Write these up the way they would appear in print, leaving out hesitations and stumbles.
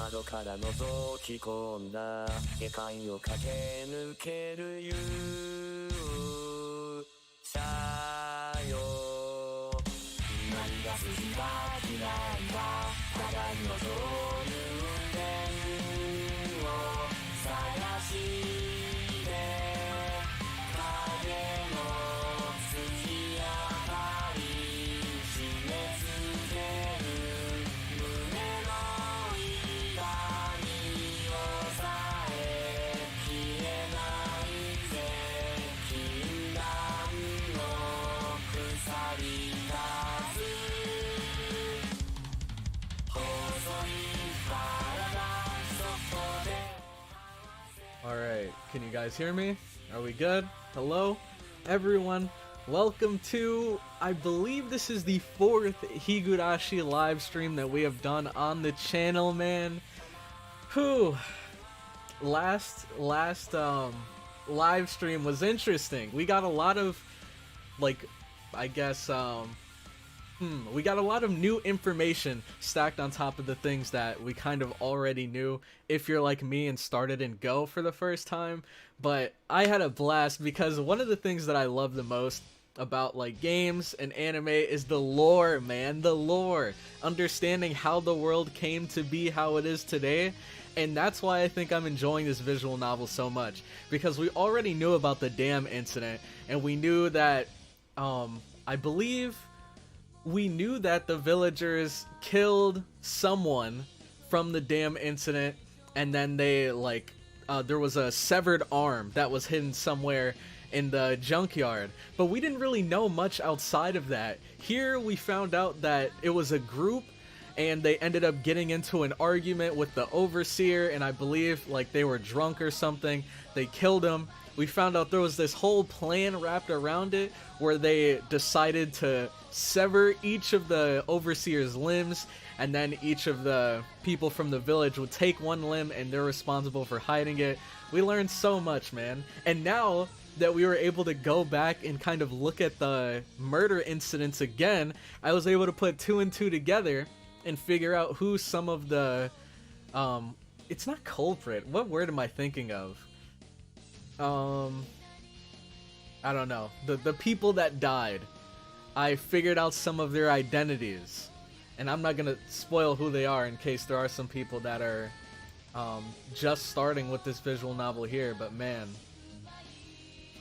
窓から覗き込んだ下界を駆け抜ける勇者よ何が好きか嫌いか互いのそういう面を探して影の月明かり締め付ける胸の痛みをさえ消えないぜ禁断の鎖数細い体そこで Alright, can you guys hear me? Are we good? Hello, everyone. Welcome to, I believe this is the 4th Higurashi live stream that we have done on the channel, man. Whew. Last live stream was interesting. We got a lot of, like, I guess, we got a lot of new information stacked on top of the things that we kind of already knew if you're like me and started in Go for the first time. But I had a blast because one of the things that I love the most about like games and anime is the lore, man, the lore. Understanding how the world came to be how it is today. And that's why I think I'm enjoying this visual novel so much, because we already knew about the dam incident, and we knew that I believe we knew that the villagers killed someone from the dam incident, and then they like there was a severed arm that was hidden somewhere in the junkyard, but we didn't really know much outside of that. Here we found out that it was a group and they ended up getting into an argument with the overseer, and I believe like they were drunk or something. They killed him. We found out there was this whole plan wrapped around it where they decided to sever each of the overseer's limbs, and then each of the people from the village would take one limb and they're responsible for hiding it. We learned so much, man. And now that we were able to go back and kind of look at the murder incidents again, I was able to put 2 and 2 together and figure out who some of the it's not culprit, what word am I thinking of? I don't know, the people that died. I figured out some of their identities, and I'm not gonna spoil who they are in case there are some people that are just starting with this visual novel here, but man,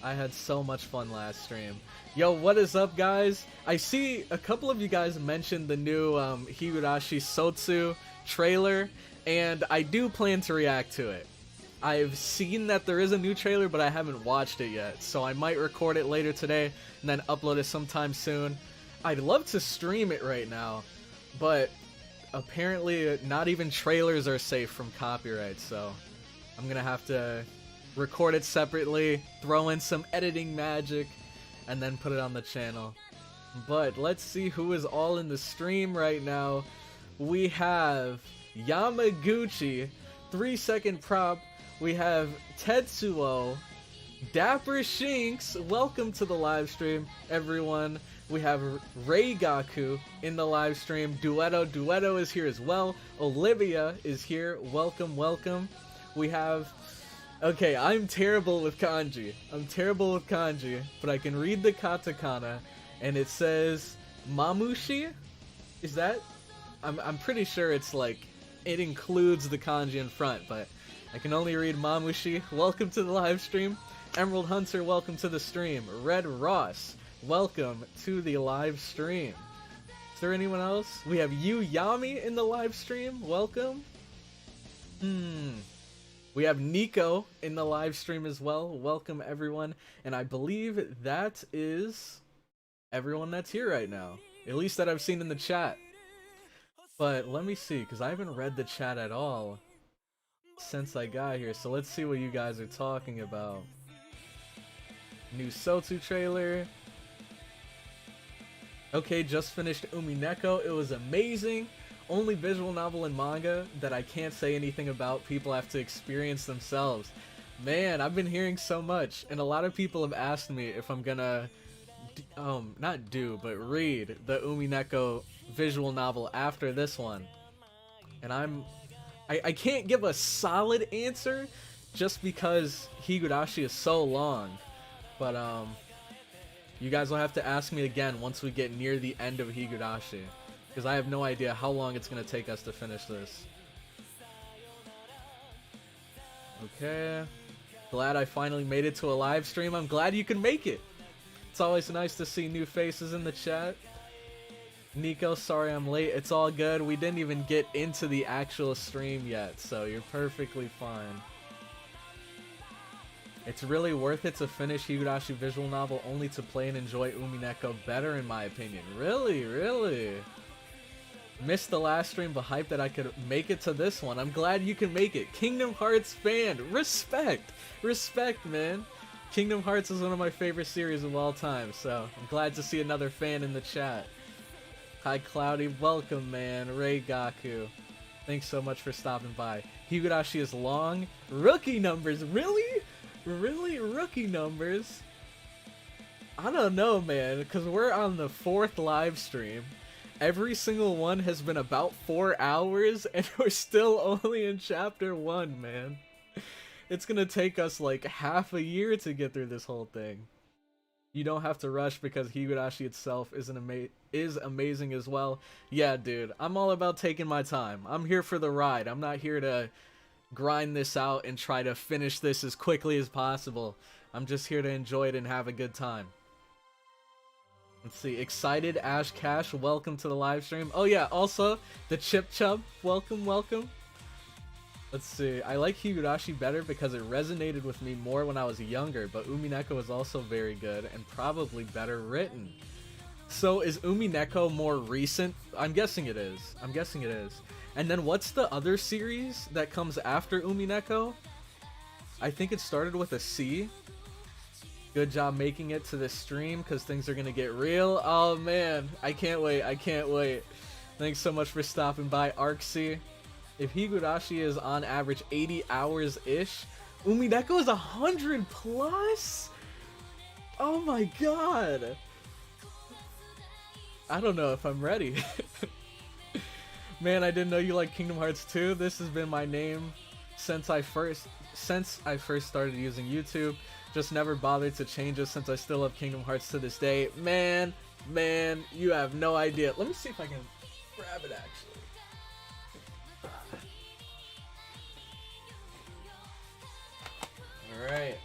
I had so much fun last stream. Yo, what is up, guys? I see a couple of you guys mentioned the new Higurashi Sotsu trailer, and I do plan to react to it. I've seen that there is a new trailer, but I haven't watched it yet, so I might record it later today and then upload it sometime soon. I'd love to stream it right now, but apparently not even trailers are safe from copyright, so I'm gonna have to record it separately, throw in some editing magic, and then put it on the channel. But let's see who is all in the stream right now. We have Yamaguchi, 3-second prop. We have Tetsuo, Dapper Shinx, welcome to the live stream, everyone. We have Reigaku in the live stream. Duetto is here as well. Olivia is here. Welcome, welcome. We have... Okay, I'm terrible with kanji. But I can read the katakana, and it says Mamushi? Is that? I'm pretty sure it's like, it includes the kanji in front, but I can only read Mamushi. Welcome to the live stream. Emerald Hunter, welcome to the stream. Red Ross, welcome to the live stream. Is there anyone else? We have Yu Yami in the live stream. Welcome. We have Nico in the live stream as well. Welcome, everyone. And I believe that is everyone that's here right now, at least that I've seen in the chat. But let me see, because I haven't read the chat at all since I got here, so let's see what you guys are talking about. New Sotsu trailer. Okay, just finished Umineko. It was amazing. Only visual novel and manga that I can't say anything about. People have to experience themselves. Man, I've been hearing so much, and a lot of people have asked me if I'm gonna not do, but read the Umineko visual novel after this one. And I can't give a solid answer just because Higurashi is so long. But you guys will have to ask me again once we get near the end of Higurashi, because I have no idea how long it's going to take us to finish this. Okay. Glad I finally made it to a live stream. I'm glad you can make it. It's always nice to see new faces in the chat. Nico, sorry I'm late. It's all good. We didn't even get into the actual stream yet, so you're perfectly fine. It's really worth it to finish Higurashi visual novel only to play and enjoy Umineko better, in my opinion. Really, really. Missed the last stream, but hyped that I could make it to this one. I'm glad you can make it. Kingdom Hearts fan. Respect. Respect, man. Kingdom Hearts is one of my favorite series of all time, so I'm glad to see another fan in the chat. Hi, Cloudy. Welcome, man. Ray Gaku. Thanks so much for stopping by. Higurashi is long. Rookie numbers. Really? Really? Rookie numbers? I don't know, man, because we're on the 4th live stream. Every single one has been about 4 hours, and we're still only in chapter 1, man. It's gonna take us like half a year to get through this whole thing. You don't have to rush because Higurashi itself is amazing as well. Yeah, dude, I'm all about taking my time. I'm here for the ride. I'm not here to grind this out and try to finish this as quickly as possible. I'm just here to enjoy it and have a good time. Let's see. Excited Ash Cash, welcome to the live stream. Oh yeah, also the Chip Chub, welcome, welcome. Let's see. I like Higurashi better because it resonated with me more when I was younger, but Umineko is also very good and probably better written. So is Umineko more recent? I'm guessing it is. I'm guessing it is. And then what's the other series that comes after Umineko? I think it started with a C. Good job making it to this stream because things are going to get real. Oh man, I can't wait. I can't wait. Thanks so much for stopping by, Arksy. If Higurashi is on average 80 hours-ish, Umineko is 100 plus? Oh my god. I don't know if I'm ready. Man, I didn't know you like Kingdom Hearts 2. This has been my name since I first started using YouTube. Just never bothered to change it since I still love Kingdom Hearts to this day. Man, you have no idea. Let me see if I can grab it actually. Alright.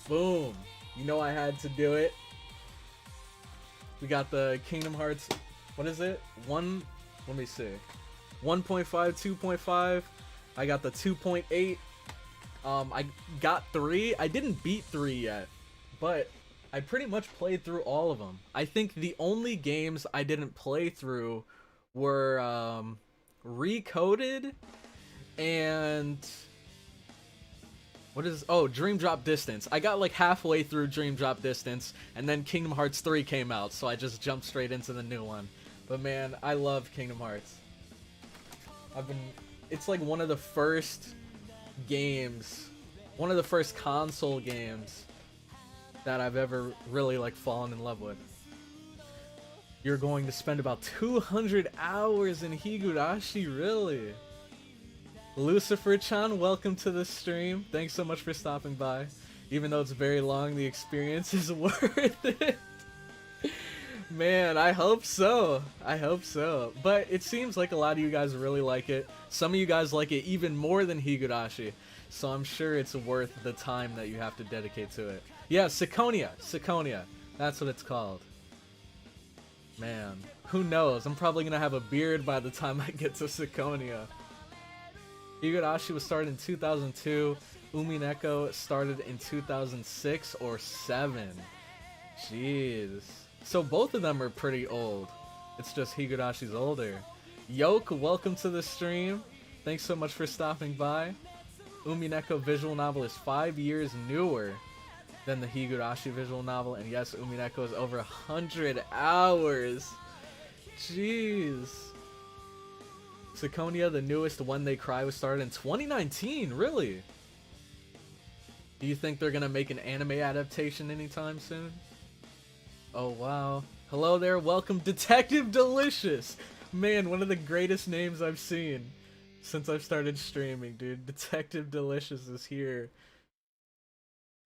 Boom. You know I had to do it. We got the Kingdom Hearts, what is it? Let me see. 1.5, 2.5. I got the 2.8. I got 3. I didn't beat 3 yet, but I pretty much played through all of them. I think the only games I didn't play through were Recoded and Dream Drop Distance. I got like halfway through Dream Drop Distance, and then Kingdom Hearts 3 came out, so I just jumped straight into the new one. But man, I love Kingdom Hearts. It's like one of the first games, one of the first console games that I've ever really like fallen in love with. You're going to spend about 200 hours in Higurashi, really? Lucifer-chan, welcome to the stream. Thanks so much for stopping by. Even though it's very long, the experience is worth it. Man, I hope so. I hope so. But it seems like a lot of you guys really like it. Some of you guys like it even more than Higurashi. So I'm sure it's worth the time that you have to dedicate to it. Yeah, Siconia. Siconia. That's what it's called. Man, who knows? I'm probably going to have a beard by the time I get to Siconia. Higurashi was started in 2002. Umineko started in 2006 or 7. Jeez. So both of them are pretty old. It's just Higurashi's older. Yoke, welcome to the stream. Thanks so much for stopping by. Umineko visual novel is 5 years newer than the Higurashi visual novel. And yes, Umineko is over 100 hours. Jeez. Siconia, the newest When They Cry, was started in 2019. Really? Do you think they're gonna make an anime adaptation anytime soon? Oh wow. Hello there, welcome Detective Delicious! Man, one of the greatest names I've seen. since I've started streaming, dude. Detective Delicious is here.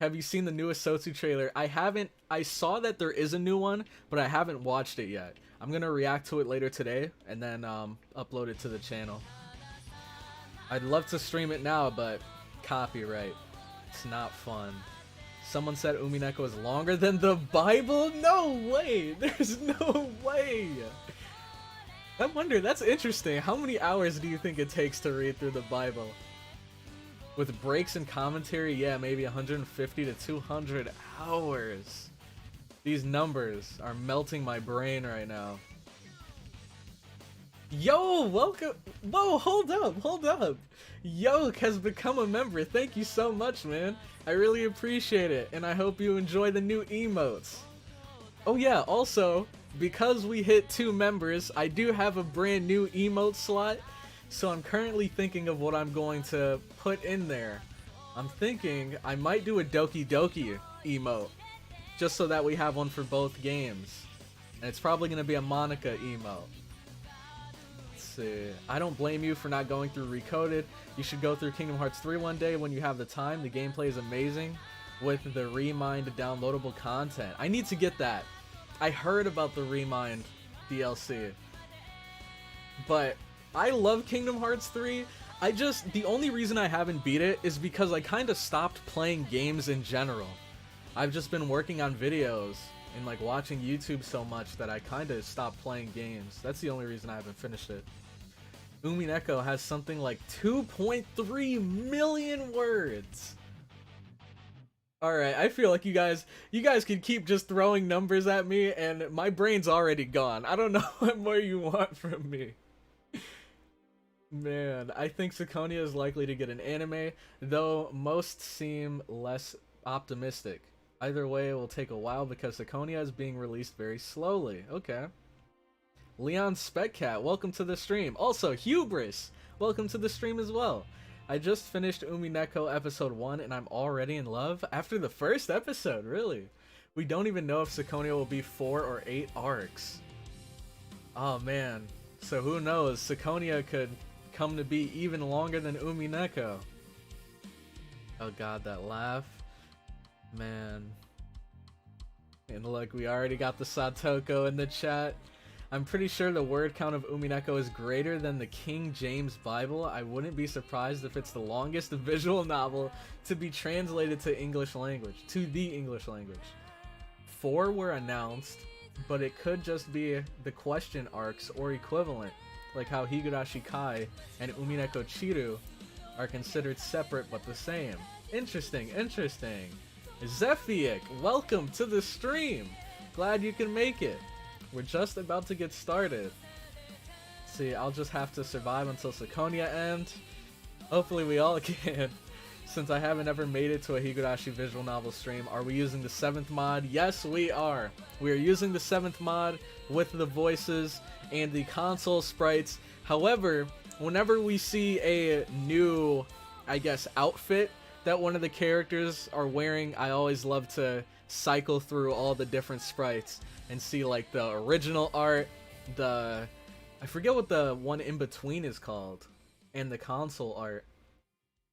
Have you seen the new Asotsu trailer? I haven't. I saw that there is a new one, but I haven't watched it yet. I'm gonna react to it later today and then upload it to the channel. I'd love to stream it now, but copyright. It's not fun. Someone said Umineko is longer than the Bible? No way! There's no way! I wonder, that's interesting. How many hours do you think it takes to read through the Bible? With breaks and commentary, yeah, maybe 150 to 200 hours. These numbers are melting my brain right now. Yo, welcome. Whoa, hold up. Yoke has become a member. Thank you so much, man. I really appreciate it, and I hope you enjoy the new emotes. Oh yeah, also, because we hit 2 members, I do have a brand new emote slot. So I'm currently thinking of what I'm going to put in there. I'm thinking I might do a Doki Doki emote, just so that we have one for both games. And it's probably going to be a Monica emote. Let's see. I don't blame you for not going through Recoded. You should go through Kingdom Hearts 3 one day when you have the time. The gameplay is amazing with the Remind downloadable content. I need to get that. I heard about the Remind DLC. But I love Kingdom Hearts 3. The only reason I haven't beat it is because I kind of stopped playing games in general. I've just been working on videos and like watching YouTube so much that I kind of stopped playing games. That's the only reason I haven't finished it. Umineko has something like 2.3 million words. Alright, I feel like you guys can keep just throwing numbers at me and my brain's already gone. I don't know what more you want from me. Man, I think Sakonia is likely to get an anime, though most seem less optimistic. Either way, it will take a while because Sakonia is being released very slowly. Okay. Leon Speccat, welcome to the stream. Also, Hubris, welcome to the stream as well. I just finished Umineko episode 1 and I'm already in love after the first episode, really. We don't even know if Sakonia will be 4 or 8 arcs. Oh man, so who knows, Sakonia could come to be even longer than Umineko. Oh god, that laugh. Man. And look, we already got the Satoko in the chat. I'm pretty sure the word count of Umineko is greater than the King James Bible. I wouldn't be surprised if it's the longest visual novel to be translated to the English language. 4 were announced, but it could just be the question arcs or equivalent, like how Higurashi Kai and Umineko Chiru are considered separate but the same. Interesting. Zephiek, welcome to the stream. Glad you can make it. We're just about to get started. See, I'll just have to survive until Sakonia ends. Hopefully we all can. Since I haven't ever made it to a Higurashi visual novel stream, are we using the 7th mod? Yes, we are. We are using the 7th mod with the voices and the console sprites. However, whenever we see a new, I guess, outfit that one of the characters are wearing, I always love to cycle through all the different sprites and see like the original art, I forget what the one in between is called, and the console art.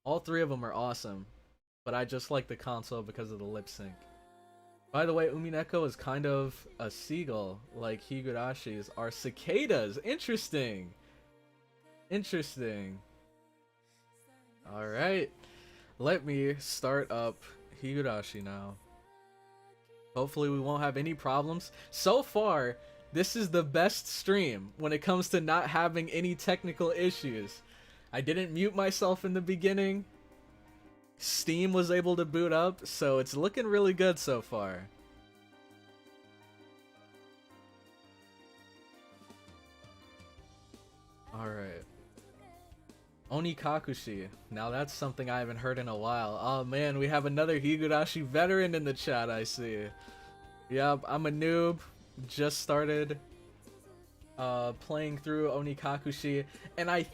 All 3 of them are awesome, but I just like the console because of the lip sync. By the way, Umineko is kind of a seagull, like Higurashi's are cicadas. Interesting. Alright, let me start up Higurashi now. Hopefully we won't have any problems. So far, this is the best stream when it comes to not having any technical issues. I didn't mute myself in the beginning. Steam was able to boot up, so it's looking really good so far. Alright. Onikakushi. Now that's something I haven't heard in a while. Oh man, we have another Higurashi veteran in the chat, I see. Yep, I'm a noob. Just started playing through Onikakushi, and I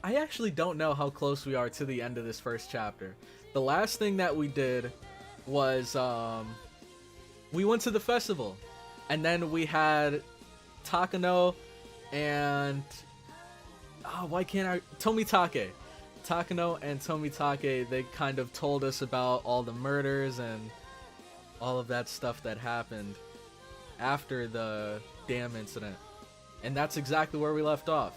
actually don't know how close we are to the end of this first chapter. The last thing that we did was we went to the festival, and then we had Takano and why can't I? Tomitake. Takano and Tomitake, they kind of told us about all the murders and all of that stuff that happened after the dam incident. And that's exactly where we left off.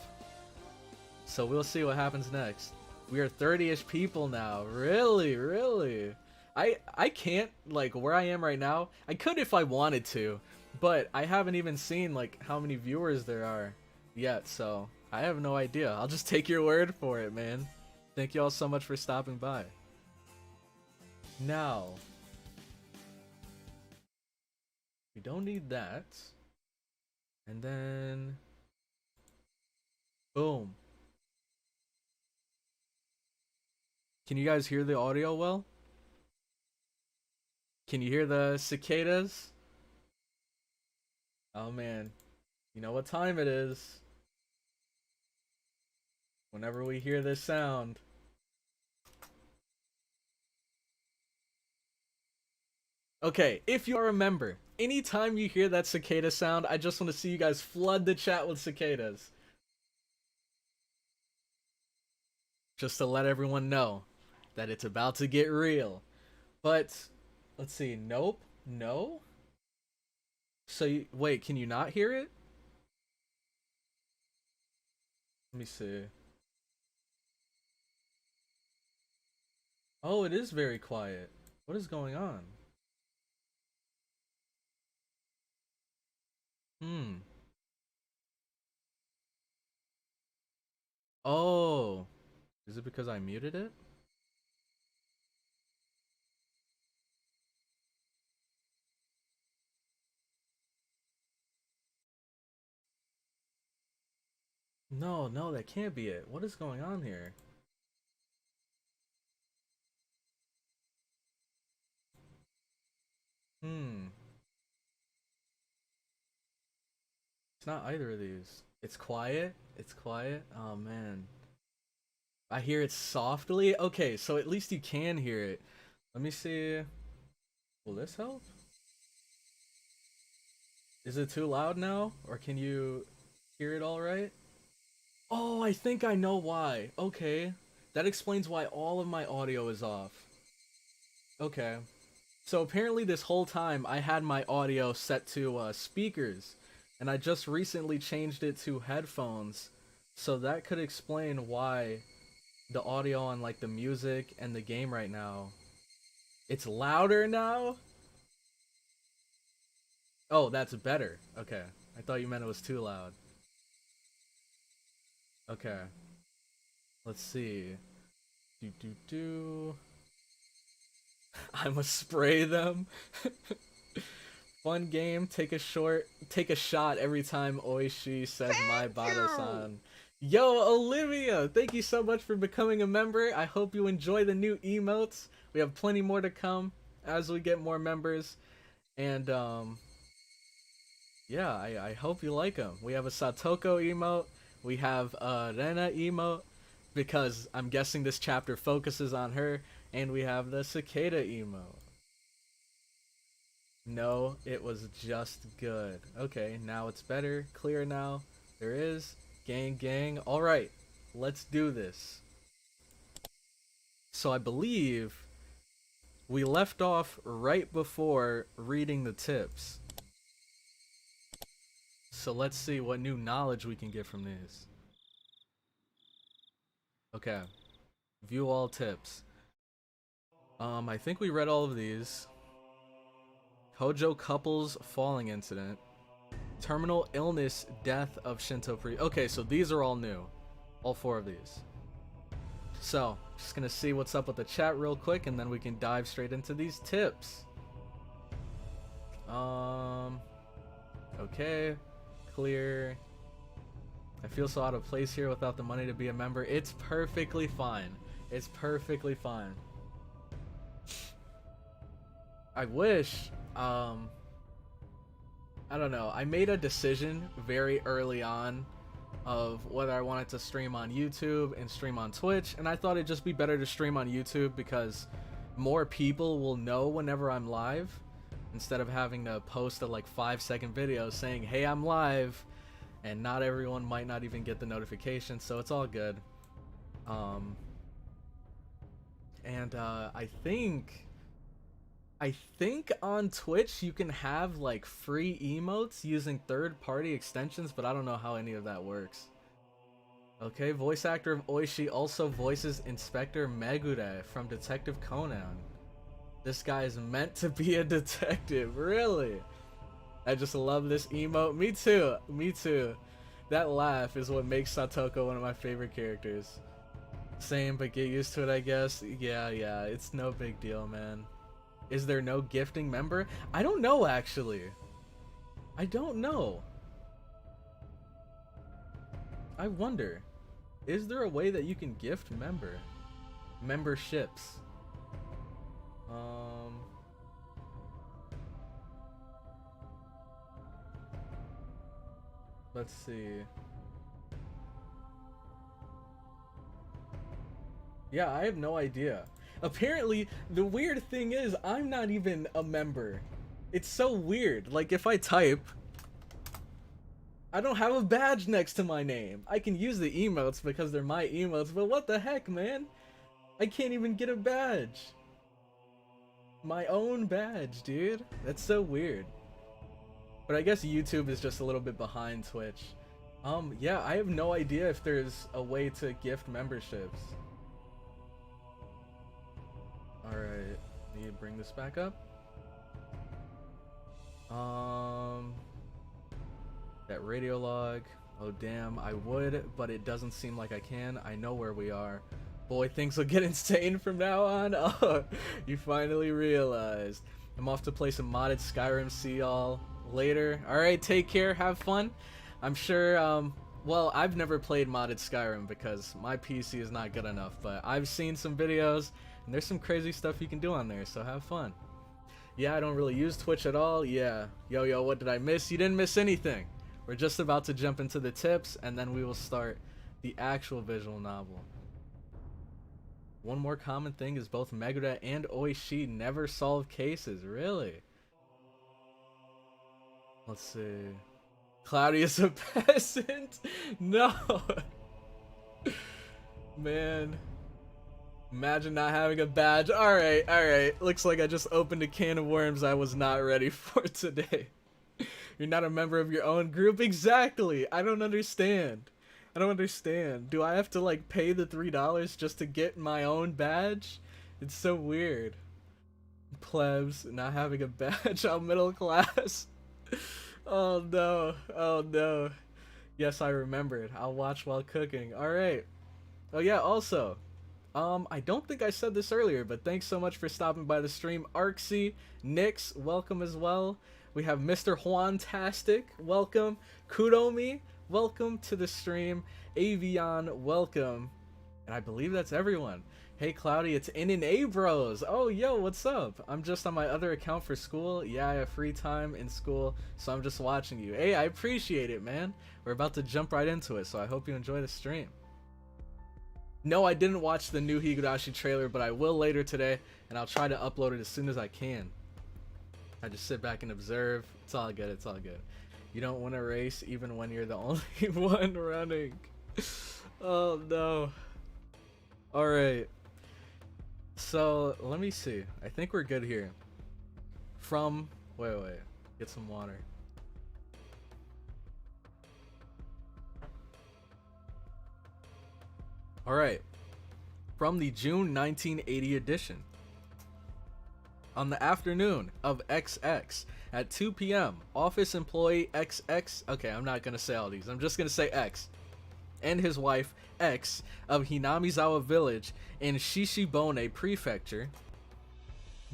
So we'll see what happens next. We are 30-ish people now. Really? I can't, like, where I am right now. I could if I wanted to, but I haven't even seen, like, how many viewers there are yet, so I have no idea. I'll just take your word for it, man. Thank you all so much for stopping by. Now, we don't need that. And then, boom. Can you guys hear the audio well? Can you hear the cicadas? Oh man, you know what time it is. Whenever we hear this sound. Okay, if you remember, anytime you hear that cicada sound, I just want to see you guys flood the chat with cicadas. Just to let everyone know that it's about to get real. But, let's see, nope, no? So, wait, can you not hear it? Let me see. Oh, it is very quiet. What is going on? Oh, is it because I muted it? No, that can't be it. What is going on here? It's not either of these. It's quiet. It's quiet. Oh man. I hear it softly. Okay, so at least you can hear it. Let me see. Will this help? Is it too loud now? Or can you hear it all right? Oh, I think I know why. Okay. That explains why all of my audio is off. Okay. So apparently this whole time I had my audio set to speakers. And I just recently changed it to headphones. So that could explain why the audio on like the music and the game right now, it's louder now. Oh, that's better. Okay, I thought you meant it was too loud. Okay, let's see. I'ma spray them. Fun game. Take a shot every time Oishi says my Bada-san. Yo, Olivia, thank you so much for becoming a member. I hope you enjoy the new emotes. We have plenty more to come as we get more members. And, yeah, I hope you like them. We have a Satoko emote. We have a Rena emote, because I'm guessing this chapter focuses on her. And we have the Cicada emote. No, it was just good. Okay, now it's better. Clear now. There is. Gang. Alright, let's do this. So I believe we left off right before reading the tips. So let's see what new knowledge we can get from these. Okay. View all tips. I think we read all of these. Hojo couples falling incident. Terminal illness, death of Shinto priest. Okay, so these are all new. All 4 of these. So, just gonna see what's up with the chat real quick, and then we can dive straight into these tips. Okay. Clear. I feel so out of place here without the money to be a member. It's perfectly fine. It's perfectly fine. I wish, I don't know. I made a decision very early on of whether I wanted to stream on YouTube and stream on Twitch, and I thought it'd just be better to stream on YouTube because more people will know whenever I'm live instead of having to post a like 5-second video saying, hey, I'm live, and not everyone might not even get the notification, so it's all good. I think on Twitch you can have like free emotes using third-party extensions, but I don't know how any of that works. Okay, voice actor of Oishi also voices Inspector Megure from Detective Conan. This guy is meant to be a detective, really? I just love this emote. Me too, me too. That laugh is what makes Satoko one of my favorite characters. Same, but get used to it, I guess. Yeah, it's no big deal, man. Is there no gifting member? I don't know, actually. I don't know. I wonder, is there a way that you can gift memberships? Let's see. Yeah, I have no idea. Apparently, the weird thing is, I'm not even a member. It's so weird. Like, if I type, I don't have a badge next to my name. I can use the emotes because they're my emotes, but what the heck, man? I can't even get a badge. My own badge, dude. That's so weird. But I guess YouTube is just a little bit behind Twitch. Yeah, I have no idea if there's a way to gift memberships. Alright, need to bring this back up. That radio log. Oh damn, I would, but it doesn't seem like I can. I know where we are. Boy, things will get insane from now on. Oh, you finally realized. I'm off to play some modded Skyrim. See y'all later. Alright, take care, have fun. I'm sure, well, I've never played modded Skyrim because my PC is not good enough, but I've seen some videos, and there's some crazy stuff you can do on there, so have fun. Yeah, I don't really use Twitch at all. Yeah. Yo, what did I miss? You didn't miss anything. We're just about to jump into the tips, and then we will start the actual visual novel. One more common thing is both Megure and Oishi never solve cases. Really? Let's see. Cloudy is a peasant? No! Man. Imagine not having a badge. Alright. Looks like I just opened a can of worms I was not ready for today. You're not a member of your own group? Exactly! I don't understand. Do I have to like pay the $3 just to get my own badge? It's so weird. Plebs, not having a badge. I'm middle class. Oh no. Yes, I remembered. I'll watch while cooking. Alright. Oh yeah, also, I don't think I said this earlier, but thanks so much for stopping by the stream. Arksy, Nix, welcome as well. We have Mr. Juantastic, welcome. Kudomi, welcome to the stream. Avion, welcome. And I believe that's everyone. Hey Cloudy, it's In Bros. Oh, yo, what's up? I'm just on my other account for school. Yeah, I have free time in school, so I'm just watching you. Hey, I appreciate it, man. We're about to jump right into it, so I hope you enjoy the stream. No, I didn't watch the new Higurashi trailer, but I will later today, and I'll try to upload it as soon as I can. I just sit back and observe. It's all good, it's all good. You don't win a race even when you're the only one running. Oh no. Alright. So, let me see. I think we're good here. From... Wait. Get some water. Alright. From the June 1980 edition. On the afternoon of XX at 2 p.m., office employee XX... Okay, I'm not going to say all these. I'm just going to say X. And his wife, X, of Hinamizawa Village in Shishibone Prefecture,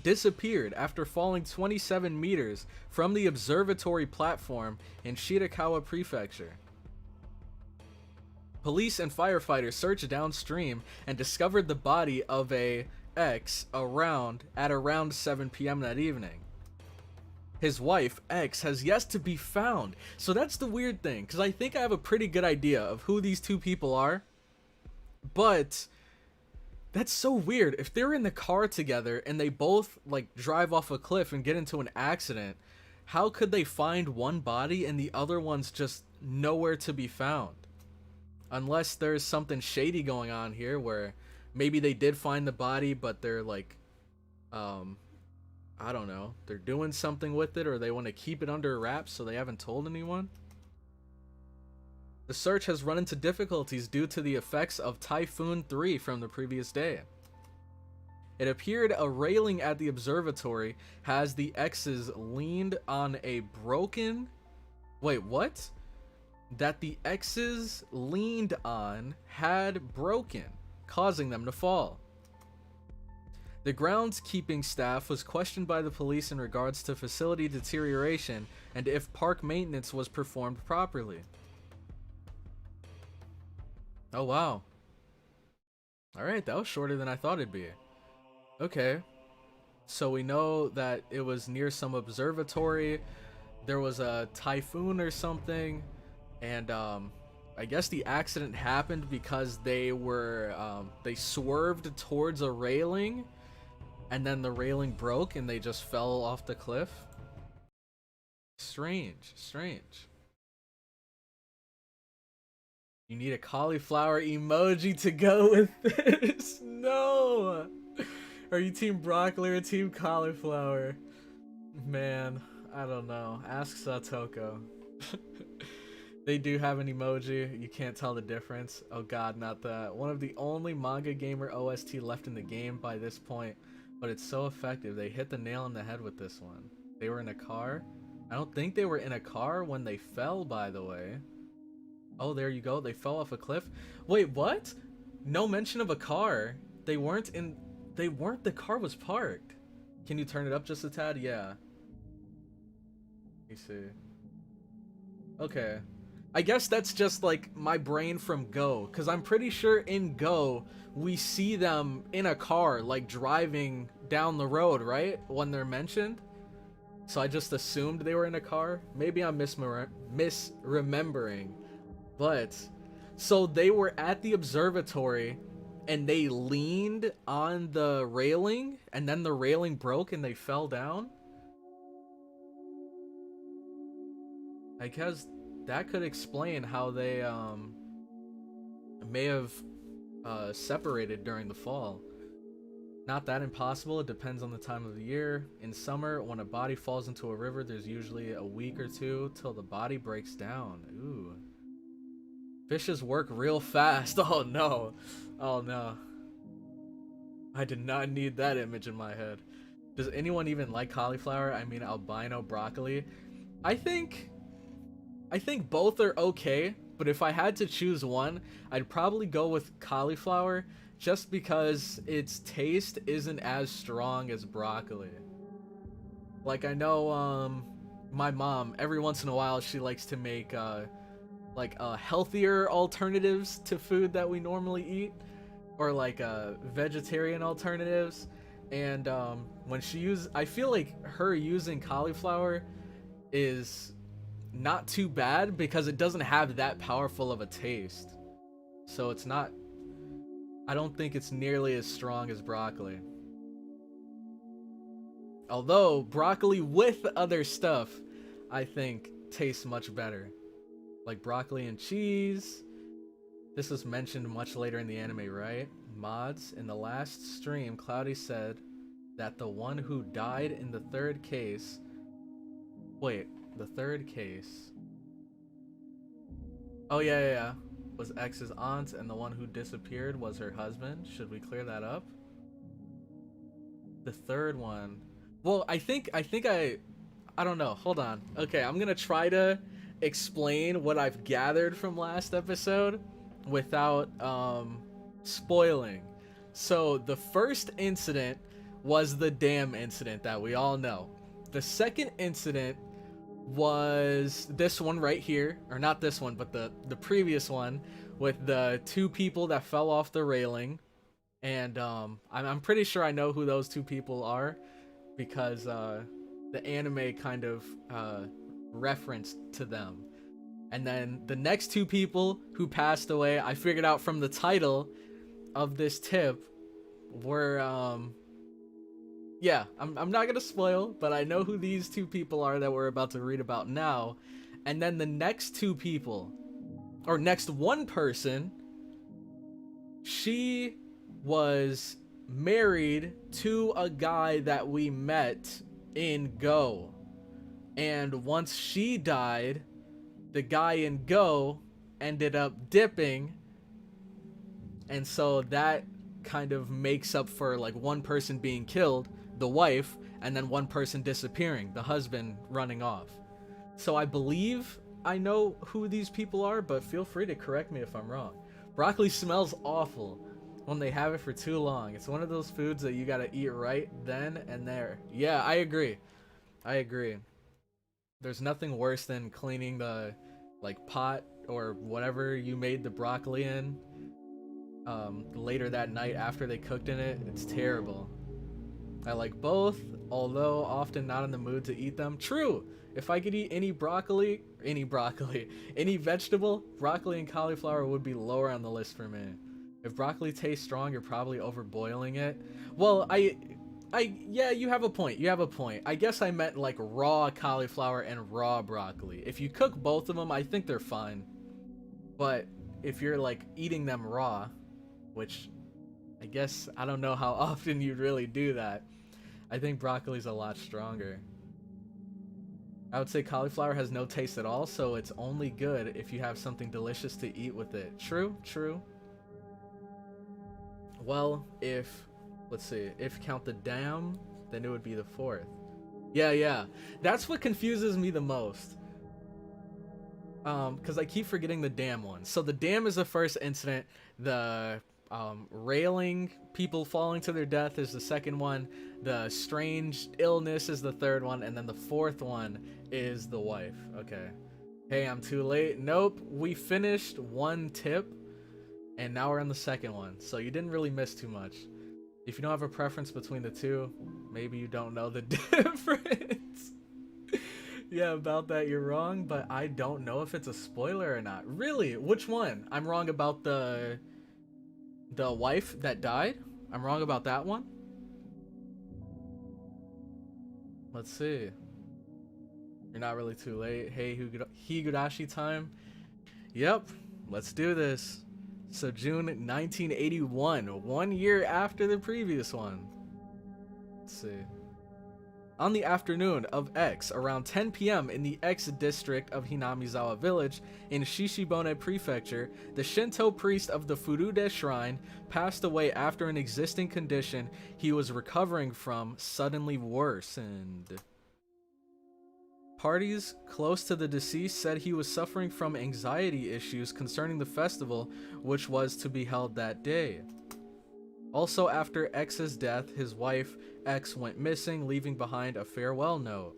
disappeared after falling 27 meters from the observatory platform in Shirakawa Prefecture. Police and firefighters searched downstream and discovered the body of a X at around 7 p.m. that evening. His wife, X, has yet to be found. So that's the weird thing, because I think I have a pretty good idea of who these two people are. But that's so weird. If they're in the car together and they both like drive off a cliff and get into an accident, how could they find one body and the other one's just nowhere to be found. Unless there's something shady going on here where maybe they did find the body, but they're like, I don't know, they're doing something with it, or they want to keep it under wraps so they haven't told anyone. The search has run into difficulties due to the effects of Typhoon 3 from the previous day. It appeared a railing at the observatory has the X's leaned on a broken... Wait, what? That the X's leaned on had broken, causing them to fall. The groundskeeping staff was questioned by the police in regards to facility deterioration and if park maintenance was performed properly. Oh wow. Alright, that was shorter than I thought it'd be. Okay. So we know that it was near some observatory. There was a typhoon or something. And I guess the accident happened because they were they swerved towards a railing, and then the railing broke and they just fell off the cliff. Strange. You need a cauliflower emoji to go with this. No. Are you team broccoli or team cauliflower? Man, I don't know. Ask Satoko. They do have an emoji. You can't tell the difference. Oh god, not that. One of the only manga gamer OST left in the game by this point, but it's so effective. They hit the nail on the head with this one. They were in a car. I don't think they were in a car when they fell, by the way. Oh, there you go. They fell off a cliff. Wait, what? No mention of a car. They weren't. The car was parked. Can you turn it up just a tad? Yeah. Let me see. Okay. I guess that's just like my brain from Go, because I'm pretty sure in Go we see them in a car like driving down the road, right, when they're mentioned. So I just assumed they were in a car. Maybe I'm misremembering, but so they were at the observatory and they leaned on the railing and then the railing broke and they fell down. I guess that could explain how they may have separated during the fall. Not that impossible. It depends on the time of the year. In summer, when a body falls into a river, there's usually a week or two till the body breaks down. Ooh. Fishes work real fast. Oh no. Oh no. I did not need that image in my head. Does anyone even like cauliflower? I mean albino broccoli. I think both are okay, but if I had to choose one, I'd probably go with cauliflower just because its taste isn't as strong as broccoli. Like I know my mom, every once in a while she likes to make healthier alternatives to food that we normally eat, or like vegetarian alternatives, and when she uses, I feel like her using cauliflower is not too bad because it doesn't have that powerful of a taste. So it's not, I don't think it's nearly as strong as broccoli. Although broccoli with other stuff, I think tastes much better. Like broccoli and cheese. This was mentioned much later in the anime, right? Mods, in the last stream, Cloudy said that the one who died in the third case... Wait, the third case... Oh yeah. Was X's aunt, and the one who disappeared was her husband. Should we clear that up? The third one... Well, I don't know. Hold on. Okay, I'm gonna try to explain what I've gathered from last episode without spoiling. So the first incident was the dam incident that we all know. The second incident was this one right here, or not this one, but the previous one with the two people that fell off the railing. And I'm pretty sure I know who those two people are because the anime kind of referenced to them. And then the next two people who passed away, I figured out from the title of this tip, were yeah, I'm not gonna spoil, but I know who these two people are that we're about to read about now. And then the next two people, or next one person, she was married to a guy that we met in Go. And once she died, the guy in Go ended up dipping. And so that kind of makes up for like one person being killed, the wife, and then one person disappearing, the husband running off. So I believe I know who these people are, but feel free to correct me if I'm wrong. Broccoli smells awful when they have it for too long. It's one of those foods that you gotta eat right then and there. Yeah, I agree. I agree. There's nothing worse than cleaning the like pot or whatever you made the broccoli in later that night after they cooked in it. It's terrible. I like both, although often not in the mood to eat them. True. If I could eat any vegetable, broccoli and cauliflower would be lower on the list for me. If broccoli tastes strong, you're probably overboiling it. Well, yeah, you have a point. You have a point. I guess I meant like raw cauliflower and raw broccoli. If you cook both of them, I think they're fine. But if you're like eating them raw, which I guess I don't know how often you'd really do that, I think broccoli's a lot stronger. I would say cauliflower has no taste at all, so it's only good if you have something delicious to eat with it. True, true. Well, let's see, if you count the dam, then it would be the fourth. Yeah. That's what confuses me the most. Because I keep forgetting the dam one. So the dam is the first incident. The railing, people falling to their death is the second one. The strange illness is the third one. And then the fourth one is the wife. Okay. Hey, I'm too late. Nope. We finished one tip. And now we're on the second one. So you didn't really miss too much. If you don't have a preference between the two, maybe you don't know the difference. Yeah, about that you're wrong, but I don't know if it's a spoiler or not. Really? Which one? I'm wrong about the wife that died? I'm wrong about that one? Let's see. You're not really too late. Hey, Higurashi time. Yep, let's do this. So June 1981, 1 year after the previous one. Let's see. On the afternoon of X, around 10 p.m. in the X district of Hinamizawa village in Shishibone prefecture, the Shinto priest of the Furude shrine passed away after an existing condition he was recovering from suddenly worsened. Parties close to the deceased said he was suffering from anxiety issues concerning the festival, which was to be held that day. Also, after X's death, his wife, X, went missing, leaving behind a farewell note.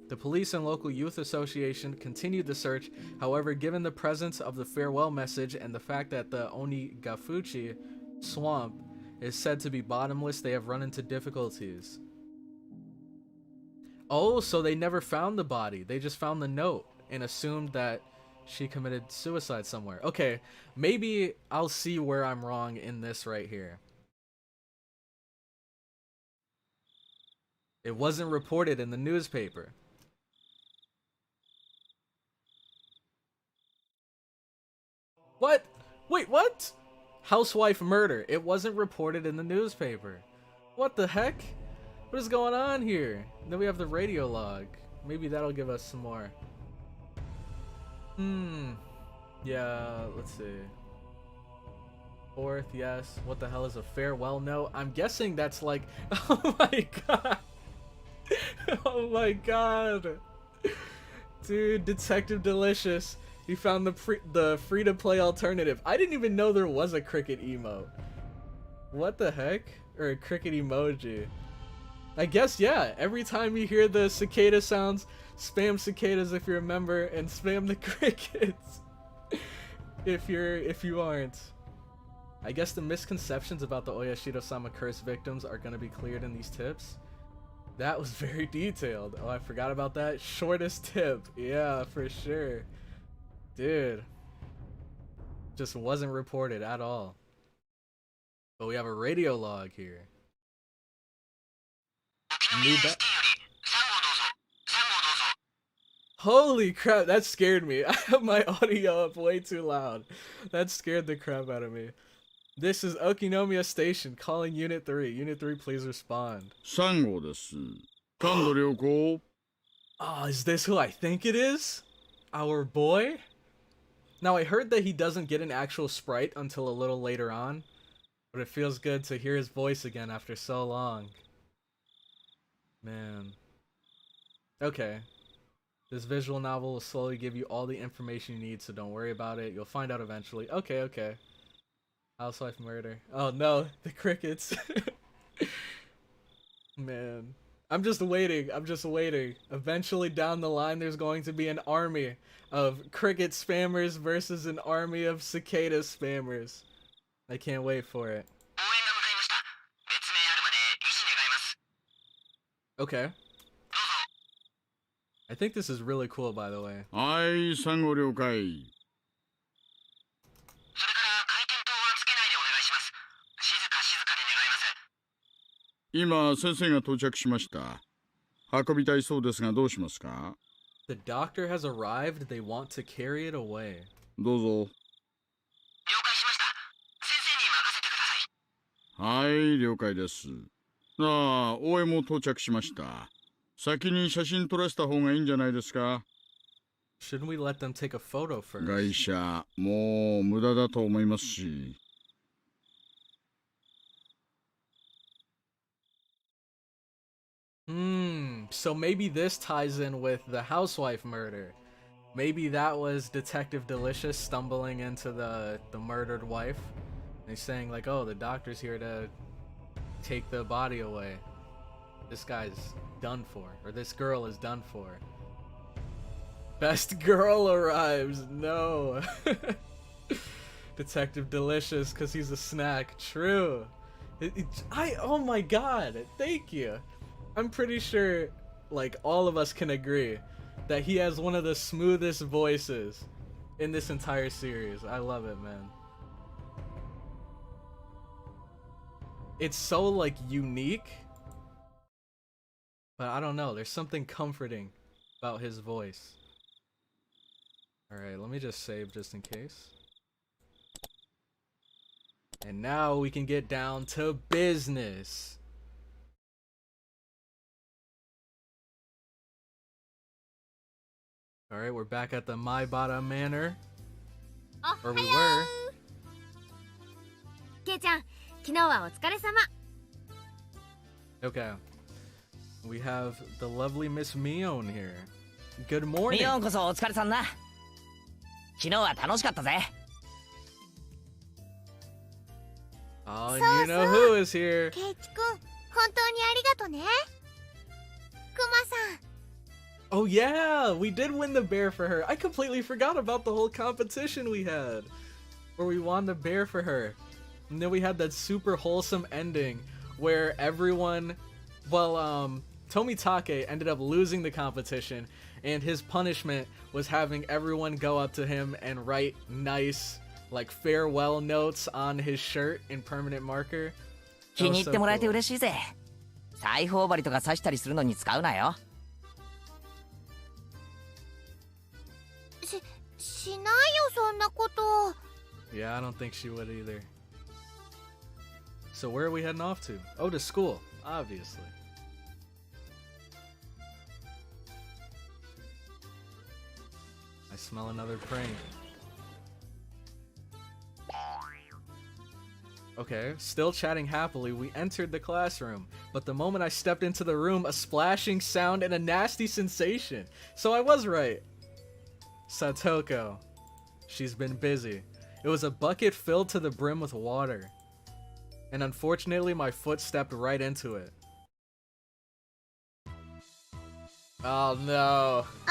The police and local youth association continued the search. However, given the presence of the farewell message and the fact that the Onikakushi swamp is said to be bottomless, they have run into difficulties. Oh, so they never found the body. They just found the note and assumed that she committed suicide somewhere. Okay, maybe I'll see where I'm wrong in this right here. It wasn't reported in the newspaper. What? Wait, what? Housewife murder. It wasn't reported in the newspaper. What the heck? What is going on here? Then we have the radio log. Maybe that'll give us some more. Yeah, let's see. Fourth, yes. What the hell is a farewell note? I'm guessing that's like... Oh my god. Oh my god. Dude, Detective Delicious. He found the free-to-play alternative. I didn't even know there was a cricket emote. What the heck? Or a cricket emoji. I guess, yeah, every time you hear the cicada sounds, spam cicadas if you're a member, and spam the crickets if you aren't. I guess the misconceptions about the Oyashiro-sama curse victims are going to be cleared in these tips. That was very detailed. Oh, I forgot about that. Shortest tip. Yeah, for sure. Dude. Just wasn't reported at all. But we have a radio log here. New Holy crap, that scared me. I have my audio up way too loud. That scared the crap out of me. This is Okinomiya Station calling Unit 3. Unit 3, please respond. 3号です。感度良好。 Oh, is this who I think it is? Our boy? Now, I heard that he doesn't get an actual sprite until a little later on, but it feels good to hear his voice again after so long. Man. Okay. This visual novel will slowly give you all the information you need, so don't worry about it. You'll find out eventually. Okay, okay. Housewife murder. Oh no, the crickets. Man. I'm just waiting. Eventually down the line, there's going to be an army of cricket spammers versus an army of cicada spammers. I can't wait for it. Okay. I think this is really cool, by the way. はい、3号了解。 今、先生が到着しました。運びたいそうですがどうしますか？ The doctor has arrived. They want to carry it away. どうぞ。はい、了解です。ああ、応援も到着しました。先に写真撮らせた方がいいんじゃないですか？ Shouldn't we let them take a photo first? 外車、もう無駄だと思いますし。 So maybe this ties in with the housewife murder. Maybe that was Detective Delicious stumbling into the murdered wife. And he's saying like, oh, the doctor's here to take the body away. This guy's done for, or this girl is done for. Best girl arrives. No. Detective Delicious, because he's a snack. True. Oh my god. Thank you. I'm pretty sure, like, all of us can agree that he has one of the smoothest voices in this entire series. I love it, man. It's so, like, unique. But I don't know. There's something comforting about his voice. Alright, let me just save just in case. And now we can get down to business. Alright, we're back at the Maibara Manor. Or we were. ケイちゃん、昨日はお疲れ様。 Okay. We have the lovely Miss Mion here. Good morning. ミオンこそお疲れさんな。昨日は楽しかったぜ。 Oh, and you know who is here. ケイチくん、本当にありがとね。クマさん。 Oh yeah, we did win the bear for her. I completely forgot about the whole competition we had. Where we won the bear for her. And then we had that super wholesome ending where everyone, well, Tomitake ended up losing the competition, and his punishment was having everyone go up to him and write nice, like, farewell notes on his shirt in permanent marker. 気に入ってもらえて嬉しいぜ。裁縫針とか刺したりするのに使うなよ。しないよそんなこと。 Yeah, I don't think she would either. So where are we heading off to? Oh, to school, obviously. I smell another prank. Okay, still chatting happily, we entered the classroom. But the moment I stepped into the room, a splashing sound and a nasty sensation. So I was right. Satoko. She's been busy. It was a bucket filled to the brim with water. And unfortunately, my foot stepped right into it. Oh no. あ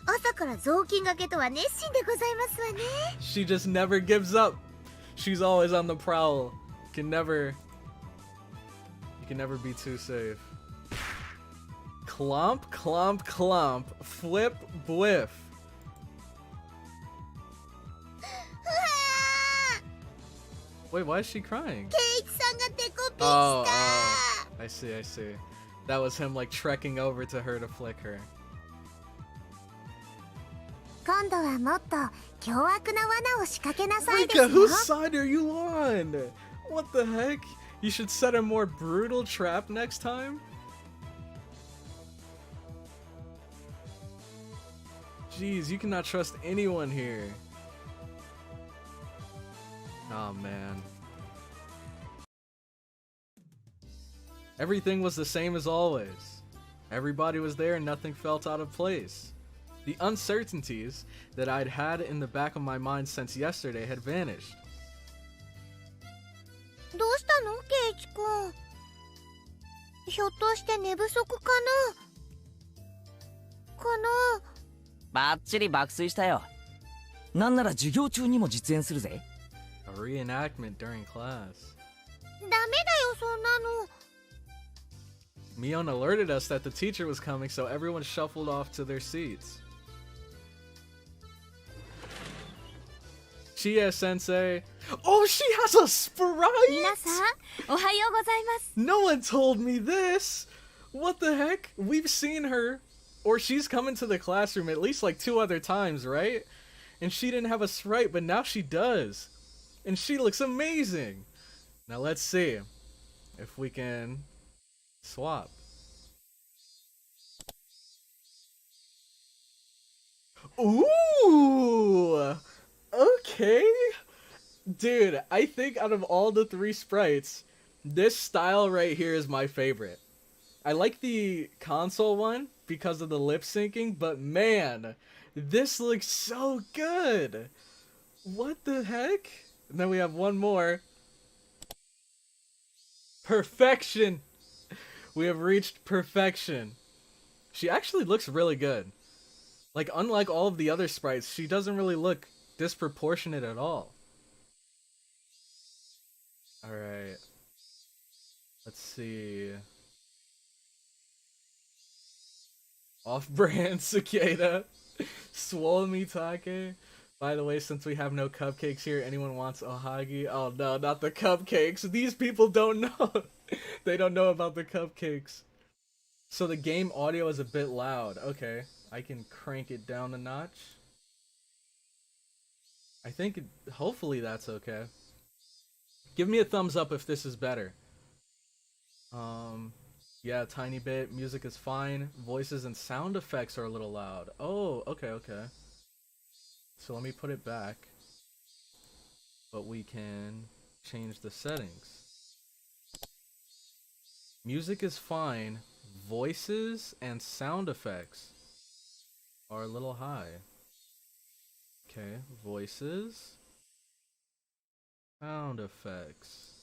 ら、朝から雑巾がけとは熱心でございますわね。 She just never gives up. She's always on the prowl. You can never be too safe. Clomp, clomp, clomp. Flip, bliff. Wait, why is she crying? ケイチさんがデコピンした。 Oh, I see. That was him like trekking over to her to flick her. 今度はもっと凶悪な罠を仕掛けなさいです Rika, よ whose side are you on? What the heck? You should set a more brutal trap next time? Jeez, you cannot trust anyone here. Oh man. Everything was the same as always. Everybody was there and nothing felt out of place. The uncertainties that I'd had in the back of my mind since yesterday had vanished. どうしたのケイチ君。ひょっとして寝不足かなバッチリ爆睡したよ。なんなら授業中にも実演するぜ。A reenactment during class. ダメだよそんなの。Mion alerted us that the teacher was coming, so everyone shuffled off to their seats. Chie sensei. Oh, she has a sprite! 皆さん、おはようございます。 No one told me this! What the heck? We've seen her, or she's come into the classroom at least like 2 other times, right? And she didn't have a sprite, but now she does. And she looks amazing! Now let's see if we can swap. Ooh! Okay! Dude, I think out of all the 3 sprites, this style right here is my favorite. I like the console one because of the lip syncing, but man, this looks so good! What the heck? And then we have one more. Perfection! We have reached perfection. She actually looks really good. Like, unlike all of the other sprites, she doesn't really look disproportionate at all. Alright. Let's see. Off-brand cicada. Swole Mitake. By the way, since we have no cupcakes here, anyone wants ohagi? Oh no, not the cupcakes. These people don't know. They don't know about the cupcakes. So the game audio is a bit loud. Okay, I can crank it down a notch. I think, hopefully that's okay. Give me a thumbs up if this is better. Yeah, tiny bit. Music is fine. Voices and sound effects are a little loud. Oh, okay. So let me put it back. But we can change the settings. Music is fine. Voices and sound effects are a little high. Okay, voices. Sound effects.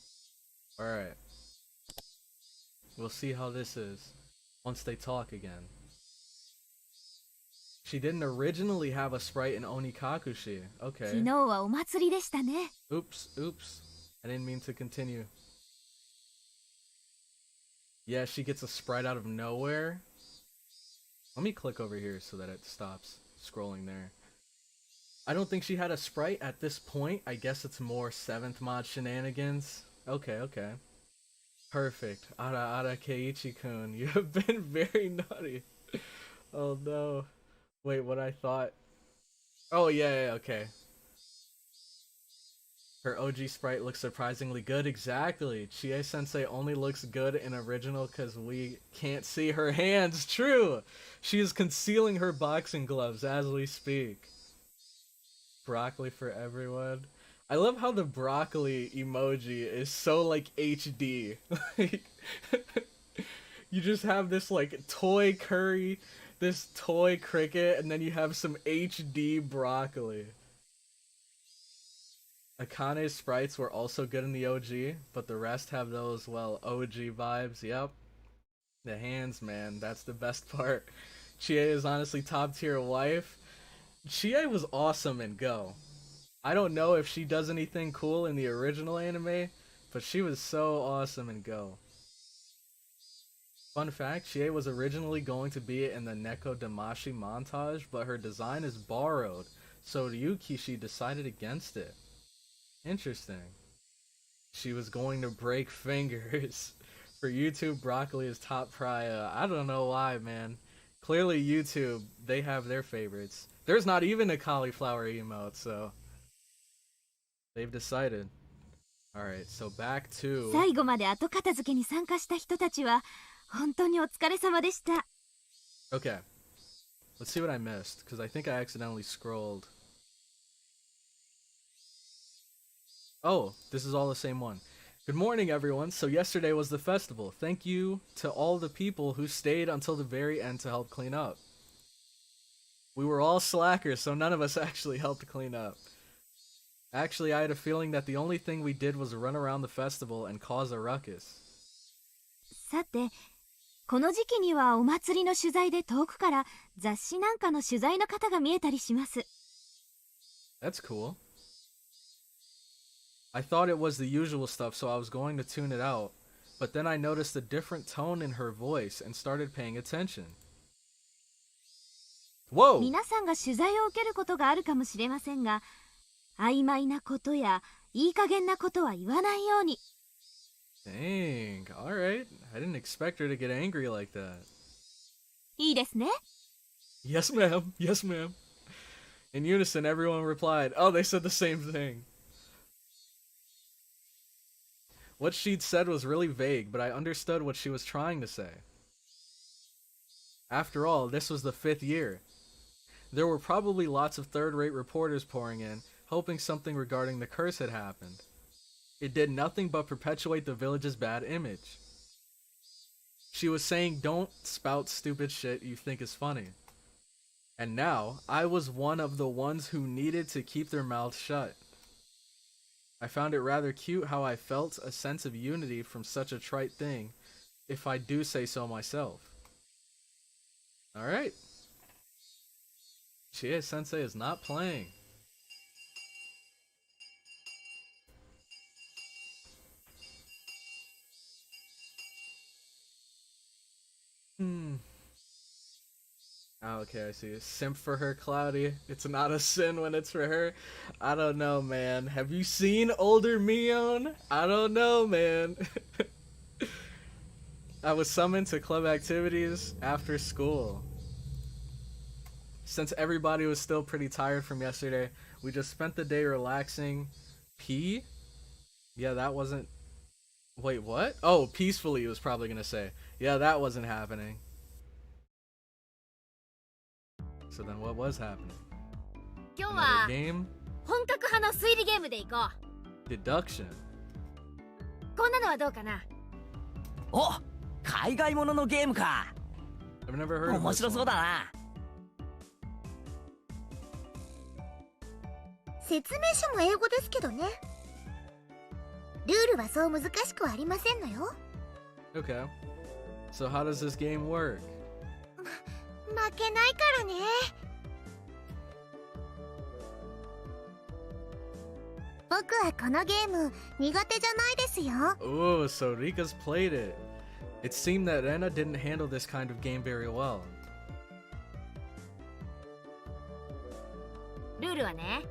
Alright. We'll see how this is once they talk again. She didn't originally have a sprite in Onikakushi. Okay. 昨日はお祭りでしたね。 Oops. I didn't mean to continue. Yeah, she gets a sprite out of nowhere. Let me click over here so that it stops scrolling there. I don't think she had a sprite at this point. I guess it's more 7th mod shenanigans. Okay. Perfect. Ara Keiichi-kun, you have been very naughty. Oh no. Wait, what I thought... Oh yeah, okay. Her OG sprite looks surprisingly good. Exactly. Chie-sensei only looks good in original because we can't see her hands. True! She is concealing her boxing gloves as we speak. Broccoli for everyone. I love how the broccoli emoji is so like HD. You just have this like toy curry, this toy cricket, and then you have some HD broccoli. Akane's sprites were also good in the OG, but the rest have those, well, OG vibes. Yep. The hands, man, that's the best part. Chie is honestly top tier wife. Chie was awesome in Go. I don't know if she does anything cool in the original anime, but she was so awesome in Go. Fun fact, Chie was originally going to be in the Neko Damashi montage, but her design is borrowed, so Ryukishi decided against it. Interesting. She was going to break fingers. For YouTube, broccoli is top prio. I don't know why, man. Clearly YouTube, they have their favorites. There's not even a cauliflower emote, so they've decided. Alright, so back to... 最後まで後片付けに参加した人たちは本当にお疲れ様でした。 Okay. Let's see what I missed, because I think I accidentally scrolled. Oh, this is all the same one. Good morning, everyone. So yesterday was the festival. Thank you to all the people who stayed until the very end to help clean up. We were all slackers, so none of us actually helped clean up. Actually, I had a feeling that the only thing we did was run around the festival and cause a ruckus. さて、この時期にはお祭りの取材で遠くから雑誌なんかの取材の方が見えたりします。 That's cool. I thought it was the usual stuff, so I was going to tune it out, but then I noticed a different tone in her voice and started paying attention. Whoa! 皆さんが取材を受けることがあるかもしれませんが、曖昧なことやいい加減なことは言わないように。 Dang, alright. I didn't expect her to get angry like that. いいですね。 Yes, ma'am. Yes, ma'am. In unison, everyone replied. Oh, they said the same thing. What she'd said was really vague, but I understood what she was trying to say. After all, this was the 5th year. There were probably lots of third-rate reporters pouring in, hoping something regarding the curse had happened. It did nothing but perpetuate the village's bad image. She was saying, don't spout stupid shit you think is funny. And now, I was one of the ones who needed to keep their mouths shut. I found it rather cute how I felt a sense of unity from such a trite thing, if I do say so myself. Alright. Chie-sensei is not playing. Oh, okay, I see. Simp for her, Cloudy. It's not a sin when it's for her. I don't know, man. Have you seen older Mion? I don't know, man. I was summoned to club activities after school. Since everybody was still pretty tired from yesterday, we just spent the day relaxing. P? Yeah, that wasn't... Wait, what? Oh, peacefully, he was probably gonna say. Yeah, that wasn't happening. So then what was happening? 今日 Another は game? 本格派の推理ゲームでいこう。 Deduction. こんなのはどうかな。お、海外もののゲームか。 I've never heard of 面 this 白そう one. だな。説明書も英語ですけどね。ルールはそう難しくはありませんのよ。 Okay. So how does this game work? 負けないからね。僕はこのゲーム苦手じゃないですよ。 Ooh, so Rika's played it. It seemed that Rena didn't handle this kind of game very well. ルールはね、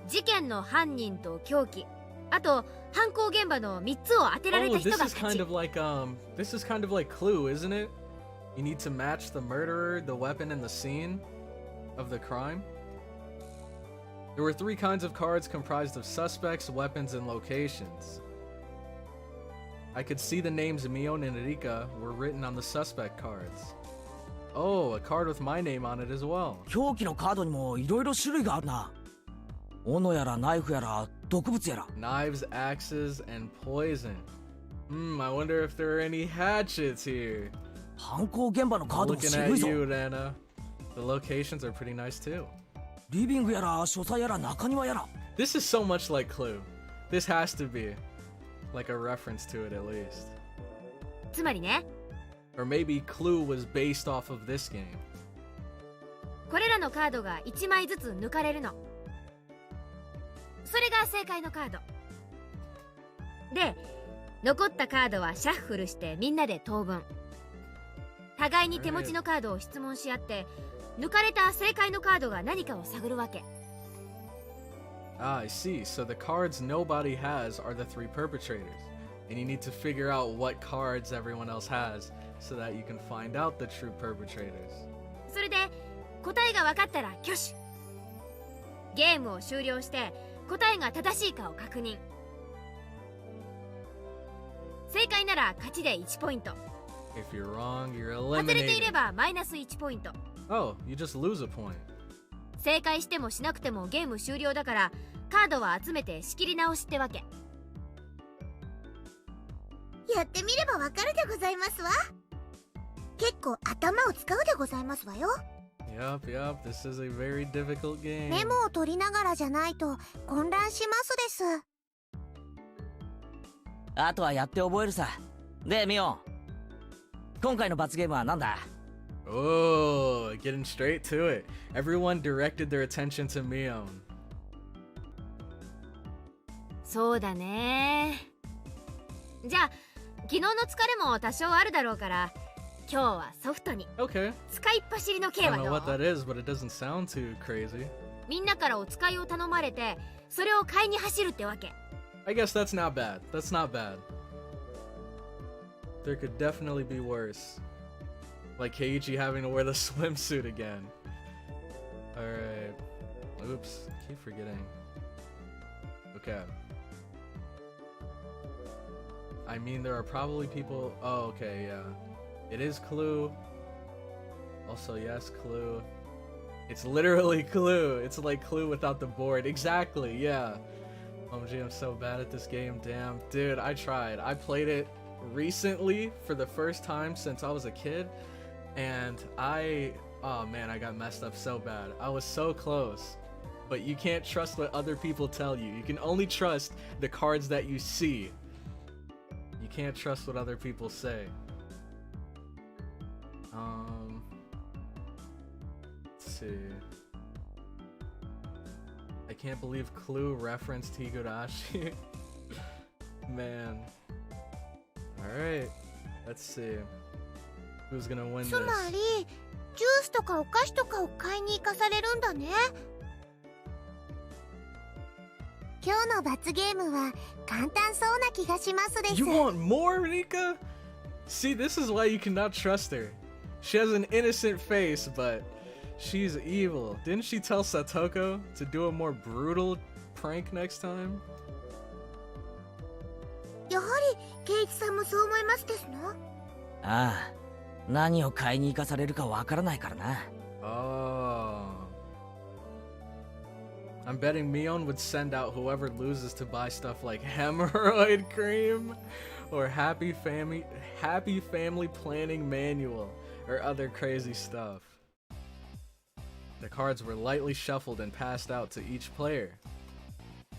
事件の犯人と凶器、あと犯行現場の3つを当てられ Oh, た人 this が is 勝 kind ち。 of like this is kind of like Clue, isn't it? You need to match the murderer, the weapon, and the scene of the crime. There were 3 kinds of cards comprised of suspects, weapons, and locations. I could see the names Mion and Rika were written on the suspect cards. Oh, a card with my name on it as well. 凶器のカードにもいろいろ種類があるな。斧やらナイフやら毒物やら。 Knives, axes, and poison. I wonder if there are any hatchets here. 犯行現場のカードも Looking 渋 at いぞ。 you, Rana. The locations are pretty nice too. リビングやら書斎やら中庭やら。 This is so much like Clue. This has to be like a reference to it at least. つまりね、 Or maybe Clue was based off of this game. これらのカードが1枚ずつ抜かれるの。それが正解のカード。で、残ったカードはシャッフルしてみんなで等分。互いに手持ちのカードを質問し合って、抜かれた正解のカードが何かを探るわけ。 Ah, I see. So the cards nobody has are the 3 perpetrators. And you need to figure out what cards everyone else has so that you can find out the true perpetrators. それで答えが分かったら挙手。ゲームを終了して答えが正しいかを確認。正解なら勝ちで1ポイント。 If you're wrong, you're 外れていれ eliminated. ばマイナス1ポイント。 Oh, you just lose a point. 正解してもしなくてもゲーム終了だから、カードは集めて仕切り直しってわけ。やってみればわかるでございますわ。結構頭を使うでございますわよ。 Yup, this is a very difficult game. メモを取りながらじゃないと混乱しますです。あとはやって覚えるさ。でミオン、今回の罰ゲームは何だ？ Oh, getting straight to it. Everyone directed their attention to Mion. そうだね。じゃあ昨日の疲れも多少あるだろうから、今日はソフトに Okay. 使いっ走りの I 刑は don't know ど what う？ that is, but it doesn't sound too crazy. みんなからお使いを頼まれて、それを買いに走るってわけ。 I guess that's not bad. That's not bad. There could definitely be worse. Like Keiichi having to wear the swimsuit again. Alright. Oops. Keep forgetting. Okay. I mean, there are probably people... Oh, okay, yeah. It is Clue. Also, yes, Clue. It's literally Clue. It's like Clue without the board. Exactly, yeah. OMG, I'm so bad at this game. Damn. Dude, I tried. I played it recently for the first time since I was a kid. And oh man, I got messed up so bad. I was so close. But you can't trust what other people tell you. You can only trust the cards that you see. You can't trust what other people say. Let's see. I can't believe Clue referenced Higurashi. Man. Alright. Let's see. Who's gonna win つま this? りジュースとかお菓子とかを買いに行かされるんだね。今日の罰ゲームは簡単そうな気がしますです。 You want more, Rika? See, this is why you cannot trust her. She has an innocent face, but she's evil. Didn't she tell Satoko to do a more brutal prank next time? やはりケイイチさんもそう思いますですの？ああ、何を買いに行かされるかわからないからな。Oh. I'm betting Mion would send out whoever loses to buy stuff like hemorrhoid cream or happy family planning manual or other crazy stuff. The cards were lightly shuffled and passed out to each player.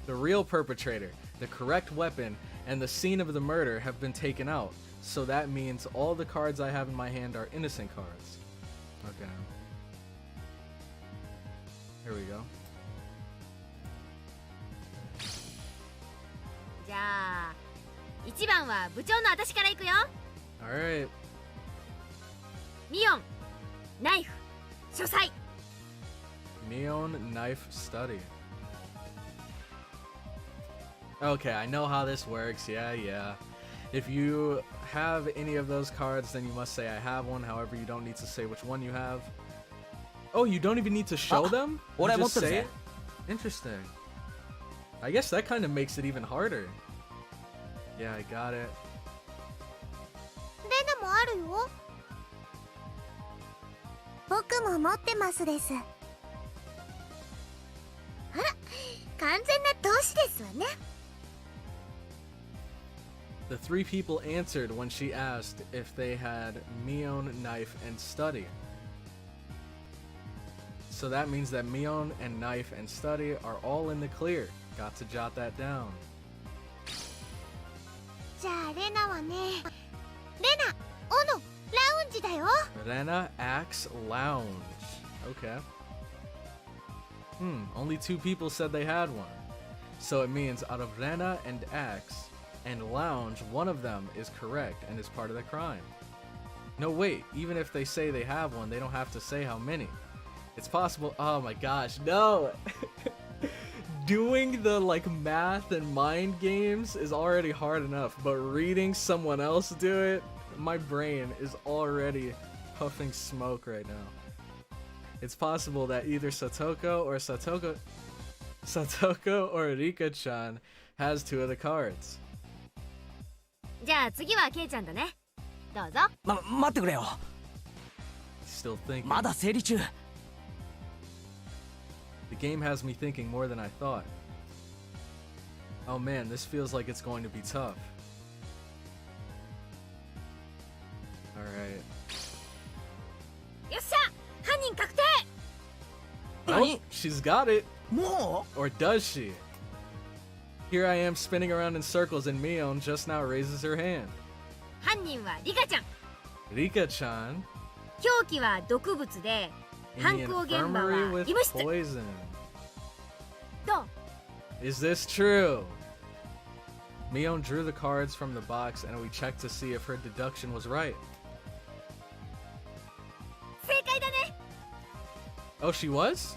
The real perpetrator, the correct weapon, and the scene of the murder have been taken out, so that means all the cards I have in my hand are innocent cards. Okay. Here we go. じゃあ1番は部長の私から行くよ。 Alright. ミオン、ナイフ、書斎。 Mion knife study. Okay, I know how this works. Yeah. If you have any of those cards, then you must say I have one. However, you don't need to say which one you have. Oh, you don't even need to show them? You What just about say the- it? Interesting. I guess that kind of makes it even harder. Yeah, I got it. レナもあるよ。僕も持ってますです。あら、完全な投資ですわね。The three people answered when she asked if they had Mion, knife, and study. So that means that Mion and knife and study are all in the clear. Got to jot that down. じゃあレナはね、レナ、オノ、ラウンジだよ。 Rena, Axe, Lounge. Okay. Only two people said they had one. So it means out of Rena and Axe and Lounge, one of them is correct and is part of the crime. No, wait, even if they say they have one, they don't have to say how many. It's possible. Oh my gosh, no! Doing the math and mind games is already hard enough, but reading someone else do it, my brain is already puffing smoke right now. It's possible that either Satoko or Satoko... Satoko or Rika-chan has 2 of the cards. じゃあ次はケイちゃんだね。どうぞ。待ってくれよ。 Still thinking. まだ整理中。 The game has me thinking more than I thought. Oh man, this feels like it's going to be tough. Alright. よっしゃ、犯人確定。 Oh, she's got it. も Or does she? Here I am spinning around in circles and Mion just now raises her hand. 犯人はリカちゃん。 Rika-chan 凶器は毒物で、 in 犯 the 行現場 infirmary は with 医務室。 poison. どう？ Is this true? Mion drew the cards from the box and we checked to see if her deduction was right. 正解だね。 Oh, she was?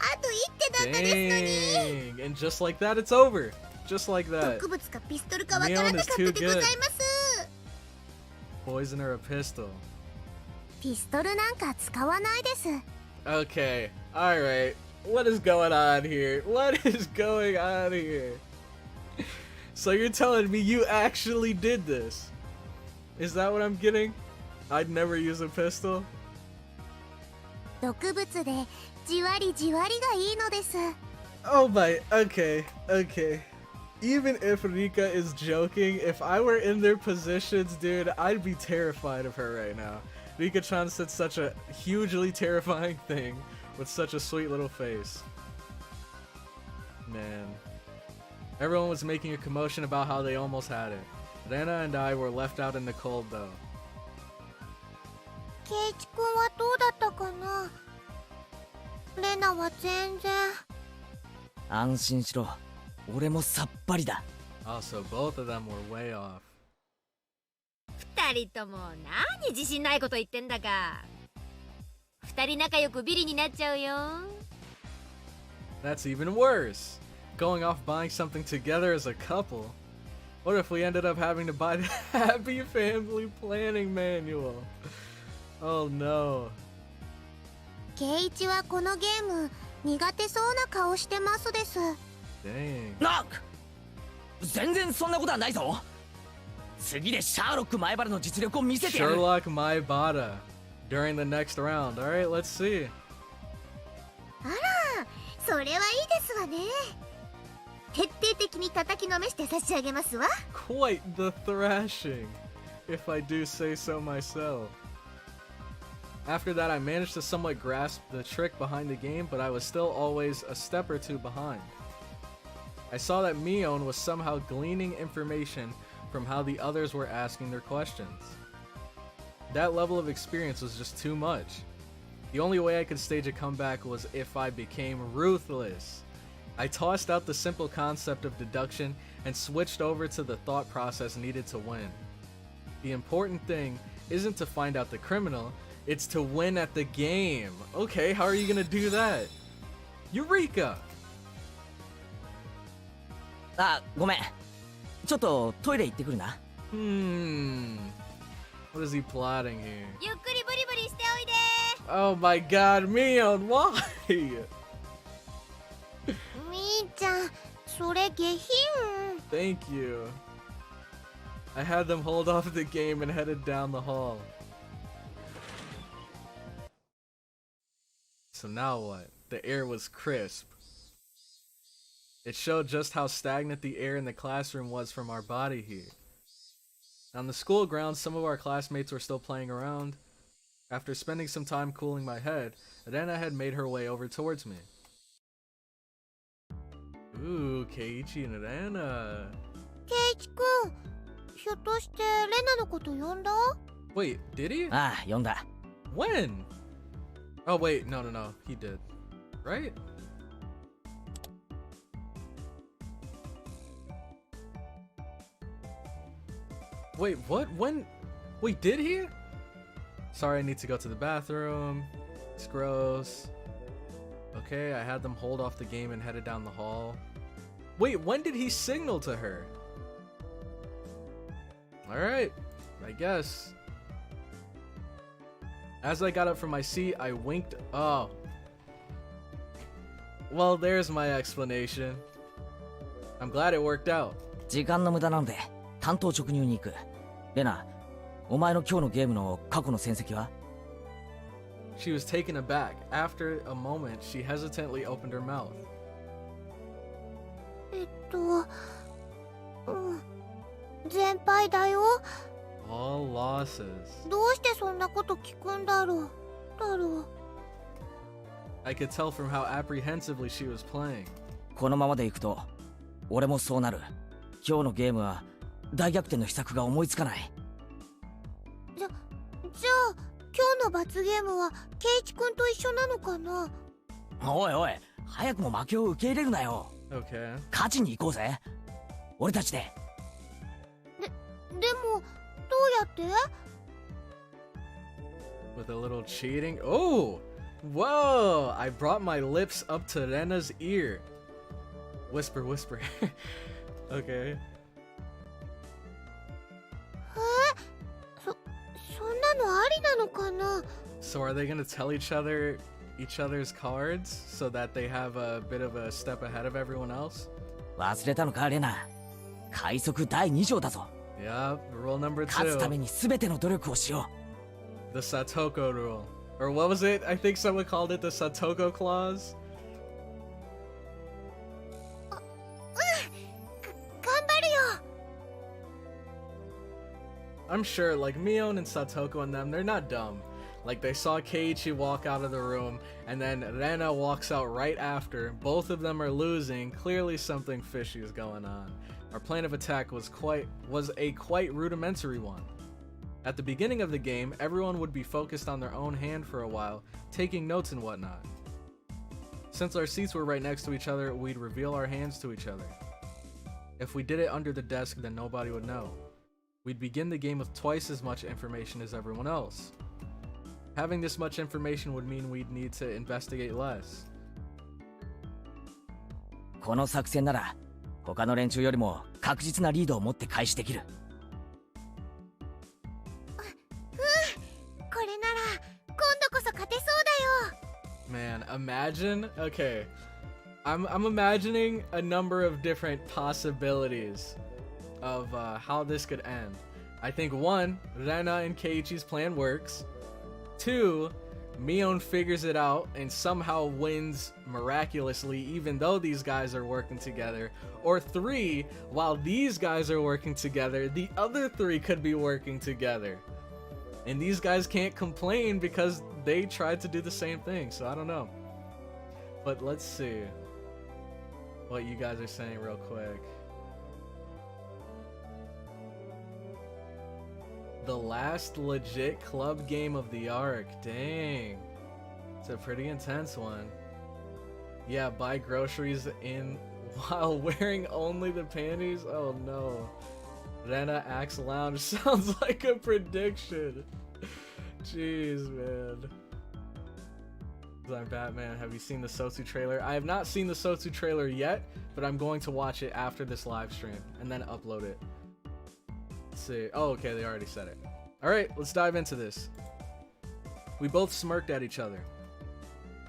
あと1手だったですのに。 Dang. And just like that, it's over. Just like that. 毒物かピストルかわからなかったでございます。 Poison or a pistol. ピストルなんか使わないです。 Okay. Alright. What is going on here? What is going on here? So you're telling me you actually did this? Is that what I'm getting? I'd never use a pistol? 毒物でじわりじわりがいいのです。 Oh my, okay, okay. Even if Rika is joking, if I were in their positions, dude, I'd be terrified of her right now. Rika-chan said such a hugely terrifying thing with such a sweet little face. Man. Everyone was making a commotion about how they almost had it. Rena and I were left out in the cold though. ケイチ君はどうだったかな。レナは全然。安心しろ。俺もさっぱりだ。 Also, both of them were way off. 二人とも何自信ないこと言ってんだか。二人仲良くビリになっちゃうよ。 That's even worse. Going off buying something together as a couple. What if we ended up having to buy the Happy Family Planning Manual? Oh no. ケイチはこのゲーム苦手そうな顔してますです。 Dang. 全然そんなことはないぞ。次でシャーロック前原の実力を見せてやる。 Sherlock Maibata during the next round. Alright, let's see. あら、それはいいですわね。徹底的に叩きのめして差し上げますわ。 Quite the thrashing, if I do say so myself. After that, I managed to somewhat grasp the trick behind the game, but I was still always a step or two behind. I saw that Mion was somehow gleaning information from how the others were asking their questions. That level of experience was just too much. The only way I could stage a comeback was if I became ruthless. I tossed out the simple concept of deduction and switched over to the thought process needed to win. The important thing isn't to find out the criminal, it's to win at the game. Okay, how are you gonna do that? Eureka! あ、ごめん。ちょっとトイレ行ってくるな。What is he plotting here? ゆっくりブリブリしておいで。 Oh my god, Mion, why? みーちゃん、それ下品。 Thank you. I had them hold off the game and headed down the hall. So now what? The air was crisp. It showed just how stagnant the air in the classroom was from our body heat. On the school grounds, some of our classmates were still playing around. After spending some time cooling my head, Rena had made her way over towards me. Ooh, Keiichi and Rena. ケイチ君、ひょっとしてレナのこと呼んだ？ Wait, did he? ああ、読んだ。 When? Oh wait, no, he did. Right? Wait, what? When? Wait, did he? Sorry, I need to go to the bathroom. It's gross. Okay, I had them hold off the game and headed down the hall. Wait, when did he signal to her? Alright, I guess. As I got up from my seat, I winked. Oh. Well, there's my explanation. I'm glad it worked out. 時間の無駄なので単刀直入に行く。レナ、お前の今日のゲームの過去の戦績は？ She was taken aback. After a moment, she hesitantly opened her mouth. 全敗だよ。 All losses. どうしてそんなこと聞くんだろう。I could tell from how apprehensively she was playing. このままでいくと俺もそうなる。今日のゲームは大逆転の秘策が思いつかない。じゃあ今日の罰ゲームはケイチ君と一緒なのかな。おいおい、早くも負けを受け入れるなよ。 Okay. 勝ちに行こうぜ、俺たちで。でもどうやって？ With a little cheating. Oh! Whoa! I brought my lips up to Rena's ear. Whisper, whisper. Okay. そんなのありなのかな。 So are they gonna tell each other's cards so that they have a bit of a step ahead of everyone else? 忘れたのかレナ、快速第2条だぞ。 Yep, rule number 勝つた 2. めに全ての努力をしよ The Satoko rule. Or what was it? I think someone called it the Satoko clause. 頑張るよ。 I'm sure, like, Mion and Satoko and them, they're not dumb. Like, they saw Keiichi walk out of the room, and then Rena walks out right after. Both of them are losing. Clearly something fishy is going on. Our plan of attack was a quite rudimentary one. At the beginning of the game, everyone would be focused on their own hand for a while, taking notes and whatnot. Since our seats were right next to each other, we'd reveal our hands to each other. If we did it under the desk, then nobody would know. We'd begin the game with twice as much information as everyone else. Having this much information would mean we'd need to investigate less. う。この作戦なら他の連中よりも確実なリードを持って開始できる。これなら今度こそ勝てそうだよ。 Man, imagine. Okay, I'm imagining a number of different possibilities of how this could end. I think 1, Rena and Keiichi's plan works. 2, Mion figures it out and somehow wins miraculously even though these guys are working together. Or 3, while these guys are working together, the other 3 could be working together. And these guys can't complain because they tried to do the same thing, so I don't know. But let's see what you guys are saying real quick. The last legit club game of the arc. Dang. It's a pretty intense one. Yeah, buy groceries in while wearing only the panties? Oh no. Rena Axe Lounge sounds like a prediction. Jeez, man. I'm Batman. Have you seen the Sotsu trailer? I have not seen the Sotsu trailer yet, but I'm going to watch it after this live stream and then upload it. Let's see. Oh, okay, they already said it. Alright, let's dive into this. We both smirked at each other.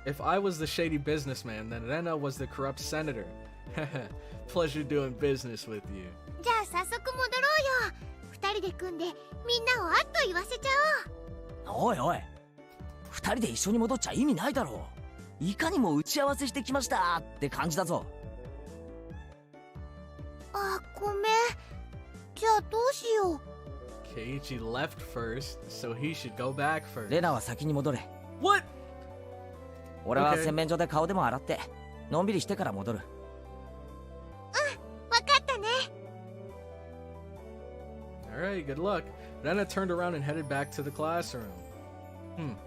If I was the shady businessman, then Rena was the corrupt senator. Pleasure doing business with you. じゃあ早速戻ろうよ。2人で組んでみんなをあっと言わせちゃおう。おいおい、2人で一緒に戻っちゃ意味ないだろう。いかにも打ち合わせしてきましたって感じだぞ。あ、ごめん。じゃあどうしよう。 Keiichi left first, so he should go back first. レナは先に戻れ。 What? 俺は Okay. 洗面所で顔でも洗ってのんびりしてから戻る。わかったね。 Alright, good luck. Rena turned around and headed back to the classroom.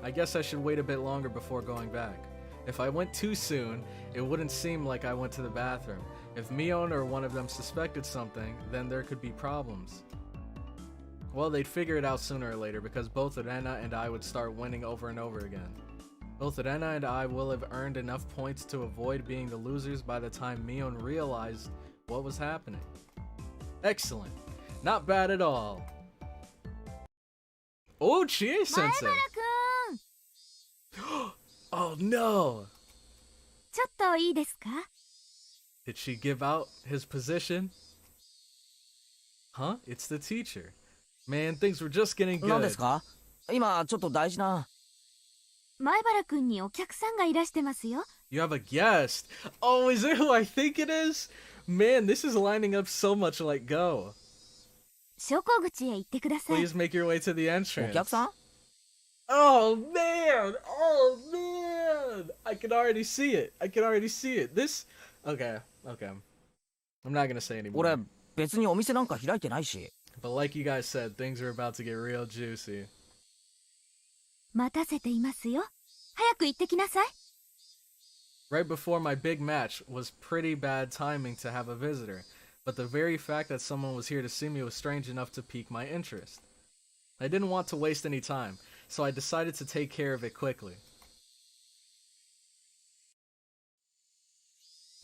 I guess I should wait a bit longer before going back. If I went too soon, it wouldn't seem like I went to the bathroom. If Mion or one of them suspected something, then there could be problems. Well, they'd figure it out sooner or later because both Rena and I would start winning over and over again. Both Rena and I will have earned enough points to avoid being the losers by the time Mion realized what was happening. Excellent. Not bad at all. Oh, Chie-sensei! Oh no! ちょっといいですか？ Did she give out his position? Huh? It's the teacher. Man, things were just getting 何 good. ですか？今ちょっと大事な。前原くんにお客さんがいらしてますよ。 You have a guest. Oh, is it who I think it is? Man, this is lining up so much like Go. 昇降口へ行ってください。 Please make your way to the お entrance. 客さん？ Oh man! Oh man! I can already see it. I can already see it. This. Okay. Okay. I'm not gonna say anymore. 俺別にお店なんか開いてないし。 But like you guys said, things are about to get real juicy. 待たせていますよ。早く行ってきなさい。 Right before my big match was pretty bad timing to have a visitor, but the very fact that someone was here to see me was strange enough to pique my interest. I didn't want to waste any time, so I decided to take care of it quickly.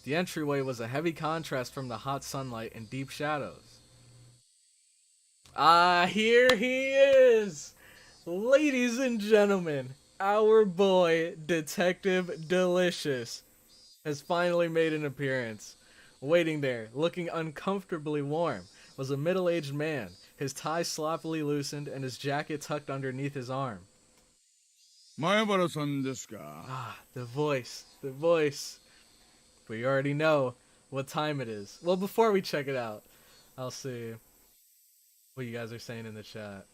The entryway was a heavy contrast from the hot sunlight and deep shadows. Ah, here he is! Ladies and gentlemen, our boy, Detective Delicious, has finally made an appearance. Waiting there, looking uncomfortably warm, was a middle-aged man, his tie sloppily loosened and his jacket tucked underneath his arm. 前原さんですか。 Ah, the voice, the voice. We already know what time it is. Well, before we check it out, I'll see what you guys are saying in the chat.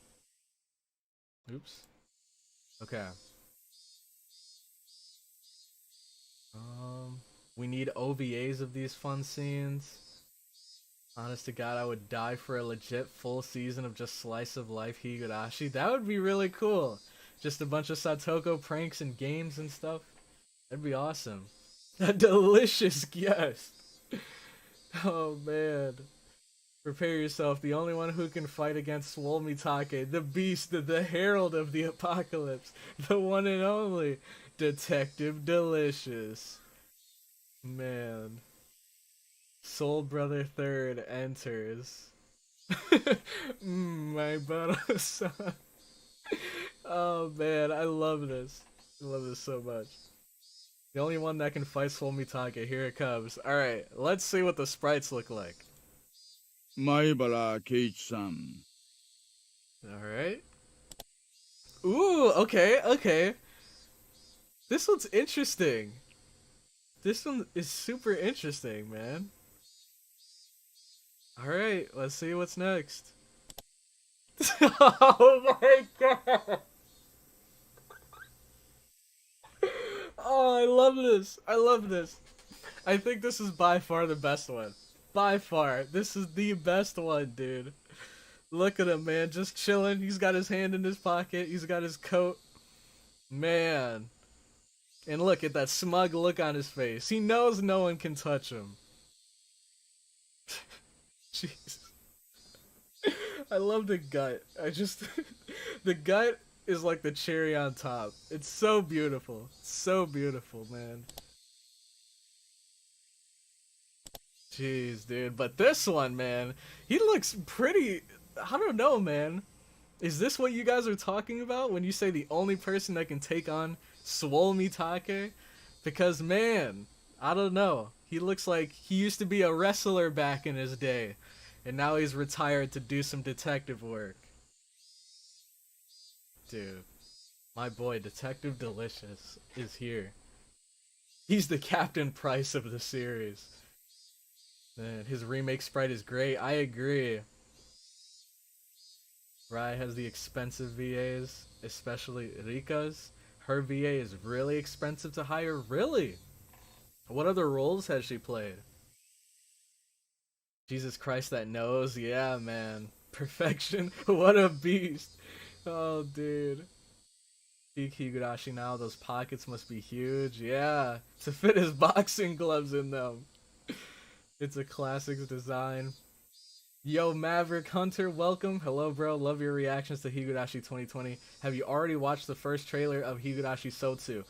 Oops. Okay. We need OVAs of these fun scenes. Honest to God, I would die for a legit full season of just slice of life Higurashi. That would be really cool. Just a bunch of Satoko pranks and games and stuff. That'd be awesome. A delicious guest. Oh man. Prepare yourself. The only one who can fight against Swole Mitake, the beast, the herald of the apocalypse, the one and only Detective Delicious. Man. Soul Brother Third enters. My Baro-san. Oh man, I love this. I love this so much. The only one that can fight Swole Mitake. Here it comes. Alright, let's see what the sprites look like. 前原圭一さん。 Alright. Ooh, okay, okay. This one's interesting. This one is super interesting, man. Alright, let's see what's next. Oh my god! Oh, I love this. I love this. I think this is by far the best one. By far. This is the best one, dude. Look at him, man. Just chilling. He's got his hand in his pocket. He's got his coat. Man. And look at that smug look on his face. He knows no one can touch him. Jeez. I love the gut. The gut is like the cherry on top. It's so beautiful. So beautiful, man. Jeez, dude. But this one, man, he looks pretty... I don't know, man. Is this what you guys are talking about when you say the only person that can take on Swole Mitake? Because, man, I don't know. He looks like he used to be a wrestler back in his day. And now he's retired to do some detective work. Dude, my boy Detective Delicious is here. He's the Captain Price of the series. Man, his remake sprite is great. I agree. Rai has the expensive VAs, especially Rika's. Her VA is really expensive to hire. Really? What other roles has she played? Jesus Christ, that nose. Yeah, man. Perfection. What a beast. Oh, dude. Peak Higurashi now. Those pockets must be huge. Yeah. To fit his boxing gloves in them. It's a classics design. Yo, Maverick Hunter, welcome. Hello, bro. Love your reactions to Higurashi 2020. Have you already watched the first trailer of Higurashi Sotsu?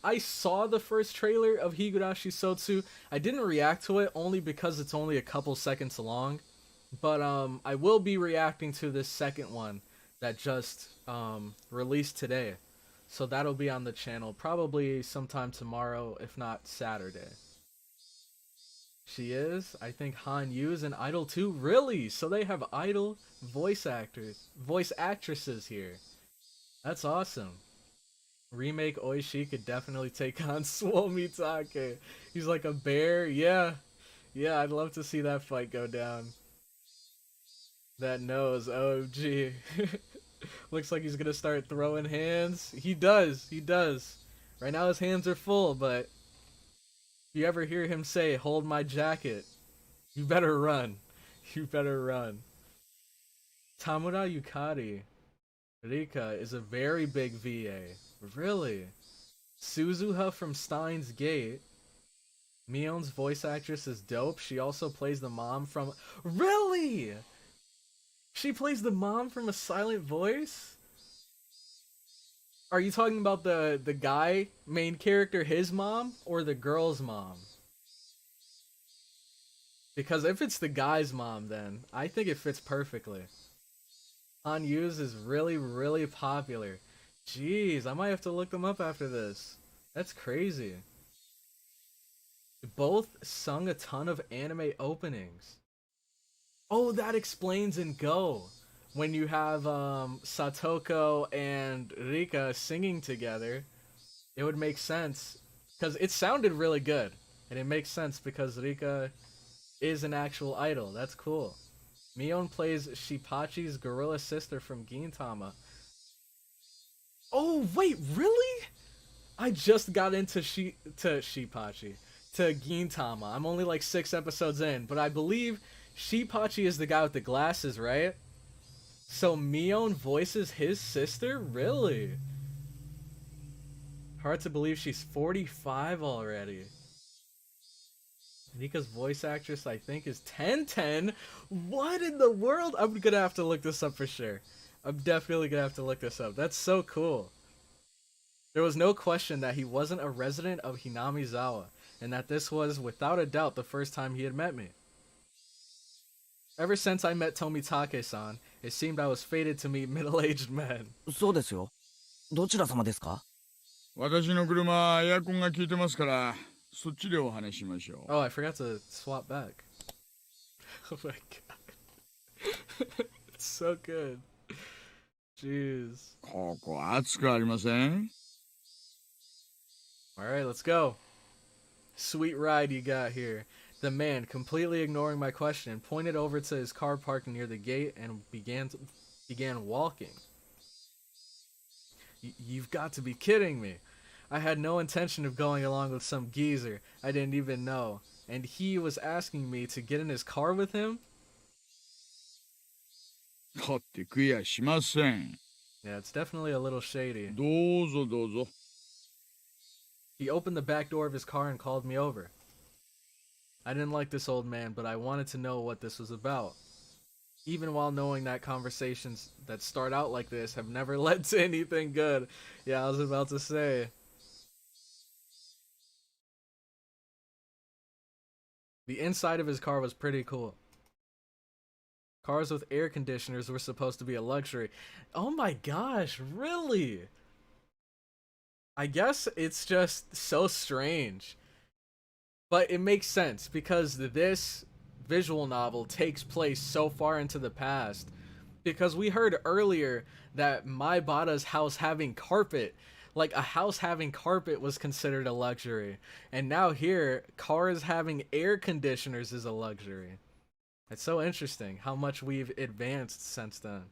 I saw the first trailer of Higurashi Sotsu. I didn't react to it only because it's only a couple seconds long. But I will be reacting to this second one that just released today. So that'll be on the channel probably sometime tomorrow, if not Saturday. She is? I think Han Yu's an idol too? Really? So they have idol voice actresses here. That's awesome. Remake Oishi could definitely take on Swole Mitake. He's like a bear. Yeah. Yeah, I'd love to see that fight go down. That nose. Oh, gee. Looks like he's gonna start throwing hands. He does. He does. Right now his hands are full, but if you ever hear him say, "Hold my jacket," you better run. You better run. Tamura Yukari. Rika is a very big VA. Really? Suzuha from Steins Gate. Mion's voice actress is dope. She also plays the mom from... Really? She plays the mom from A Silent Voice? Are you talking about the guy, main character, his mom, or the girl's mom? Because if it's the guy's mom, then I think it fits perfectly. Han Yu's is really, really popular. Jeez, I might have to look them up after this. That's crazy. Both sung a ton of anime openings. Oh, that explains in Go. When you have Satoko and Rika singing together, it would make sense. Because it sounded really good. And it makes sense because Rika is an actual idol. That's cool. Mion plays Shipachi's gorilla sister from Gintama. Oh, wait, really? I just got into Shipachi. To Gintama. I'm only like 6 episodes in, but I believe Shipachi is the guy with the glasses, right? So Mion voices his sister? Really? Hard to believe she's 45 already. Nika's voice actress, I think, is 1010. What in the world? I'm gonna have to look this up for sure. I'm definitely gonna have to look this up. That's so cool. There was no question that he wasn't a resident of Hinamizawa, and that this was, without a doubt, the first time he had met me. Ever since I met Tomitake-san, it seemed I was fated to meet middle-aged men. そうですよ。どちら様ですか？私の車エアコンが効いてますからそっちでお話ししましょう。 Oh, I forgot to swap back. Oh my god. It's so good. Jeez. ここ暑くありません？ Alright, let's go. Sweet ride you got here. The man, completely ignoring my question, pointed over to his car parked near the gate and began walking. You've got to be kidding me. I had no intention of going along with some geezer I didn't even know, and he was asking me to get in his car with him? だって食いやしません。 Yeah, it's definitely a little shady. どうぞどうぞ。 He opened the back door of his car and called me over. I didn't like this old man, but I wanted to know what this was about. Even while knowing that conversations that start out like this have never led to anything good. Yeah, I was about to say. The inside of his car was pretty cool. Cars with air conditioners were supposed to be a luxury. Oh my gosh, really? I guess it's just so strange. But it makes sense because this visual novel takes place so far into the past. Because we heard earlier that Maibata's house having carpet, like a house having carpet was considered a luxury. And now here, cars having air conditioners is a luxury. It's so interesting how much we've advanced since then.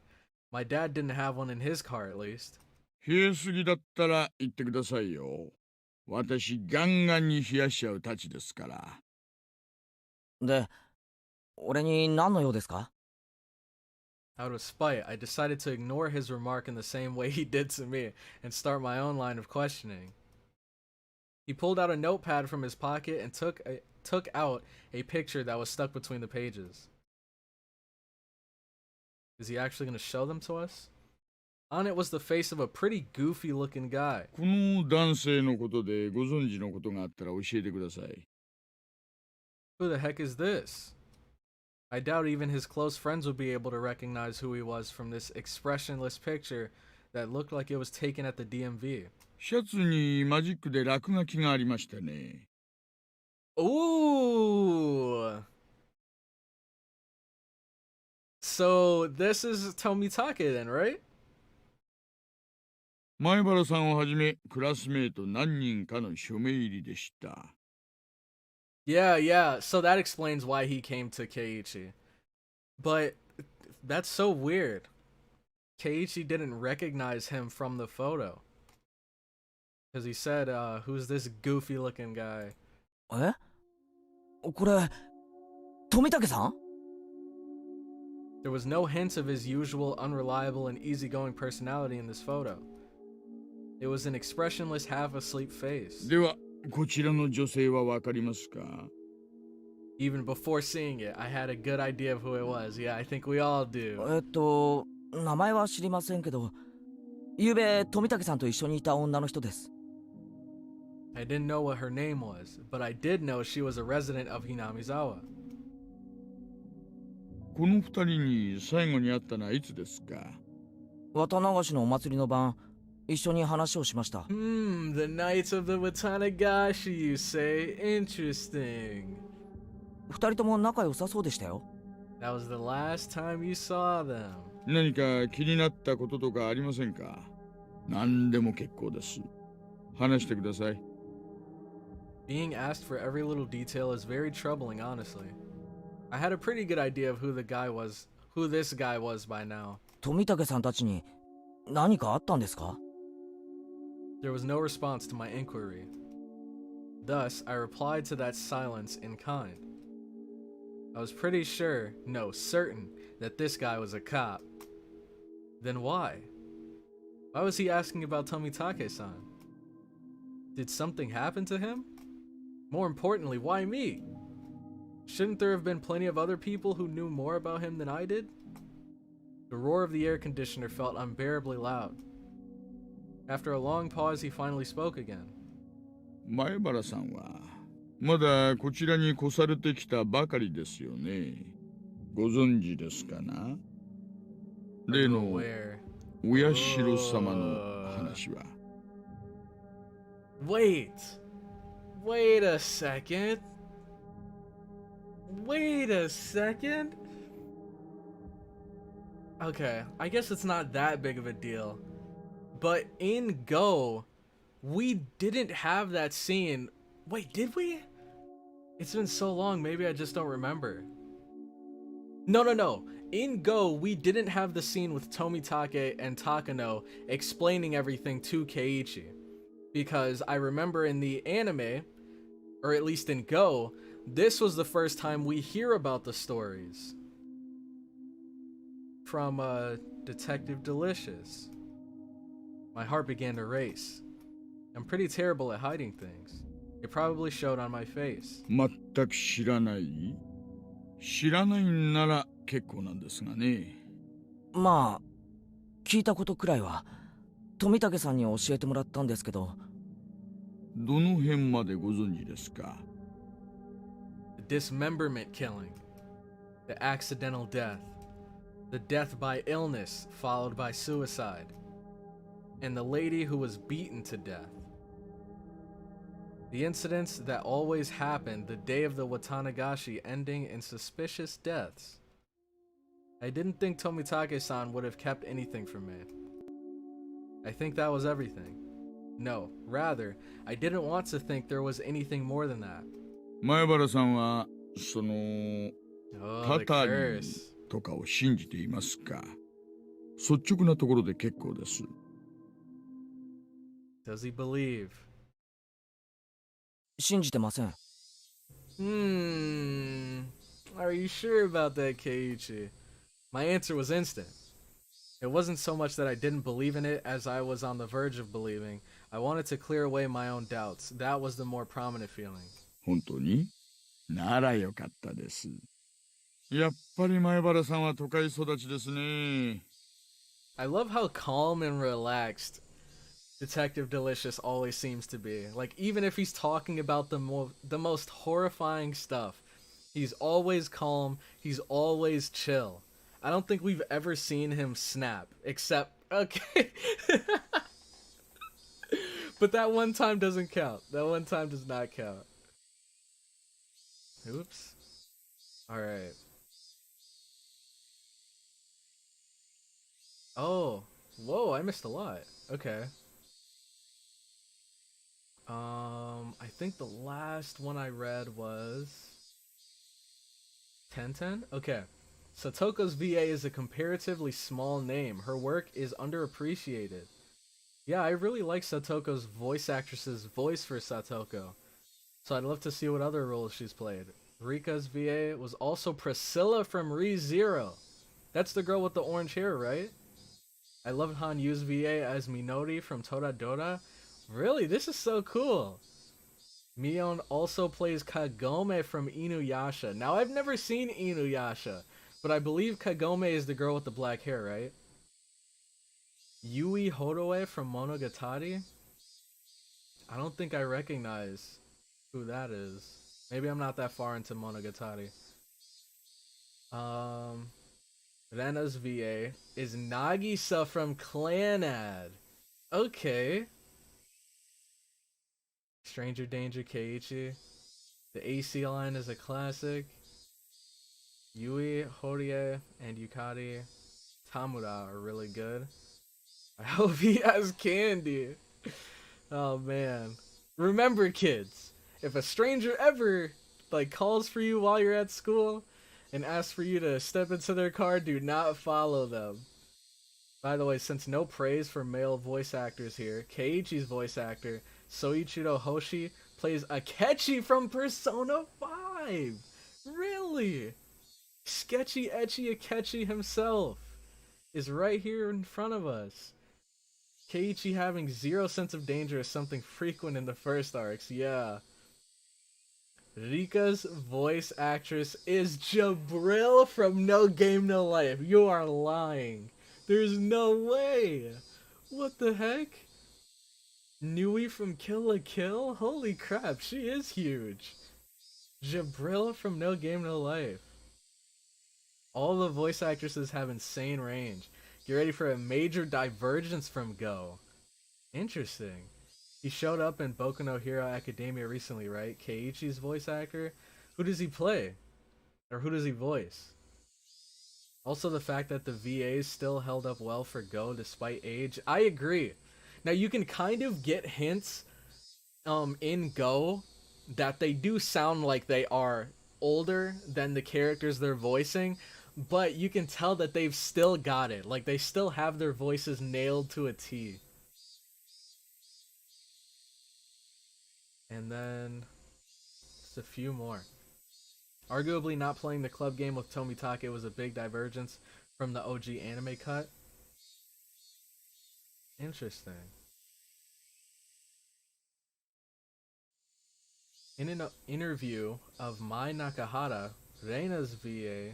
My dad didn't have one in his car, at least. 冷えすぎだったら言ってくださいよ。私ガンガンに冷やしちゃうたちですから。で、俺に何の用ですか？ Out of spite, I decided to ignore his remark in the same way he did to me and start my own line of questioning. He pulled out a notepad from his pocket and took out a picture that was stuck between the pages. Is he actually going to show them to us? On it was the face of a pretty goofy looking guy. この男性のことでご存知のことがあったら教えてください。 Who the heck is this? I doubt even his close friends would be able to recognize who he was from this expressionless picture that looked like it was taken at the DMV. シャツにマジックで落書きがありましたね。Ooh! So this is Tomitake then, right? 前原さんをはじめクラスメート何人かの署名入りでした。Yeah, yeah. So that explains why he came to Keiichi. But that's so weird. Keiichi didn't recognize him from the photo. Because he said, who's this goofy looking guy? え、これ富武さん？ There was no hints of his usual unreliable and easygoing personality in this photo. It was an expressionless, half-asleep face. では、こちらの女性はわかりますか？ Even before seeing it, I had a good idea of who it was. Yeah, I think we all do. 名前は知りませんけど、ゆうべ富武さんと一緒にいた女の人です。I didn't know what her name was, but I did know she was a resident of Hinamizawa. この二人に最後に会ったのはいつですか？綿流しのお祭りの晩、一緒に話をしました。The Knights of the Watanagashi, you say? Interesting. 二人とも仲良さそうでしたよ。That was the last time you saw them. 何か気になったこととかありませんか？何でも結構です。話してください。Being asked for every little detail is very troubling, honestly. I had a pretty good idea of who this guy was by now. 富武さんたちに何かあったんですか？ There was no response to my inquiry. Thus, I replied to that silence in kind. I was pretty sure, no, certain, that this guy was a cop. Then why? Why was he asking about Tomitake-san? Did something happen to him? More importantly, why me? Shouldn't there have been plenty of other people who knew more about him than I did? The roar of the air conditioner felt unbearably loud. After a long pause, he finally spoke again. 前原さんはまだこちらに越されてきたばかりですよね。ご存知ですかな？例のお社様の話は。Wait a second. Wait a second. Okay, I guess it's not that big of a deal. But in Go, we didn't have that scene. Wait, did we? It's been so long, maybe I just don't remember. No. In Go, we didn't have the scene with Tomitake and Takano explaining everything to Keiichi. Because I remember in the anime, or at least in Go, this was the first time we hear about the stories. From, Detective Delicious. My heart began to race. I'm pretty terrible at hiding things. It probably showed on my face. 全く知らない？知らないんなら結構なんですがね。まあ、聞いたことくらいは富武さんに教えてもらったんですけど。どの辺までご存知ですか？ The dismemberment killing. The accidental death. The death by illness followed by suicide. And the lady who was beaten to death. The incidents that always happened the day of the Watanagashi ending in suspicious deaths. I didn't think Tomitake-san would have kept anything from me. I think that was everything. No, rather, I didn't want to think there was anything more than that. 前原さんはそのThe タタリ curse. とかを信じていますか？率直なところで結構です。Does he believe? 信じてません。Are you sure about that, Keiichi? My answer was instant. It wasn't so much that I didn't believe in it as I was on the verge of believing. I wanted to clear away my own doubts. That was the more prominent feeling. 本当に？ならよかったです。やっぱり前原さんは都会育ちですね。I love how calm and relaxed Detective Delicious always seems to be. Like, even if he's talking about the most horrifying stuff, he's always calm, he's always chill. I don't think we've ever seen him snap, except Okay. But that one time doesn't count. That one time does not count. Oops. Alright. Oh. Whoa, I missed a lot. Okay. I think the last one I read was 1010? Okay. Satoko's VA is a comparatively small name. Her work is underappreciated. Yeah, I really like Satoko's voice actress's voice for Satoko. So I'd love to see what other roles she's played. Rika's VA was also Priscilla from ReZero. That's the girl with the orange hair, right? I love Hanyu's VA as Minori from Toradora. Really? This is so cool. Mion also plays Kagome from Inuyasha. Now, I've never seen Inuyasha, but I believe Kagome is the girl with the black hair, right? Yui Hodoe from Monogatari? I don't think I recognize who that is. Maybe I'm not that far into Monogatari. Rena's VA is Nagisa from Clanad. Okay. Stranger Danger Keiichi. The AC line is a classic. Yui, Horie, and Yukari Tamura are really good. I hope he has candy. Oh man. Remember, kids, if a stranger ever calls for you while you're at school and asks for you to step into their car, do not follow them. By the way, since no praise for male voice actors here, Keiichi's voice actor, Soichiro Hoshi, plays Akechi from Persona 5! Really? Sketchy Ecchi Akechi himself is right here in front of us. Keiichi having zero sense of danger is something frequent in the first arcs, yeah. Rika's voice actress is Jabril from No Game No Life. You are lying. There's no way. What the heck? Nui from Kill la Kill? Holy crap, she is huge. Jabril from No Game No Life. All the voice actresses have insane range. Get ready for a major divergence from Go. Interesting. He showed up in Boku no Hero Academia recently, right? Keiichi's voice actor? Who does he play? Or who does he voice? Also the fact that the VAs still held up well for Go despite age. I agree. Now you can kind of get hints in Go that they do sound like they are older than the characters they're voicing, but you can tell that they've still got it. Like they still have their voices nailed to a T. And then just a few more. Arguably not playing the club game with Tomitake was a big divergence from the OG anime cut. Interesting. In an interview of Mai Nakahara, Reina's VA,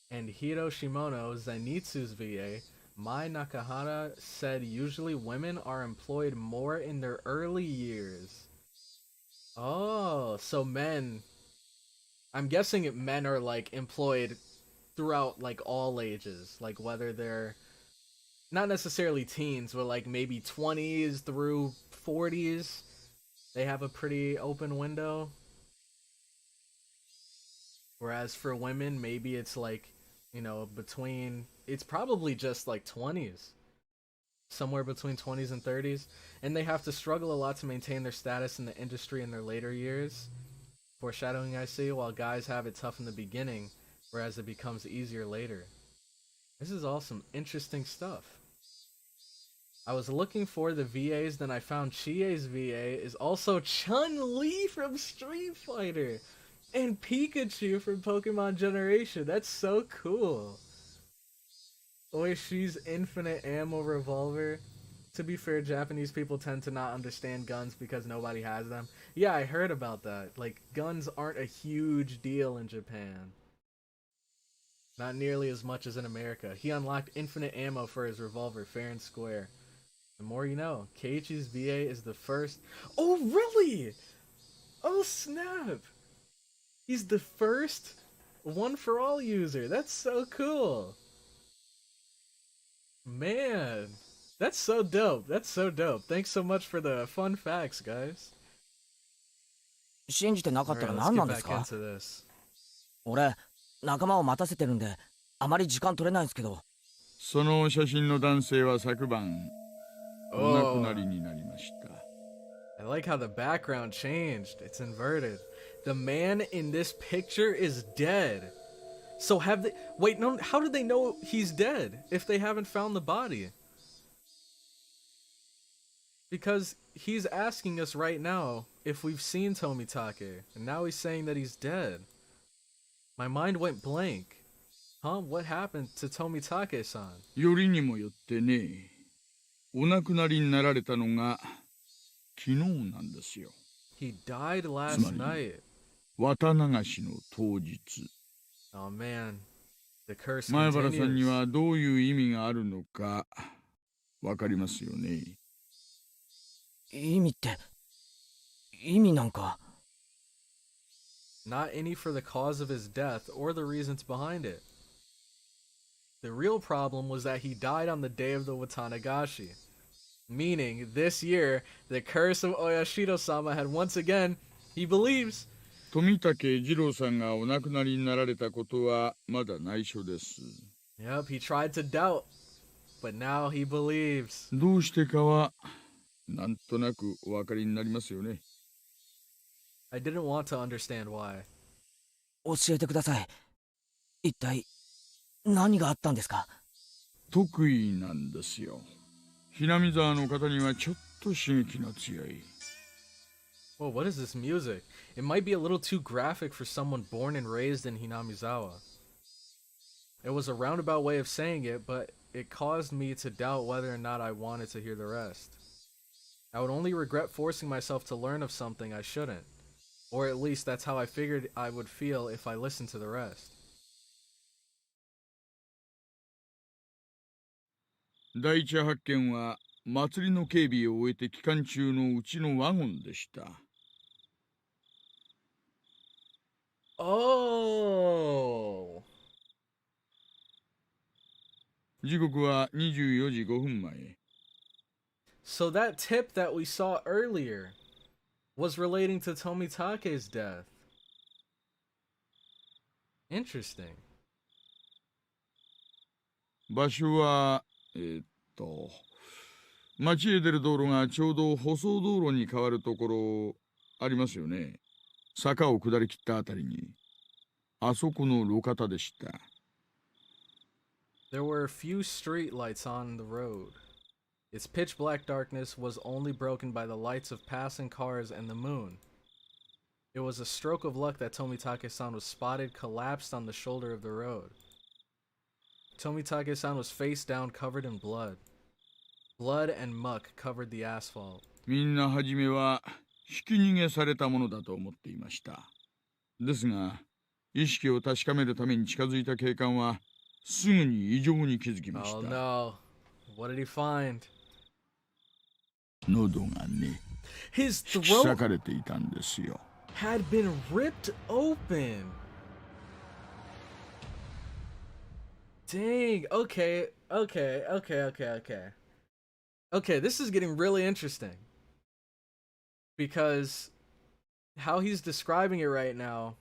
and Hiro Shimono, Zenitsu's VA, Mai Nakahara said usually women are employed more in their early years. Oh, so men, I'm guessing men are employed throughout all ages, whether they're not necessarily teens, but maybe 20s through 40s, they have a pretty open window. Whereas for women, maybe it's between, it's probably just 20s. Somewhere between 20s and 30s, and they have to struggle a lot to maintain their status in the industry in their later years. Foreshadowing, I see, while guys have it tough in the beginning, whereas it becomes easier later. This is all some interesting stuff. I was looking for the VAs, then I found Chie's VA is also Chun-Li from Street Fighter, and Pikachu from Pokemon Generation. That's so cool. Oishi's infinite ammo revolver. To be fair, Japanese people tend to not understand guns because nobody has them. Yeah, I heard about that. Guns aren't a huge deal in Japan. Not nearly as much as in America. He unlocked infinite ammo for his revolver, fair and square. The more you know. Keiichi's VA is the first... Oh, really? Oh, snap! He's the first one-for-all user. That's so cool. Man, That's so dope. That's so dope. Thanks so much for the fun facts, guys. 信じてなかった Alright, ら let's 何な get んです back か？ into this. 俺仲間を待たせてるんであまり時間取れないんですけど。その写真の男性は昨晩お亡くなりになりました。I like how the background changed. It's inverted. The man in this picture is dead. So have they... Wait, no, how did they know he's dead if they haven't found the body? Because he's asking us right now if we've seen Tomitake, and now he's saying that he's dead. My mind went blank. Huh? What happened to Tomitake-san? よりにもよってね、お亡くなりになられたのが昨日なんですよ。He died last night. 綿流しの当日。Oh man, the curse 前原さんに continues. はどういう意味があるのかわかりますよね。意味って意味なんか。Not any for the cause of his death or the reasons behind it. The real problem was that he died on the day of the Watanagashi. Meaning, this year, the curse of Oyashiro-sama had once again, he believes... 富武二郎さんがお亡くなりになられたことはまだ内緒です。Yep, he tried to doubt, but now he believes. どうしてかはなんとなくお分かりになりますよね。I didn't want to understand why. 教えてください。一体何があったんですか？得意なんですよ。ひなみ沢の方にはちょっと刺激の強い。Whoa, what is this music? It might be a little too graphic for someone born and raised in Hinamizawa. It was a roundabout way of saying it, but it caused me to doubt whether or not I wanted to hear the rest. I would only regret forcing myself to learn of something I shouldn't. Or at least that's how I figured I would feel if I listened to the rest. 第一発見は祭りの警備を終えて期間中のうちのワゴンでした。Oh! 時刻は24時5分前。So that tip that we saw earlier was relating to Tomitake's death. Interesting. 場所は町へ出る道路がちょうど舗装道路に変わるところありますよね。坂を下り切ったあたりにあそこの路肩でした。There were a few street lights on the road. Its pitch black darkness was only broken by the lights of passing cars and the moon. It was a stroke of luck that Tomitake-san was spotted collapsed on the shoulder of the road. Tomitake-san was face down covered in blood. Blood and muck covered the asphalt. みんなはじめはひき逃げされたものだと思っていました。ですが意識を確かめるために近づいた警官はすぐに異常に気づきました。Oh no. What did he find? 喉がね、 His 引き裂 throat かれていたんですよ。 had been ripped open. Dang. Okay. Okay, this is getting really interesting. Because how he's describing it right now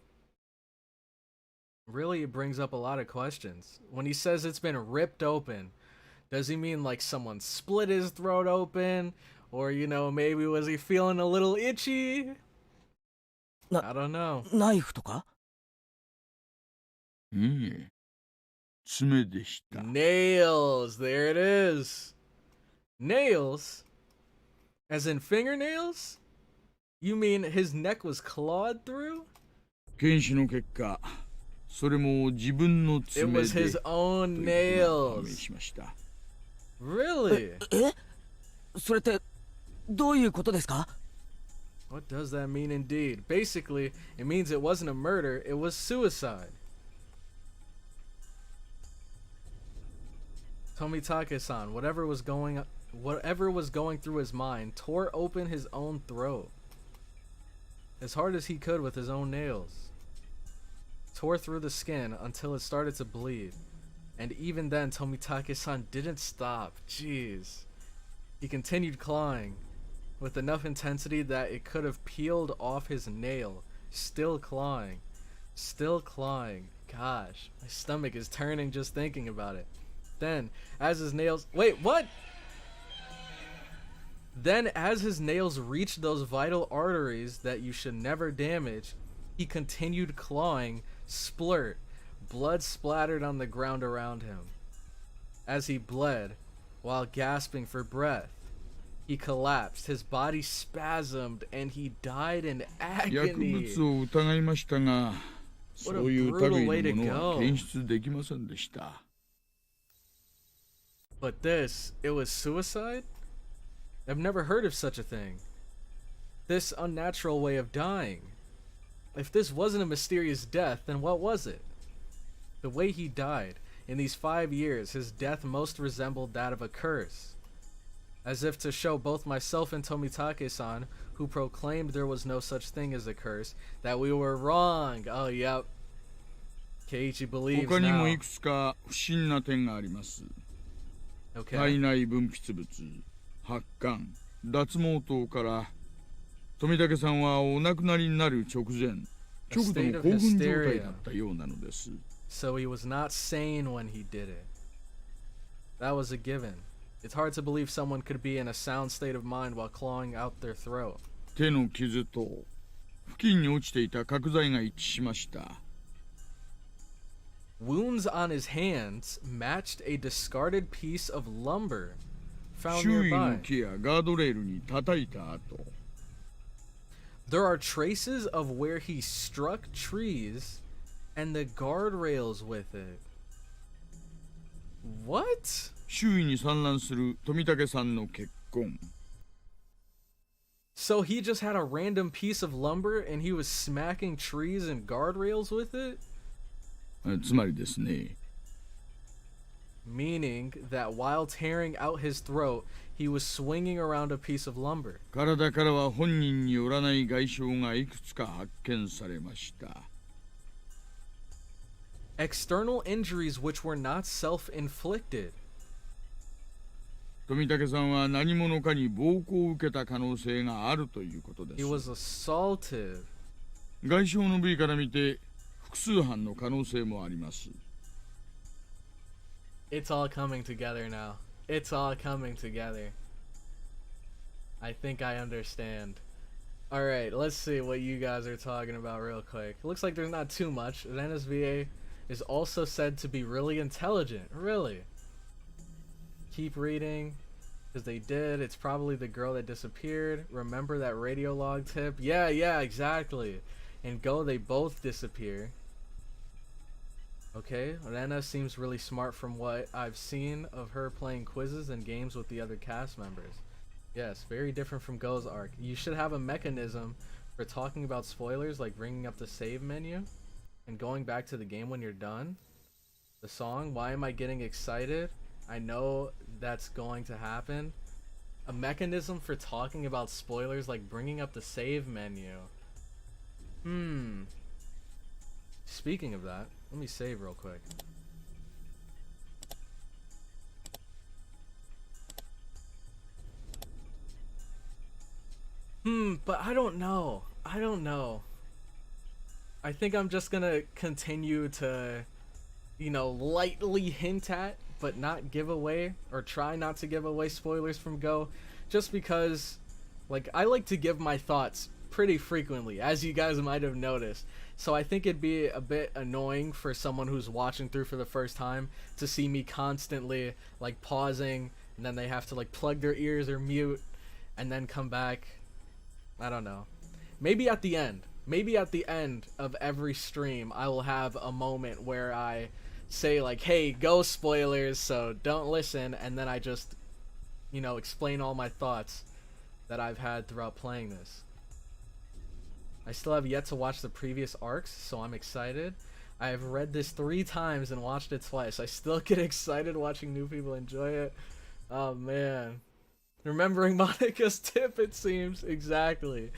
really brings up a lot of questions. When he says it's been ripped open, does he mean like someone split his throat open? Or, you know, maybe was he feeling a little itchy? I don't know. ナイフとか？いいえ、爪でした。 Nails. There it is. Nails? As in fingernails? You mean his neck was clawed through? 検視の結果、それも自分の It 爪で was his own ということが判明 nails. しました。 Really? それってどういうことですか？ What does that mean indeed? Basically, it means it wasn't a murder, it was suicide. Tomitake-san, whatever was going through his mind, tore open his own throat. As hard as he could with his own nails. Tore through the skin until it started to bleed. And even then, Tomitake-san didn't stop. Jeez. He continued clawing with enough intensity that it could have peeled off his nail. Still clawing. Still clawing. Gosh, my stomach is turning just thinking about it. Then, as his nails... Wait, what? Then, as his nails reached those vital arteries that you should never damage, he continued clawing. Splurt. Blood splattered on the ground around him. As he bled, while gasping for breath, he collapsed. His body spasmed, and he died in 薬 agony. 物を疑いましたが、そういう類のものは検出できませんでした。But this, it was suicide? I've never heard of such a thing. This unnatural way of dying. If this wasn't a mysterious death, then what was it? The way he died, in these 5 years, his death most resembled that of a curse. As if to show both myself and Tomitake-san, who proclaimed there was no such thing as a curse, that we were wrong. Oh, yep. Keiichi believes 他にも now. いくつか不審な点があります。 Okay. 体内分泌物、発汗、脱毛等から富武さんはお亡くなりになる直前、極度の興奮状態だったようなのです。 So he was not sane when he did it. That was a given. It's hard to believe someone could be in a sound state of mind while clawing out their throat. 手の傷と付近に落ちていた角材が一致しました。 Wounds on his hands matched a discarded piece of lumber found 周囲の nearby. 木やガードレールに叩いた後、 There are traces of where he struck trees and the guardrails with it. What? 周囲に散乱する富武さんの血痕。 So he just had a random piece of lumber and he was smacking trees and guardrails with it? つまりですね、 Meaning that while tearing out his throat, he was swinging around a piece of lumber. 体からは本人によらない外傷がいくつか発見されました。 External injuries which were not self-inflicted. 富武さんは何者かに暴行を受けた可能性があるということで He す。 was assaulted. 外傷の部位から見て複数犯の可能性もあります。 It's all coming together now. It's all coming together. I think I understand. Alright, let's see what you guys are talking about real quick. Looks like there's not too much. An NSVA is also said to be really intelligent. Really? Keep reading. Because they did. It's probably the girl that disappeared. Remember that radio log tip? Yeah, exactly. In Go, they both disappear. Okay, Rena seems really smart from what I've seen of her playing quizzes and games with the other cast members. Yes, very different from Go's arc. You should have a mechanism for talking about spoilers, like bringing up the save menu and going back to the game when you're done. The song, Why Am I Getting Excited? I know that's going to happen. A mechanism for talking about spoilers, like bringing up the save menu. Speaking of that, let me save real quick. But I don't know. I think I'm just gonna continue to, lightly hint at, but not give away, or try not to give away spoilers from Go, just because, I like to give my thoughts pretty frequently, as you guys might have noticed. So I think it'd be a bit annoying for someone who's watching through for the first time to see me constantly pausing, and then they have to plug their ears or mute and then come back. I don't know. Maybe at the end of every stream I will have a moment where I say hey, Go spoilers, so don't listen, and then I just explain all my thoughts that I've had throughout playing this. I still have yet to watch the previous arcs, so I'm excited. I have read this 3 times and watched it twice. I still get excited watching new people enjoy it. Oh man. Remembering Monica's tip, it seems. Exactly.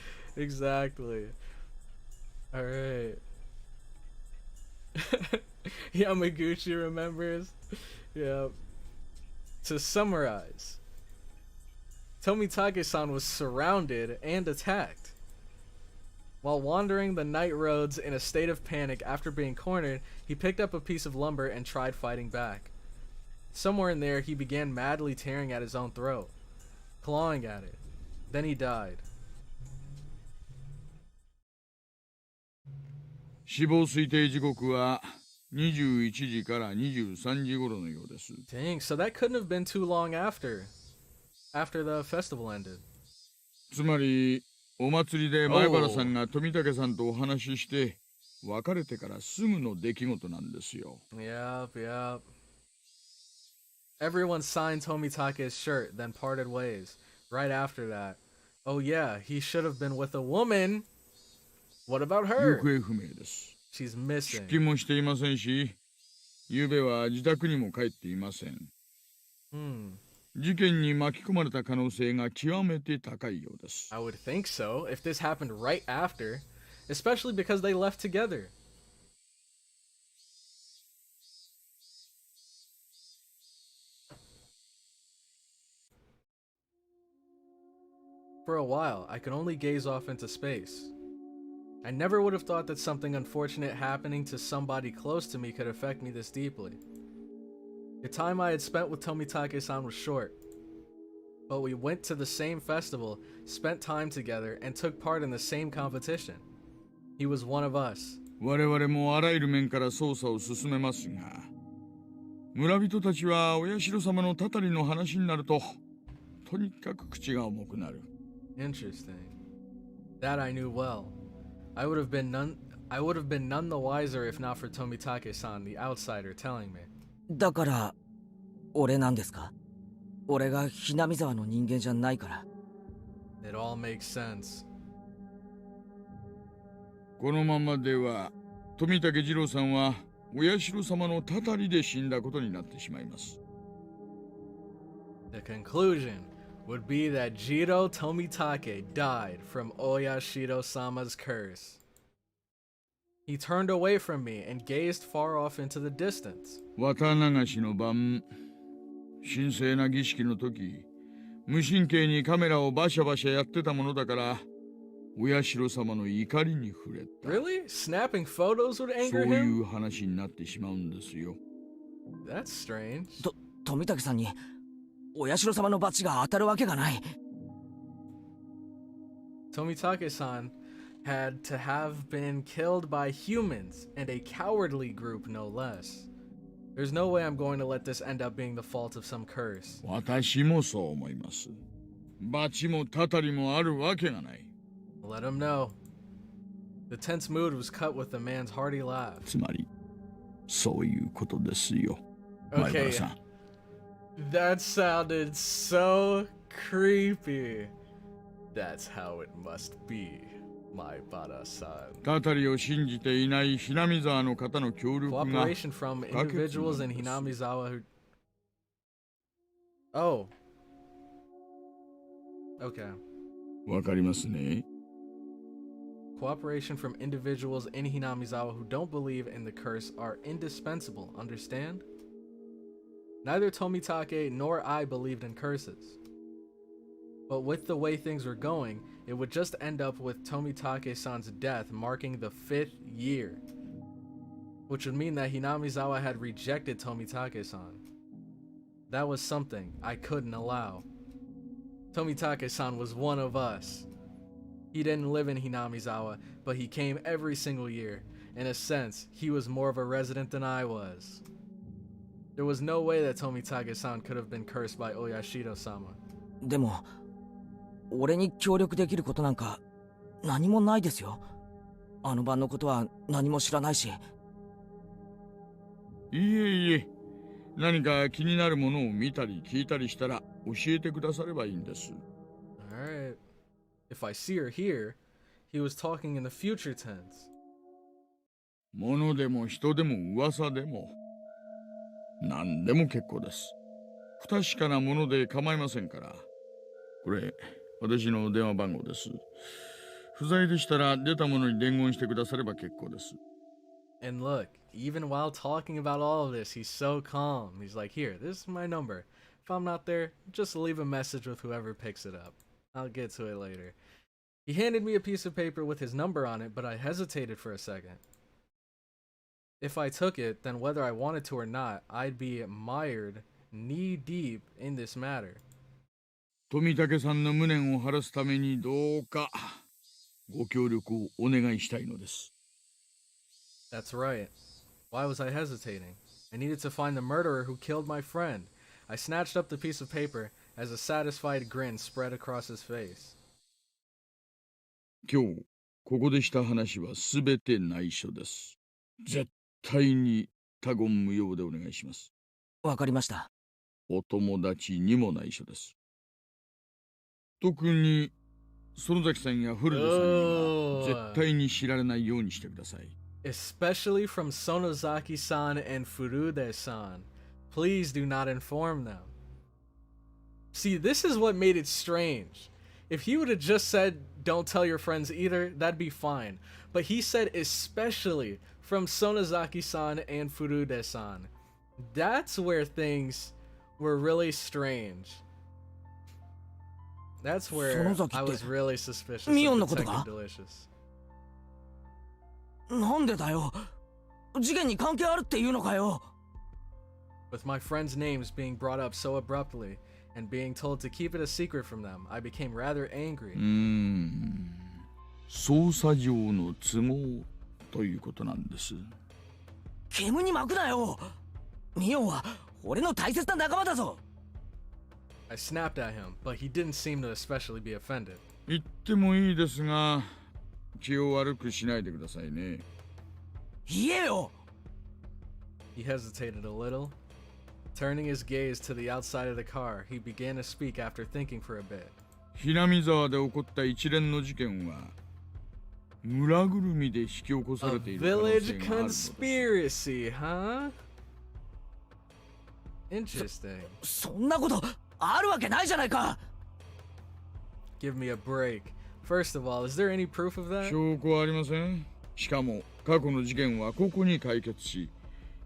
Alright. Yamaguchi remembers. Yeah. To summarize, Tomitake-san was surrounded and attacked. While wandering the night roads in a state of panic after being cornered, he picked up a piece of lumber and tried fighting back. Somewhere in there, he began madly tearing at his own throat, clawing at it. Then he died. 死亡推定時刻は21時から23時頃のようです。Dang, so that couldn't have been too long after the festival ended. つまり、お祭りで前原さんが富武さんとお話しして別れてからすぐの出来事なんですよ。Yep. Everyone signed Tomitake's shirt, then parted ways. Right after that. Oh yeah, he should have been with a woman. What about 行 her? 方不明です。 She's 出 missing. 勤もしていませんし、昨べは自宅にも帰っていません。事件に巻き込まれた可能性が極めて高いようです。I would think so, if this happened right after, especially because they left together. For a while, I could only gaze off into space. I never would have thought that something unfortunate happening to somebody close to me could affect me this deeply. The time I had spent with Tomitake-san was short, but we went to the same festival, spent time together, and took part in the same competition. He was one of us. 我々もあらゆる面から捜査を進めますが、村人たちはお社様のたたりの話になると、とにかく口が重くなる。Interesting. That I knew well. I would have been none the wiser if not for Tomitake-san, the outsider, telling me. だから俺なんですか？俺がひなみ沢の人間じゃないから。 It all makes sense. このままでは、富武二郎さんはお社様のたたりで死んだことになってしまいます。The conclusion would be that Jiro Tomitake died from Oyashiro-sama's curse. He turned away from me and gazed far off into the distance. 綿流しの晩、神聖な儀式の時、無神経にカメラをバシャバシャやってたものだから、お社様の怒りに触れた。Really? Snapping photos would そう anger い him? う話になってしまうんですよ。That's strange. 富武さんにお社様の罰が当たるわけがない。Tomitake-san had to have been killed by humans, and a cowardly group no less. There's no way I'm going to let this end up being the fault of some curse. 私もそう思います。罰もたたりもあるわけがない。Let him know. The tense mood was cut with the man's hearty laugh. つまり、そういうことですよ。前 Okay, 原さん。that sounded so creepy. That's how it must be, my Bara-san. たたりを信じていないひなみ沢の方の協力が Cooperation from individuals in Hinamizawa who... Oh. Okay. わかりますね。Cooperation from individuals in Hinamizawa who don't believe in the curse are indispensable, understand? Neither Tomitake nor I believed in curses. But with the way things were going, it would just end up with Tomitake-san's death marking the 5th year. Which would mean that Hinamizawa had rejected Tomitake-san. That was something I couldn't allow. Tomitake-san was one of us. He didn't live in Hinamizawa, but he came every single year. In a sense, he was more of a resident than I was. There was no way that Tomitake-san could have been cursed by Oyashiro-sama. でも俺に協力できることなんか何もないですよ。あの晩のことは何も知らないし。いえいえ、何か気になるものを見たり聞いたりしたら教えてくださればいいんです。Alright. If I see or hear, he was talking in the future tense. 物でも人でも噂でも何でも結構です。不確かなもので構いませんから。これ、私の電話番号です。不在でしたら出たものに伝言してくだされば結構です。And look, even while talking about all of this, he's so calm. He's like, here, this is my number. If I'm not there, just leave a message with whoever picks it up. I'll get to it later. He handed me a piece of paper with his number on it, but I hesitated for a second. If I took it, then whether I wanted to or not, I'd be mired knee-deep in this matter. 富武さんの無念を晴らすためにどうかご協力をお願いしたいのです。That's right. Why was I hesitating? I needed to find the murderer who killed my friend. I snatched up the piece of paper as a satisfied grin spread across his face. 今日ここでした話はすべて内緒です。絶対に他言無用でお願いします。わかりました。お友達にも内緒です。特に園崎さんや古田さんには絶対に知られないようにしてください。Especially from Sonozaki-san and Furude-san. Please do not inform them. See, this is what made it strange. If he would have just said, don't tell your friends either, that'd be fine. But he said, especially from Sonozaki-san and Furude-san. That's where things were really strange. That's where I was really suspicious of Detective Delicious. なんでだよ。事件に関係あるっていうのかよ。With my friends' names being brought up so abruptly and being told to keep it a secret from them, I became rather angry. 捜査上の都合ということなんです。煙に巻くなよ。ミオンは俺の大切な仲間だぞ。I snapped at him, but he didn't seem to especially be offended. 言ってもいいですが、気を悪くしないでくださいね。言えよ。He hesitated a little. Turning his gaze to the outside of the car, he began to speak after thinking for a bit. ひなみ沢で起こった一連の事件は村ぐるみで引き起こされている可能性があるのです。A village conspiracy, huh? Interesting. そんなことあるわけないじゃないか。Give me a break. First of all, is there any proof of that? 証拠はありません。しかも過去の事件はここに解決し、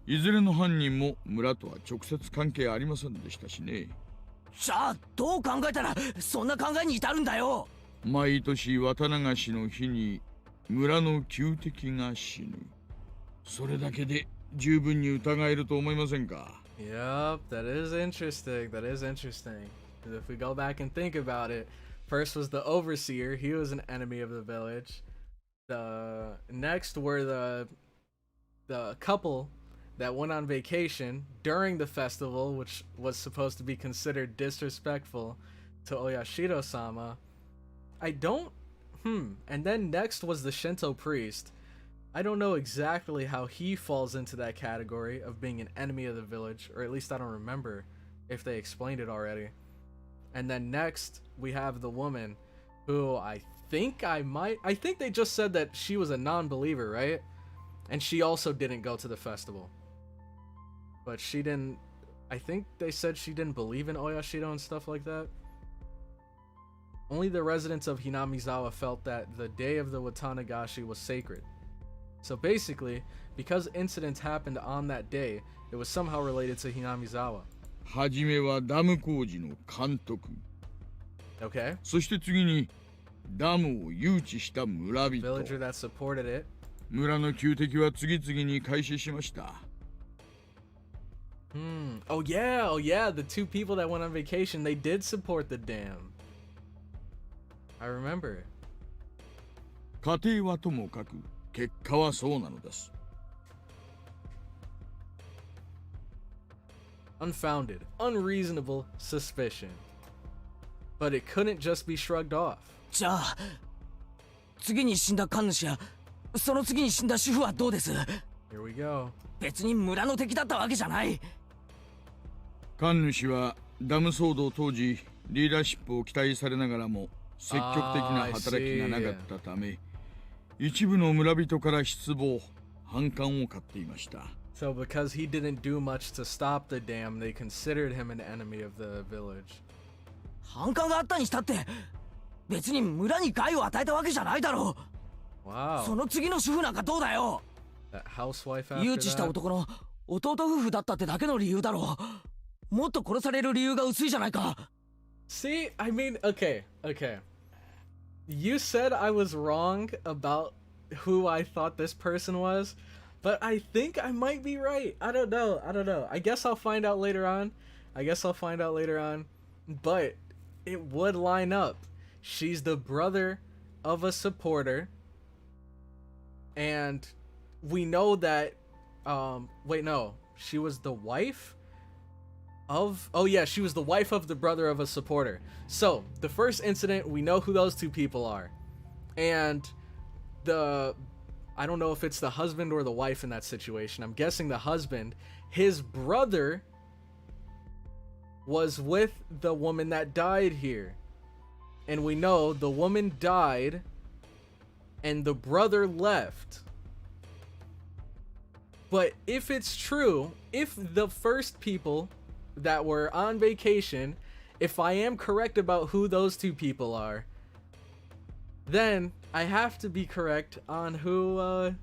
いずれの犯人も村とは直接関係ありませんでしたしね。じゃあどう考えたらそんな考えに至るんだよ。毎年綿流しの日に村の旧敵が死ぬ。それだけで十分に疑えると思いませんか。Yep, that is interesting. That is interesting. Because if we go back and think about it, first was the overseer. He was an enemy of the village. The next were the couple that went on vacation during the festival, which was supposed to be considered disrespectful to Oyashiro-sama. And then next was the Shinto priest. I don't know exactly how he falls into that category of being an enemy of the village, or at least I don't remember if they explained it already. And then next we have the woman who I think they just said that she was a non-believer, right? And she also didn't go to the festival. But she didn't, I think they said she didn't believe in Oyashiro and stuff like that. Only the residents of Hinamizawa felt that the day of the Watanagashi was sacred. So basically, because incidents happened on that day, it was somehow related to Hinamizawa. はじめはダム工事の監督。Okay. そして次にダムを誘致した村人。Villager that supported it. 村の旧敵は次々に開始しました。Oh yeah, the two people that went on vacation, they did support the dam. I remember. 家庭はともかく結果はそうなのです。Unfounded, unreasonable suspicion. But it couldn't just be shrugged off. じゃあ次に死んだ神主やその次に死んだ主婦はどうです？ Here we go. 別に村の敵だったわけじゃない。神主はダム騒動当時リーダーシップを期待されながらも積極的な働きがなかったため、一部の村人から失望、反感を買っていました。So because he didn't do much to stop the dam, they considered him an enemy of the village. 反感があったにしたって別に村に害を与えたわけじゃないだろう。Wow. その次の主婦なんかどうだよ。That housewife after 誘致した that. 男の弟夫婦だったってだけの理由だろう。もっと殺される理由が薄いじゃないか。 See, I mean, okay. You said I was wrong about who I thought this person was, but I think I might be right. I don't know. I guess I'll find out later on. But it would line up. She's the brother of a supporter. And we know that, wait, no. She was the wife of, oh yeah, she was the wife of the brother of a supporter. So, the first incident, we know who those two people are. And I don't know if it's the husband or the wife in that situation. I'm guessing the husband. His brother was with the woman that died here. And we know the woman died and the brother left. But if it's true, if the first people that were on vacation, if I am correct about who those two people are, then I have to be correct on who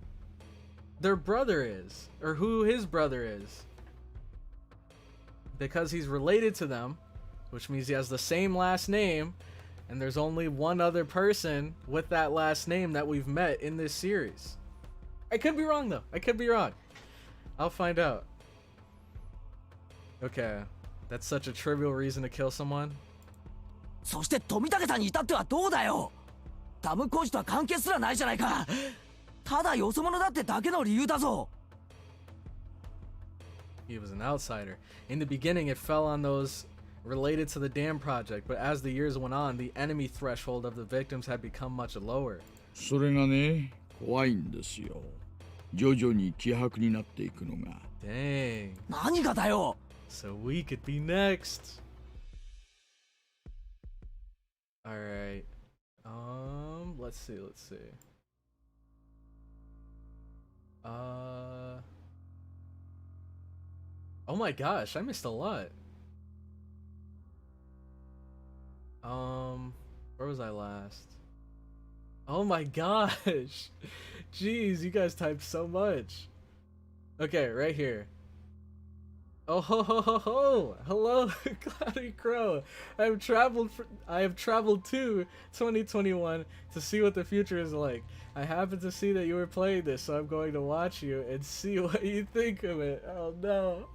their brother is, or who his brother is. Because he's related to them, which means he has the same last name, and there's only one other person with that last name that we've met in this series. I could be wrong though. I'll find out. Okay, that's such a trivial reason to kill someone. そして富武さんに至ってはどうだよ。ダム工事とは関係すらないじゃないか。ただよそ者だってだけの理由だぞ。 He was an outsider. In the beginning, it fell on those related to the dam project, but as the years went on, the enemy threshold of the victims had become much lower. それがね、怖いんですよ。徐々に希薄になっていくのが。Dang. 何がだよ。 So we could be next. Alright. Let's see. Oh my gosh, I missed a lot. Where was I last? Oh my gosh. Jeez, you guys typed so much. Okay, right here. Oh ho ho ho ho! Hello, Cloudy Crow. I have traveled to 2021 to see what the future is like. I happened to see that you were playing this, so I'm going to watch you and see what you think of it. Oh no.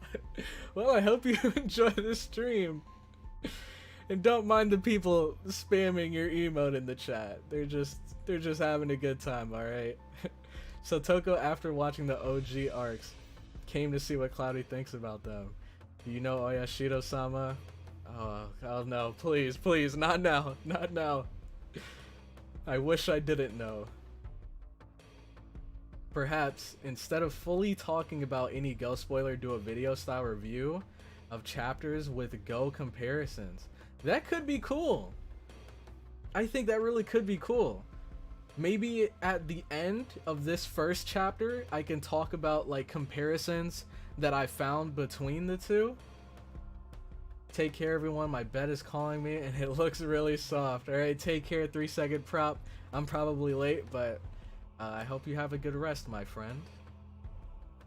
Well, I hope you enjoy the stream. And don't mind the people spamming your emote in the chat. They're just having a good time, alright? So Toko, after watching the OG arcs, came to see what Cloudy thinks about them. Do you know Oyashiro-sama? Oh no, please, not now. I wish I didn't know. Perhaps, instead of fully talking about any Go spoiler, do a video style review of chapters with Go comparisons. That could be cool. I think that really could be cool. Maybe at the end of this first chapter, I can talk about like comparisons that I found between the two. Take care, everyone. My bed is calling me and it looks really soft. Alright, take care. 3-second prop. I'm probably late, but I hope you have a good rest, my friend.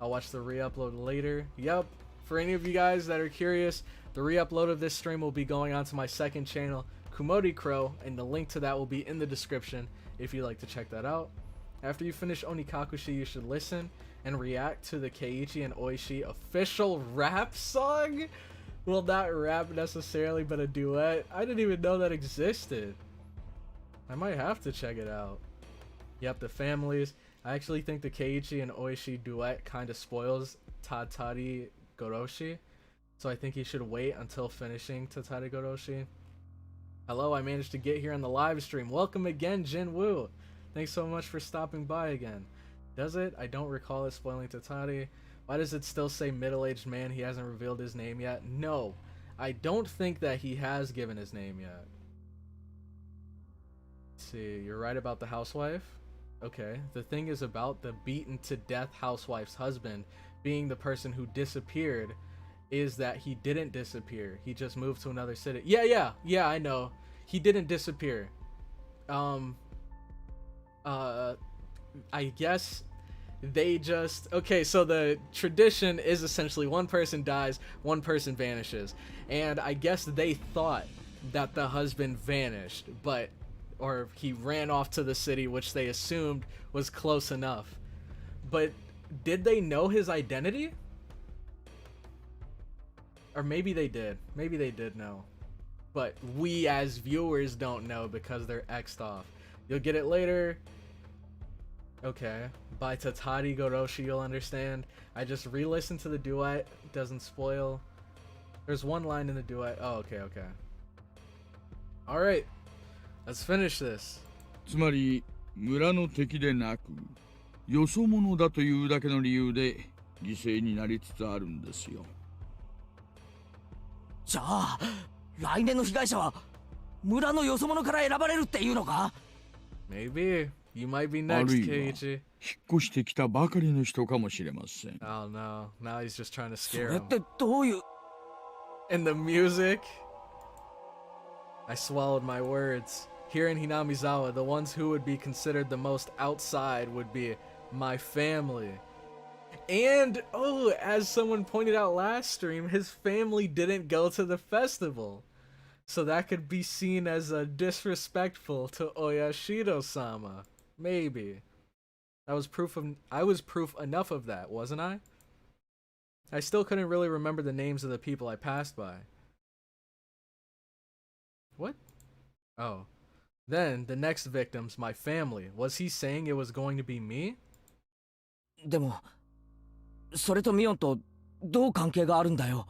I'll watch the re-upload later. Yep. For any of you guys that are curious, the re-upload of this stream will be going onto my second channel, Kumodi Crow, and the link to that will be in the description if you'd like to check that out. After you finish Onikakushi, you should listen and react to the Keiichi and Oishi official rap song? Well, not rap necessarily, but a duet. I didn't even know that existed. I might have to check it out. Yep, the families. I actually think the Keiichi and Oishi duet kind of spoils Tatari Goroshi, so I think he should wait until finishing Tatari Goroshi. Hello, I managed to get here on the live stream. Welcome again, Jin Woo. Thanks so much for stopping by again. Does it? I don't recall it spoiling Tatari. Why does it still say middle-aged man? He hasn't revealed his name yet. No, I don't think that he has given his name yet. Let's see, you're right about the housewife. Okay, the thing is about the beaten to death housewife's husband being the person who disappeared is that he didn't disappear. He just moved to another city. Yeah, I know. He didn't disappear. I guess they just... Okay, so the tradition is essentially one person dies, one person vanishes. And I guess they thought that the husband vanished, but... Or he ran off to the city, which they assumed was close enough. But did they know his identity? Or maybe they did. Maybe they did know. But we as viewers don't know because they're X'd off. You'll get it later. Okay. By Tatari Goroshi, you'll understand. I just re-listened to the duet. Doesn't spoil. There's one line in the duet. Oh, okay, okay. Alright. Let's finish this. つまり村の敵でなくよそ者だというだけの理由で犠牲になりつつあるんですよ。じゃあ来年の被害者は村のよそ者から選ばれるっていうのか？ Maybe. You might be あ next, るいは Keiichi. 引っ越してきたばかりの人かもしれません。 Oh no. Now he's just trying to そ scare れっ him. てどういう？ And the music. I swallowed my words. Here in Hinamizawa, the ones who would be considered the most outside would be my family. And, oh, as someone pointed out last stream, his family didn't go to the festival. So that could be seen as a disrespectful to Oyashiro-sama. Maybe. I was proof enough of that, wasn't I? I still couldn't really remember the names of the people I passed by. What? Oh. Then, the next victims, my family. Was he saying it was going to be me? でもそれとミオンとどう関係があるんだよ？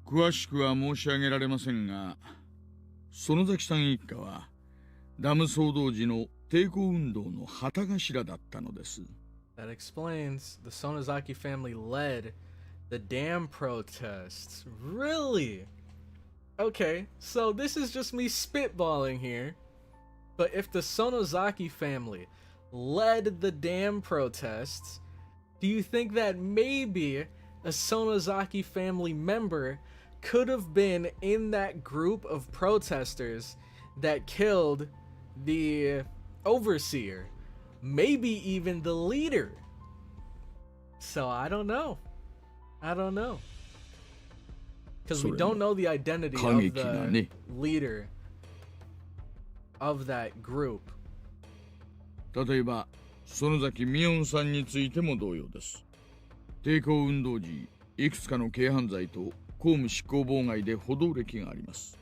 詳しくは申し上げられませんが、園崎さん一家はダム騒動時の抵抗運動の旗頭だったのです。That explains. The Sonozaki family led the dam protests. Really? Okay, so this is just me spitballing here. But if the Sonozaki family led the dam protests, do you think that maybe a Sonozaki family member could have been in that group of protesters that killed the overseer? Maybe even the leader? So I don't know. I don't know. Because we don't know the identity of the leader of that group. 例えば園崎美音さんについても同様です。抵抗運動時いくつかの軽犯罪と公務執行妨害で補導歴があります。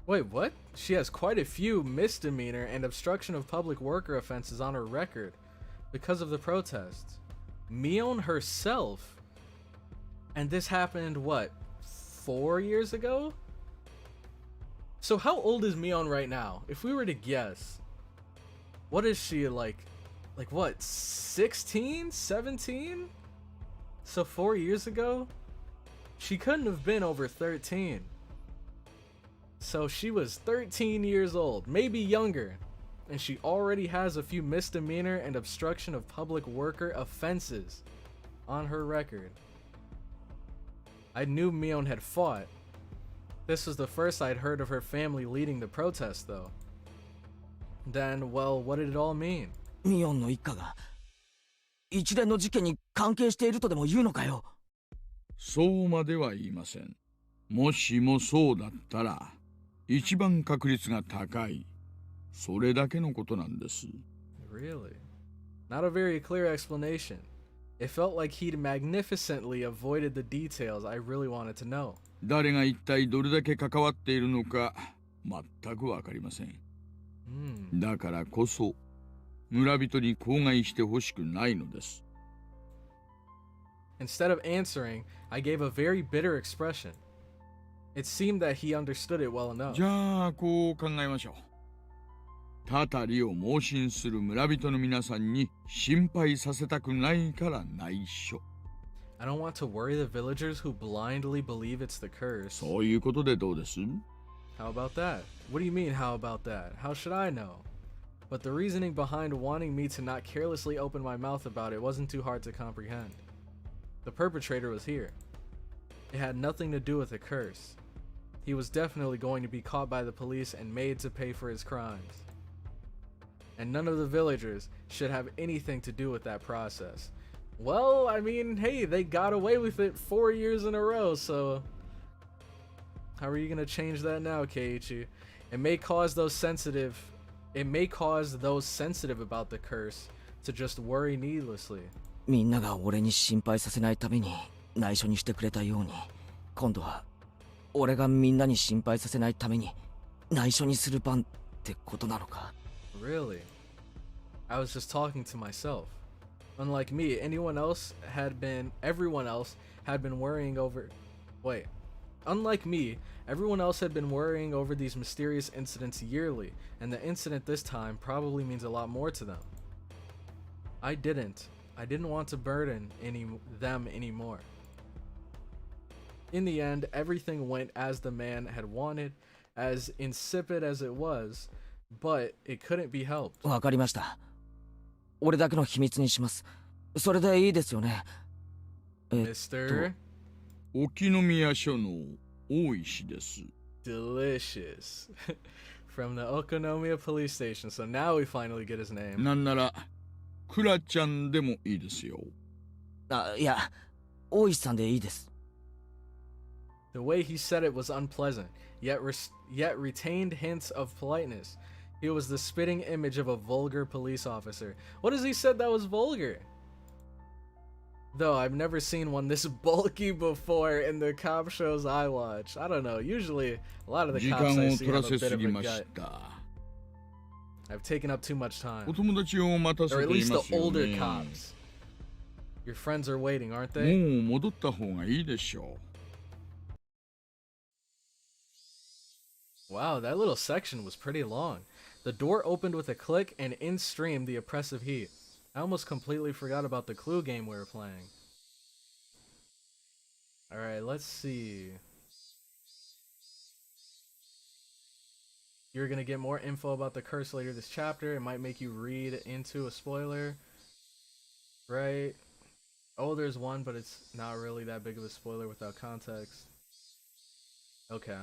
Wait, what? She has quite a few misdemeanor and obstruction of public worker offenses on her record because of the protests. Mion herself? And this happened, what, 4 years ago? So how old is Mion right now? If we were to guess, what is she, like what, 16? 17? So 4 years ago? She couldn't have been over 13. So she was 13 years old, maybe younger, and she already has a few misdemeanor and obstruction of public worker offenses on her record. I knew Mion had fought. This was the first I'd heard of her family leading the protest, though. Then, well, what did it all mean? ミオンの一家が一連の事件に関係しているとでも言うのかよ？そうまでは言いません。もしもそうだったら一番確率が高い。それだけのことなんです。 Really? Not a very clear explanation. It felt like he'd magnificently avoided the details I really wanted to know. 誰が一体どれだけ関わっているのか全くわかりません。だからこそ村人に口外してほしくないのです。 Instead of answering, I gave a very bitter expression. It seemed that he understood it well enough. じゃあこう考えましょう。たたりを盲信する村人の皆さんに心配させたくないから内緒。 I don't want to worry the villagers who blindly believe it's the curse. そういうことでどうです？ How about that? What do you mean, how about that? How should I know? But the reasoning behind wanting me to not carelessly open my mouth about it wasn't too hard to comprehend. The perpetrator was here. It had nothing to do with the curse. He was definitely going to be caught by the police and made to pay for his crimes. and none of the villagers should have anything to do with that process. Well, I mean, hey, they got away with it 4 years in a row, so how are you gonna change that now, Keiichi? It may cause those sensitive about the curse to just worry needlessly. みんなが俺に心配させないために内緒にしてくれたように、今度は俺がみんなに心配させないために内緒にする番ってことなのか? Really? I was just talking to myself. Unlike me, everyone else had been worrying over these mysterious incidents yearly, and the incident this time probably means a lot more to them. I didn't want to burden them anymore. In the end, everything went as the man had wanted, as insipid as it was, but it couldn't be helped. わかりました。俺だけの秘密にします。それでいいですよね。Mr. 沖宮署の大石です。Delicious. From the Okonomiya police station. So now we finally get his name. なんならクラちゃんでもいいですよ。あ、いや、大石さんでいいです。The way he said it was unpleasant, yet retained hints of politeness. He was the spitting image of a vulgar police officer. What has he said that was vulgar? Though I've never seen one this bulky before in the cop shows I watch. I don't know. Usually, a lot of the cops I see have a bit of a gut. I've taken up too much time. お友達を待たせ Or て at い least ま the すよ older ね。cops. Your friends are waiting, aren't も they? う戻った方がいいでしょ Wow, that little section was pretty long. The door opened with a click and in streamed the oppressive heat. I almost completely forgot about the clue game we were playing. Alright, let's see. You're gonna get more info about the curse later this chapter. It might make you read into a spoiler. Right? Oh, there's one, but it's not really that big of a spoiler without context. Okay.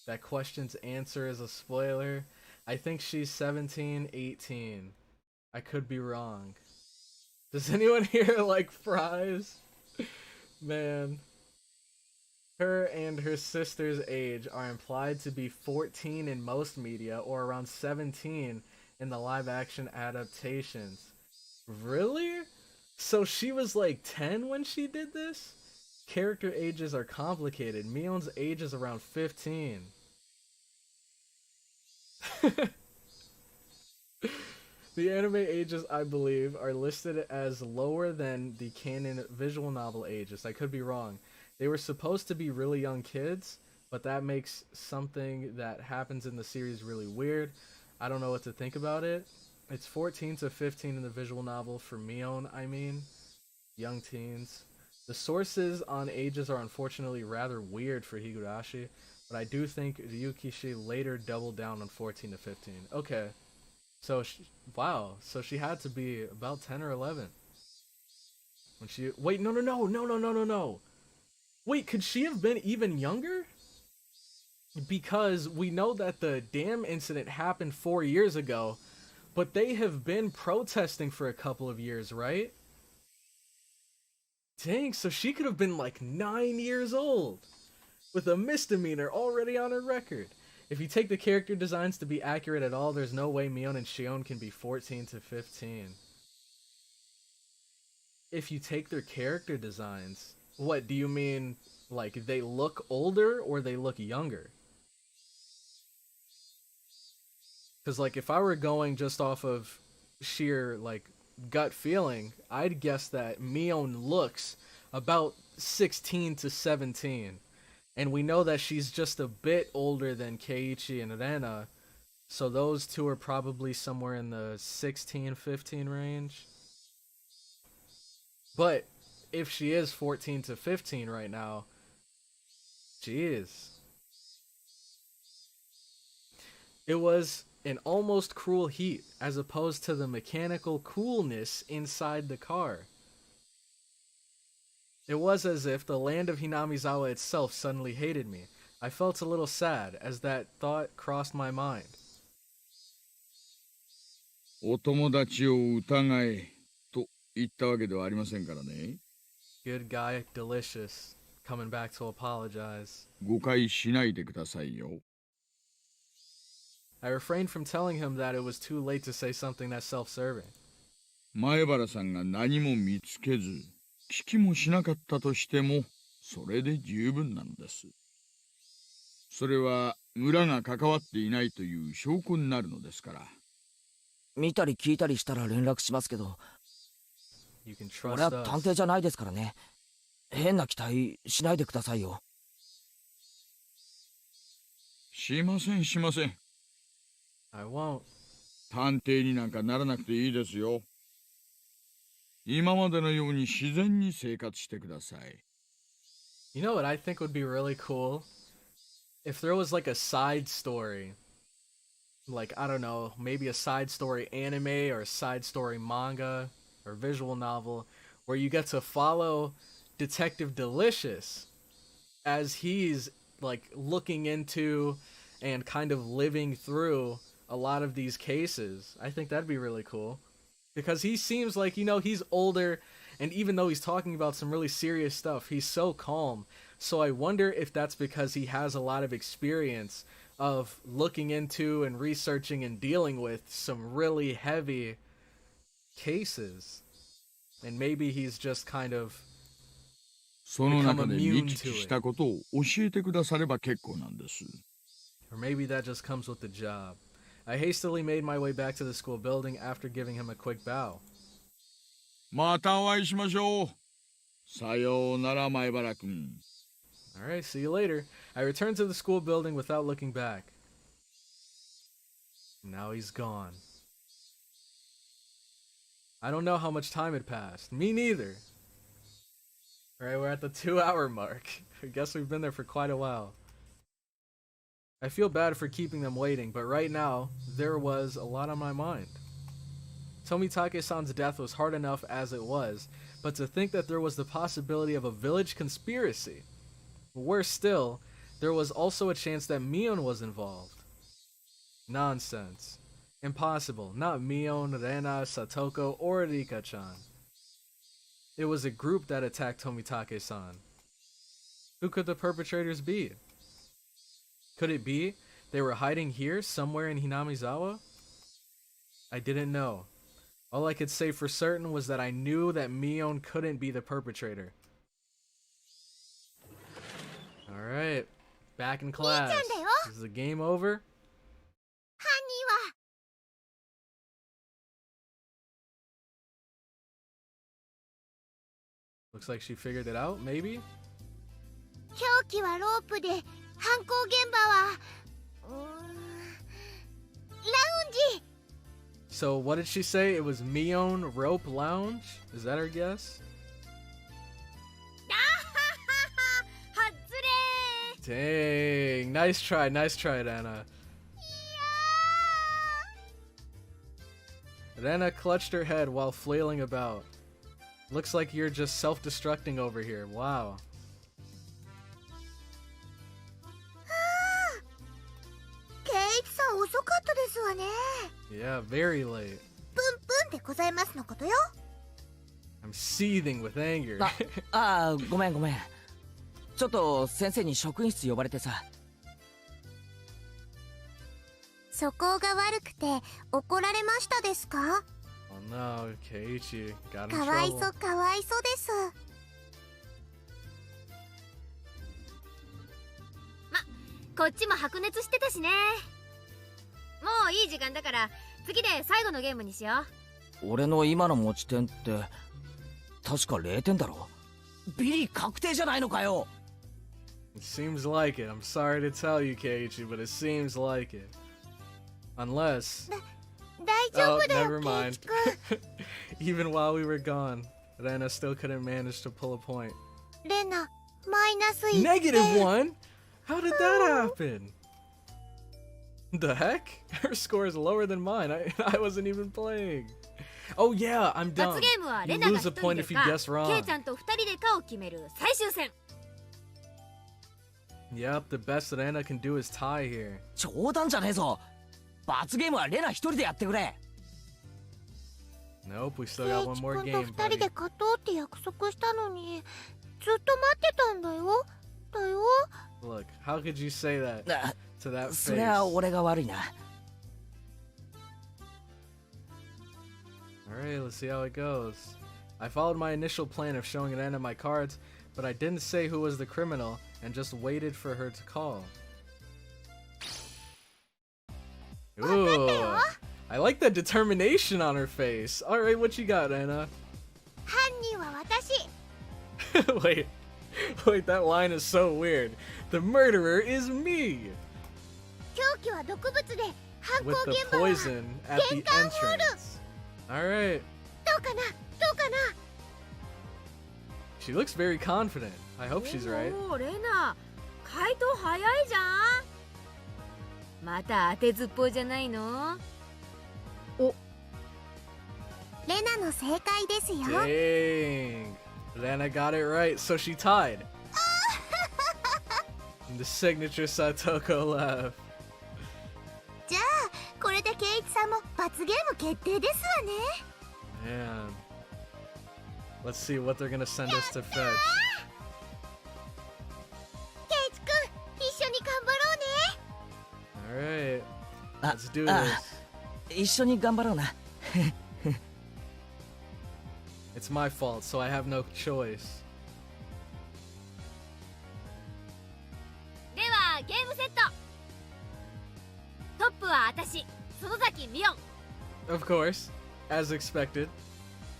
That question's answer is a spoiler. I think she's 17, 18. I could be wrong. Does anyone here like fries? Man. Her and her sister's age are implied to be 14 in most media or around 17 in the live action adaptations. Really? So she was like 10 when she did this? Character ages are complicated. Mion's age is around 15. The anime ages, I believe, are listed as lower than the canon visual novel ages. I could be wrong. They were supposed to be really young kids, but that makes something that happens in the series really weird. I don't know what to think about it. It's 14 to 15 in the visual novel for Mion, I mean. Young teens. The sources on ages are unfortunately rather weird for Higurashi, but I do think Ryukishi later doubled down on 14 to 15. Okay. So, wow. So she had to be about 10 or 11. When she... Wait, no. Wait, could she have been even younger? Because we know that the dam incident happened 4 years ago, but they have been protesting for a couple of years, right? Dang, so she could have been like 9 years old, with a misdemeanor already on her record. If you take the character designs to be accurate at all, there's no way Mion and Shion can be 14 to 15. If you take their character designs, what do you mean? Like they look older or they look younger? Because like if I were going just off of sheer like gut feeling, I'd guess that Mion looks about 16 to 17. And we know that she's just a bit older than Keiichi and Rena, so those two are probably somewhere in the 16, 15 range. But if she is 14 to 15 right now, jeez. It was an almost cruel heat as opposed to the mechanical coolness inside the car. It was as if the land of Hinamizawa itself suddenly hated me. I felt a little sad as that thought crossed my mind. お友達を疑えと言ったわけではありませんからね。Good guy, delicious. Coming back to apologize. 誤解しないでくださいよ。I refrained from telling him that it was too late to say something that's self-serving. 前原さんが何も見つけず、聞きもしなかったとしても、それで十分なのです。それは村が関わっていないという証拠になるのですから。見たり聞いたりしたら連絡しますけど、You can trust 俺は us. 探偵じゃないですからね。変な期待しないでくださいよ。しませんしません。I won't. 探偵になんかならなくていいですよ。今までのように自然に生活してください。You know what I think would be really cool? If there was like a side story. Like, I don't know, maybe a side story anime or a side story manga or visual novel where you get to follow Detective Delicious as he's like looking into and kind of living through a lot of these cases. I think that'd be really cool because he seems like, you know, he's older, and even though he's talking about some really serious stuff, he's so calm. So I wonder if that's because he has a lot of experience of looking into and researching and dealing with some really heavy cases. And maybe he's just kind of その中で見聞きしたことを教えてくだされば結構なんです。Or maybe that just comes with the job. I hastily made my way back to the school building after giving him a quick bow. またお会いしましょう。さようなら前原くん。Alright, see you later. I returned to the school building without looking back. Now he's gone. I don't know how much time had passed. Me neither. Alright, we're at the 2-hour mark. I guess we've been there for quite a while. I feel bad for keeping them waiting, but right now, there was a lot on my mind. Tomitake-san's death was hard enough as it was, but to think that there was the possibility of a village conspiracy. Worse still, there was also a chance that Mion was involved. Nonsense. Impossible. Not Mion, Rena, Satoko, or Rika-chan. It was a group that attacked Tomitake-san. Who could the perpetrators be? Could it be they were hiding here, somewhere in Hinamizawa? I didn't know. All I could say for certain was that I knew that Mion couldn't be the perpetrator. Alright, back in class. Is the game over? 犯人は Looks like she figured it out, maybe? 凶器はロープで、犯行現場はラウンジ。 So what did she say? It was Mion Rope Lounge? Is that her guess? 外れ Dang, nice try, Rena. Rena clutched her head while flailing about. Looks like you're just self-destructing over here. Wow. ケイチさん遅かったですわね。 Yeah, very late. プンプンでございますのことよ。 I'm seething with anger. ごめん。ちょっと先生に職員室呼ばれてさ。素行が悪くて怒られましたですか？ Oh no, Keiichi got in かわい trouble. そうかわいそうです。こっちも白熱してたしね。もういい時間だから次で最後のゲームにしよう。俺の今の持ち点って確か0点だろ。ビリ確定じゃないのかよ。 It seems like it. I'm sorry to tell you, Keiichi, but it seems like it. Unless... 大丈 Oh, 夫だよ、 never ケイ mind. チ君。 Even while we were gone, Rena still couldn't manage to pull a point. レナ、マイナス1 Negative 1? How did that happen? The heck? Her score is lower than mine. I wasn't even playing. Oh yeah, I'm 罰 dumb. ゲームは You レナが lose 1 a 人 point で if you か guess ケイ wrong. ちゃんと2人でかを決める最終戦。Yep, the best that Anna can do is tie here. 冗談じゃねえぞ。罰ゲームはレナ一人でやってくれ。 Nope, we still 圭 got 一 one 君 more と game, 二人 buddy. で勝とうって約束したのにずっと待ってたんだよ。だよ。 Look, how could you say that あ、 to that それは face? 俺が悪いな。 Alright, let's see how it goes. I followed my initial plan of showing Anna my cards, but I didn't say who was the criminal and just waited for her to call. Ooh, I like that determination on her face. Alright, what you got, Anna? 犯人は私。 Wait, that line is so weird. The murderer is me! 凶器は毒物で犯行 With the 現場は poison at the entrance. Alright. どうかなどうかな。 She looks very confident. I hope she's right. おーレナ、回答早いじゃん。また当てずっぽうじゃないの？レナの正解ですよ。 Dang. Lana got it right, so she tied. The signature Satoko laugh. じゃあこれで圭一さんも罰ゲーム決定ですわね。 Man. Let's see what they're gonna send us to fetch. 圭一君一緒に頑張ろうね。 Alright. あ、 Let's do あ this. 一緒に頑張ろうな。 It's my fault, so I have no choice. ではゲームセット。トップは私、園崎美音。 Of course, as expected.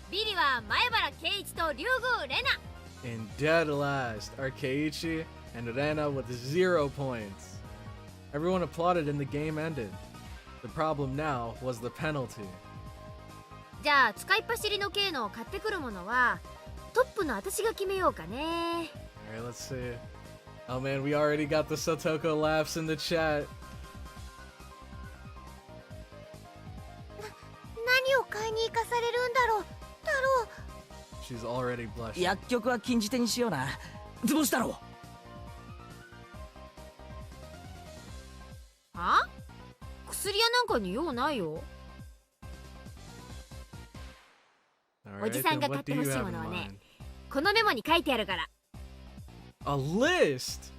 ビリは前原圭一と竜宮レナ。 In dead last are Keiichi and Rena with 0 points. Everyone applauded and the game ended. The problem now was the penalty. じゃあ使いっ走りの系のを買ってくるものはトップの私が決めようかね。 Alright, let's see. Oh man, we already got the Satoko laughs in the chat. 何を買いに行かされるんだろう。太郎。 She's already blushing. 薬局は禁じ手にしような。図星太郎。は？薬屋なんかに用ないよ。 Alright, おじさん then が買 what って do ほ you しい have も in のはね、 mind? このメモに書いてあるから。 A list!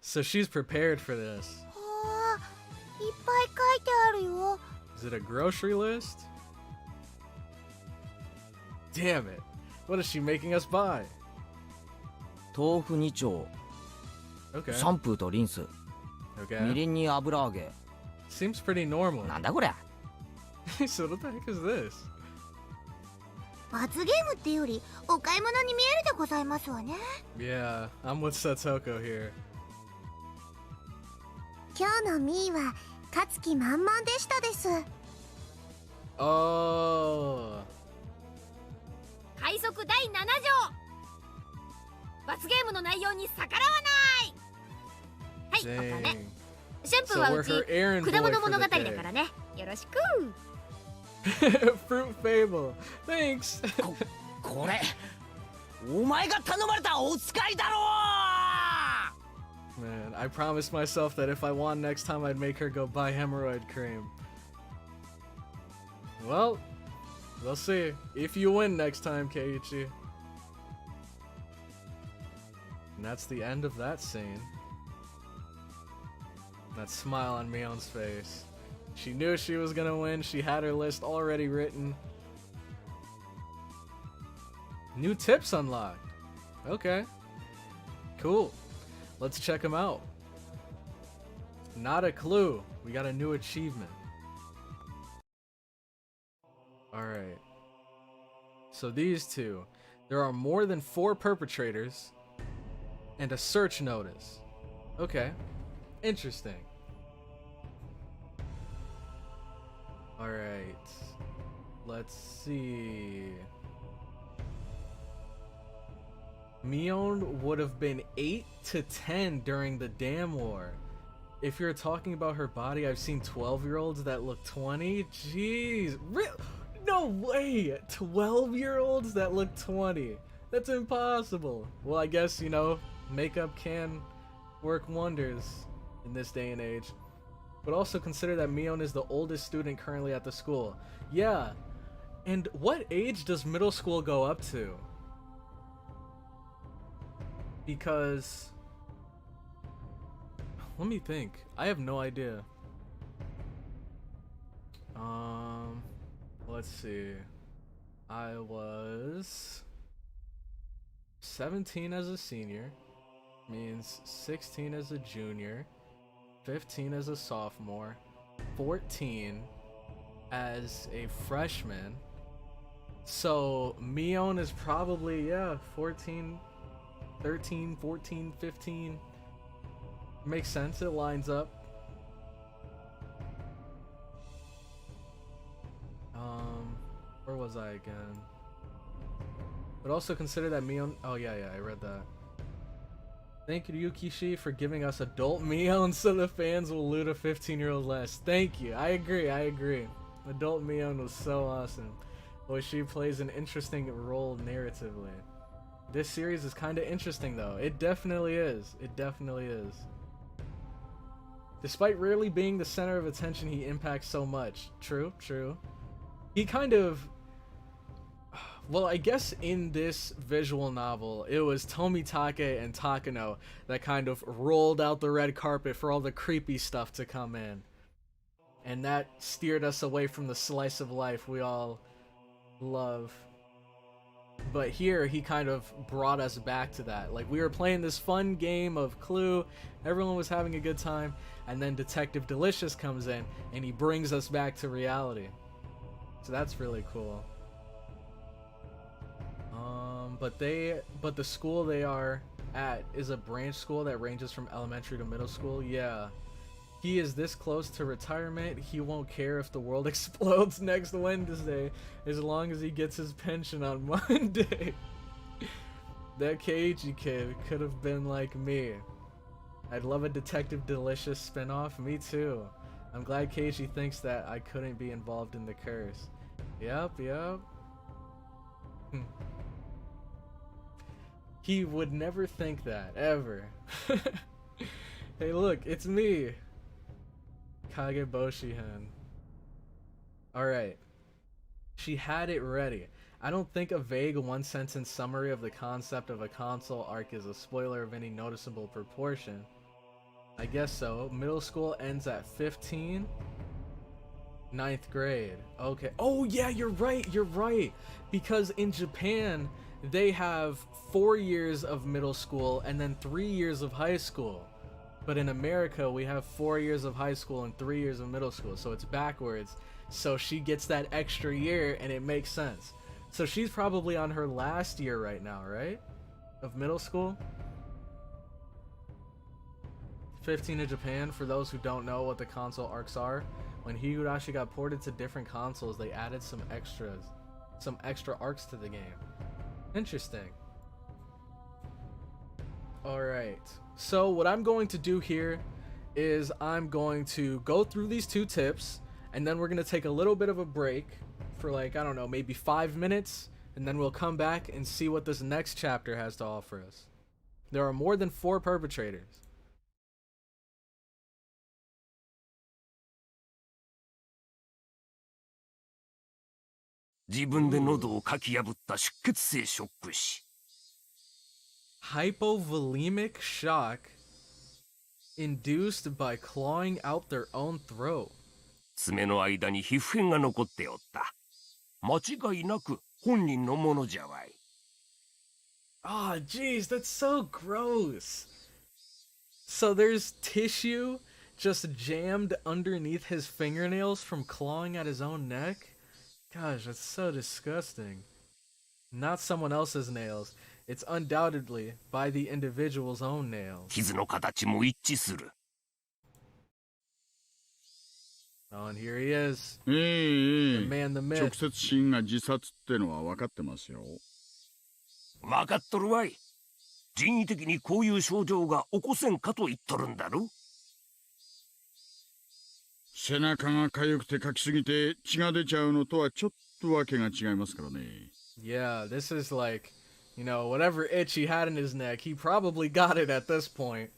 So she's prepared for this. はあ、いっぱい書いてあるよ。 Is it a grocery list? Damn it. What is she making us buy? 豆腐2丁、 Okay. シャンプーとリンス、み Okay. りんに油揚げ。 Seems pretty normal. なんだこりゃ。 So what the heck is this? 罰ゲームってよりお買い物に見えるでございますわね。 Yeah, I'm with Satoko here. 今日のミーは勝つ気満々でしたです。 Oh. 快速第7条。罰ゲームの内容に逆らわない。はい、またね。 Dang. シャンプー So は we're うち her errand 果 boy 物 for 物語 the だ day. からね。よろしく。 Fruit Fable. Thanks. これお前が頼まれたお使いだろ Man, I promised myself that if I won next time, I'd make her go buy hemorrhoid cream. Well, we'll see. If you win next time, Keiichi. And that's the end of that scene. That smile on Mion's face. She knew she was gonna win. She had her list already written. New tips unlocked. Okay. Cool. Let's check them out. Not a clue. We got a new achievement. Alright. So these two. There are more than 4 perpetrators. And a search notice. Okay. Interesting. Alright. Let's see. Mion would have been 8 to 10 during the Dam War. If you're talking about her body, I've seen 12-year-olds that look 20. Jeez. No way! 12-year-olds that look 20. That's impossible. Well, I guess, you know, makeup can work wonders in this day and age. But also consider that Mion is the oldest student currently at the school. Yeah. And what age does middle school go up to? Because... let me think. I have no idea. Let's see. I was 17 as a senior, means 16 as a junior, 15 as a sophomore, 14 as a freshman. So Mion is probably, yeah, 14, 13, 14, 15. Makes sense, it lines up. Where was I again? But also consider that Mion... oh yeah, I read that. Thank you, Yukishi, for giving us adult Mion so the fans will loot a 15-year-old less. Thank you. I agree. Adult Mion was so awesome. Boy, she plays an interesting role narratively. This series is kind of interesting, though. It definitely is. Despite rarely being the center of attention, he impacts so much. True. He kind of... well, I guess in this visual novel, it was Tomitake and Takano that kind of rolled out the red carpet for all the creepy stuff to come in. And that steered us away from the slice of life we all love. But here, he kind of brought us back to that. Like, we were playing this fun game of Clue, everyone was having a good time, and then Detective Delicious comes in, and he brings us back to reality. So that's really cool. But the school they are at is a branch school that ranges from elementary to middle school. Yeah. He is this close to retirement, he won't care if the world explodes next Wednesday, as long as he gets his pension on Monday. That Keiichi kid could have been like me. I'd love a Detective Delicious spinoff. Me too. I'm glad Keiichi thinks that I couldn't be involved in the curse. Yep. He would never think that, ever. Hey look, it's me! Kageboshi-hen. Alright. She had it ready. I don't think a vague one-sentence summary of the concept of a console arc is a spoiler of any noticeable proportion. I guess so. Middle school ends at 15? 9th grade. Okay. Oh yeah, you're right! Because in Japan, they have 4 years of middle school and then 3 years of high school. But in America, we have 4 years of high school and 3 years of middle school, so it's backwards. So she gets that extra year, and it makes sense. So she's probably on her last year right now, right? Of middle school? 15 in Japan, for those who don't know what the console arcs are. When Higurashi got ported to different consoles, they added some extra arcs to the game. Interesting. Alright, so what I'm going to do here is I'm going to go through these 2 tips, and then we're going to take a little bit of a break for like, I don't know, maybe 5 minutes, and then we'll come back and see what this next chapter has to offer us. There are more than 4 perpetrators. Hypovolemic shock induced by clawing out their own throat. 爪の間に皮膚片が残っておった。間違いなく本人のものじゃわい。Ah, jeez, that's so gross. So there's tissue just jammed underneath his fingernails from clawing at his own neck? Gosh, that's so disgusting. Not someone else's nails. It's undoubtedly by the individual's own nails. 傷の形も一致する。Oh, and here he is. The man, the myth. 直接死因が自殺ってのは分かってますよ。分かっとるわい。人為的にこういう症状が起こせんかと言っとるんだろ。背中が痒くてかきすぎて血が出ちゃうのとはちょっとわけが違いますからね。Yeah, this is like, you know, whatever itch he had in his neck, he probably got it at this point.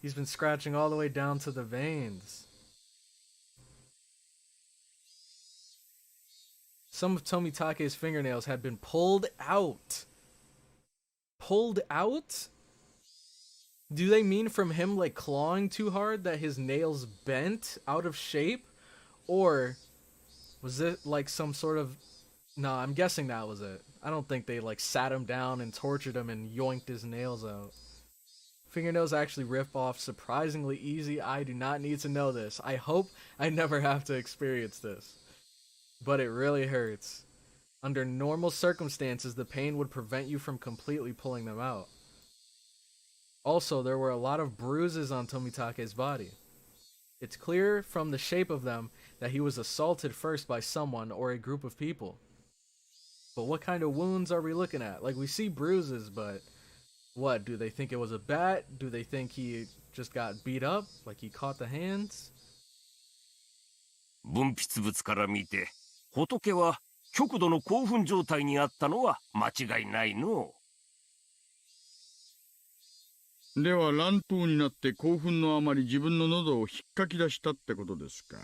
He's been scratching all the way down to the veins. Some of Tomitake's fingernails had been pulled out. Pulled out? Do they mean from him like clawing too hard that his nails bent out of shape? Or was it like some sort of... No, I'm guessing that was it. I don't think they like sat him down and tortured him and yoinked his nails out. Fingernails actually rip off surprisingly easy. I do not need to know this. I hope I never have to experience this. But it really hurts. Under normal circumstances, the pain would prevent you from completely pulling them out. Also, there were a lot of bruises on Tomitake's body. It's clear from the shape of them that he was assaulted first by someone or a group of people. But what kind of wounds are we looking at? Like, we see bruises, but what? Do they think it was a bat? Do they think he just got beat up? Like he caught the hands? 分泌物から見て、仏は極度の興奮状態にあったのは間違いないの。では乱闘になって興奮のあまり自分の喉を引っかき出したってことですか。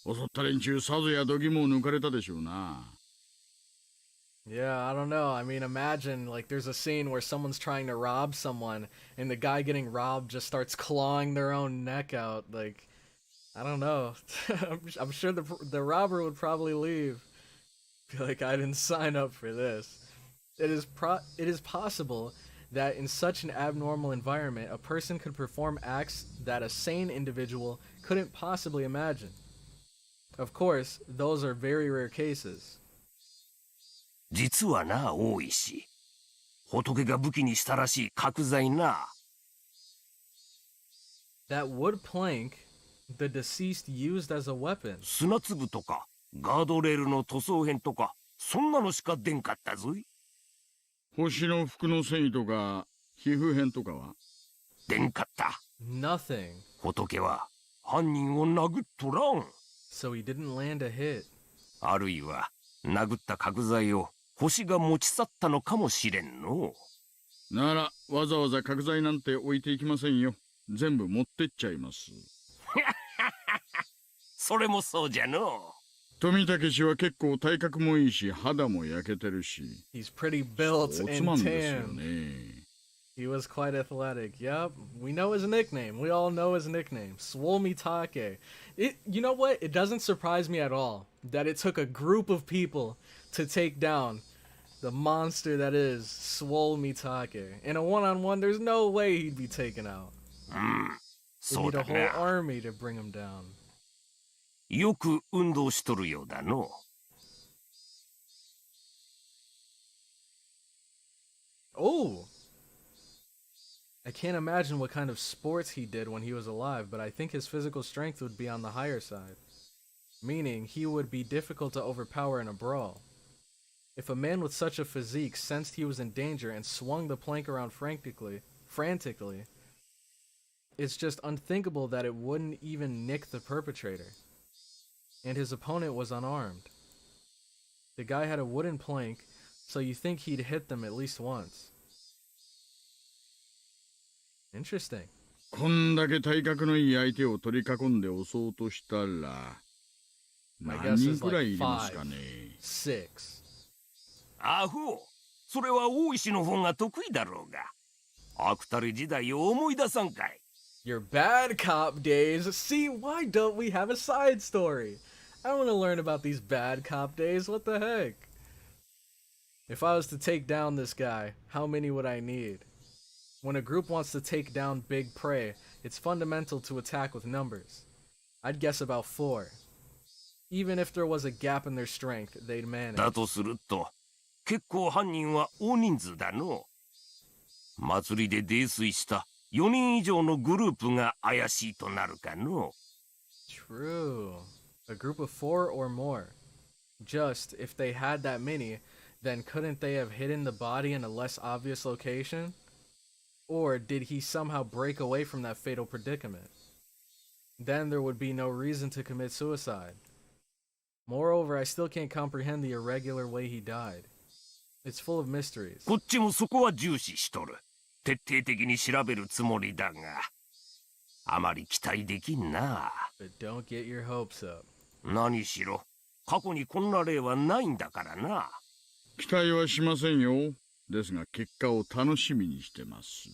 襲った連中さぞや度肝を抜かれたでしょうな。Yeah, I don't know. I mean, imagine, like, there's a scene where someone's trying to rob someone, and the guy getting robbed just starts clawing their own neck out. Like, I don't know. I'm sure the robber would probably leave. Be like, I didn't sign up for this. It is possible that in such an abnormal environment, a person could perform acts that a sane individual couldn't possibly imagine. Of course, those are very rare cases. 実はな、大石。仏が武器にしたらしい角材な。That wood plank the deceased used as a weapon. 砂粒とか、ガードレールの塗装片とか、そんなのしか出んかったぞい。星の服の繊維とか、皮膚片とかは出んかった。Nothing. 仏は犯人を殴っとらん。So he didn't land a hit. あるいは、殴った角材を星が持ち去ったのかもしれんの。なら、わざわざ角材なんて置いていきませんよ。全部持ってっちゃいます。それもそうじゃの。富武氏は結構体格もいいし、肌も焼けてるし。He's pretty built おつ and まんですよ tan. ね。He was quite athletic. Yep, we know his nickname. We all know his nickname, Swomitake. You know what? It doesn't surprise me at all that it took a group of people to take down the monster that is Swomitake. In a one-on-one, there's no way he'd be taken out. うん、 We そう need だ a whole な。 army to bring him down. よく運動しとるようだの。Oh! I can't imagine what kind of sports he did when he was alive, but I think his physical strength would be on the higher side. Meaning, he would be difficult to overpower in a brawl. If a man with such a physique sensed he was in danger and swung the plank around frantically, it's just unthinkable that it wouldn't even nick the perpetrator. And his opponent was unarmed. The guy had a wooden plank, so you think he'd hit them at least once. Interesting. こんだけ体格のいい相手を取り囲んで襲おうとしたら、 My 何 guess 人 is くらい like いります 5, かね。 6. アホ、それは大石の方が得意だろうが。アクタル時代を思い出さんかい。Your bad cop days. See, why don't we have a side story? I want to learn about these bad cop days. What the heck? If I was to take down this guy, how many would I need? When a group wants to take down big prey, it's fundamental to attack with numbers. I'd guess about 4. Even if there was a gap in their strength, they'd manage. だとすると、結構犯人は大人数だの。祭りで泥酔した4人以上のグループが怪しいとなるかの。True. A group of 4 or more. Just, if they had that many, then couldn't they have hidden the body in a less obvious location? Or did he somehow break away from that fatal predicament? Then there would be no reason to commit suicide. Moreover, I still can't comprehend the irregular way he died. It's full of mysteries. こっちもそこは重視しとる。徹底的に調べるつもりだが。あまり期待できんな。 But don't get your hopes up. 何しろ過去にこんな例はないんだからな。期待はしませんよ。ですが結果を楽しみにしてます。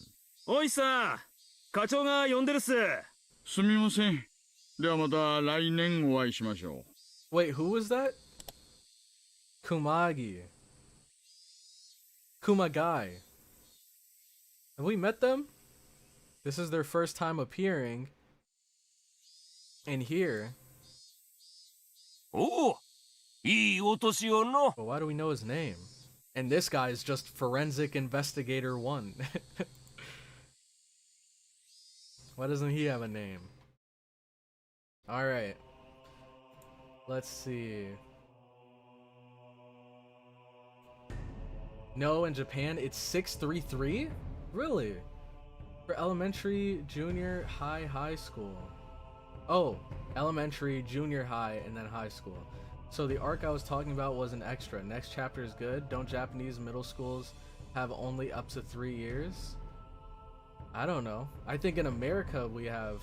おいさん、課長が呼んでるっす。すみません。ではまた来年お会いしましょう。Wait, who was that? Kumagai. Have we met them? This is their first time appearing in here. おお、いいお年をの。 But why do we know his name? And this guy is just Forensic Investigator 1. Why doesn't he have a name? Alright. Let's see. No, in Japan it's 633? Really? For elementary, junior, high school. Oh, elementary, junior high, and then high school. So the arc I was talking about was an extra. Next chapter is good. Don't Japanese middle schools have only up to 3 years? I don't know. I think in America we have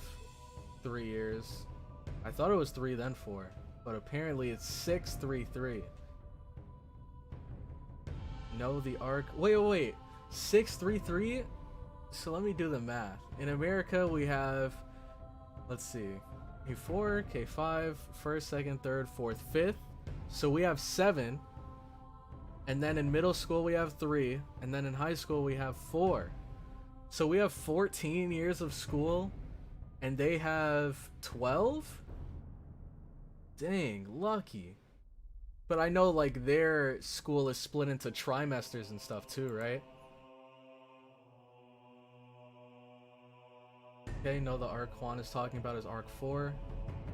3 years. I thought it was 3 then 4. But apparently it's 633. No, the arc. Wait. 633? So let me do the math. In America we have, let's see, K4, K5, 1st, 2nd, 3rd, 4th, 5th. So we have 7. And then in middle school we have 3. And then in high school we have 4. So we have 14 years of school. And they have 12? Dang, lucky. But I know like their school is split into trimesters and stuff too, right? Okay, no, the arc Juan is talking about is arc 4.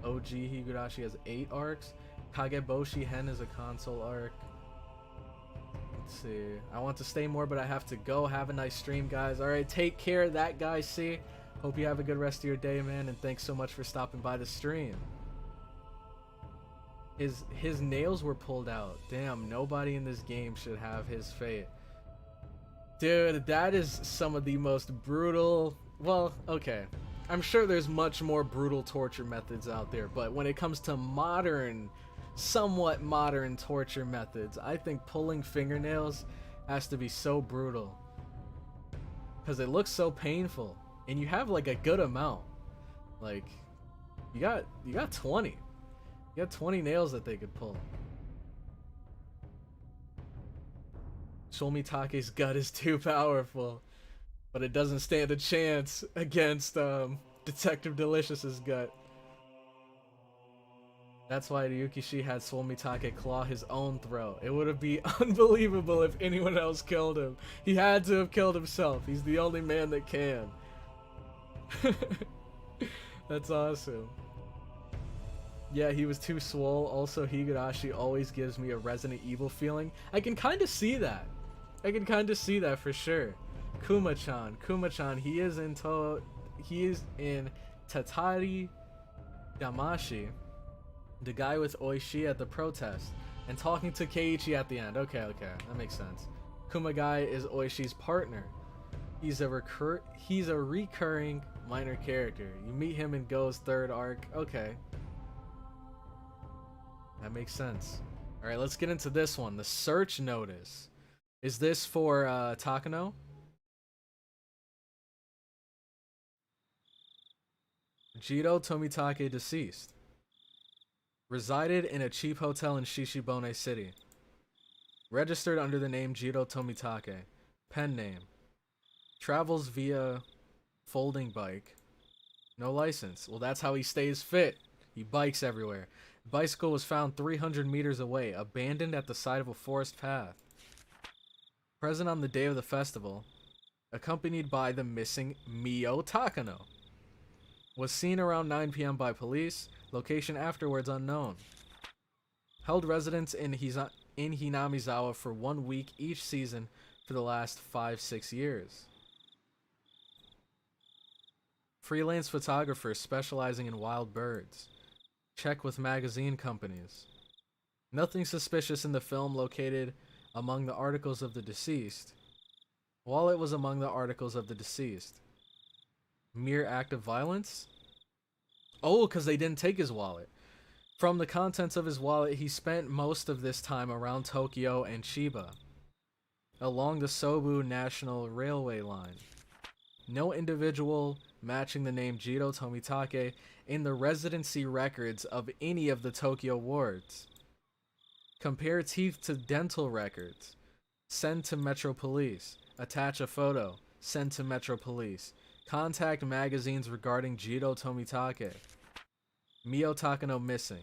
OG Higurashi has 8 arcs. Kageboshi Hen is a console arc. Let's see. I want to stay more, but I have to go. Have a nice stream, guys. Alright, take care of that, guys. See? Hope you have a good rest of your day, man, and thanks so much for stopping by the stream. His nails were pulled out. Damn, nobody in this game should have his fate. Dude, that is some of the most brutal... Well, okay. I'm sure there's much more brutal torture methods out there, but when it comes to modern, somewhat modern torture methods, I think pulling fingernails has to be so brutal. Because it looks so painful. And you have like a good amount. Like, you got 20. You got 20 nails that they could pull. Shomitake's gut is too powerful. But it doesn't stand a chance against Detective Delicious's gut. That's why Ryukishi had Swomitake claw his own throat. It would be unbelievable if anyone else killed him. He had to have killed himself. He's the only man that can. That's awesome. Yeah, he was too swole. Also, Higurashi always gives me a Resident Evil feeling. I can kind of see that. I can kind of see that for sure. Kuma-chan, he is in Tatari Damashi, the guy with Oishi at the protest, and talking to Keiichi at the end. Okay, that makes sense. Kumagai is Oishi's partner. He's a recurring minor character. You meet him in Go's 3rd arc. Okay. That makes sense. Alright, let's get into this one. The search notice. Is this for Takano? Jiro Tomitake deceased. Resided in a cheap hotel in Shishibone City. Registered under the name Jiro Tomitake. Pen name. Travels via folding bike. No license. Well, that's how he stays fit. He bikes everywhere. Bicycle was found 300 meters away, abandoned at the side of a forest path. Present on the day of the festival, accompanied by the missing Mio Takano. Was seen around 9 p.m. by police. Location afterwards unknown. Held residence in Hinamizawa for 1 week each season for the last 5-6 years. Freelance photographer specializing in wild birds. Check with magazine companies. Nothing suspicious in the film located among the articles of the deceased. Wallet was among the articles of the deceased. Mere act of violence? Oh, because they didn't take his wallet. From the contents of his wallet, he spent most of this time around Tokyo and Chiba, along the Sobu National Railway line. No individual matching the name Jiro Tomitake in the residency records of any of the Tokyo wards. Compare teeth to dental records. Send to Metro Police. Attach a photo. Send to Metro Police. Contact magazines regarding Jiro Tomitake. Mio Takano missing.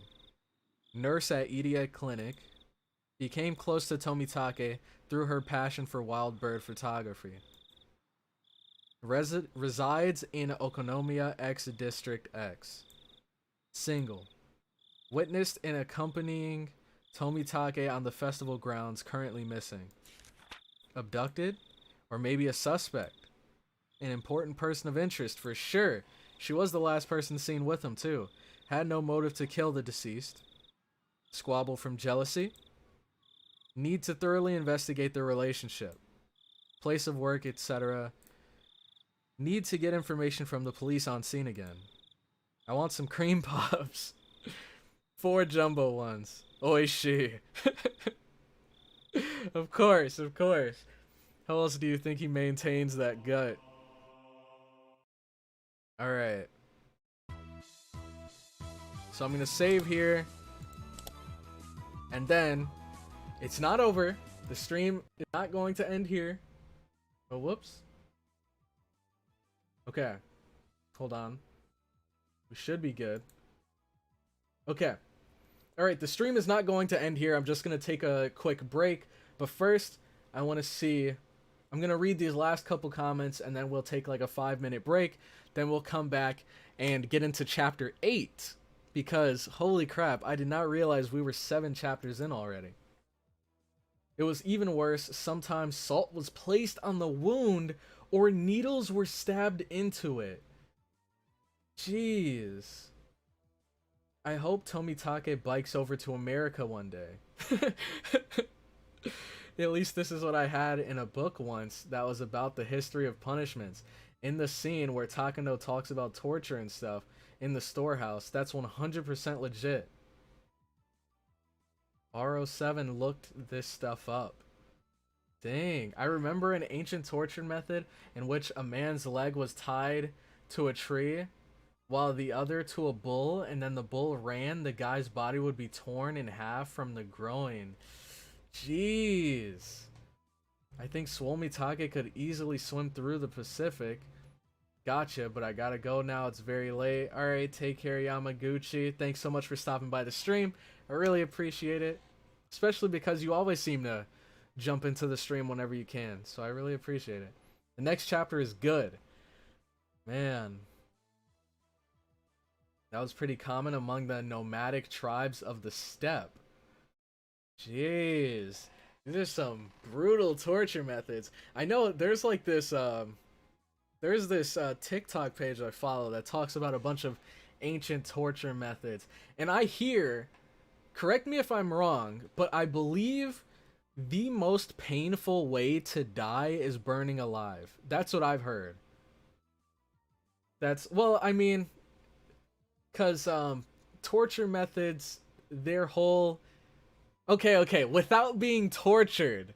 Nurse at Idia Clinic. Became close to Tomitake through her passion for wild bird photography. Resides in Okonomiya X District X. Single. Witnessed in accompanying Tomitake on the festival grounds, currently missing. Abducted? Or maybe a suspect. An important person of interest, for sure. She was the last person seen with him, too. Had no motive to kill the deceased. Squabble from jealousy? Need to thoroughly investigate their relationship. Place of work, etc. Need to get information from the police on scene again. I want some cream puffs. 4 jumbo ones. Oishi. Of course, of course. How else do you think he maintains that gut? Alright. So I'm gonna save here. And then, it's not over. The stream is not going to end here. Oh, whoops. Okay. Hold on. We should be good. Okay. Alright, the stream is not going to end here. I'm just going to take a quick break. But first, I want to see... I'm going to read these last couple comments, and then we'll take like a 5-minute break. Then we'll come back and get into Chapter 8. Because, holy crap, I did not realize we were 7 chapters in already. It was even worse. Sometimes salt was placed on the wound, or needles were stabbed into it. Jeez. I hope Tomitake bikes over to America one day. At least this is what I had in a book once that was about the history of punishments. In the scene where Takano talks about torture and stuff in the storehouse, that's 100% legit. R07 looked this stuff up. Dang, I remember an ancient torture method in which a man's leg was tied to a tree while the other to a bull, and then the bull ran, the guy's body would be torn in half from the groin. Jeez. I think Swomitake could easily swim through the Pacific. Gotcha, but I gotta go now. It's very late. Alright, take care, Yamaguchi. Thanks so much for stopping by the stream. I really appreciate it. Especially because you always seem to jump into the stream whenever you can. So I really appreciate it. The next chapter is good. Man. That was pretty common among the nomadic tribes of the steppe. Jeez. These are some brutal torture methods. I know there's like this, there's this TikTok page I follow that talks about a bunch of ancient torture methods. And I hear, correct me if I'm wrong, but I believe the most painful way to die is burning alive. That's what I've heard. That's, well, I mean, because torture methods, their whole... Okay, without being tortured,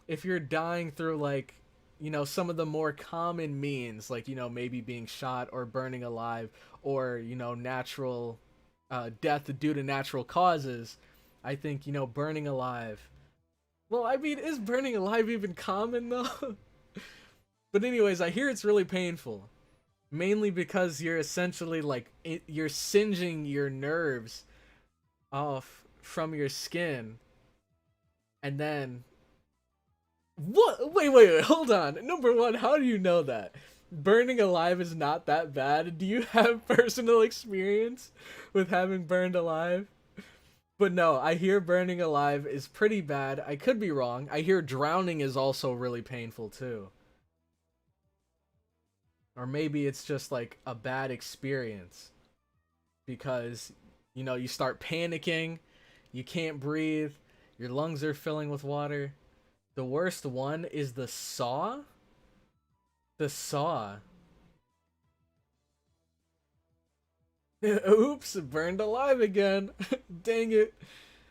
if you're dying through, like, you know, some of the more common means, like, you know, maybe being shot or burning alive, or, you know, natural death due to natural causes, I think, you know, burning alive... Well, I mean, is burning alive even common, though? But anyways, I hear it's really painful. Mainly because you're essentially, like, you're singeing your nerves off from your skin. And then... What? Wait, hold on. Number one, how do you know that? Burning alive is not that bad. Do you have personal experience with having burned alive? But no, I hear burning alive is pretty bad. I could be wrong. I hear drowning is also really painful too. Or maybe it's just like a bad experience. Because, you know, you start panicking, you can't breathe, your lungs are filling with water. The worst one is the saw. The saw. Oops, burned alive again. Dang it.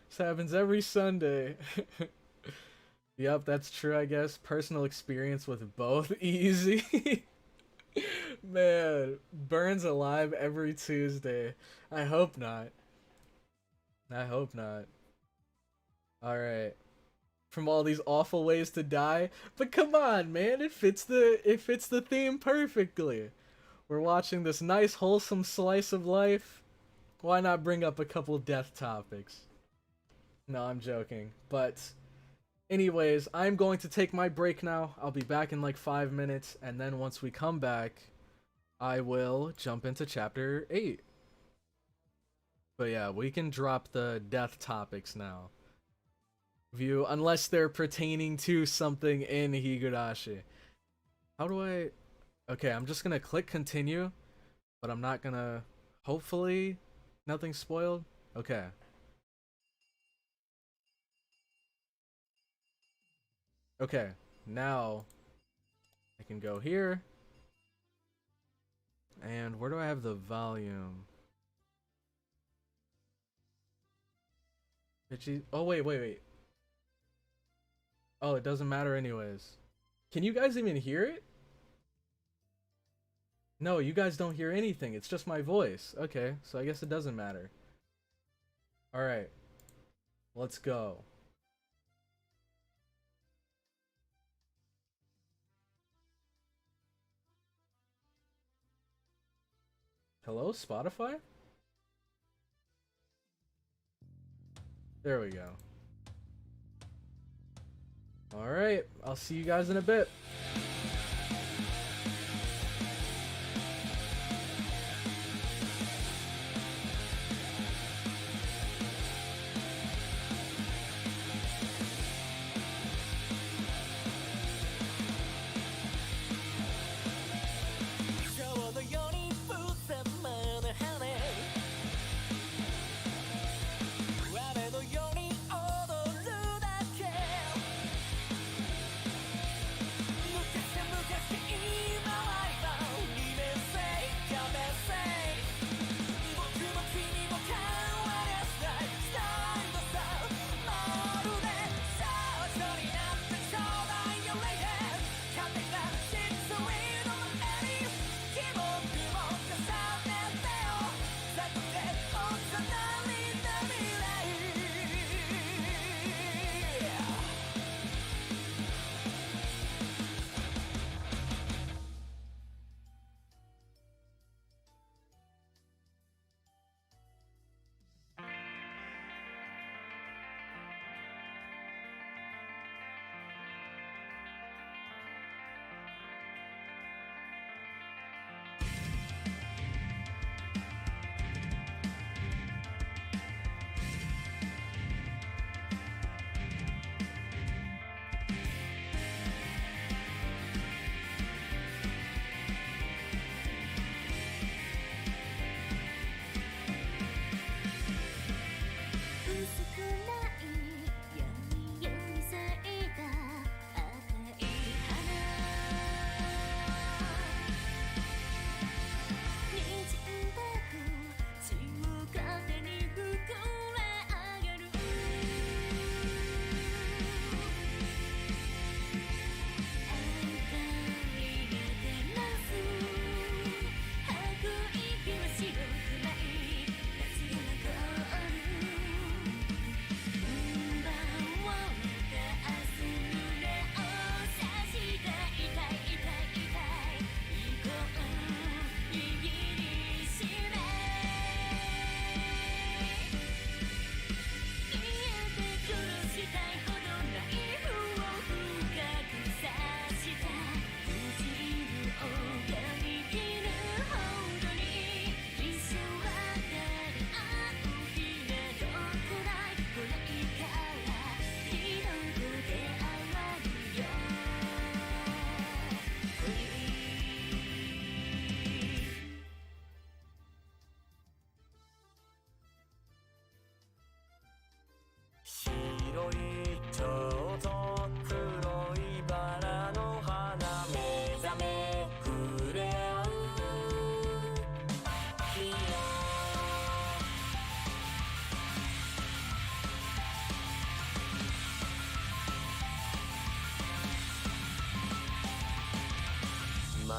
This happens every Sunday. Yep, that's true, I guess. Personal experience with both. Easy. Man, burns alive every Tuesday. I hope not. I hope not. Alright. From all these awful ways to die. But come on, man, it fits the theme perfectly. We're watching this nice, wholesome slice of life. Why not bring up a couple death topics? No, I'm joking. But anyways, I'm going to take my break now. I'll be back in like 5 minutes, and then once we come back, I will jump into chapter 8. But yeah, we can drop the death topics now. Unless they're pertaining to something in Higurashi. How do I... Okay, I'm just gonna click continue, but I'm not gonna... Hopefully, nothing's spoiled? Okay. Okay, now I can go here. And where do I have the volume? Oh, wait. Oh, it doesn't matter anyways. Can you guys even hear it? No, you guys don't hear anything. It's just my voice. Okay, so I guess it doesn't matter. Alright. Let's go. Hello, Spotify? There we go. Alright, I'll see you guys in a bit.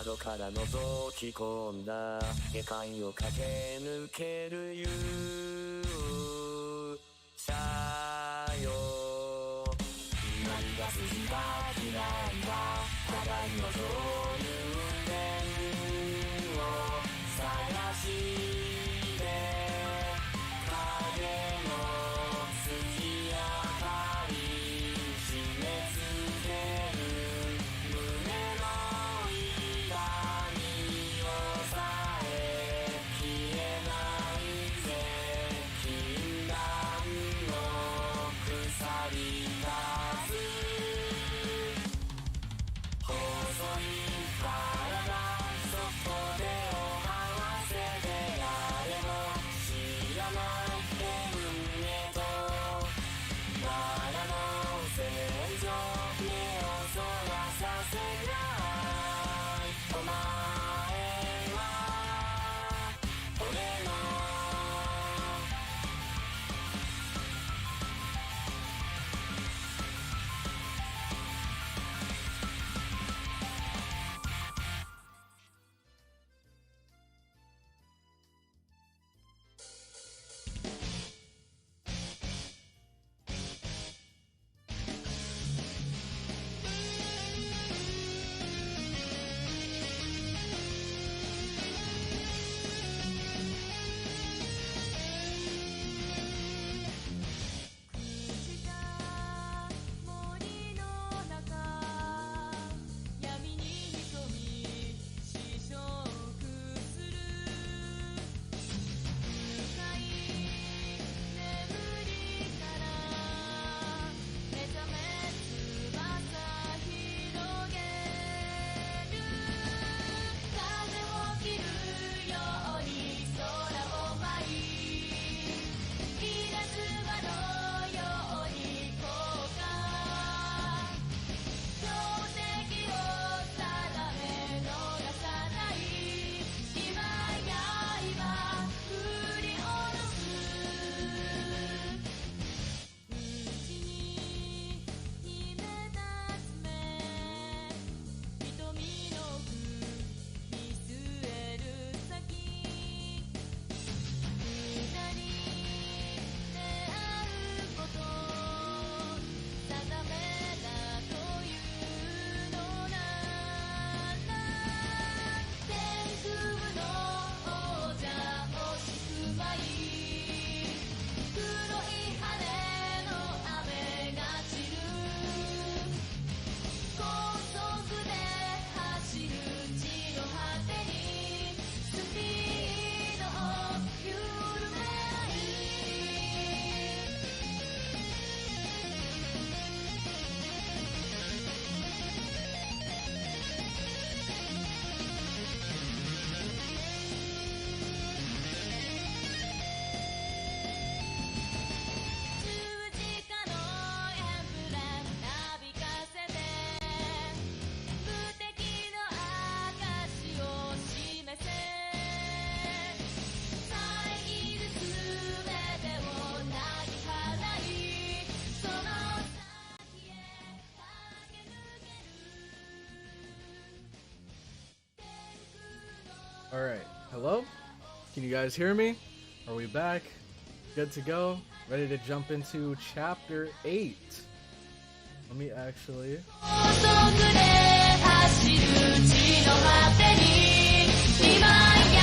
窓から覗き込んだ下界を駆け抜ける勇者よ。今が筋が嫌いは互いのそういう面を探して影の筋明かり締め付ける胸の痛みをさえ消えないぜ。禁断の鎖数細い体そこでを合わせて誰も知らない運へとバラの戦場目をそらさせないお前は俺の森の中闇に潜み死傷する深い眠りから目覚め翼広げる風を切るように空を舞い稲妻のように降下標的を定め逃さない今や今振り下ろす内に秘めた爪瞳の奥見据える先二人出会うこと定めだというのなら天空の王者をしくまい黒い羽の雨が散る高速で走る地の果てにスピードを緩めない十字架のエンブレムなびかせて無敵の証を示せ遮るすべてをなぎ払いその先へ駆け抜ける Alright, hello? Can you guys hear me? Are we back? Good to go? Ready to jump into chapter 8. Let me actually... 高速で走る地の果てに今や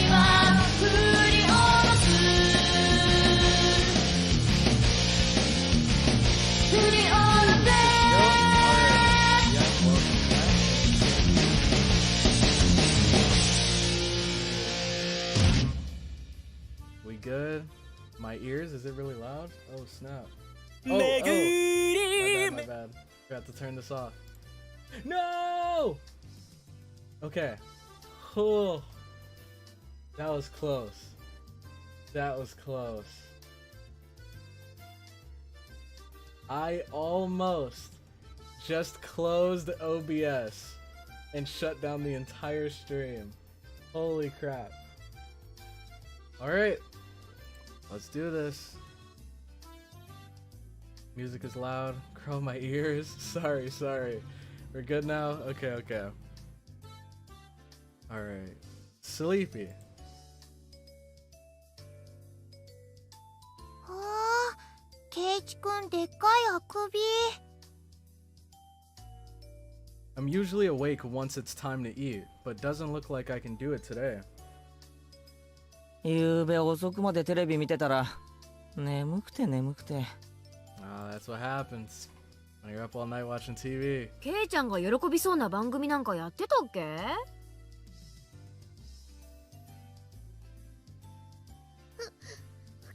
今振り下ろす振り下ろせ Alright, yeah, welcome back. We good? My ears? Is it really loud? Oh, snap. Oh, my bad. Forgot to turn this off. No! Okay. Oh, that was close. That was close. I almost just closed OBS and shut down the entire stream. Holy crap. Alright. Let's do this. Music is loud. Curl my ears. Sorry. We're good now? Okay. Alright. Sleepy. ああ、ケイチくんでっかいあくび。I'm usually awake once it's time to eat, but doesn't look like I can do it today. ゆうべ遅くまでテレビ見てたら眠くて。Ah, that's what happens when you're up all night watching TV. ケイちゃんが喜びそうな番組なんかやってたっけ？不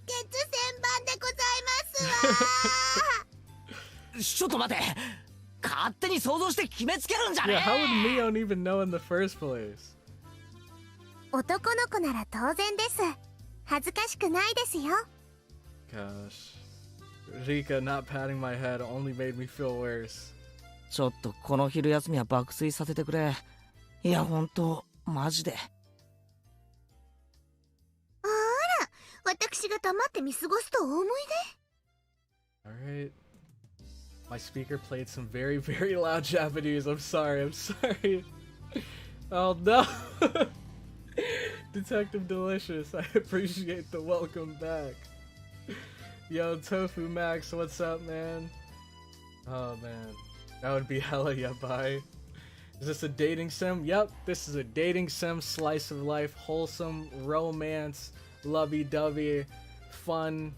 潔千番でございますわ。ちょっと待て、勝手に想像して決めつけるんじゃね Yeah, え。 how would Mion even know in the first place? 男の子なら当然です。恥ずかしくないですよ。Gosh. Rika not patting my head only made me feel worse. ちょっとこの昼休みは爆睡させてくれ。いやほんとマジで。あら、私が黙って見過ごすとお思いで。 Alright. My speaker played some very, very loud Japanese. I'm sorry. Oh no! Detective Delicious, I appreciate the welcome back. Yo, Tofu Max, what's up, man? Oh man, that would be hella yabai. Is this a dating sim? Yep, this is a dating sim, slice of life, wholesome, romance, lovey-dovey, fun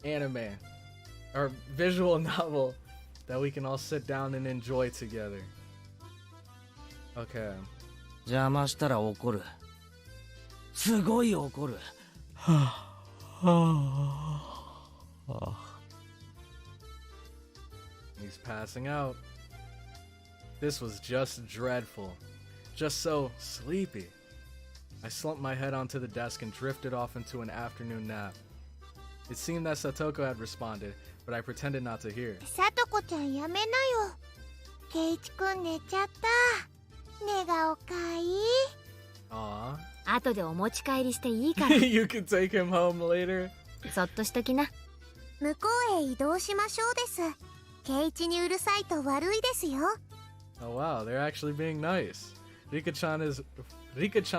anime. Or visual novel that we can all sit down and enjoy together. Okay. 邪魔したら怒る。すごい怒る。 He's passing out. This was just dreadful. Just so sleepy. I slumped my head onto the desk and drifted off into an afternoon nap. It seemed that Satoko had responded, but I pretended not to hear. さとこちゃんやめなよ。ケイチくん寝ちゃった。寝顔かいい。Aw. 後でお持ち帰りしていいから。You can take him home later. そっとしときな。向こうへ移動しましょうです。ケイチにうるさいと悪いですよ。 Oh wow, they're actually being nice. Rika-chan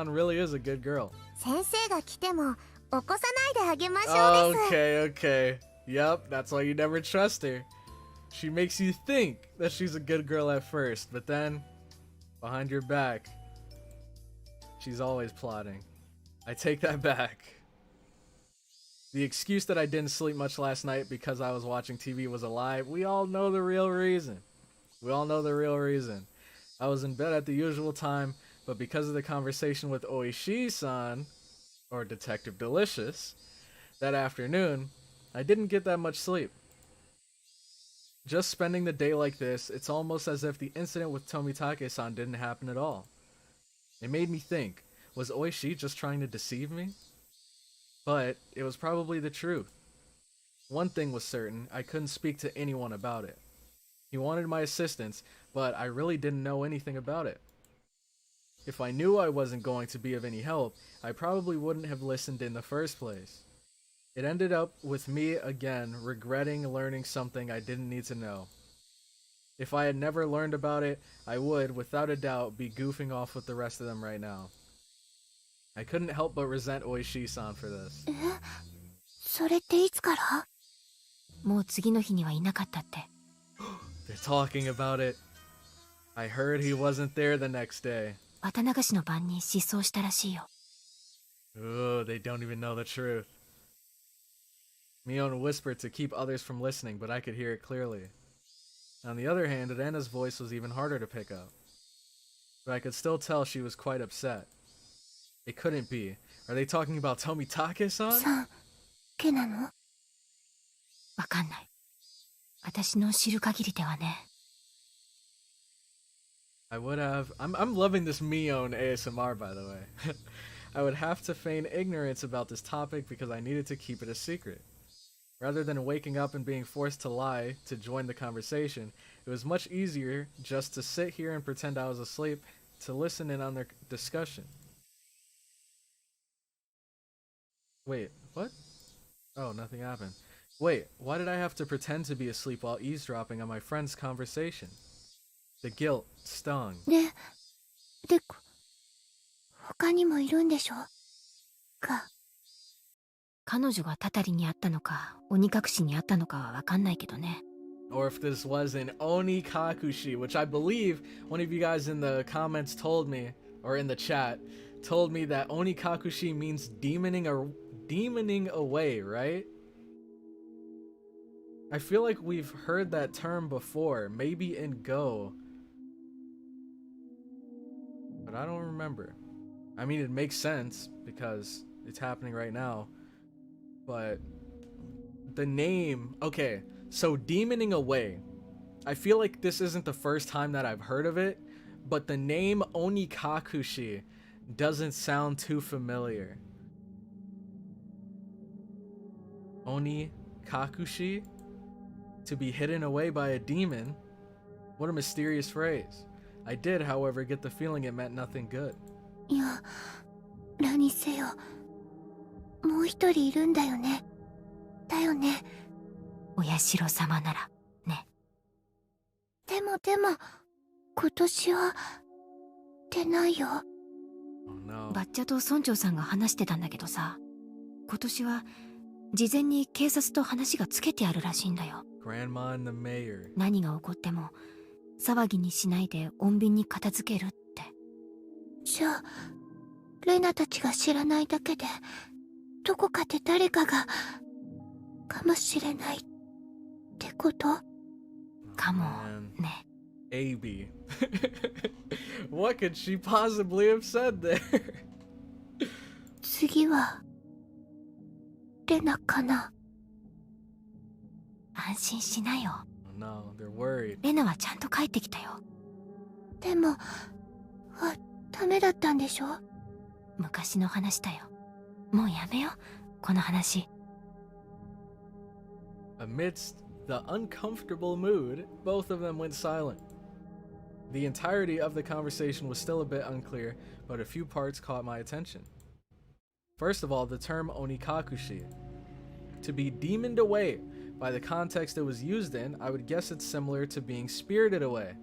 really is a good girl. 先生が来ても起こさないであげましょうです。 Okay. Yep, that's why you never trust her. She makes you think that she's a good girl at first, but then, behind your back, she's always plotting. I take that back. The excuse that I didn't sleep much last night because I was watching TV was a lie. We all know the real reason. I was in bed at the usual time, but because of the conversation with Oishi-san, or Detective Delicious, that afternoon, I didn't get that much sleep. Just spending the day like this, it's almost as if the incident with Tomitake-san didn't happen at all. It made me think, was Oishi just trying to deceive me? But it was probably the truth. One thing was certain, I couldn't speak to anyone about it. He wanted my assistance, but I really didn't know anything about it. If I knew I wasn't going to be of any help, I probably wouldn't have listened in the first place. It ended up with me again regretting learning something I didn't need to know. If I had never learned about it, I would, without a doubt, be goofing off with the rest of them right now. I couldn't help but resent Oishi-san for this. それっていつから？もう次の日にはいなかったって。They're talking about it. I heard he wasn't there the next day. 綿流しの晩に失踪したらしいよ。 Ooh, they don't even know the truth. Mion whispered to keep others from listening, but I could hear it clearly. On the other hand, Rena's voice was even harder to pick up. But I could still tell she was quite upset. It couldn't be. Are they talking about Tomitake-san? さん、けなの？わかんない。私の知る限りではね。I would have... I'm loving this Mion ASMR, by the way. I would have to feign ignorance about this topic because I needed to keep it a secret. Rather than waking up and being forced to lie to join the conversation, it was much easier just to sit here and pretend I was asleep to listen in on their discussion. Wait, what? Oh, nothing happened. Wait, why did I have to pretend to be asleep while eavesdropping on my friend's conversation? The guilt stung. でこ、他にもいるんでしょか。彼女がたたりにあったのか鬼隠しにあったのかはわかんないけどね。 Or if this was an Onikakushi, which I believe one of you guys in the comments told me, or in the chat, told me that Onikakushi means demoning or demoning away, right? I feel like we've heard that term before, maybe in Go, but I don't remember. I mean, it makes sense because it's happening right now, but the name, okay, so demoning away, I feel like this isn't the first time that I've heard of it, but the name Onikakushi doesn't sound too familiar. Onikakushi? To be hidden away by a demon? What a mysterious phrase. I did, however, get the feeling it meant nothing good. いや、何せよ。もう一人いるんだよね。だよね。お社様ならね。でも、今年は出ないよ。Oh no. バッチャと村長さんが話してたんだけどさ、今年は事前に警察と話がつけてあるらしいんだよ。Grandma and the mayor. 何が起こっても騒ぎにしないで穏便に片付けるって。じゃあ、レナたちが知らないだけで、どこかで誰かが、かもしれないってこと？かも Man. ね。AB. What could she possibly have said there? 次は、レナかな。安心しなよ。Oh no, they're worried. レナはちゃんと帰ってきたよ。でも、ダメだったんでしょ？昔の話だよ。もうやめよ、この話。Amidst the uncomfortable mood, both of them went silent. The entirety of the conversation was still a bit unclear, but a few parts caught my attention. First of all, the term Onikakushi. To be demoned away. By the context it was used in, I would guess it's similar to being spirited away.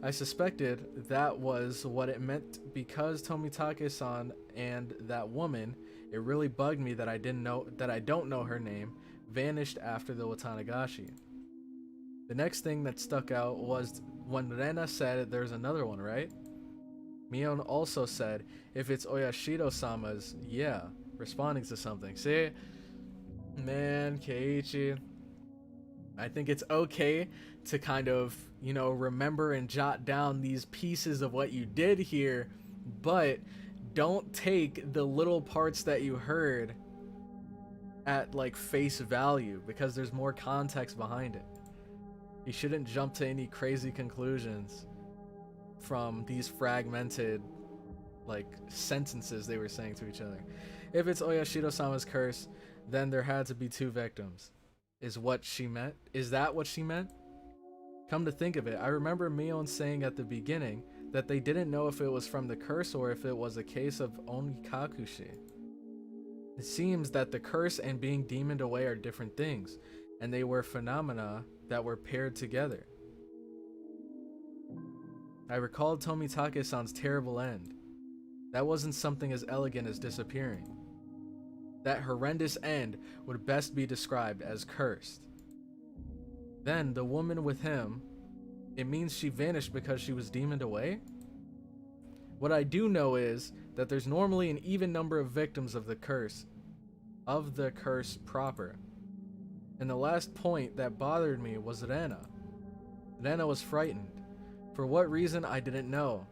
I suspected that was what it meant because Tomitake-san and that woman, it really bugged me that I don't know her name, vanished after the Watanagashi. The next thing that stuck out was when Rena said there's another one, right? Mion also said, if it's Oyashido-sama's, yeah, responding to something. See? Man, Keiichi, I think it's okay to kind of, you know, remember and jot down these pieces of what you did here, but don't take the little parts that you heard at like face value because there's more context behind it. You shouldn't jump to any crazy conclusions from these fragmented like sentences they were saying to each other. If it's Oyashido-sama's curse, then there had to be two victims. Is what she meant? Is that what she meant? Come to think of it, I remember Mion saying at the beginning that they didn't know if it was from the curse or if it was a case of Onikakushi. It seems that the curse and being demoned away are different things, and they were phenomena that were paired together. I recalled Tomitake-san's terrible end. That wasn't something as elegant as disappearing. That horrendous end would best be described as cursed. Then, the woman with him, it means she vanished because she was demoned away? What I do know is that there's normally an even number of victims of the curse proper. And the last point that bothered me was Rena. Rena was frightened. For what reason, I didn't know.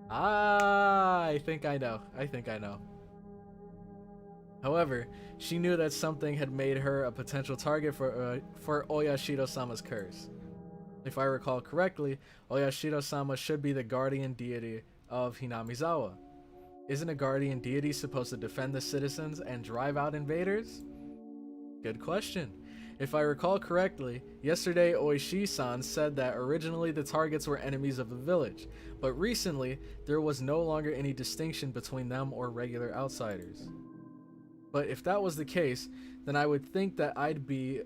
I think I know. However, she knew that something had made her a potential target for Oyashido-sama's curse. If I recall correctly, Oyashido-sama should be the guardian deity of Hinamizawa. Isn't a guardian deity supposed to defend the citizens and drive out invaders? Good question. If I recall correctly, yesterday Oishi-san said that originally the targets were enemies of the village, but recently there was no longer any distinction between them or regular outsiders. But if that was the case, then I would think that I'd be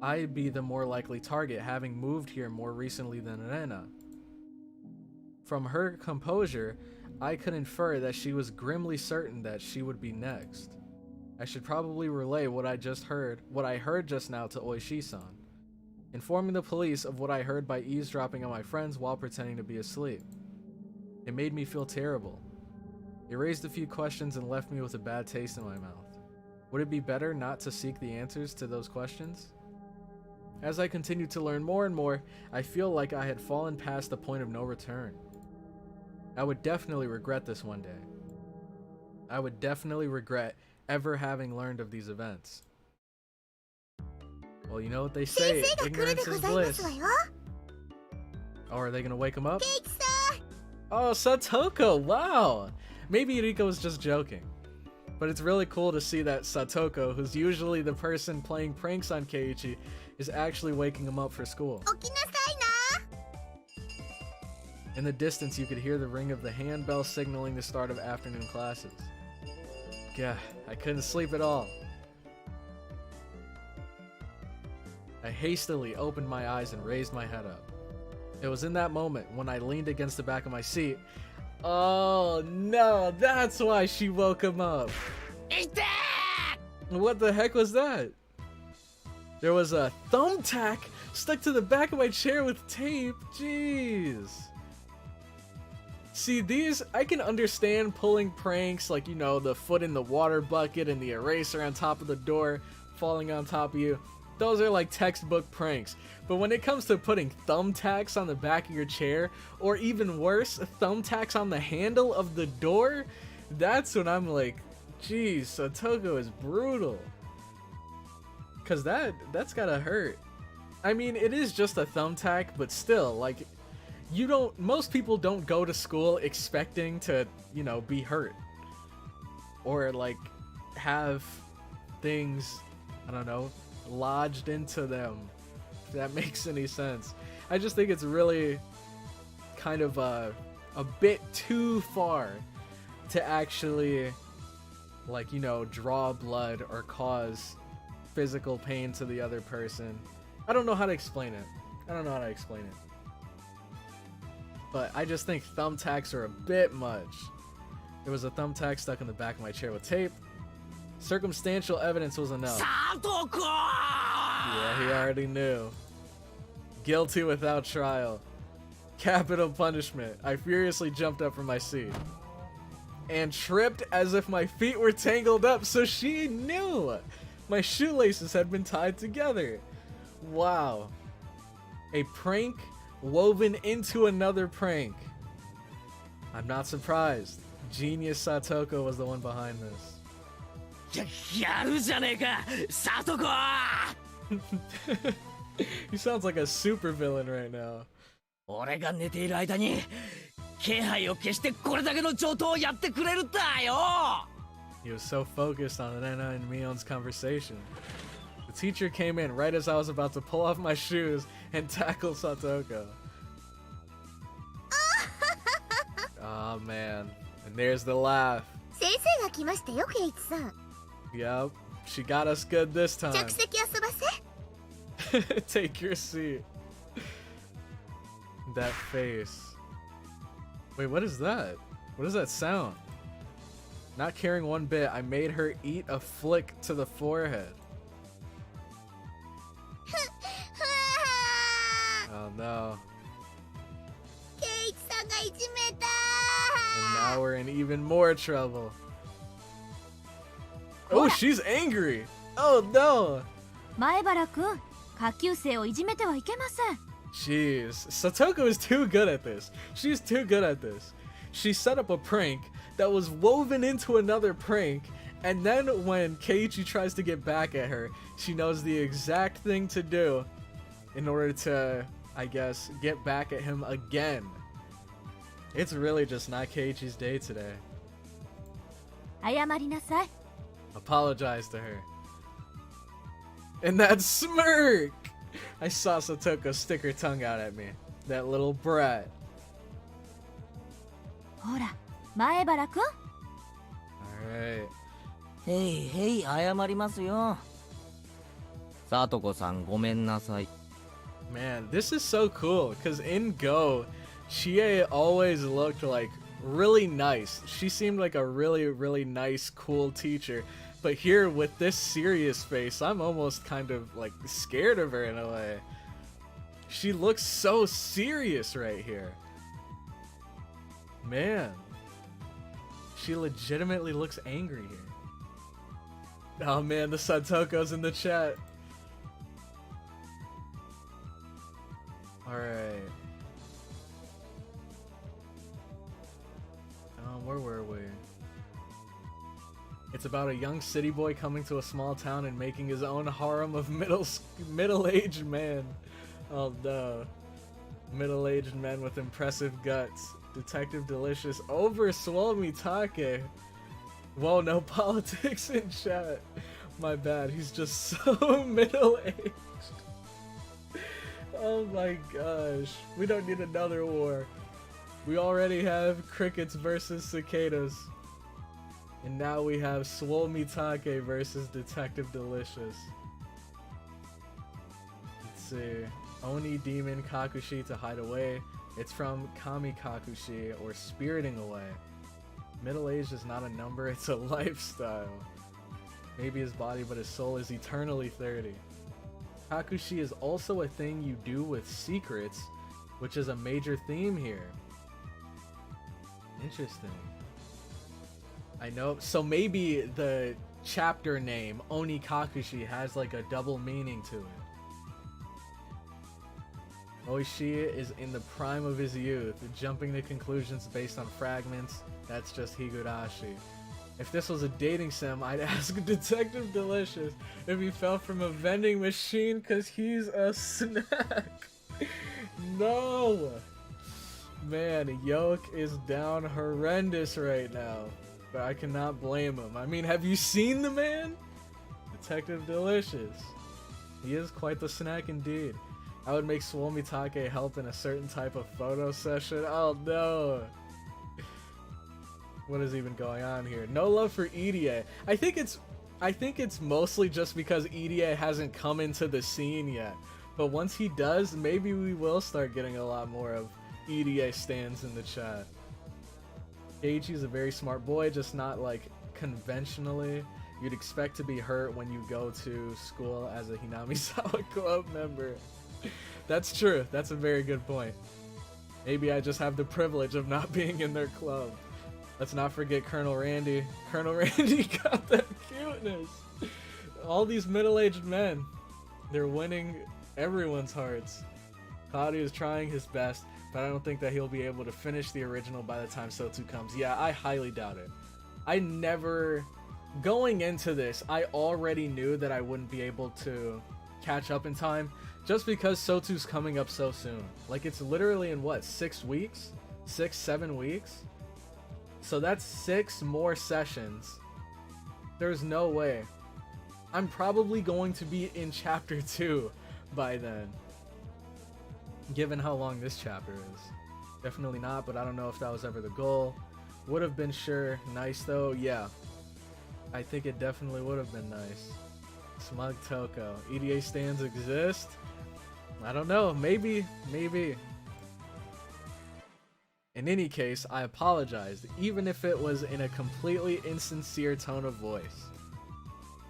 the more likely target, having moved here more recently than Rena. From her composure, I could infer that she was grimly certain that she would be next. I should probably relay what I heard just now to Oishi-san, informing the police of what I heard by eavesdropping on my friends while pretending to be asleep. It made me feel terrible. It raised a few questions and left me with a bad taste in my mouth. Would it be better not to seek the answers to those questions? As I continued to learn more and more, I feel like I had fallen past the point of no return. I would definitely regret this one day. I would definitely regret ever having learned of these events. Well, you know what they say, ignorance is bliss. Oh, are they gonna wake him up? Oh, Satoko, wow! Maybe Riko was just joking. But it's really cool to see that Satoko, who's usually the person playing pranks on Keiichi, is actually waking him up for school. In the distance, you could hear the ring of the handbell signaling the start of afternoon classes. Gah, I couldn't sleep at all. I hastily opened my eyes and raised my head up. It was in that moment when I leaned against the back of my seat. Oh no, that's why she woke him up. What the heck was that? There was a thumbtack stuck to the back of my chair with tape. Jeez. See, these, I can understand pulling pranks like, you know, the foot in the water bucket and the eraser on top of the door falling on top of you. Those are like textbook pranks. But when it comes to putting thumbtacks on the back of your chair, or even worse, thumbtacks on the handle of the door, that's when I'm like, geez, Satoko is brutal. Cause that's gotta hurt. I mean, it is just a thumbtack, but still, like, most people don't go to school expecting to, you know, be hurt. Or like, have things, I don't know, lodged into them, if that makes any sense. I just think it's really kind of a bit too far to actually, like, you know, draw blood or cause physical pain to the other person. I don't know how to explain it. But I just think thumbtacks are a bit much. There was a thumbtack stuck in the back of my chair with tape. Circumstantial evidence was enough. Yeah, he already knew. Guilty without trial. Capital punishment. I furiously jumped up from my seat and tripped as if my feet were tangled up, so she knew my shoelaces had been tied together. Wow. A prank woven into another prank. I'm not surprised. Genius Satoko was the one behind this. He sounds like a super villain right now. He was so focused on Rena and Mion's conversation. The teacher came in right as I was about to pull off my shoes and tackle Satoko. Oh man, and there's the laugh. Yep, she got us good this time. Take your seat. That face. Wait, what is that? What does that sound? Not caring one bit, I made her eat a flick to the forehead. Oh no. And now we're in even more trouble. Oh, she's angry. Oh no. Jeez, Satoko is too good at this. She's too good at this. She set up a prank that was woven into another prank, and then when Keiichi tries to get back at her, she knows the exact thing to do in order to, I guess, get back at him again. It's really just not Keiichi's day today. Apologize to her. And that smirk! I saw Satoko stick her tongue out at me. That little brat. Alright. Hey, 謝りますよ。さとこさんごめんなさい。 Man, this is so cool, because in Go, Chie always looked like really nice. She seemed like a really, really nice, cool teacher. But here with this serious face, I'm almost kind of like scared of her in a way. She looks so serious right here. Man. She legitimately looks angry here. Oh man, the Satoko's in the chat. Alright. Where were we? It's about a young city boy coming to a small town and making his own harem of middle-aged man. Oh no. Middle-aged men with impressive guts. Detective Delicious over Swole Mitake. Whoa, no politics in chat. My bad, he's just so middle-aged. Oh my gosh. We don't need another war. We already have crickets versus cicadas. And now we have Swole Mitake versus Detective Delicious. Let's see. Oni Demon Kakushi to hide away. It's from Kamikakushi, or spiriting away. Middle-aged is not a number, it's a lifestyle. Maybe his body, but his soul is eternally 30. Kakushi is also a thing you do with secrets, which is a major theme here. Interesting. I know, so maybe the chapter name, Onikakushi, has like a double meaning to it. Oishi is in the prime of his youth, jumping to conclusions based on fragments. That's just Higurashi. If this was a dating sim, I'd ask Detective Delicious if he fell from a vending machine cause he's a snack. No! Man, Yoke is down horrendous right now. But I cannot blame him. I mean, have you seen the man? Detective Delicious. He is quite the snack indeed. I would make Swole Mitake help in a certain type of photo session. Oh no! What is even going on here? No love for EDA. I think it's mostly just because EDA hasn't come into the scene yet. But once he does, maybe we will start getting a lot more of EDA stands in the chat. Eiichi's a very smart boy, just not like conventionally. You'd expect to be hurt when you go to school as a Hinamizawa Club member. That's true. That's a very good point. Maybe I just have the privilege of not being in their club. Let's not forget Colonel Randy. Colonel Randy got that cuteness. All these middle-aged men, they're winning everyone's hearts. Claudio is trying his best, but I don't think that he'll be able to finish the original by the time Sotu comes. Yeah, I highly doubt it. Going into this, I already knew that I wouldn't be able to catch up in time, just because Sotu's coming up so soon. Like, it's literally in what, 6 weeks? 7 weeks? So that's 6 more sessions. There's no way. I'm probably going to be in chapter 2 by then, given how long this chapter is. Definitely not, but I don't know if that was ever the goal. Would have been sure. Nice though, yeah. I think it definitely would have been nice. Smug Toko. EDA stands exist? I don't know, maybe. In any case, I apologized, even if it was in a completely insincere tone of voice.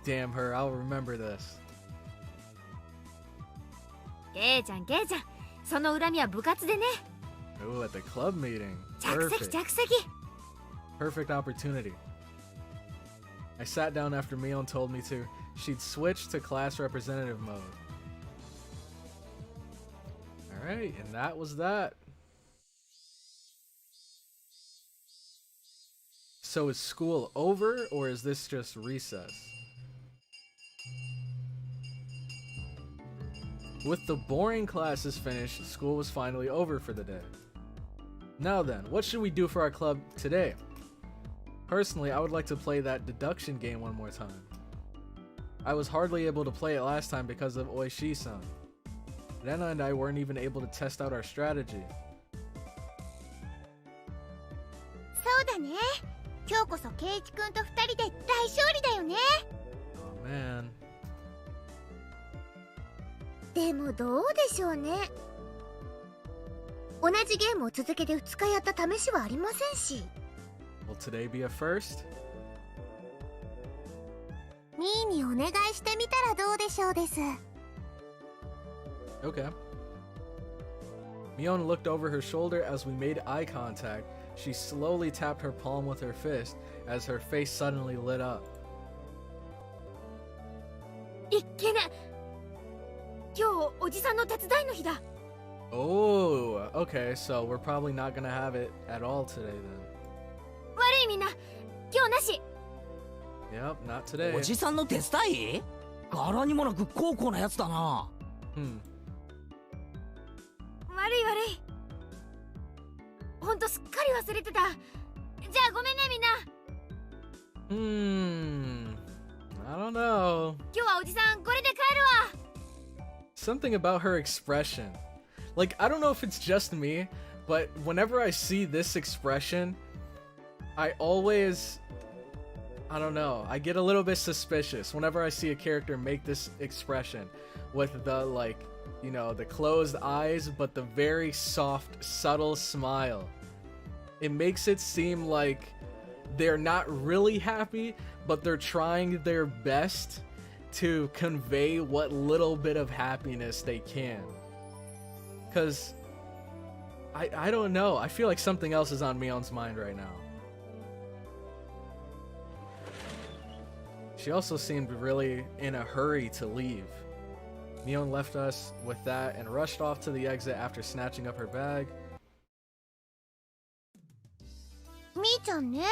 Damn her, I'll remember this. ケイちゃんその恨みは部活でね。 Ooh, at the club meeting. 着席 Perfect. 着席。 Perfect opportunity. I sat down after Mion told me to. She'd switch to class representative mode. Alright, and that was that. So is school over, or is this just recess? With the boring classes finished, school was finally over for the day. Now then, what should we do for our club today? Personally, I would like to play that deduction game one more time. I was hardly able to play it last time because of Oishi-san. Rena and I weren't even able to test out our strategy. そうだね。今日こそケイチ君と2人で大勝利だよね。 Oh man. でもどうでしょうね。同じゲームを続けて2日やった試しはありませんし。 Will today be a first? ミーにお願いしてみたらどうでしょうです。 Okay. Mion looked over her shoulder as we made eye contact. She slowly tapped her palm with her fist as her face suddenly lit up. いっけね。今日おじさんの手伝いの日だ。 Oh, okay, so we're probably not gonna have it at all today then. 悪いみんな、今日なし。 Yep, not today. おじさんの手伝い？柄にもなく高校なやつだな。悪い悪い。ほんとすっかり忘れてた。じゃあごめんねみんな。I don't know. 今日はおじさんこれで帰るわ。 Something about her expression. Like, I don't know if it's just me, but whenever I see this expression, I always, I don't know, I get a little bit suspicious whenever I see a character make this expression with the, like, you know, the closed eyes, but the very soft, subtle smile. It makes it seem like they're not really happy, but they're trying their best to convey what little bit of happiness they can. Cause I don't know, I feel like something else is on Mion's mind right now. She also seemed really in a hurry to leave. Mion left us with that and rushed off to the exit after snatching up her bag. みーちゃんね、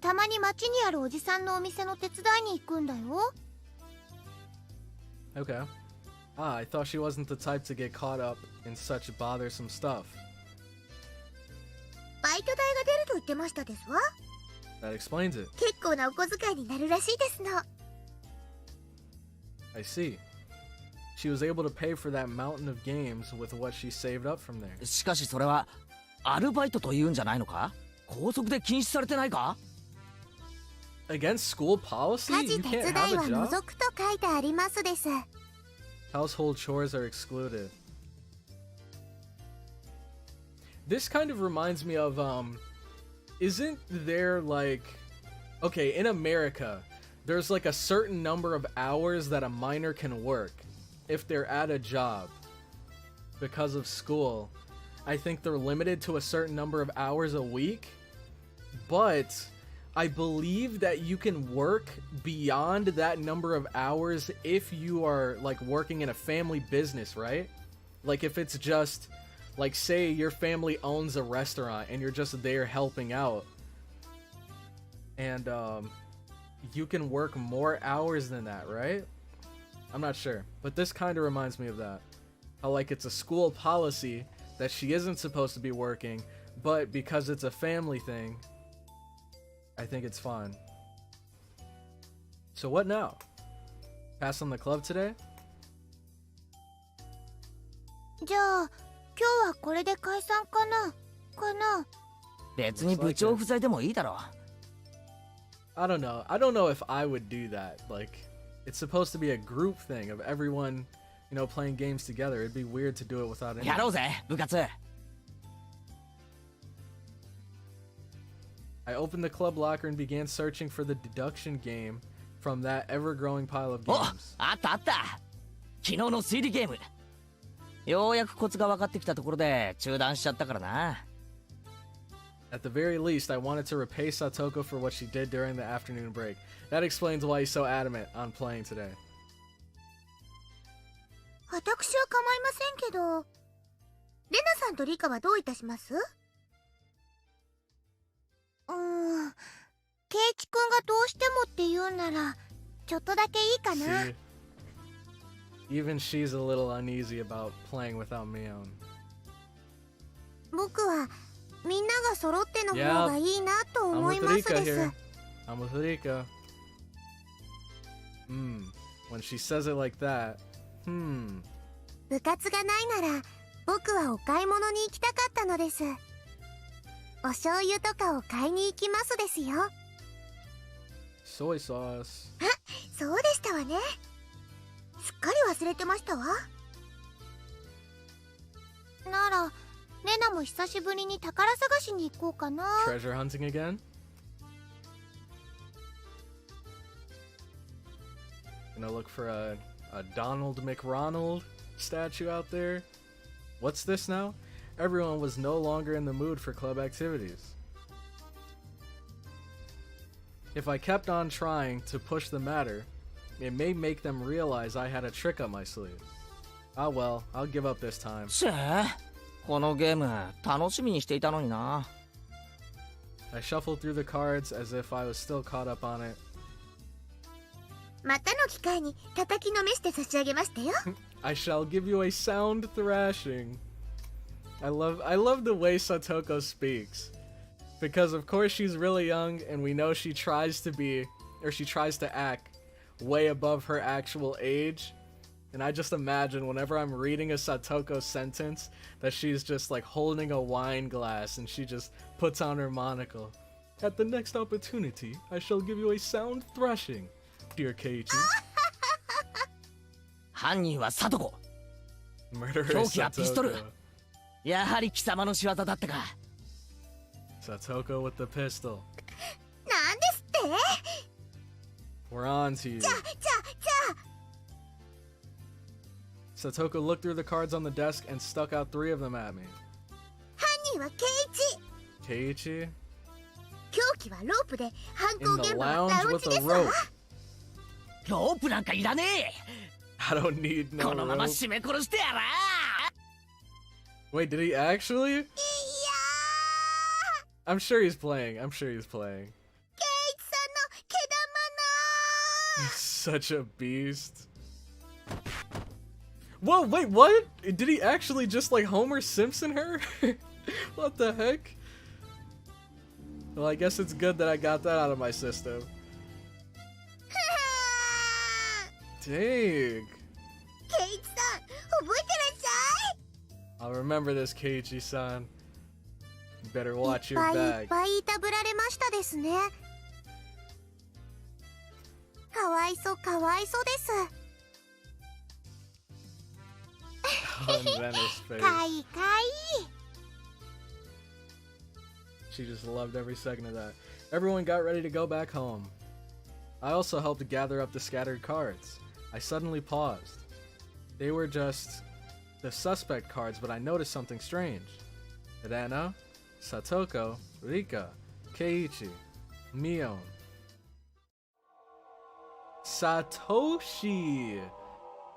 たまに街にあるおじさんのお店の手伝いに行くんだよ。 Okay. Ah, I thought she wasn't the type to get caught up in such bothersome stuff. バイト代が出ると言ってましたですわ。 That explains it. 結構なお小遣いになるらしいですの。 I see. She was able to pay for that mountain of games with what she saved up from there. しかしそれはアルバイトと言うんじゃないのか？校則で禁止されてないか？ Against school policy? 家 You 事手 can't 伝 have い a は job? 除くと書いてありますです。 Household chores are excluded. This kind of reminds me of, isn't there like, okay, in America, there's like a certain number of hours that a minor can work if they're at a job because of school. I think they're limited to a certain number of hours a week, but I believe that you can work beyond that number of hours if you are like working in a family business, right? Like if it's just like, say your family owns a restaurant and you're just there helping out, and you can work more hours than that, right? I'm not sure, but this kind of reminds me of that. How like it's a school policy that she isn't supposed to be working, but because it's a family thing, I think it's fine. So what now? Pass on the club today? じゃあ今日はこれで解散かな別に部長不在でもいいだろう。I don't know. I don't know if I would do that. Like, it's supposed to be a group thing of everyone, you know, playing games together. It'd be weird to do it without anyone. やろうぜ、部活。I opened the club locker and began searching for the deduction game from that ever-growing pile of お、 games. あったあった。昨日の推理ゲーム。ようやくコツが分かってきたところで中断しちゃったからな。At the very least, I wanted to repay Satoko for what she did during the afternoon break. That explains why he's so adamant on playing today. 私は構いませんけど、レナさんとリカはどういたします？ケイチくんがどうしてもって言うなら、ちょっとだけいいかな。 See? Even she's a little uneasy about playing without Mion. 僕はみんなが揃っての方がいいなと I'm 思い with ます Rika です。 here. I'm with Rika. When she says it like that, 部活がないなら僕はお買い物に行きたかったのです。お醤油とかを買いに行きますですよ。 soy sauce. そうでしたわね。すっかり忘れてましたわ。ならレナも久しぶりに宝探しに行こうかな。 Treasure hunting again? Gonna look for a Donald McRonald statue out there. What's this now? Everyone was no longer in the mood for club activities. If I kept on trying to push the matter, it may make them realize I had a trick up my sleeve. Ah well, I'll give up this time. せこのゲーム楽しみにしていたのにな。 I shuffled through the cards as if I was still caught up on it. またの機会に叩きのめして差し上げましたよ。 I shall give you a sound thrashing. I love the way Satoko speaks. Because of course she's really young and we know she tries to act way above her actual age. And I just imagine whenever I'm reading a Satoko sentence that she's just like holding a wine glass and she just puts on her monocle. At the next opportunity, I shall give you a sound thrashing, dear Keiichi. 犯人はサトコ。 Murderous 凶器はピストル。 Satoko. やはり貴様の仕業だったか。 Satoko with the pistol. なんですって？ We're on to you. じゃあ Satoko looked through the cards on the desk and stuck out 3 of them at me. 犯人はケイイチ。 Keiichi? 凶器はロープで犯 In 行 the 現場は lounge ラウン with ジ a ですわ。 rope. ロープなんかいらね I don't need え。 no このまま rope. 締め殺してやら。 Wait, did he actually? いや I'm sure he's playing. ケイイチさんの毛 Such a beast. Whoa, wait, what? Did he actually just like Homer Simpson her? What the heck? Well, I guess it's good that I got that out of my system. 玉。 Dang. ケイイチさん、覚えてらっしゃい。 I'll remember this, Keiichi-san. You better watch い your っぱいいっ bag. ぱいいたぶられましたですね。かわいそうかわいそうです。 On Venice face. かいかい。 She just loved every second of that. Everyone got ready to go back home. I also helped gather up the scattered cards. I suddenly paused. They were just the suspect cards, but I noticed something strange. Rena, Satoko, Rika, Keiichi, Mion. Satoshi!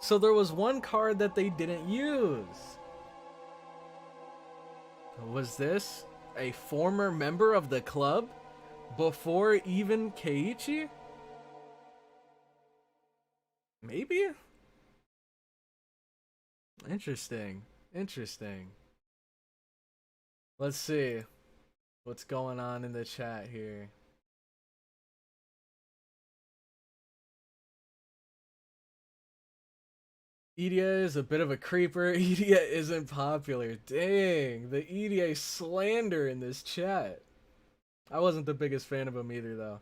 So there was one card that they didn't use. Was this a former member of the club? Before even Keiichi? Maybe? Interesting. Interesting. Let's see what's going on in the chat here. EDA is a bit of a creeper. EDA isn't popular. Dang, the EDA slander in this chat. I wasn't the biggest fan of him either, though.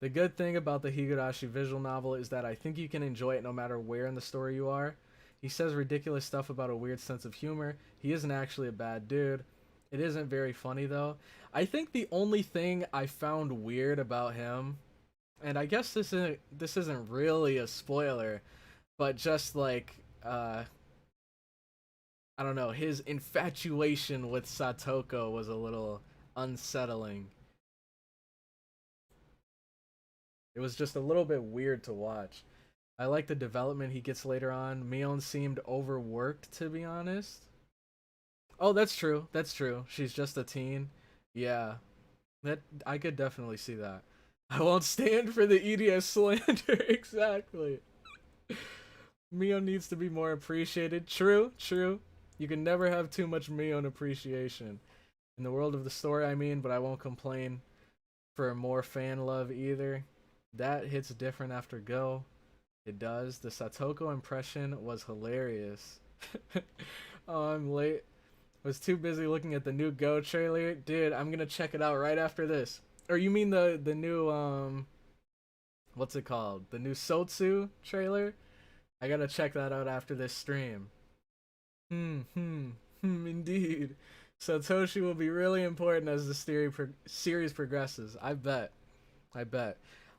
The good thing about the Higurashi visual novel is that I think you can enjoy it no matter where in the story you are. He says ridiculous stuff about a weird sense of humor. He isn't actually a bad dude. It isn't very funny, though. I think the only thing I found weird about him, and I guess this isn't really a spoiler, but just like, I don't know, his infatuation with Satoko was a little unsettling. It was just a little bit weird to watch. I like the development he gets later on. Mion seemed overworked, to be honest. Oh, that's true. That's true. She's just a teen. Yeah. That I could definitely see that. I won't stand for the EDS slander. Exactly. Mion needs to be more appreciated. True, true. You can never have too much Mion appreciation. In the world of the story, I mean, but I won't complain for more fan love either. That hits different after Go. It does. The Satoko impression was hilarious. Oh, I'm late. Was too busy looking at the new Go trailer. Dude, I'm gonna check it out right after this. Or you mean the new, what's it called? The new Sotsu trailer? I gotta check that out after this stream. Indeed. Satoshi will be really important as the series progresses. I bet.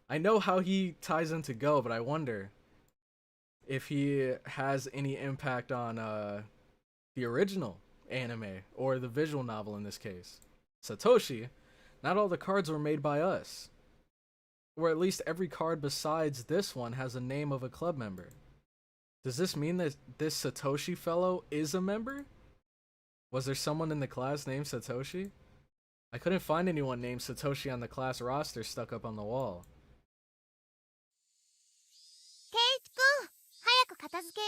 I know how he ties into Go, but I wonder if he has any impact on the original anime or the visual novel in this case. Satoshi, not all the cards were made by us. Or at least every card besides this one has a name of a club member. Does this mean that this Satoshi fellow is a member? Was there someone in the class named Satoshi? I couldn't find anyone named Satoshi on the class roster stuck up on the wall. ケイチ君、早く片付けよ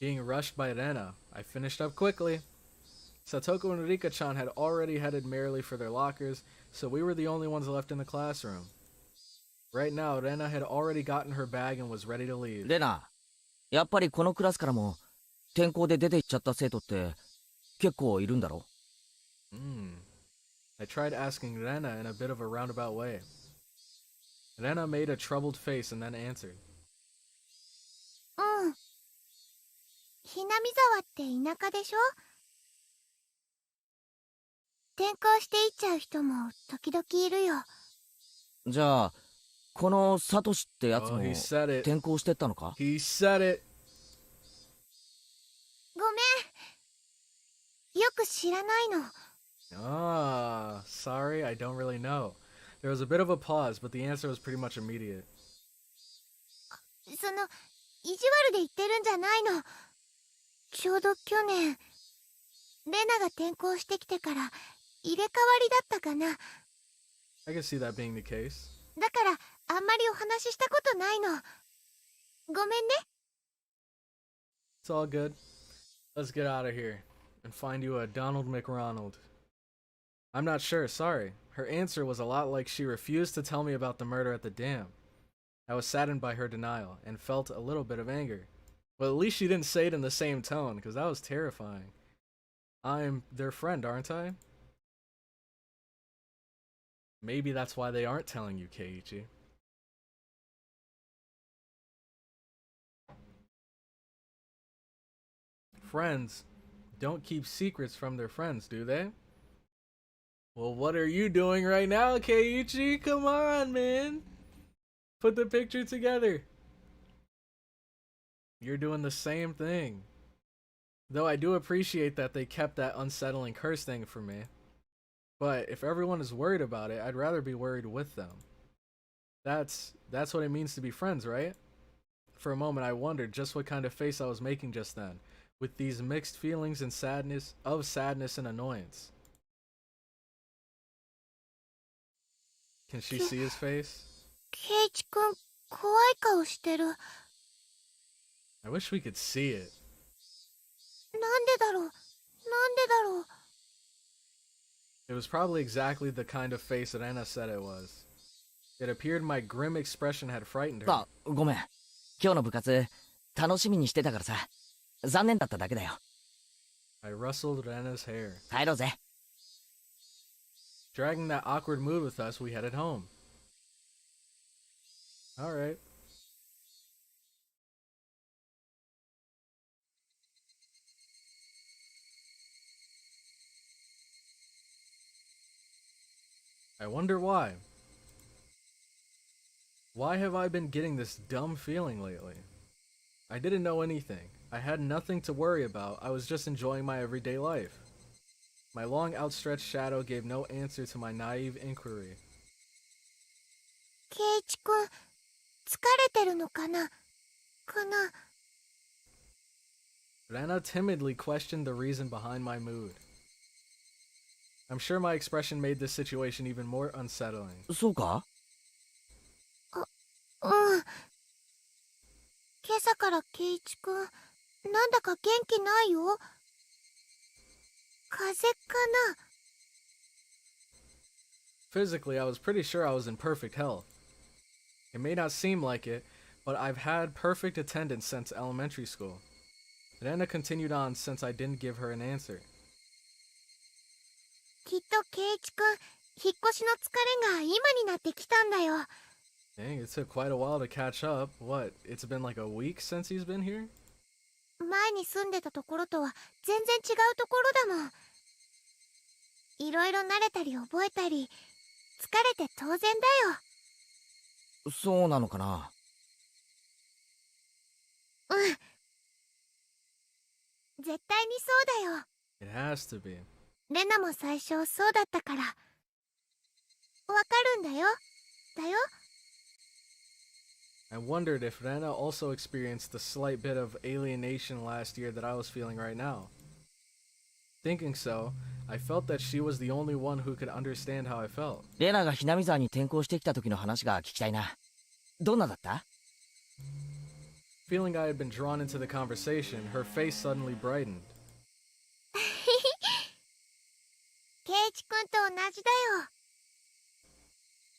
う。 Being rushed by Rena, I finished up quickly. Satoko and Rika-chan had already headed merrily for their lockers, so we were the only ones left in the classroom. Right now, Rena had already gotten her bag and was ready to leave. レナ、やっぱりこのクラスからも転校で出て行っちゃった生徒って結構いるんだろ？ I tried asking Rena in a bit of a roundabout way. Rena made a troubled face and then answered. うん。ひなみ沢って田舎でしょ？転校していっちゃう人も時々いるよ。じゃあこのサトシってやつ Oh, も he said it. 転校してったのか？ He said it. ごめん。よく知らないの。Ah, sorry, I don't really know. There was a bit of a pause, but the answer was pretty much immediate. その、意地悪で言ってるんじゃないの。ちょうど去年、レナが転校してきてから入れ替わりだったかな。 I can see that being the case. だからあんまりお話ししたことないの。ごめんね。 It's all good. Let's get out of here and find you a Donald McRonald. I'm not sure, sorry. Her answer was a lot like she refused to tell me about the murder at the dam. I was saddened by her denial and felt a little bit of anger. Well, at least she didn't say it in the same tone, because that was terrifying. I'm their friend, aren't I? Maybe that's why they aren't telling you, Keiichi. Friends don't keep secrets from their friends, do they? Well, what are you doing right now, Keiichi? Come on, man. Put the picture together. You're doing the same thing. Though I do appreciate that they kept that unsettling curse thing for me. But if everyone is worried about it, I'd rather be worried with them. That's what it means to be friends, right? For a moment I wondered just what kind of face I was making just then, with these mixed feelings and sadness and annoyance. Can she see his face? ケイチ君、怖い顔してる。なん I wish we could see it. でだろう。なんでだろう。 It was probably exactly the kind of face that Anna said it was. It appeared my grim expression had frightened her. あ、ごめん。今日の部活楽しみにしてたからさ。残念だっただけだよ。I rustled Anna's hair. 帰ろうぜ。Dragging that awkward mood with us, we headed home. Alright. I wonder why. Why have I been getting this dumb feeling lately? I didn't know anything. I had nothing to worry about. I was just enjoying my everyday life. My long outstretched shadow gave no answer to my naive inquiry. ケイチ君、疲れてるのかな？かな？ Rana timidly questioned the reason behind my mood. I'm sure my expression made this situation even more unsettling. そうか？うん。今朝からケイチ君、なんだか元気ないよ。風邪かな？ Physically, I was pretty sure I was in perfect health. It may not seem like it, but I've had perfect attendance since elementary school. Rana continued on since I didn't give her an answer. きっとケイチ君、引っ越しの疲れが今になってきたんだよ。 Dang, it took quite a while to catch up. What, it's been like a week since he's been here? 前に住んでたところとは全然違うところだもん。いろいろ慣れたり覚えたり、疲れて当然だよ。そうなのかな。うん。絶対にそうだよ。 It has to be. レナも最初そうだったから。わかるんだよ。だよ。I wondered if Rena also experienced the slight bit of alienation last year that I was feeling right now. Thinking so, I felt that she was the only one who could understand how I felt. レナがひなみ沢に転校してきた時の話が聞きたいな。どんなだった？ Feeling I had been drawn into the conversation, her face suddenly brightened. ケイチ君と同じだよ。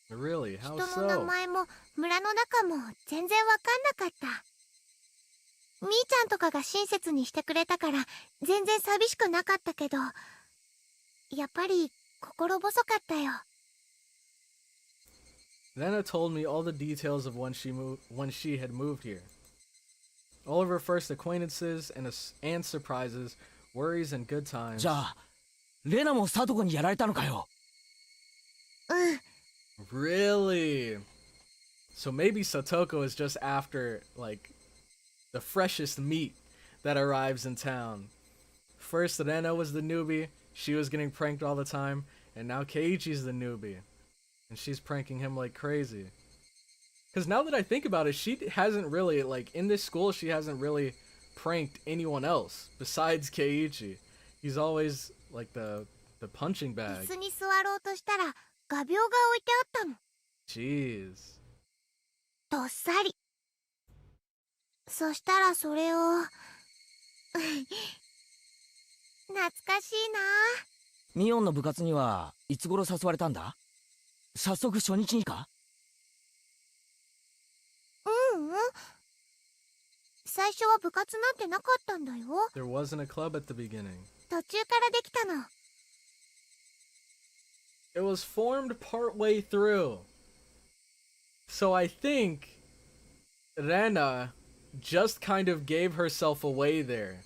Really? How 人の名 so? 前も村の中も全然わかんなかった。みーちゃんとかが親切にしてくれたから全然寂しくなかったけど、やっぱり心細かったよ。 Rena told me all the details of when she had moved here. All of her first acquaintances and surprises, worries and good times. じゃあレナもサトコにやられたのかよ。うん。 Really? So maybe Satoko is just after, like, the freshest meat that arrives in town. First, Rena was the newbie. She was getting pranked all the time. And now Keiichi's the newbie. And she's pranking him like crazy. Because now that I think about it, she hasn't really, like, in this school, she hasn't really pranked anyone else besides Keiichi. He's always, like, the punching 椅 bag. 子に座ろうとしたら画鋲が置いてあったの。 Jeez. どっさり。そしたらそれを懐かしいな。ミオンの部活にはいつ頃誘われたんだ？早速初日にか？ううん。最初は部活なんてなかったんだよ。 There wasn't a club at the beginning. 途中からできたの。 It was formed partway through. So I think Rena just kind of gave herself away there.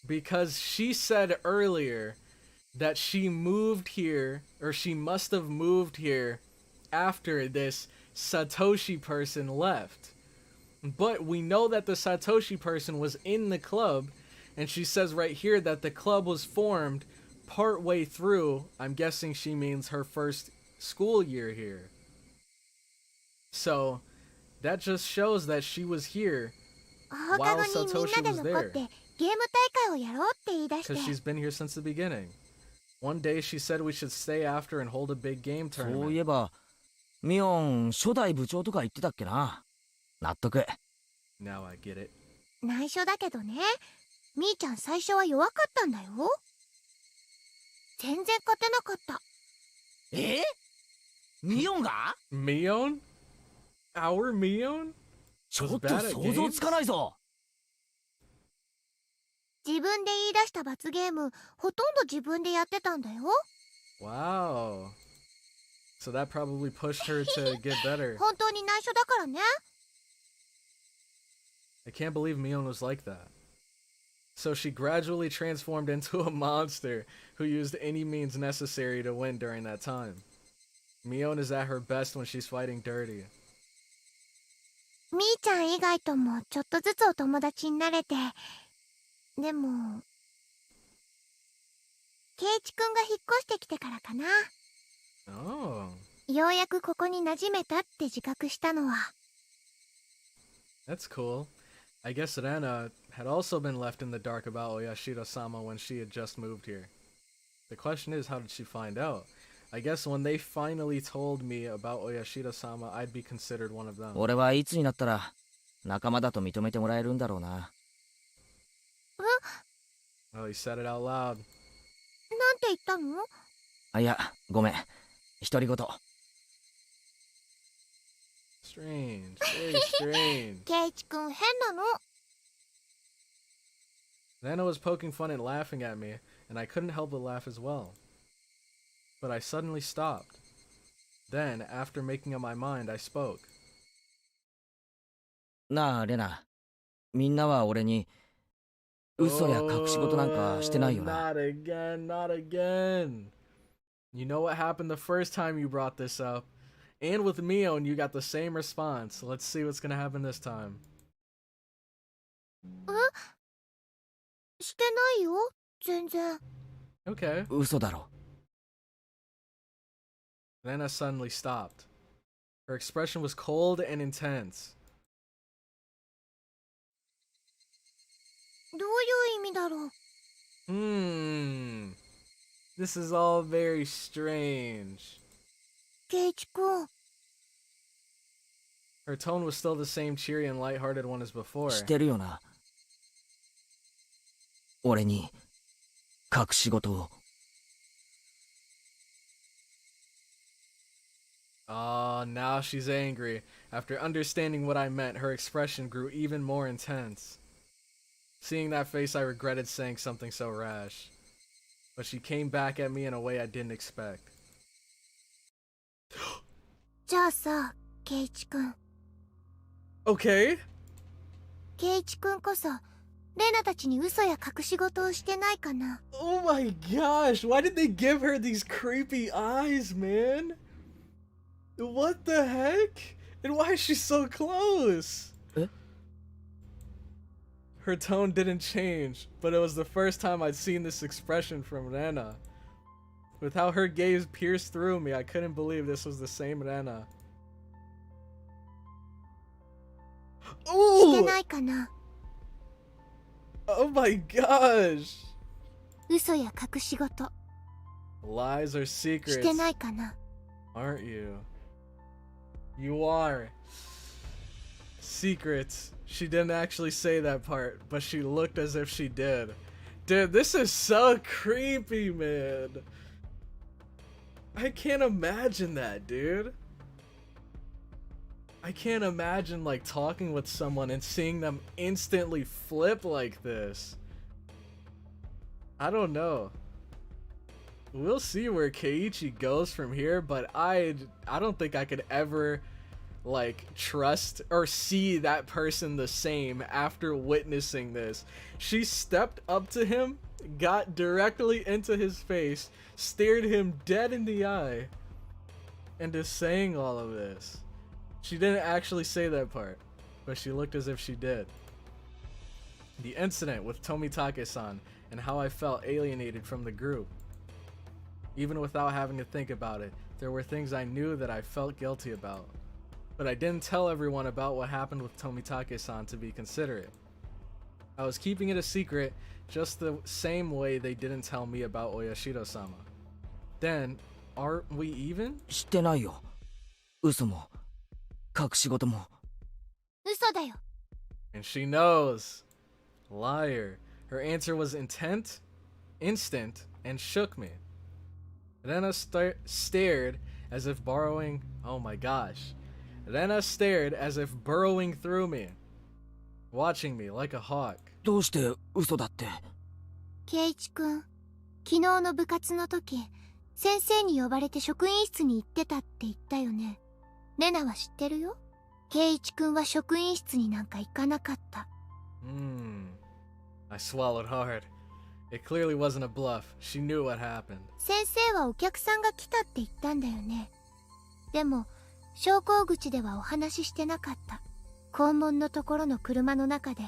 Because she said earlier that she moved here, or she must have moved here after this Satoshi person left. But we know that the Satoshi person was in the club, and she says right here that the club was formed partway through. I'm guessing she means her first school year here. So that just shows that she was here 放課後にみんなで残ってゲーム大会をやろうって言い出して。 because she's been here since the beginning. One day she said we should stay after and hold a big game そうい tournament. えばミオン初代部長とか言ってたっけな。納得。 Now I get it. 内緒だけどね、みーちゃん最初は弱かったんだよ。全然勝てなかった。ミオンが？ Mion? Our Mion? ちょっと想像つかないぞ。自分で言い出した罰ゲーム、ほとんど自分でやってたんだよ。 Wow. So that probably pushed her to get better. 本当に内緒だからね。 I can't believe Mion was like that. So she gradually transformed into a monster who used any means necessary to win during that time. Mion is at her best when she's fighting dirty. みーちゃん以外ともちょっとずつお友達になれて、でもケイチくんが引っ越してきてからかな。 Oh. ようやくここに馴染めたって自覚したのは。 That's cool. I guess Rena had also been left in the dark about Oyashiro-sama when she had just moved here. The question is, how did she find out? I guess when they finally told me about Oyashiro-sama, I'd be considered one of them. 俺はいつになったら仲間だと認めてもらえるんだろうな。Oh, he said it out loud. なんて言ったの？あ、いや、ごめん。独り言。Strange. Very strange. ケイチくん変なの。 Nana was poking fun and laughing at me, and I couldn't help but laugh as well. But I suddenly stopped. Then, after making up my mind, I spoke. なあ、レナ。みんなは俺に嘘や隠し事なんかしてないよな。 Not again, not again. You know what happened the first time you brought this up? And with Mio, and you got the same response. Let's see what's gonna happen this time. してないよ、全然。 Okay. 嘘だろ。 Lena suddenly stopped. Her expression was cold and intense. どういう意味だろう。 This is all very strange. ケイチ君、 Her tone was still the same cheery and lighthearted one as before. してるよな。俺に隠し事を。 Oh, now she's angry. After understanding what I meant, her expression grew even more intense. Seeing that face, I regretted saying something so rash. But she came back at me in a way I didn't expect. じゃあさ、ケイチ君。 Okay. ケイチ君こそ、レナたちに嘘や隠し事をしてないかな。 Oh my gosh, why did they give her these creepy eyes, man? What the heck? And why is she so close? Her tone didn't change, but it was the first time I'd seen this expression from Rena. With how her gaze pierced through me, I couldn't believe this was the same Rena. して Oh! ないかな。 Oh my gosh! 嘘や隠し事 Lies or し secrets, てないかな。 aren't you? You are. Secrets. She didn't actually say that part, but she looked as if she did. Dude, this is so creepy, man. I can't imagine that, dude. I can't imagine, like, talking with someone and seeing them instantly flip like this. I don't know. We'll see where Keiichi goes from here, but I don't think I could ever, like, trust or see that person the same after witnessing this. She stepped up to him, got directly into his face, stared him dead in the eye, and is saying all of this. She didn't actually say that part, but she looked as if she did. The incident with Tomitake-san and how I felt alienated from the group. Even without having to think about it, there were things I knew that I felt guilty about. But I didn't tell everyone about what happened with Tomitake-san to be considerate. I was keeping it a secret just the same way they didn't tell me about Oyashiro-sama. Then, aren't we even? してないよ。嘘も隠し事も。嘘だよ。 And she knows. Liar. Her answer was instant, and shook me. Rena stared as if borrowing. Oh my gosh. Rena stared as if burrowing through me, watching me like a hawk. どうして嘘だって。ケイチ君、昨日の部活の時、先生に呼ばれて職員室に行ってたって言ったよね。レナは知ってるよ。ケイチ君は職員室になんか行かなかった。I swallowed hard. It clearly wasn't a bluff. She knew what happened. 先生はお客さんが来たって言ったんだよね。でも、昇降口ではお話ししてなかった。校門のところの車の中で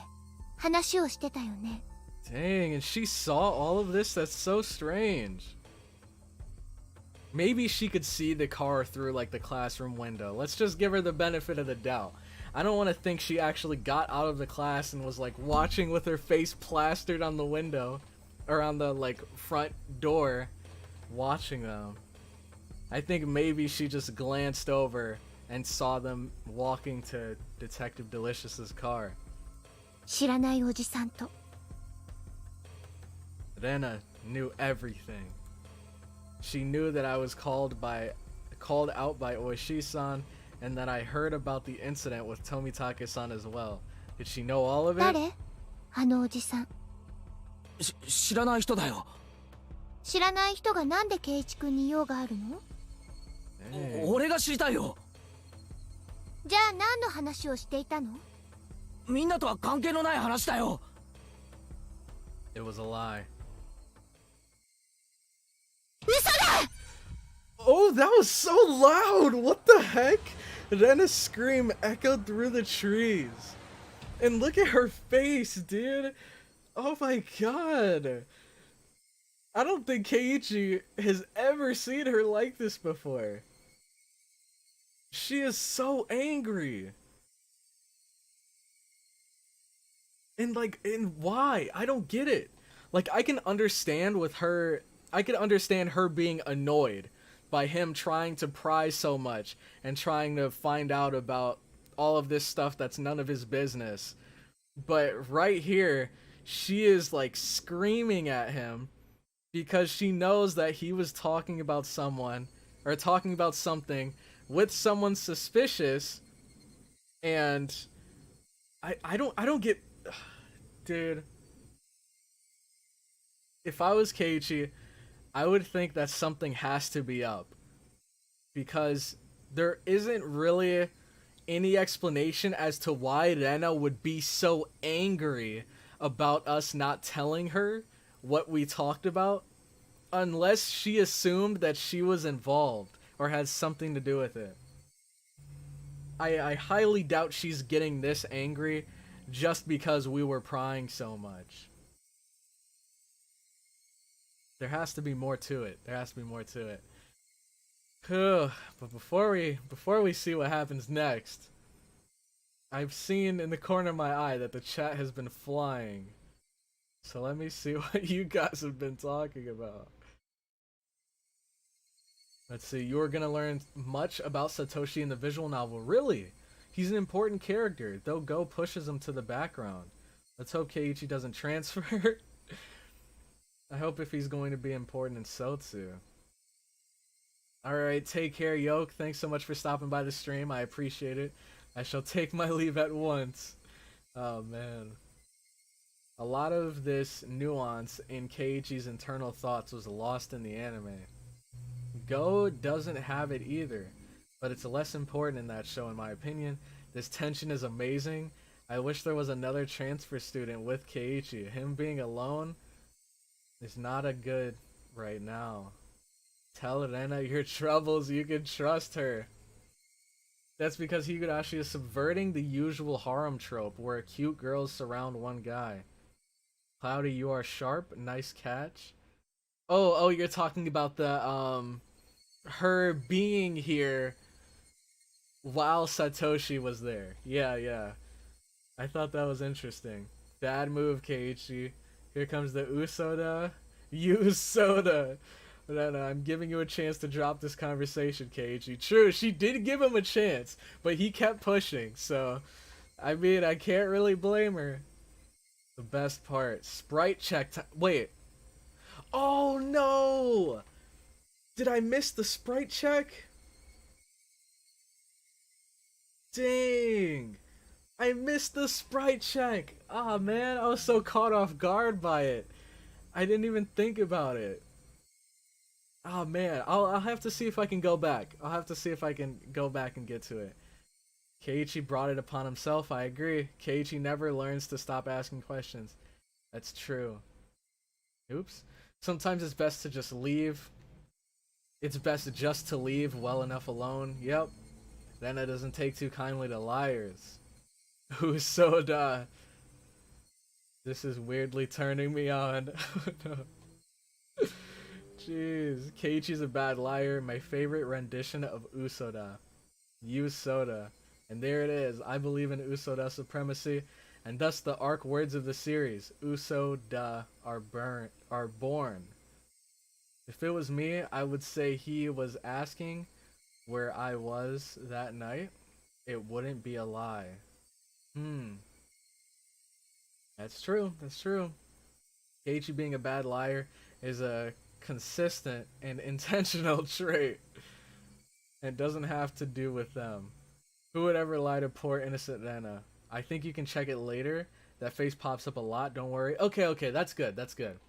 話をしてたよね。Dang, and she saw all of this? That's so strange. Maybe she could see the car through, like, the classroom window. Let's just give her the benefit of the doubt. I don't want to think she actually got out of the class and was, like, watching with her face plastered on the window. Or on the, like, front door, watching them. I think maybe she just glanced over and saw them walking to Detective Delicious's car. 知らないおじさんと。Rena knew everything. She knew that I was called out by Oishi-san, and that I heard about the incident with Tomitake-san as well. Did she know all of it? 誰？あのおじさん。知らない人だよ。知らない人がなんでケイチ君に用があるの？ Dang. 俺が知りたいよ。じゃあ何の話をしていたの？みんなとは関係のない話だよ。 It was a lie. 嘘だ。 Oh, that was so loud! What the heck? Then a scream echoed through the trees. And look at her face, dude. Oh my god. I don't think Keiichi has ever seen her like this before. She is so angry. And why? I don't get it. Like, I can understand with her, I can understand her being annoyed by him trying to pry so much and trying to find out about all of this stuff that's none of his business. But right here, she is like screaming at him because she knows that he was talking about someone or talking about something with someone suspicious, and I don't get, dude. If I was Keiichi, I would think that something has to be up, because there isn't really any explanation as to why Rena would be so angry about us not telling her what we talked about, unless she assumed that she was involved or has something to do with it. I highly doubt she's getting this angry just because we were prying so much. There has to be more to it. There has to be more to it. But before we see what happens next, I've seen in the corner of my eye that the chat has been flying. So let me see what you guys have been talking about. Let's see, you're gonna learn much about Satoshi in the visual novel. Really? He's an important character, though Go pushes him to the background. Let's hope Keiichi doesn't transfer. I hope if he's going to be important in Sotsu. Alright, take care, Yoke. Thanks so much for stopping by the stream. I appreciate it. I shall take my leave at once. Oh, man. A lot of this nuance in Keiichi's internal thoughts was lost in the anime. Go doesn't have it either, but it's less important in that show in my opinion. This tension is amazing. I wish there was another transfer student with Keiichi. Him being alone is not a good right now. Tell Rena your troubles, you can trust her. That's because Higurashi is subverting the usual harem trope where cute girls surround one guy. Cloudy, you are sharp. Nice catch. Oh, you're talking about the, her being here while Satoshi was there. Yeah. I thought that was interesting. Bad move, Keiichi. Here comes the Usoda. Use soda. No, I'm giving you a chance to drop this conversation, Keiichi. True, she did give him a chance, but he kept pushing, so I mean, I can't really blame her. The best part, sprite check time. Wait. Oh no! Did I miss the sprite check? Dang! I missed the sprite check! Ah, man, I was so caught off guard by it. I didn't even think about it. Oh man, I'll have to see if I can go back. I'll have to see if I can go back and get to it. Keiichi brought it upon himself, I agree. Keiichi never learns to stop asking questions. That's true. Oops. Sometimes it's best to just leave. It's best just to leave well enough alone. Yep. Then it doesn't take too kindly to liars. Usoda. This is weirdly turning me on. No. Jeez. Keiichi's a bad liar. My favorite rendition of Usoda. Use soda. And there it is. I believe in Usoda supremacy, and thus the arc words of the series. Usoda are born. If it was me, I would say he was asking where I was that night. It wouldn't be a lie. That's true. That's true. Keiichi being a bad liar is a consistent and intentional trait. It doesn't have to do with them. Who would ever lie to poor innocent Rena? I think you can check it later. That face pops up a lot, don't worry. Okay, that's good, that's good.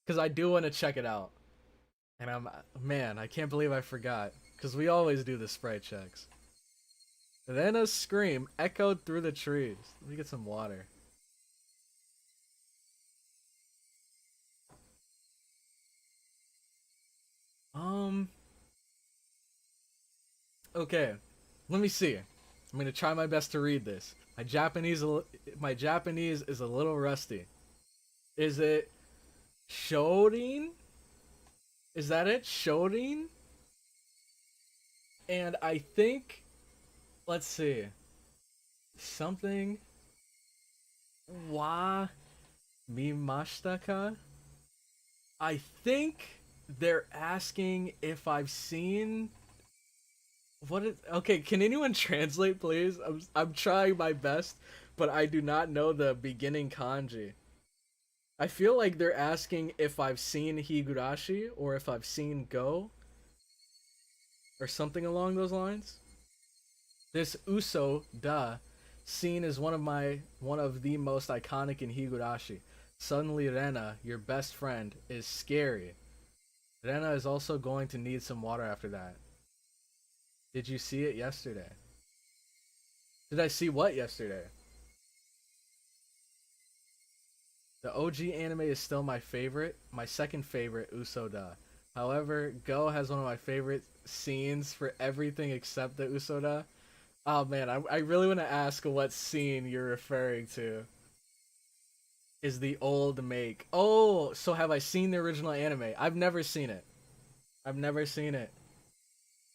Because I do want to check it out. And man, I can't believe I forgot. Because we always do the sprite checks. Rena's scream echoed through the trees. Let me get some water. Okay, let me see. I'm gonna try my best to read this. My Japanese is a little rusty. Is it Shorin? Is that it? Shorin? And I think, let's see, something wa mimashita ka? I think they're asking if I've seen what is okay, can anyone translate please? I'm trying my best, but I do not know the beginning kanji. I feel like they're asking if I've seen Higurashi or if I've seen Go or something along those lines. This Uso da scene is one of the most iconic in Higurashi. Suddenly Rena, your best friend, is scary. Rena is also going to need some water after that. Did you see it yesterday? Did I see what yesterday? The OG anime is still my favorite, my second favorite, Usoda. However, Go has one of my favorite scenes for everything except the Usoda. Oh man, I really want to ask what scene you're referring to. Is the old make. Oh, so have I seen the original anime? I've never seen it. I've never seen it.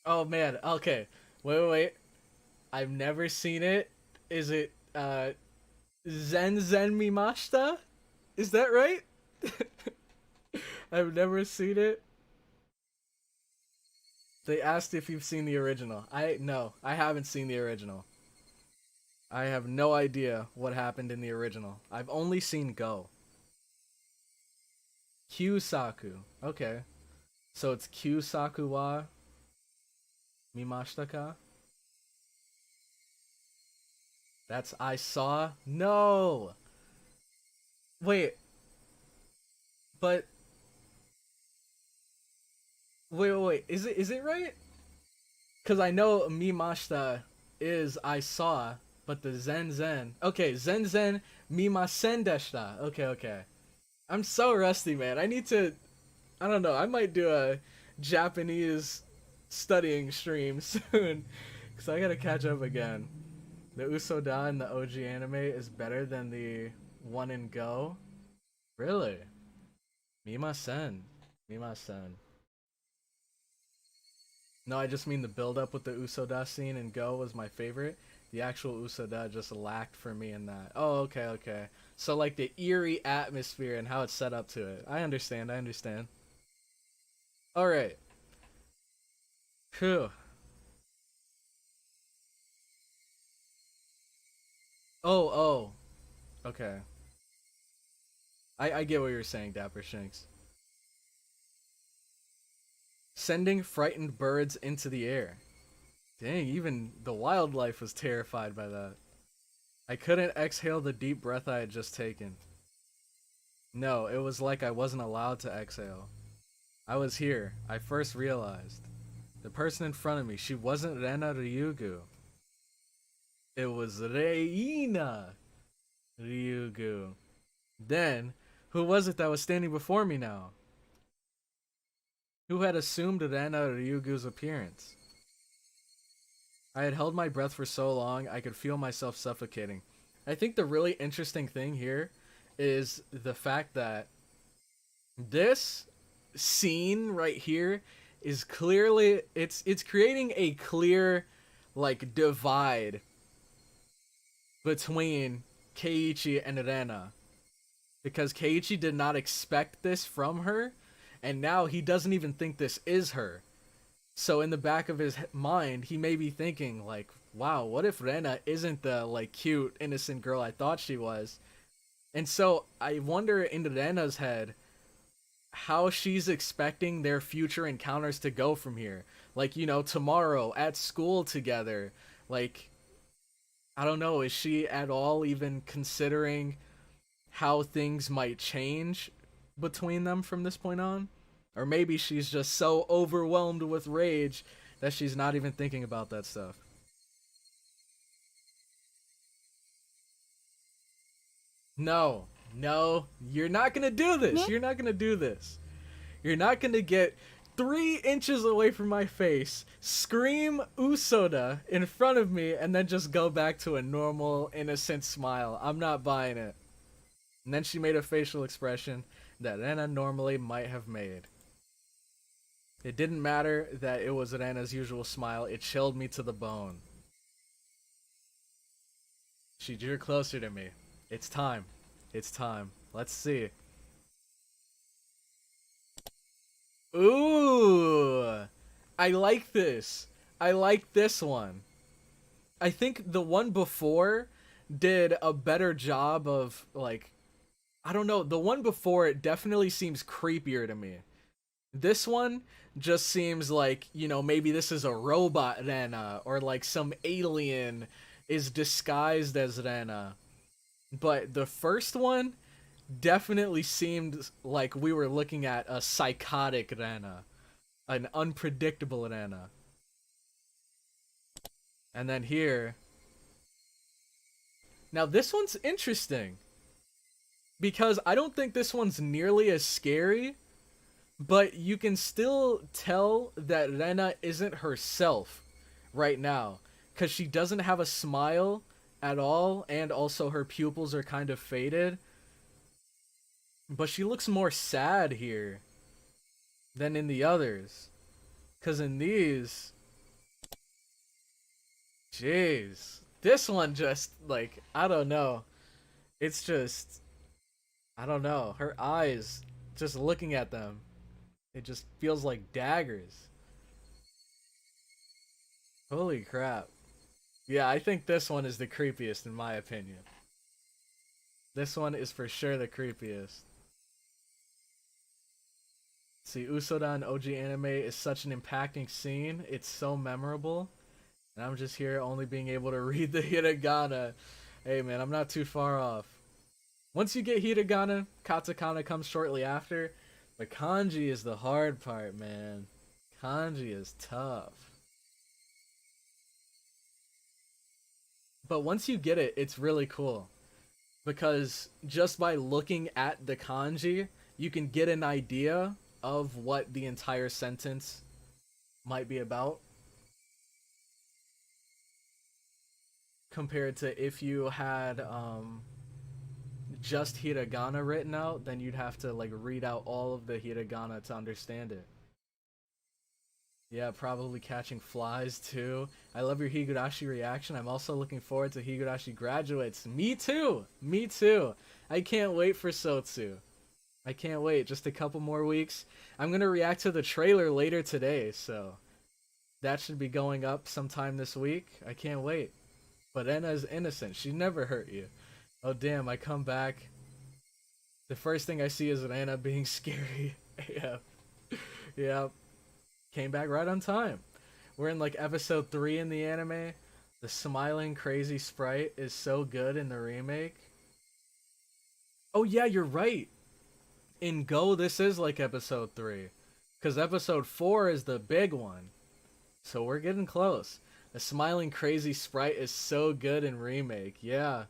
Oh man, okay. Wait. I've never seen it. Is it Zen Mimashita? Is that right? I've never seen it. They asked if you've seen the original. No, I haven't seen the original. I have no idea what happened in the original. I've only seen Go. Kyusaku. Okay. So it's Kyusaku wa Mimashita ka? That's I saw? No! Wait. But wait. Is it right? Cause I know Mimashita is I saw, but the Zen. Okay, Zen Mimasen deshita. Okay. I'm so rusty, man. I don't know, I might do a Japanese studying stream soon. Cause I gotta catch up again. The Usoda in the OG anime is better than the one in Go? Really? Mimasen. No, I just mean the build up with the Usoda scene in Go was my favorite. The actual Usoda just lacked for me in that. Oh, okay. So like the eerie atmosphere and how it's set up to it. I understand. Alright. Phew. Oh. Okay. I get what you're saying, Dapper Shanks. Sending frightened birds into the air. Dang, even the wildlife was terrified by that. I couldn't exhale the deep breath I had just taken. No, it was like I wasn't allowed to exhale. I was here. I first realized. The person in front of me, she wasn't Rena Ryugu. It was Reina Ryugu. Then, who was it that was standing before me now? Who had assumed Rena Ryugu's appearance? I had held my breath for so long, I could feel myself suffocating. I think the really interesting thing here is the fact that this scene right here is clearly, it's creating a clear, like, divide between Keiichi and Rena. Because Keiichi did not expect this from her, and now he doesn't even think this is her. So in the back of his mind, he may be thinking, like, wow, what if Rena isn't the, like, cute, innocent girl I thought she was? And so I wonder in Rena's head how she's expecting their future encounters to go from here. Like, you know, tomorrow at school together. Like, I don't know, is she at all even considering how things might change between them from this point on? Or maybe she's just so overwhelmed with rage that she's not even thinking about that stuff. No, no, you're not gonna do this. You're not gonna do this. You're not gonna get 3 inches away from my face, scream Usoda in front of me, and then just go back to a normal, innocent smile. I'm not buying it. And then she made a facial expression that Rena normally might have made. It didn't matter that it was Rena's usual smile. It chilled me to the bone. She drew closer to me. It's time. It's time. Let's see. Ooh! I like this. I like this one. I think the one before did a better job of, like, I don't know. The one before, it definitely seems creepier to me. This one just seems like, you know, maybe this is a robot Rena, or like some alien is disguised as Rena. But the first one definitely seemed like we were looking at a psychotic Rena, an unpredictable Rena. And then here, now this one's interesting because I don't think this one's nearly as scary, but you can still tell that Rena isn't herself right now because she doesn't have a smile at all, and also her pupils are kind of faded. But she looks more sad here than in the others. Because in these, jeez, this one just, like, I don't know. It's just, I don't know. Her eyes, just looking at them, it just feels like daggers. Holy crap. Yeah, I think this one is the creepiest in my opinion. This one is for sure the creepiest. See, Usoda in OG anime is such an impacting scene. It's so memorable. And I'm just here only being able to read the hiragana. Hey man, I'm not too far off. Once you get hiragana, katakana comes shortly after. But kanji is the hard part, man. Kanji is tough. But once you get it, it's really cool. Because just by looking at the kanji, you can get an idea of what the entire sentence might be about. Compared to if you had just hiragana written out, then you'd have to like read out all of the hiragana to understand it. Yeah, probably catching flies too. I love your Higurashi reaction. I'm also looking forward to Higurashi graduates. Me too! Me too! I can't wait for Sotsu. I can't wait. Just a couple more weeks. I'm gonna react to the trailer later today, so that should be going up sometime this week. I can't wait. But Rena is innocent. She never hurt you. Oh damn, I come back. The first thing I see is Rena being scary. Yeah. Yeah. Came back right on time. We're in like episode 3 in the anime. The smiling crazy sprite is so good in the remake. Oh yeah, you're right. In Go, this is like episode 3. Because episode 4 is the big one. So we're getting close. The smiling crazy sprite is so good in remake. Yeah,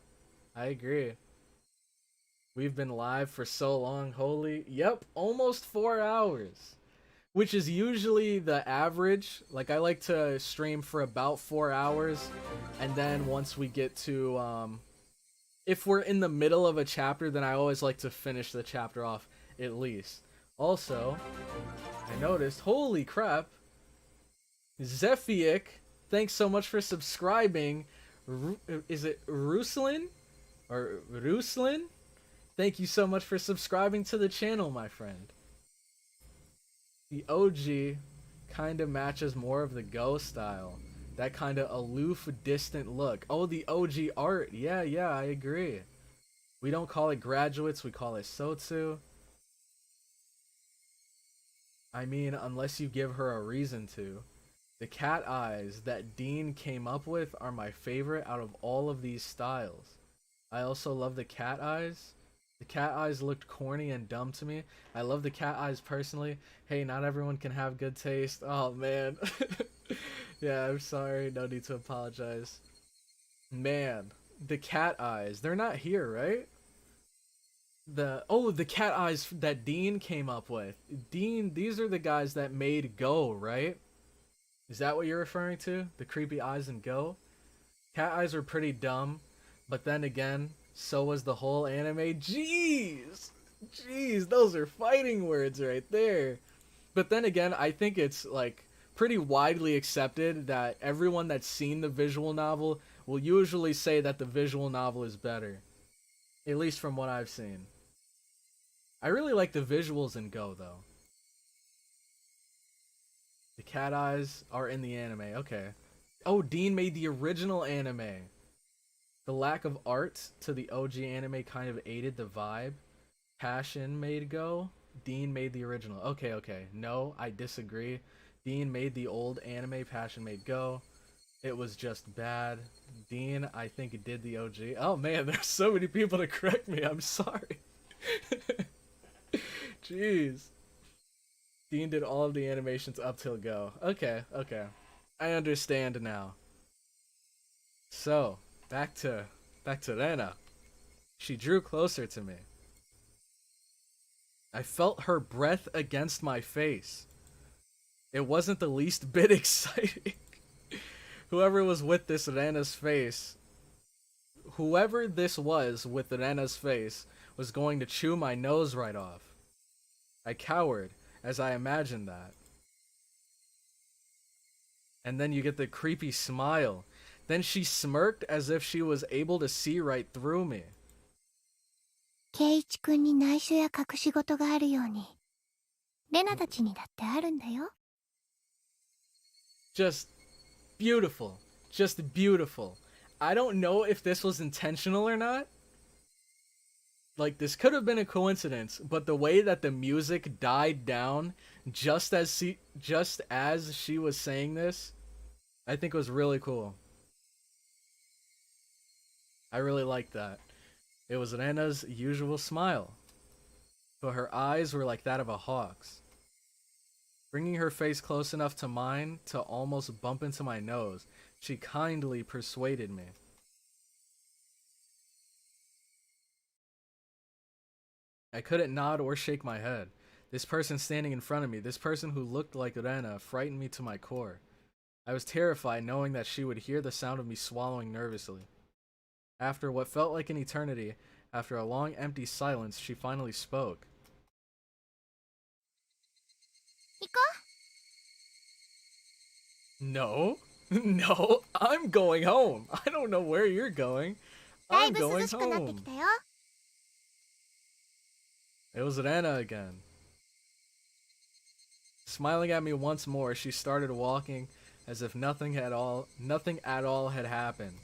I agree. We've been live for so long. Holy, yep, almost 4 hours. Which is usually the average. Like, I like to stream for about 4 hours. And then once we get to, if we're in the middle of a chapter, then I always like to finish the chapter off at least. Also, I noticed, holy crap, Zephiek, thanks so much for subscribing. Is it Ruslin? Or Ruslin? Thank you so much for subscribing to the channel, my friend. The OG kind of matches more of the Go style. That kind of aloof, distant look. Oh, the OG art. Yeah, I agree. We don't call it graduates, we call it Sotsu. I mean, unless you give her a reason to. The cat eyes that Dean came up with are my favorite out of all of these styles. I also love the cat eyes. The cat eyes looked corny and dumb to me. I love the cat eyes personally. Hey, not everyone can have good taste. Oh, man. Yeah, I'm sorry. No need to apologize. Man, the cat eyes. They're not here, right? the cat eyes that Dean came up with. Dean, these are the guys that made Go, right? Is that what you're referring to? The creepy eyes in Go? Cat eyes were pretty dumb, but then again, so was the whole anime. Jeez! Jeez, those are fighting words right there. But then again, I think it's like pretty widely accepted that everyone that's seen the visual novel will usually say that the visual novel is better. At least from what I've seen. I really like the visuals in Go, though. The cat eyes are in the anime. Okay. Oh, Dean made the original anime. The lack of art to the OG anime kind of aided the vibe. Passion made Go. Dean made the original. Okay, okay. No, I disagree. Dean made the old anime. Passion made Go. It was just bad. Dean, I think, did the OG. Oh man, there's so many people to correct me. I'm sorry. Jeez. Dean did all of the animations up till Go. Okay, okay. I understand now. So, back to Rena. She drew closer to me. I felt her breath against my face. It wasn't the least bit exciting. Whoever was with this Rena's face, whoever this was with Rena's face, was going to chew my nose right off. I cowered as I imagined that. And then you get the creepy smile. Then she smirked as if she was able to see right through me. 圭一君に内緒や隠し事があるように、レナたちにだってあるんだよ。Just beautiful. Just beautiful. I don't know if this was intentional or not. Like, this could have been a coincidence, but the way that the music died down just as she was saying this, I think was really cool. I really liked that. It was Rena's usual smile, but her eyes were like that of a hawk's. Bringing her face close enough to mine to almost bump into my nose, she kindly persuaded me. I couldn't nod or shake my head. This person standing in front of me, this person who looked like Rena, frightened me to my core. I was terrified knowing that she would hear the sound of me swallowing nervously. After what felt like an eternity, after a long empty silence, she finally spoke. 行こ No, no, I'm going home. I don't know where you're going. う。だい I'm ぶ涼 going しくなって home. きたよ。 It was Rena again. Smiling at me once more, she started walking as if nothing at all had happened.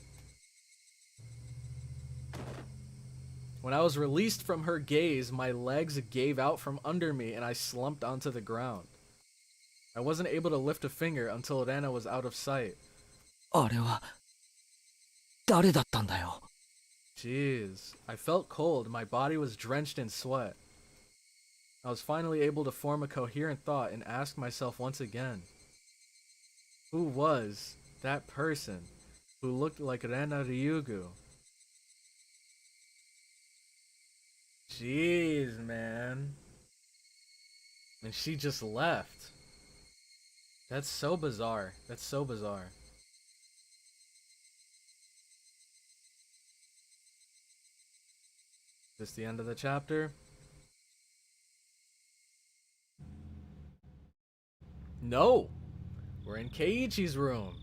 When I was released from her gaze, my legs gave out from under me and I slumped onto the ground. I wasn't able to lift a finger until Rena was out of sight. あれは誰だったんだよ。 Jeez, I felt cold. My body was drenched in sweat. I was finally able to form a coherent thought and ask myself once again, who was that person who looked like Rena Ryugu? Jeez, man. And she just left. That's so bizarre. That's so bizarre. Is this the end of the chapter? No! We're in Keiichi's room.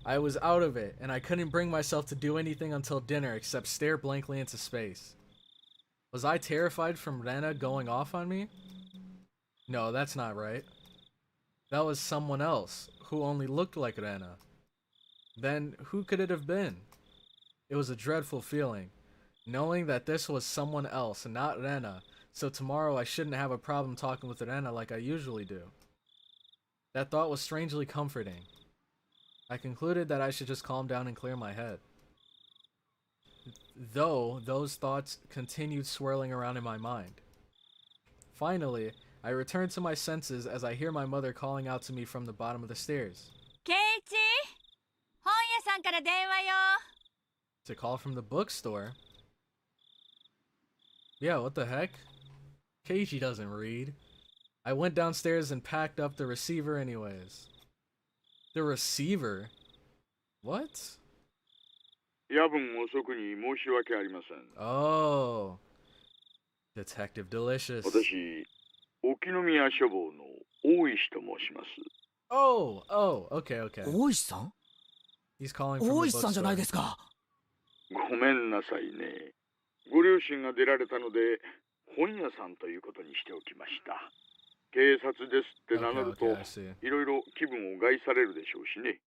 I was out of it, and I couldn't bring myself to do anything until dinner except stare blankly into space. Was I terrified from Rena going off on me? No, that's not right. That was someone else, who only looked like Rena. Then, who could it have been? It was a dreadful feeling, knowing that this was someone else, not Rena, so tomorrow I shouldn't have a problem talking with Rena like I usually do. That thought was strangely comforting. I concluded that I should just calm down and clear my head. Though those thoughts continued swirling around in my mind. Finally, I returned to my senses as I hear my mother calling out to me from the bottom of the stairs. ケイチ、本屋さんから電話よ。 To call from the bookstore? Yeah, what the heck? Keiichi doesn't read. I went downstairs and packed up the receiver anyways. The receiver? What? 夜分遅くに申し訳ありません。Oh. Detective Delicious. 私、沖宮書房の大石と申します。Oh, okay, okay. 大石さん He's calling from 大 the 石さんじゃない bookstore. ですか。ごめんなさいね。ご両親が出られたので、本屋さんということにしておきました。警察ですって名乗ると、 Okay, I see. いろいろ気分を害されるでしょうしね。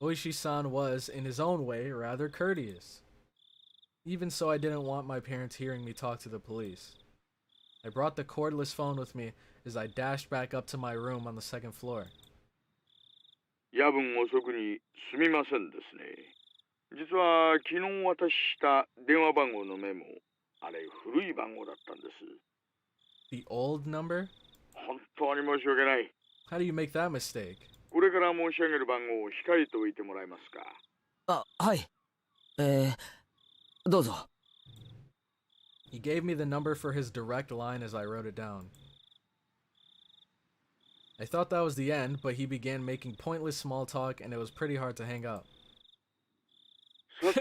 Oishi-san was, in his own way, rather courteous. Even so, I didn't want my parents hearing me talk to the police. I brought the cordless phone with me as I dashed back up to my room on the second floor. 夜分遅くにすみませんですね。実は昨日渡した電話番号のメモ、あれ古い番号だったんです。The old number? 本当に申し訳ない。 How do you make that mistake? これから申し上げる番号を控えておいてもらえますか。あ、はい。どうぞ。He gave me the number for his direct line as I wrote it down. I thought that was the end, but he began making pointless small talk and it was pretty hard to hang up. さて、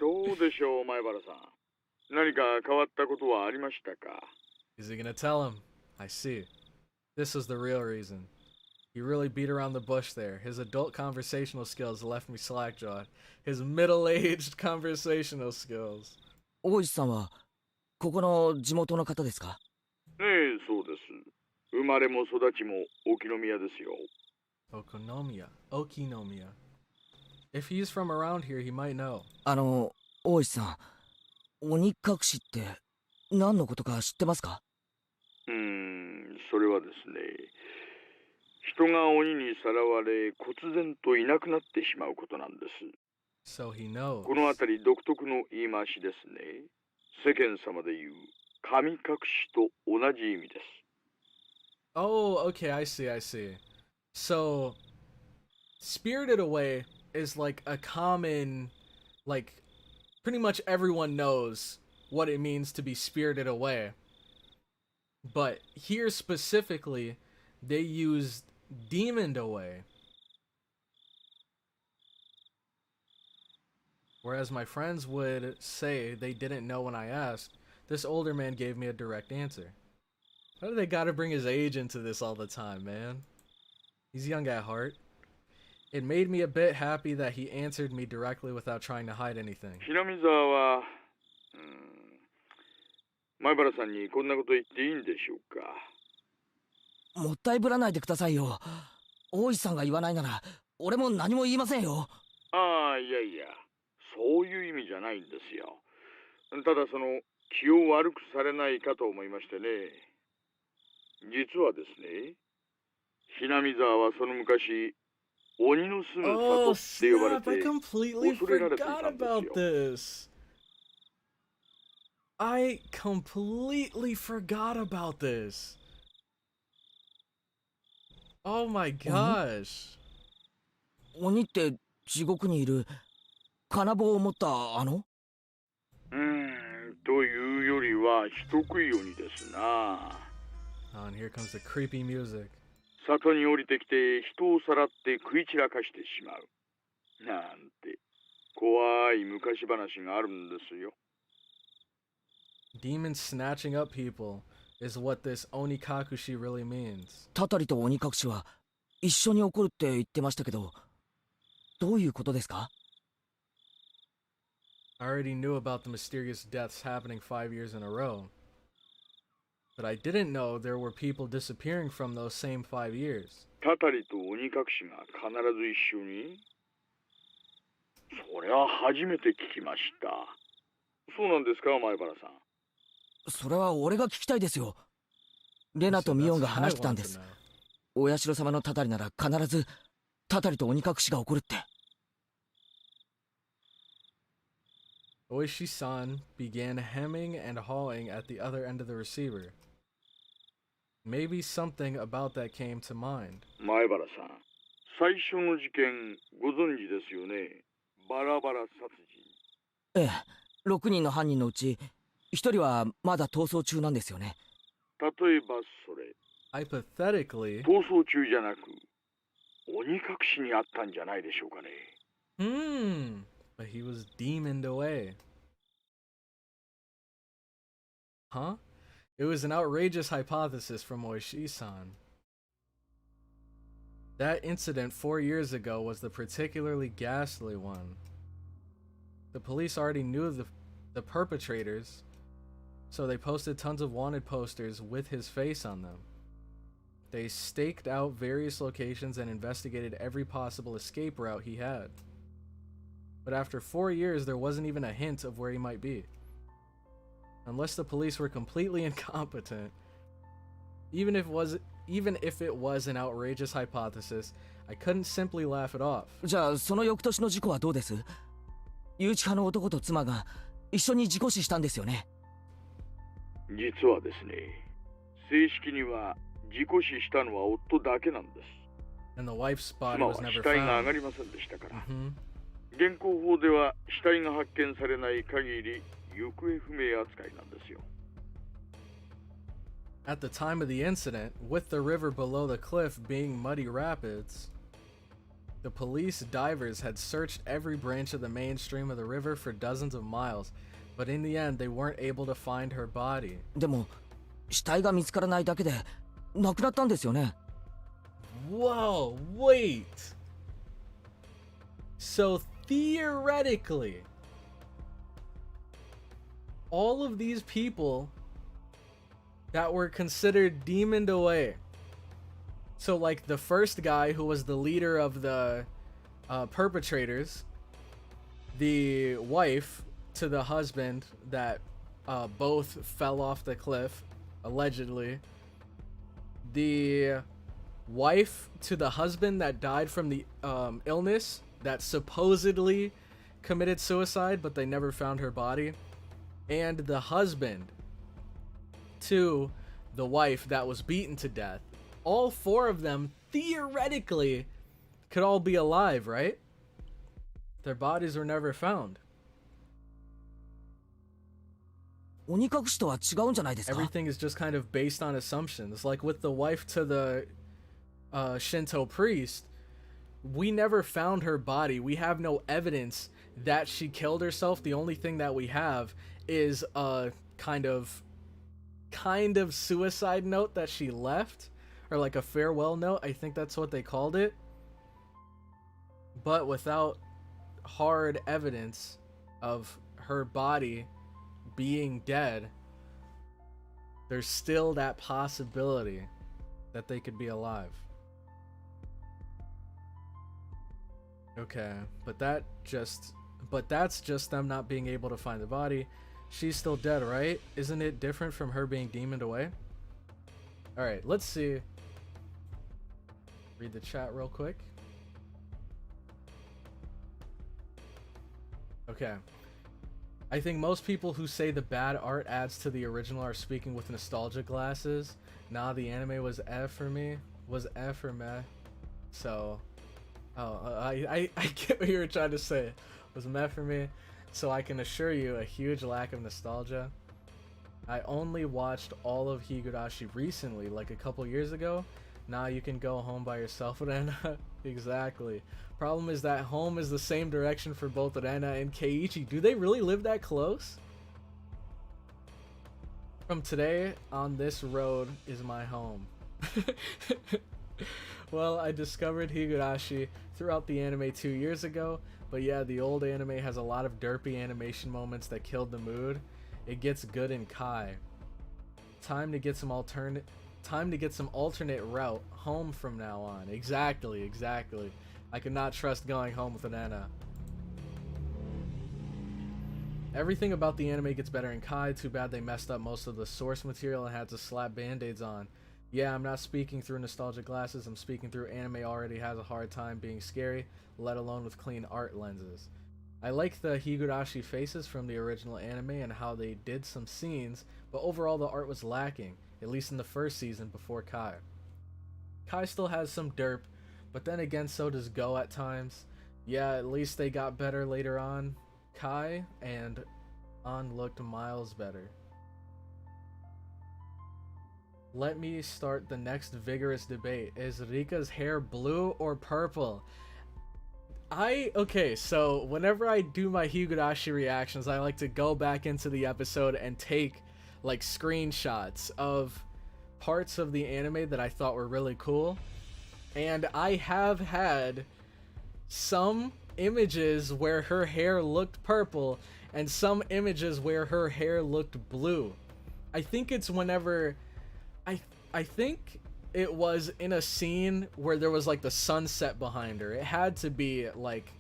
どうでしょう、前原さん。何か変わったことはありましたか。 Is he gonna tell him? I see. This was the real reason. He really beat around the bush there. His adult conversational skills left me slack-jawed. His middle-aged conversational skills. 大石さんはここの地元の方ですか？ええ、そうです。生まれも育ちも沖宮ですよ。Okinomiya. If he's from around here, he might know. 大石さん、鬼隠しって何のことか知ってますか？それはですね、人が鬼にさらわれ、忽然といなくなってしまうことなんです。 So he knows. このあたり独特の言い回しですね。世間様で言う神隠しと同じ意味です。 Oh, okay, I see, I see. So, Spirited Away is like a common, like, pretty much everyone knows what it means to be spirited away. But here specifically, they used demoned away. Whereas my friends would say they didn't know when I asked, this older man gave me a direct answer. Why do they gotta bring his age into this all the time, man? He's young at heart. It made me a bit happy that he answered me directly without trying to hide anything. 平見沢は、前原さんにこんなこと言っていいんでしょうか。もったいぶらないでくださいよ。大石さんが言わないなら俺も何も言いませんよ。ああ、いやいや、そういう意味じゃないんですよ。ただその気を悪くされないかと思いましてね。実はですね、平見沢はその昔、鬼の住む里 Oh って呼ばれ snap, I て completely 恐れられていた forgot んです about よ。 this. I completely forgot about this. Oh my gosh. 鬼って地獄にいる金棒を持ったというよりは人食い鬼ですな。Oh, and here comes the creepy music. 里に降りてきて人をさらって食い散らかしてしまう。なんて怖い昔話があるんですよ。Demons snatching up people is what this Onikakushi really means. たたりと鬼隠しは一緒に起こるって言ってましたけど、どういうことですか？ I already knew about the mysterious deaths happening 5 years in a row. But I didn't know there were people disappearing from those same 5 years. たたりと鬼隠しが必ず一緒に？それは初めて聞きました。そうなんですか、前原さん。それは俺が聞きたいですよ。レナとミオンが話してたんです。お社様のたたりなら必ずたたりと鬼隠しが起こるって。Oishi-san began hemming and hawing at the other end of the receiver. Maybe something about that came to mind. 前原さん、最初の事件ご存知ですよね。バラバラ殺人。ええ、6人の犯人のうち1人はまだ逃走中なんですよね。例えばそれ、 Hypothetically, 逃走中じゃなく、鬼隠しにあったんじゃないでしょうかね。but he was demoned away. Huh? It was an outrageous hypothesis from Oishi-san. That incident 4 years ago was the particularly ghastly one. The police already knew the perpetrators, so they posted tons of wanted posters with his face on them. They staked out various locations and investigated every possible escape route he had. But after 4 years, there wasn't even a hint of where he might be. Unless the police were completely incompetent, even if it was an outrageous hypothesis, I couldn't simply laugh it off. じゃあその翌年の事故はどうです？誘致派の男と妻が一緒に事故死したんですよね。実はですね、正式には事故死したのは夫だけなんです。 And the wife's body 妻は was never 死体が上 found. がりませんでしたから。 Mhm. 現行法では死体が発見されない限り行方不明扱いなんですよ。 At the time of the incident, with the river below the cliff being muddy rapids, the police divers had searched every branch of the mainstream of the river for dozens of miles, but in the end they weren't able to find her body. でも死体が見つからないだけで亡くなったんですよね。 Whoa, wait! So theoretically, all of these people that were considered demoned away. So like the first guy who was the leader of the perpetrators, the wife to the husband that both fell off the cliff, allegedly, the wife to the husband that died from the illness that supposedly committed suicide but they never found her body, and the husband to the wife that was beaten to death. All 4 of them theoretically could all be alive, right? Their bodies were never found. 鬼隠しとは違うんじゃないですか？ Everything is just kind of based on assumptions. Like with the wife to the Shinto priest, we never found her body. We have no evidence that she killed herself. The only thing that we have is a kind of suicide note that she left, or like a farewell note. I think that's what they called it. But without hard evidence of her body being dead, there's still that possibility that they could be alive. Okay, but that's just them not being able to find the body. She's still dead, right? Isn't it different from her being demoned away? Alright, let's see. Read the chat real quick. Okay. I think most people who say the bad art adds to the original are speaking with nostalgia glasses. Nah, the anime was F for me. Was F for meh. So, I get what you were trying to say. It was meh for me. So I can assure you a huge lack of nostalgia. I only watched all of Higurashi recently, like a couple years ago. Nah, you can go home by yourself, Rena. Exactly. Problem is that home is the same direction for both Rena and Keiichi. Do they really live that close? From today on, this road is my home. Well, I discovered Higurashi throughout the anime 2 years ago, but yeah, the old anime has a lot of derpy animation moments that killed the mood. It gets good in Kai. Time to get some alternate route home from now on. Exactly. I could not trust going home with Anna. Everything about the anime gets better in Kai. Too bad they messed up most of the source material and had to slap band-aids on. Yeah, I'm not speaking through nostalgia glasses. I'm speaking through anime already has a hard time being scary, let alone with clean art lenses. I like the Higurashi faces from the original anime and how they did some scenes, but overall the art was lacking, at least in the first season before Kai. Kai still has some derp, but then again so does Go at times. Yeah, at least they got better later on. Kai and On looked miles better. Let me start the next vigorous debate. Is Rika's hair blue or purple? Okay, so whenever I do my Higurashi reactions, I like to go back into the episode and take like screenshots of parts of the anime that I thought were really cool. And I have had some images where her hair looked purple and some images where her hair looked blue. I think it's whenever I think it was in a scene where there was like the sunset behind her. It had to be like,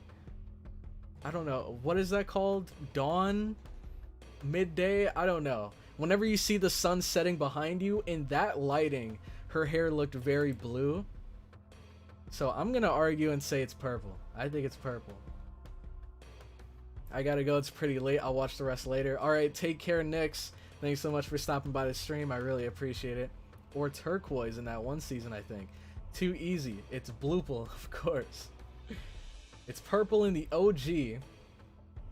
I don't know, what is that called? Dawn? Midday? I don't know. Whenever you see the sun setting behind you, in that lighting, her hair looked very blue. So I'm gonna argue and say it's purple. I think it's purple. I gotta go, it's pretty late. I'll watch the rest later. Alright, take care, Nix. Thanks so much for stopping by the stream. I really appreciate it. Or turquoise in that one season, I think. Too easy. It's Bloople, of course. It's purple in the OG.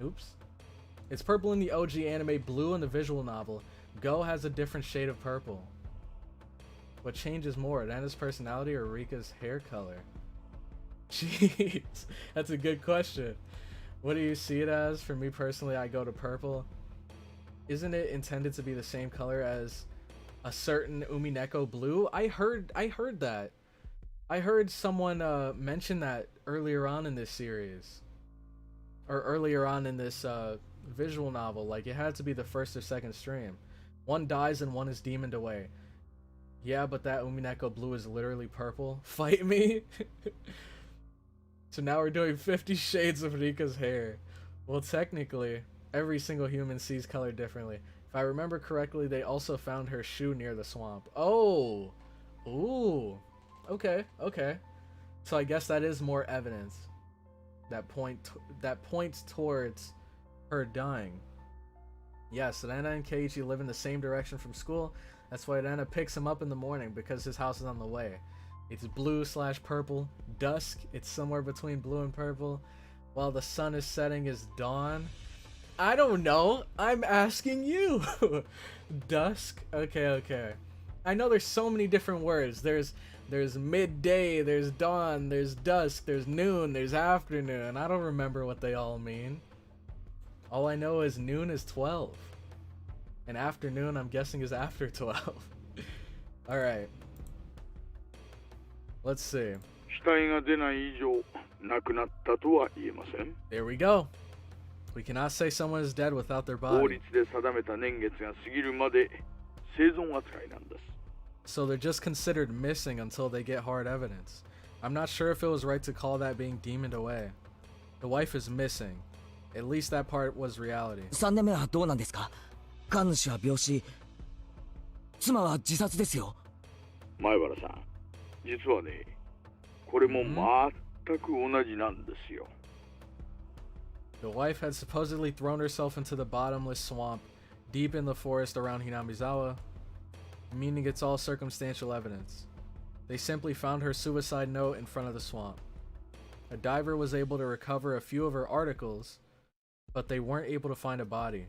Oops. It's purple in the OG anime, blue in the visual novel. Go has a different shade of purple. What changes more, Anna's personality or Rika's hair color? Jeez, that's a good question. What do you see it as? For me personally, I go to purple. Isn't it intended to be the same color as a certain Umineko blue? I heard that. I heard someone mention that earlier on in this series. Or earlier on in this visual novel. Like, it had to be the first or second stream. One dies and one is demoned away. Yeah, but that Umineko blue is literally purple. Fight me? So now we're doing 50 shades of Rika's hair. Well, technically, every single human sees color differently. If I remember correctly, they also found her shoe near the swamp. Oh! Ooh. Okay, okay. So I guess that is more evidence that points towards her dying. Yes, Rena and Keiichi live in the same direction from school. That's why Rena picks him up in the morning, because his house is on the way. It's blue/purple. Dusk, it's somewhere between blue and purple. While the sun is setting is dawn. I don't know. I'm asking you. Dusk? Okay, okay. I know there's so many different words. There's midday, there's dawn, there's dusk, there's noon, there's afternoon. I don't remember what they all mean. All I know is noon is 12. And afternoon, I'm guessing, is after 12. Alright. Let's see. There we go. We cannot say someone is dead without their body. So they're just considered missing until they get hard evidence. I'm not sure if it was right to call that being demoned away. The wife is missing. At least that part was reality. 3年目はどうなんですか？神主は病死、妻は自殺ですよ。前原さん、実はね、これも全く同じなんですよ。The wife had supposedly thrown herself into the bottomless swamp deep in the forest around Hinamizawa, meaning it's all circumstantial evidence. They simply found her suicide note in front of the swamp. A diver was able to recover a few of her articles, but they weren't able to find a body.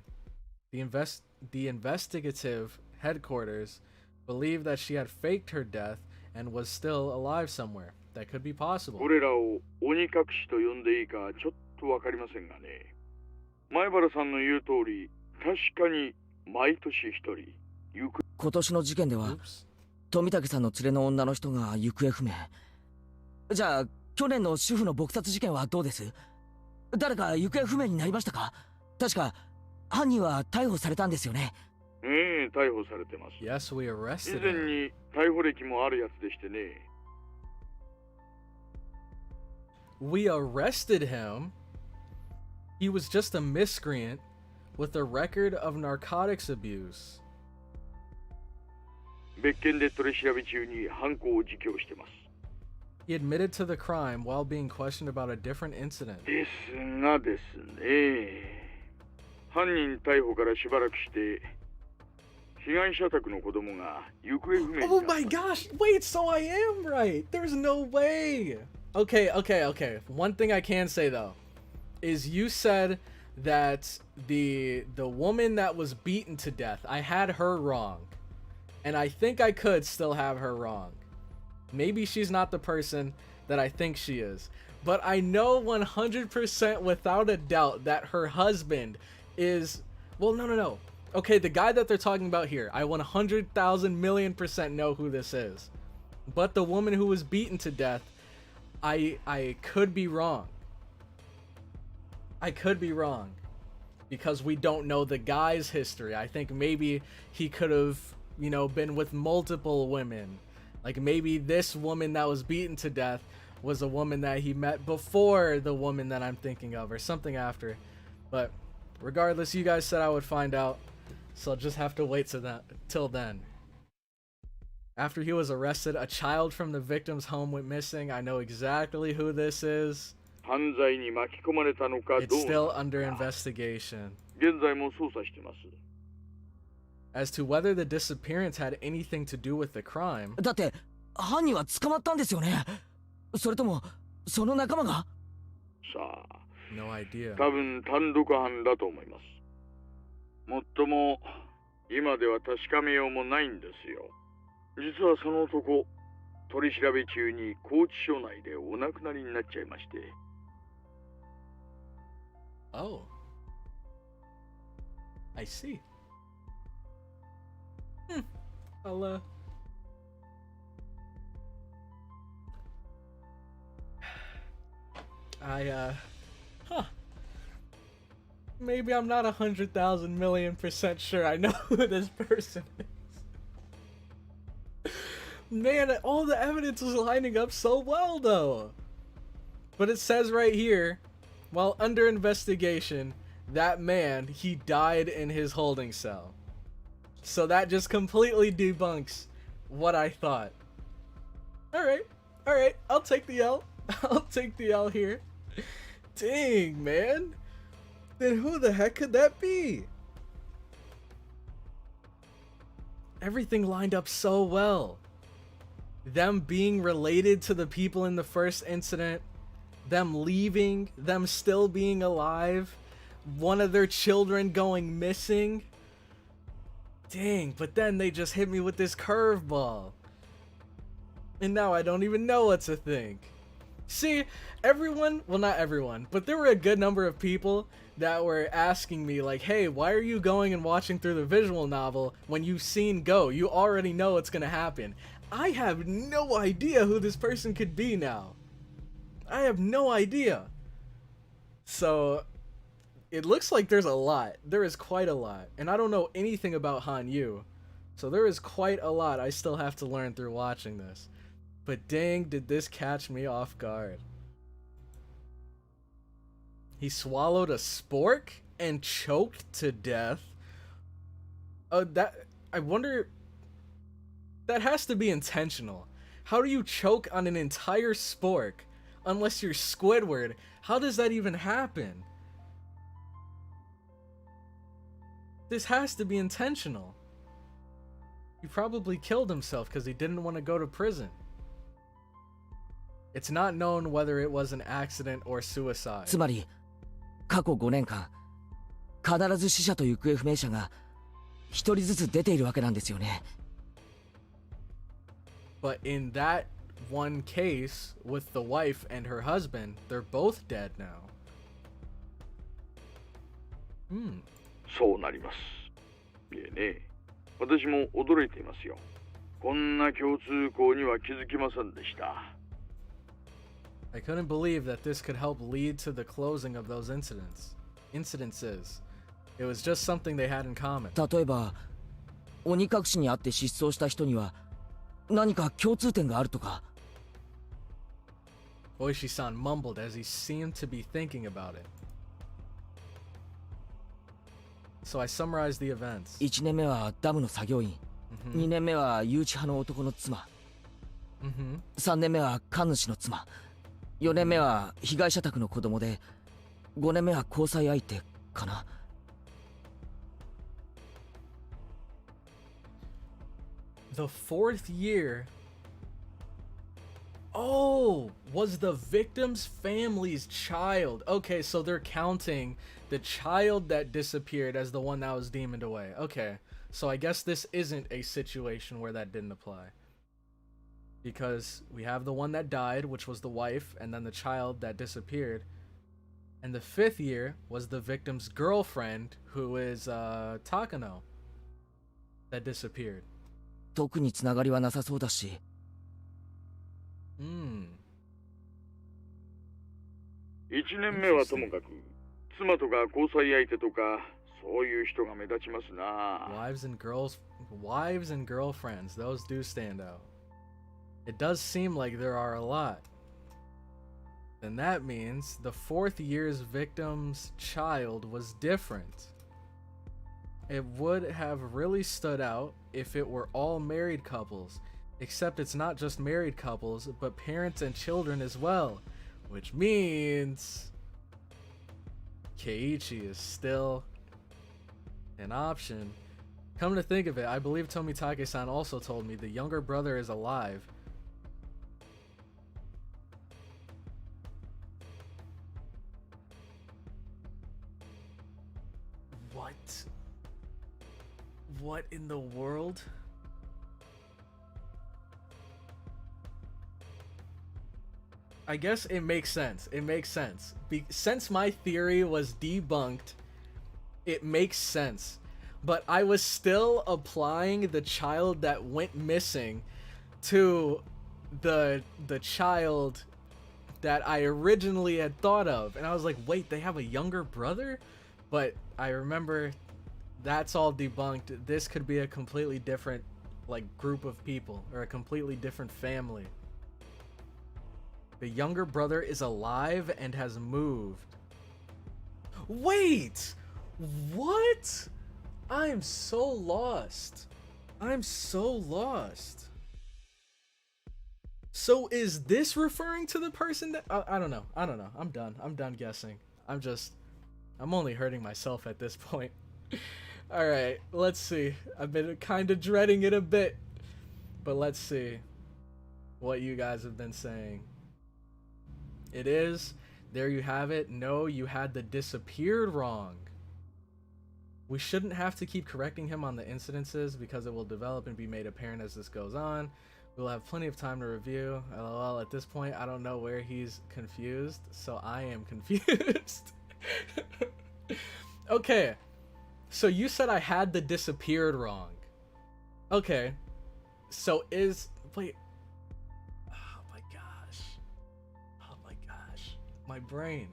The investigative headquarters believed that she had faked her death and was still alive somewhere. That could be possible. これらを鬼隠しと呼んでいいかちょっとわかりませんがね。前原さんの言う通り、確かに毎年一人行方。今年の事件では、富武さんの連れの女の人が行方不明。じゃあ、去年の主婦の撲殺事件はどうです？誰か行方不明になりましたか？確か、犯人は逮捕されたんですよね。ええ、逮捕されてます。Yes, we arrested him. 以前に逮捕歴もあるやつでしてね。We arrested him? He was just a miscreant with a record of narcotics abuse. 別件で取り調べ中に犯行を自供してます。He admitted to the crime while being questioned about a different incident. ですがですね、犯人逮捕からしばらくして被害者宅の子供が行方不明になった。 Oh my gosh! Wait, so I am right! There's no way! Okay. One thing I can say though is you said that the woman that was beaten to death, I had her wrong. And I think I could still have her wrong. Maybe she's not the person that I think she is. But I know 100% without a doubt that her husband is... Well, no. Okay, the guy that they're talking about here, I 100,000,000,000% know who this is. But the woman who was beaten to death, I could be wrong. I could be wrong. Because we don't know the guy's history. I think maybe he could have, you know, been with multiple women. Like maybe this woman that was beaten to death was a woman that he met before the woman that I'm thinking of, or something after. But regardless, you guys said I would find out, so I'll just have to wait till then. After he was arrested, a child from the victim's home went missing. I know exactly who this is. 犯罪に巻き込まれたのかどう It's な still のか under investigation. 現在も捜査してます。 As to whether the disappearance had anything to do with the crime, だって犯人は捕まったんですよね。それともその仲間が？さあ、 no idea. 多分単独犯だと思います。もっとも今では確かめようもないんですよ。実はその男、取り調べ中に拘置所内でお亡くなりになっちゃいまして。Oh. I see. I'll maybe I'm not 100,000,000,000% sure I know who this person is. Man, all the evidence was lining up so well though. But it says right here, while under investigation, that man, he died in his holding cell. So that just completely debunks what I thought. Alright, I'll take the L. I'll take the L here. Dang, man. Then who the heck could that be? Everything lined up so well. Them being related to the people in the first incident, them leaving, them still being alive, one of their children going missing. Dang, but then they just hit me with this curveball. And now I don't even know what to think. See, everyone, well not everyone, but there were a good number of people that were asking me like, hey, why are you going and watching through the visual novel when you've seen Go? You already know what's gonna happen. I have no idea who this person could be now. I have no idea. So, it looks like there's a lot. There is quite a lot. And I don't know anything about Han Yu. So there is quite a lot I still have to learn through watching this. But dang, did this catch me off guard. He swallowed a spork and choked to death. I wonder... That has to be intentional. How do you choke on an entire spork? Unless you're Squidward. How does that even happen? This has to be intentional. He probably killed himself because he didn't want to go to prison. It's not known whether it was an accident or suicide. つまり過去5年間必ず死者と行方不明者が一人ずつ出ているわけなんですよね。But in that one case with the wife and her husband, they're both dead now. そうなります。いえね、私も驚いていますよ。こんな共通項には気づきませんでした。I couldn't believe that this could help lead to the closing of those incidences. It was just something they had in common. 例えば鬼隠しにあって失踪した人には何か共通点があるとか。Oishi-san mumbled as he seemed to be thinking about it. So I summarized the events. 1年目はダムの作業員、2年目は誘致派の男の妻、3年目は神主の妻、4年目は被害者宅の子供で、5年目は交際相手かな。The fourth year. Oh, was the victim's family's child. Okay, so they're counting the child that disappeared as the one that was demoned away. Okay, so I guess this isn't a situation where that didn't apply. Because we have the one that died, which was the wife, and then the child that disappeared. And the 5th year was the victim's girlfriend, who is Takano, that disappeared. 特につながりはなさそうだし。Hmm. 1年目はともかく、妻とか交際相手とか、そういう人が目立ちますな。Wives and girlfriends, those do stand out. It does seem like there are a lot. Then that means the 4th year's victim's child was different. It would have really stood out if it were all married couples, except it's not just married couples, but parents and children as well, which means Keiichi is still an option. Come to think of it, I believe Tomitake-san also told me the younger brother is alive. What in the world? I guess it makes sense. It makes sense. Since my theory was debunked, it makes sense. But I was still applying the child that went missing to the child that I originally had thought of. And I was like, wait, they have a younger brother? But I remember that's all debunked. This could be a completely different like group of people or a completely different family. The younger brother is alive and has moved. Wait! What? I'm so lost. I'm so lost. So is this referring to the person that I don't know. I'm done guessing. I'm only hurting myself at this point. All right, let's see. I've been kind of dreading it a bit, but let's see what you guys have been saying. It is. There you have it. No, you had the disappeared wrong. We shouldn't have to keep correcting him on the incidences because it will develop and be made apparent as this goes on. We'll have plenty of time to review. LOL, at this point, I don't know where he's confused, so I am confused. Okay. So you said I had the disappeared wrong. Okay. So wait. Oh my gosh. Oh my gosh. My brain.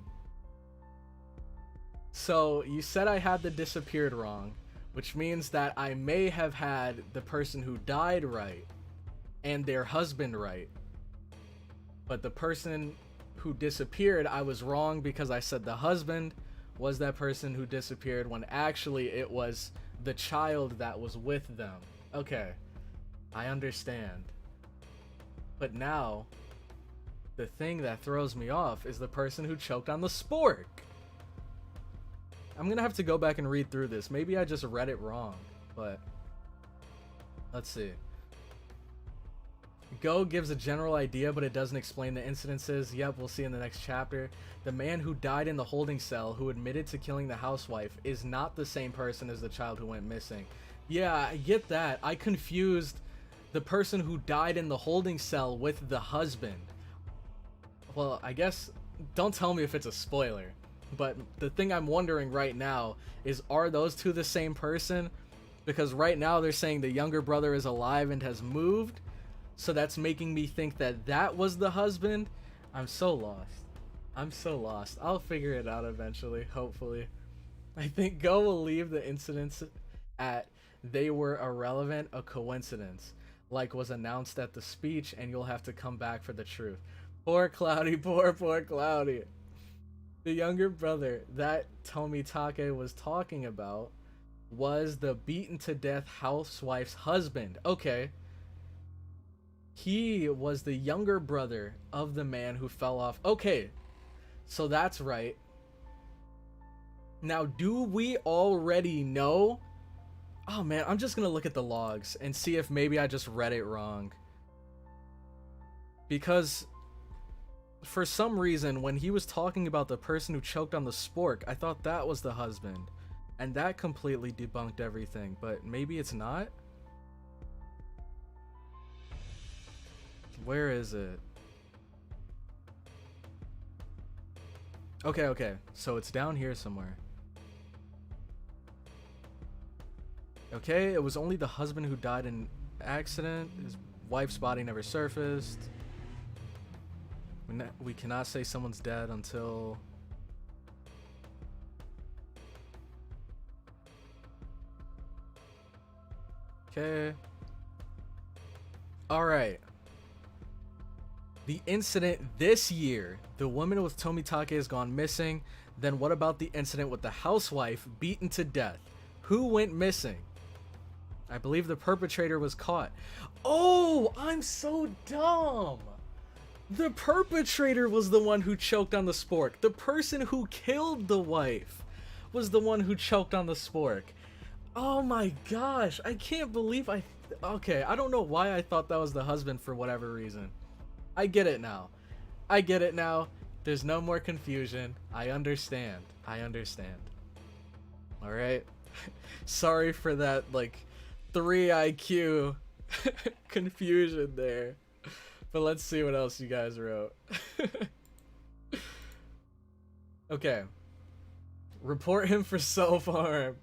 So you said I had the disappeared wrong, which means that I may have had the person who died right and their husband right. But the person who disappeared, I was wrong because I said the husband was that person who disappeared when actually it was the child that was with them. Okay, I understand. But now, the thing that throws me off is the person who choked on the spork. I'm gonna have to go back and read through this. Maybe I just read it wrong, but let's see. Go gives a general idea, but it doesn't explain the incidences. Yep, we'll see in the next chapter. The man who died in the holding cell, who admitted to killing the housewife, is not the same person as the child who went missing. Yeah, I get that. I confused the person who died in the holding cell with the husband. Well, I guess, don't tell me if it's a spoiler, but the thing I'm wondering right now is, are those two the same person? Because right now they're saying the younger brother is alive and has moved. So that's making me think that that was the husband. I'm so lost. I'm so lost. I'll figure it out eventually, hopefully. I think Go will leave the incidents at they were irrelevant, a coincidence, like was announced at the speech, and you'll have to come back for the truth. Poor Cloudy, poor Cloudy. The younger brother that Tomitake was talking about was the beaten to death housewife's husband. Okay. He was the younger brother of the man who fell off. Okay, so that's right. Now, do we already know? Oh man, I'm just gonna look at the logs and see if maybe I just read it wrong. Because for some reason, when he was talking about the person who choked on the spork, I thought that was the husband. And that completely debunked everything, but maybe it's not? Where is it? Okay, so it's down here somewhere. Okay, it was only the husband who died in an accident. His wife's body never surfaced. We cannot say someone's dead until... Okay. Alright. The incident this year. The woman with Tomitake has gone missing. Then what about the incident with the housewife beaten to death? Who went missing? I believe the perpetrator was caught. Oh, I'm so dumb. The perpetrator was the one who choked on the spork. The person who killed the wife was the one who choked on the spork. Oh my gosh, I can't believe okay, I don't know why I thought that was the husband for whatever reason. I get it now. There's no more confusion. I understand. Alright? Sorry for that, like, 3 IQ confusion there. But let's see what else you guys wrote. Okay. Report him for self-harm.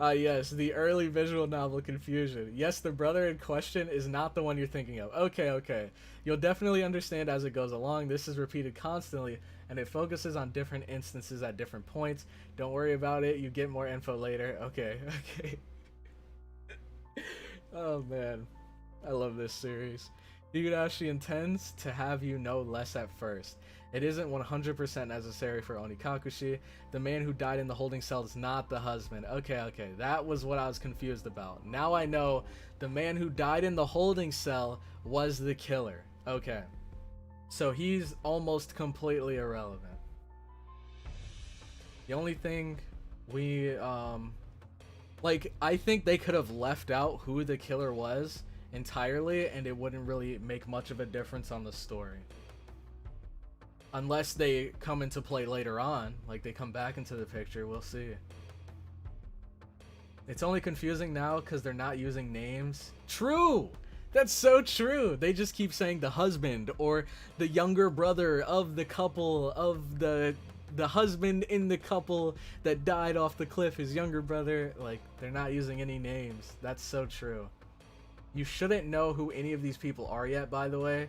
Yes, the early visual novel confusion. Yes, the brother in question is not the one you're thinking of. Okay. You'll definitely understand as it goes along. This is repeated constantly, and it focuses on different instances at different points. Don't worry about it. You get more info later. Okay. Oh, man. I love this series. Higurashi intends to have you know less at first. It isn't 100% necessary for Onikakushi. The man who died in the holding cell is not the husband. Okay. That was what I was confused about. Now I know the man who died in the holding cell was the killer. Okay. So he's almost completely irrelevant. The only thing we, like, I think they could have left out who the killer was entirely, and it wouldn't really make much of a difference on the story. Unless they come into play later on, like they come back into the picture, we'll see. It's only confusing now because they're not using names. True! That's so true! They just keep saying the husband, or the younger brother of the couple, of the husband in the couple that died off the cliff, his younger brother. Like, they're not using any names. That's so true. You shouldn't know who any of these people are yet, by the way.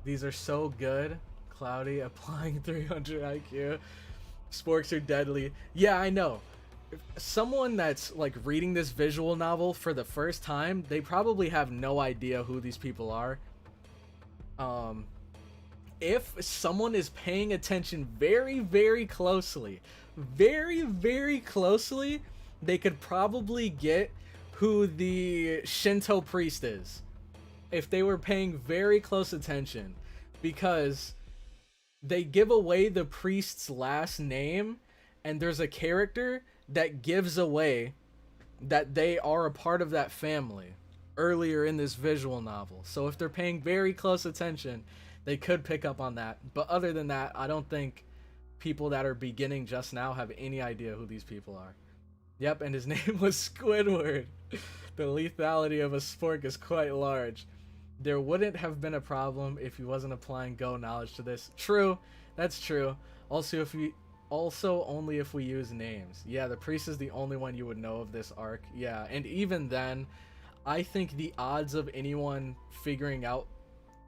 These are so good. Cloudy, applying 300 IQ. Sporks are deadly. Yeah, I know. Someone that's like reading this visual novel for the first time, they probably have no idea who these people are. If someone is paying attention very closely, very closely, they could probably get who the Shinto priest is if they were paying very close attention, because they give away the priest's last name, and there's a character that gives away that they are a part of that family earlier in this visual novel. So if they're paying very close attention, they could pick up on that. But other than that, I don't think people that are beginning just now have any idea who these people are. Yep, and his name was Squidward. The lethality of a spork is quite large. There wouldn't have been a problem if he wasn't applying Go knowledge to this. True, that's true. Also, only if we use names. Yeah, the priest is the only one you would know of this arc. Yeah, and even then, I think the odds of anyone figuring out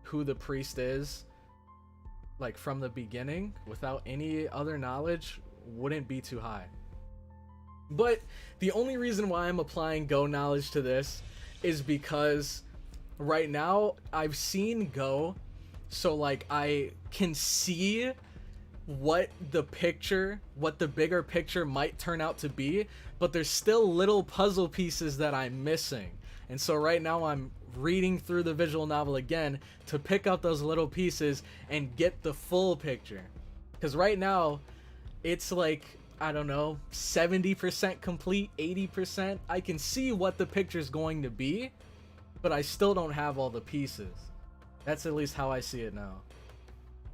who the priest is, like from the beginning, without any other knowledge, wouldn't be too high. But the only reason why I'm applying Go knowledge to this is because right now I've seen Go, so like I can see what the bigger picture might turn out to be, but there's still little puzzle pieces that I'm missing. And so right now I'm reading through the visual novel again to pick up those little pieces and get the full picture. Because right now it's like, I don't know, 70% complete, 80%. I can see what the picture's going to be, but I still don't have all the pieces. That's at least how I see it now.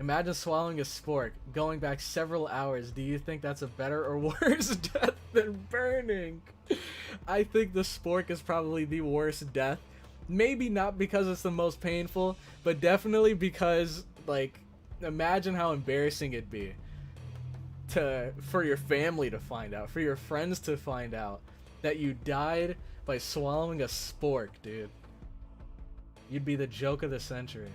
Imagine swallowing a spork, going back several hours. Do you think that's a better or worse death than burning? I think the spork is probably the worst death. Maybe not because it's the most painful, but definitely because, like, imagine how embarrassing it'd be for your family to find out, for your friends to find out that you died by swallowing a spork, dude. You'd be the joke of the century.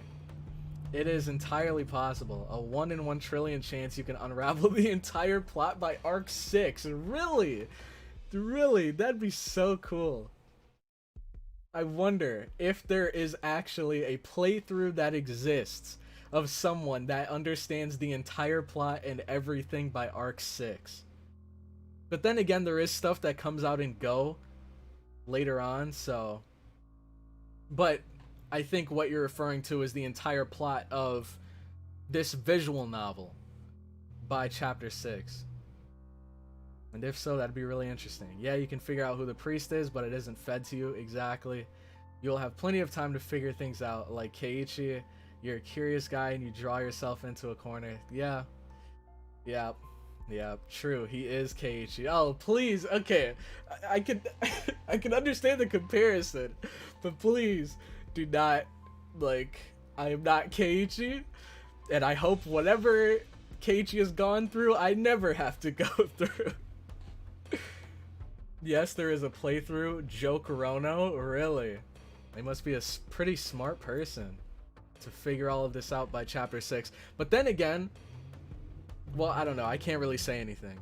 It is entirely possible. A 1 in 1 trillion chance you can unravel the entire plot by Arc 6. Really? Really? That'd be so cool. I wonder if there is actually a playthrough that exists of someone that understands the entire plot and everything by Arc 6. But then again, there is stuff that comes out in Go later on, so... But I think what you're referring to is the entire plot of this visual novel by Chapter 6. And if so, that'd be really interesting. Yeah, you can figure out who the priest is, but it isn't fed to you exactly. You'll have plenty of time to figure things out. Like Keiichi, you're a curious guy and you draw yourself into a corner. Yeah. Yeah. Yeah, true. He is Keiichi. Oh, please. Okay. I can I can understand the comparison, but please do not, like, I am not Keiichi, and I hope whatever Keiichi has gone through, I never have to go through. Yes, there is a playthrough. Joe Corono? Really? They must be a pretty smart person to figure all of this out by Chapter 6. But then again, well, I don't know. I can't really say anything.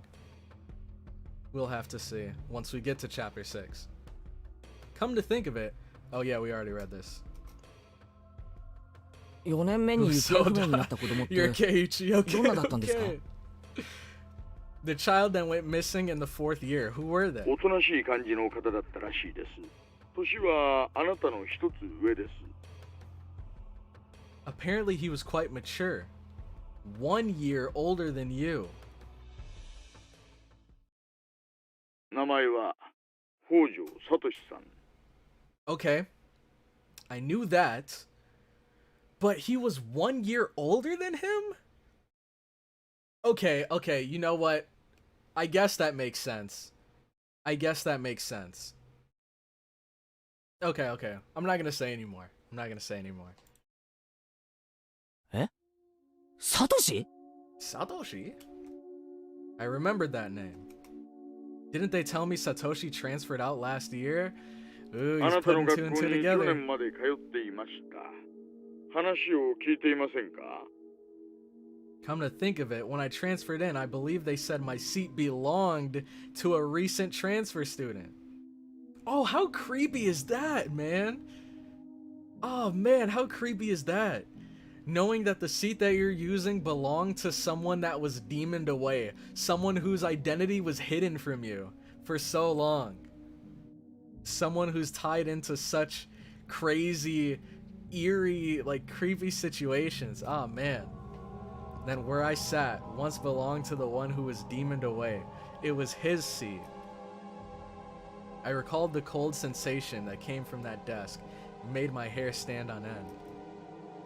We'll have to see once we get to Chapter 6. Come to think of it, oh yeah, we already read this. 4年目に行方不明になった子供って You're Keiichi. Okay, どんなだったんですか okay. The child that went missing in the 4th year. Who were they? おとなしい感じの方だったらしいです。年はあなたの一つ上です。 Apparently he was quite mature. 1 year older than you. 名前は北条聡さん。 Okay. I knew that. But he was 1 year older than him? Okay, okay, you know what? I guess that makes sense. I guess that makes sense. Okay, okay. I'm not gonna say anymore. I'm not gonna say anymore. えサトシ Satoshi? I remembered that name. Didn't they tell me Satoshi transferred out last year? Ooh, あ he's なたの putting 学 two 校 and に two 去 together. 年まで通っていました。話を聞いていませんか？ Come to think of it, when I transferred in, I believe they said my seat belonged to a recent transfer student. Oh, how creepy is that, man? Oh man, how creepy is that? Knowing that the seat that you're using belonged to someone that was demoned away, someone whose identity was hidden from you for so long. Someone who's tied into such crazy, eerie, like creepy situations. Oh man. Then where I sat once belonged to the one who was demoned away. It was his seat. I recalled the cold sensation that came from that desk. It made my hair stand on end.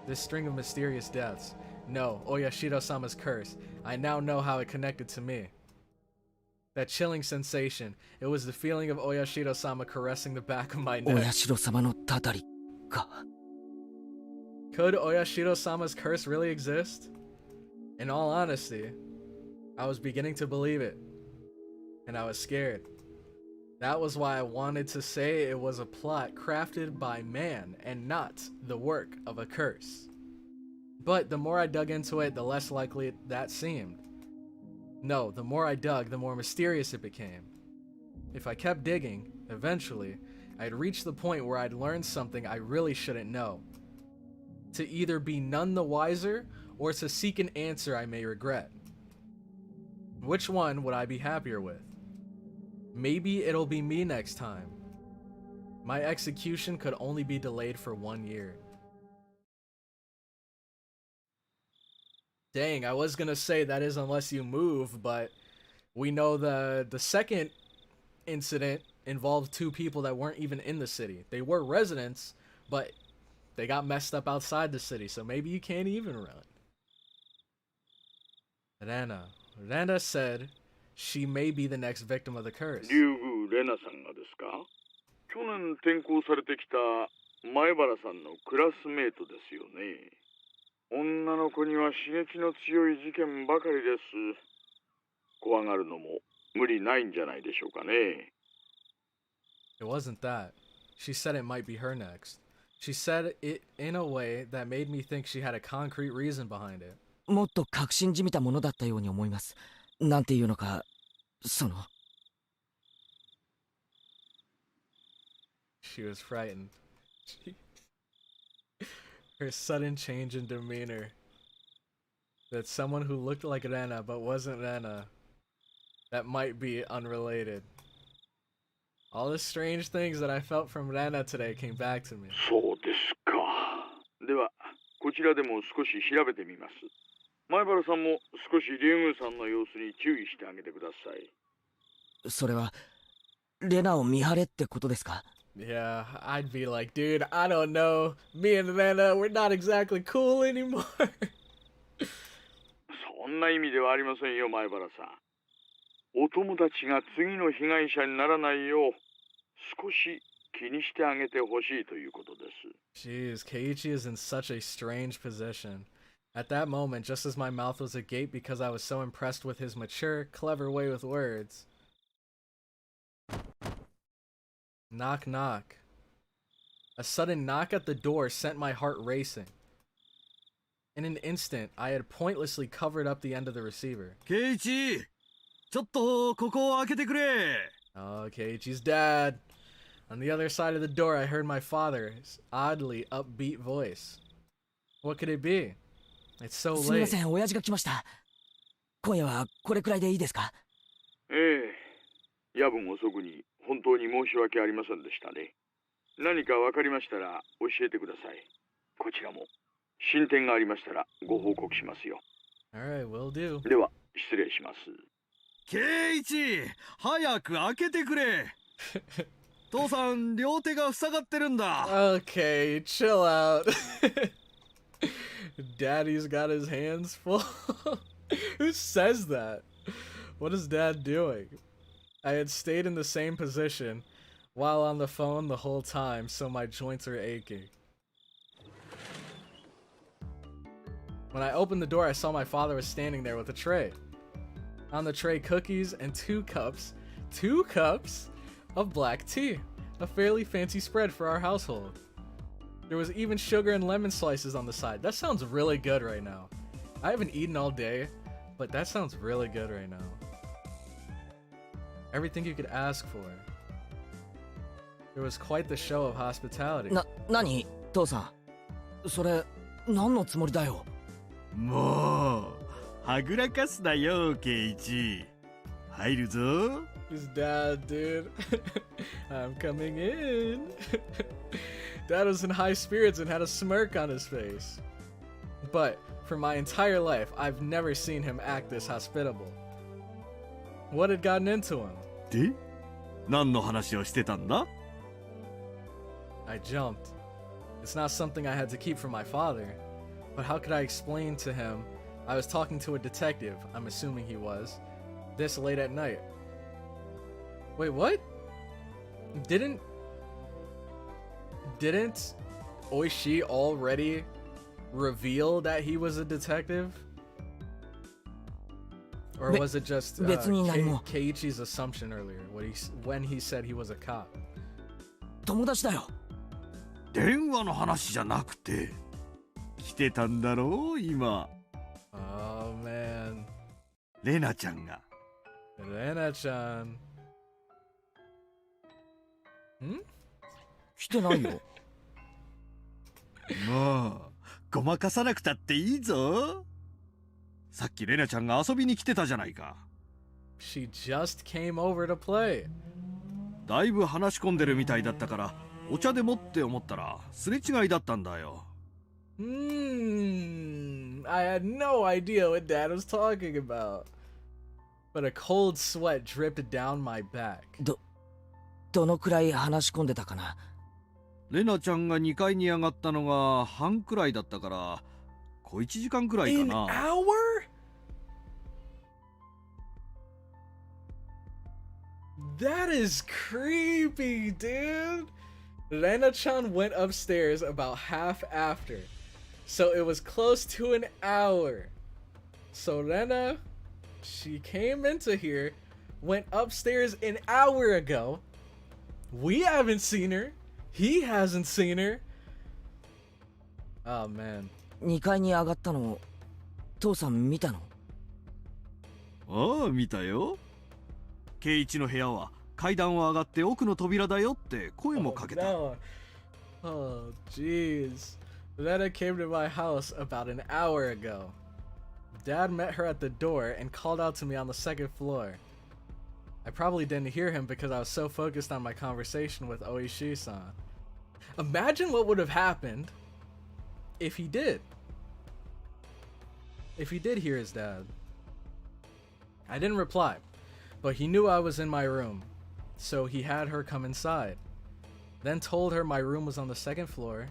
This string of mysterious deaths. No, Oyashiro-sama's curse. I now know how it connected to me. That chilling sensation. It was the feeling of Oyashiro-sama caressing the back of my お neck. 社様のたたりか Could Oyashiro-sama's curse really exist? In all honesty, I was beginning to believe it. And I was scared. That was why I wanted to say it was a plot crafted by man and not the work of a curse. But the more I dug into it, the less likely that seemed. No, the more I dug, the more mysterious it became. If I kept digging, eventually, I'd reach the point where I'd learn something I really shouldn't know. To either be none the wiser, or to seek an answer I may regret. Which one would I be happier with? Maybe it'll be me next time. My execution could only be delayed for 1 year. Dang, I was gonna say that is unless you move, but we know the second incident involved 2 people that weren't even in the city. They were residents, but they got messed up outside the city, so maybe you can't even run. Rena said she may be the next victim of the curse. 竜宮レナさんがですか？去年転校されてきた前原さんのクラスメートですよね。女の子には刺激の強い事件ばかりです。怖がるのも無理ないんじゃないでしょうかね。It wasn't that. She said it might be her next. She said it in a way that made me think she had a concrete reason behind it. もっと確信じみたものだったように思います。なんていうのか、その。She was frightened. Her sudden change in demeanor. That someone who looked like Rena but wasn't Rena. That might be unrelated. All the strange things that I felt from Rena today came back to me. そうですか。では、こちらでも少し調べてみます。前原さんも少し竜宮さんの様子に注意してあげてください。それは、レナを見張れってことですか？ Yeah, I'd be like, dude, I don't know. Me and Rena, we're not exactly cool anymore. そんな意味ではありませんよ、前原さん。お友達が次の被害者にならないよう、少し気にしてあげてほしいということです。Jeez, Keiichi is in such a strange position. At that moment, just as my mouth was agape because I was so impressed with his mature, clever way with words. Knock, knock. A sudden knock at the door sent my heart racing. In an instant, I had pointlessly covered up the end of the receiver. ケイチ、ちょっとここを開けてくれ。 Oh, Keiichi's dad. On the other side of the door, I heard my father's oddly upbeat voice. What could it be? It's so すみま late. せん、親父が来ました。今夜はこれくらいでいいですか？ええ、夜分遅くに本当に申し訳ありませんでしたね。何か分かりましたら教えてください。こちらも進展がありましたらご報告しますよ。Alright, will do. では失礼します。ケイチ、早く開けてくれ。父さん、両手が塞がってるんだ。Okay, chill out. Daddy's got his hands full. Who says that? What is Dad doing? I had stayed in the same position while on the phone the whole time, so my joints are aching. When I opened the door, I saw my father was standing there with a tray. On the tray, cookies and two cups of black tea. A fairly fancy spread for our household. There was even sugar and lemon slices on the side. That sounds really good right now. I haven't eaten all day, but that sounds really good right now. Everything you could ask for. There was quite the show of hospitality. なに、父さん。それ、何のつもりだよ。もう、はぐらかすなよ、ケイチ。入るぞ。His dad, dude. I'm coming in. Dad was in high spirits and had a smirk on his face. But for my entire life, I've never seen him act this hospitable. What had gotten into him? で、何の話をしてたんだ？ I jumped. It's not something I had to keep from my father. But how could I explain to him I was talking to a detective, I'm assuming he was, this late at night? Wait, what? Didn't Oishi already reveal that he was a detective? Or was it just Keiichi's assumption earlier when he said he was a cop? 友達だよ。電話の話じゃなくて、来てたんだろう、今。Oh man. レナちゃんが。Rena-chan. 来てないよ。もう、ごまかさなくたっていいぞ。さっきレナちゃんが遊びに来てたじゃないか。She just came over to play. だいぶ話し込んでるみたいだったから、お茶でもって思ったら、すれ違いだったんだよ。I had no idea what Dad was talking about. But a cold sweat dripped down my back. どのくらい話し込んでたかな。レナちゃんが2階に上がったのが半くらいだったから、小1時間くらいか An な。hour? That is creepy, dude. Rena-chan went upstairs about half after, so it was close to an hour. So Rena, she came into here, went upstairs an hour ago. We haven't seen her. He hasn't seen her. Oh man. 2階に上がったの父さん見たの？ああ、見たよ。圭一の部屋は階段を上がって奥の扉だよって声もかけた。Oh, no. Oh, jeez. Rena came to my house about an hour ago. Dad met her at the door and called out to me on the second floor. I probably didn't hear him because I was so focused on my conversation with Oishi-san. Imagine what would have happened if he did. If he did hear his dad. I didn't reply, but he knew I was in my room, so he had her come inside. Then told her my room was on the second floor.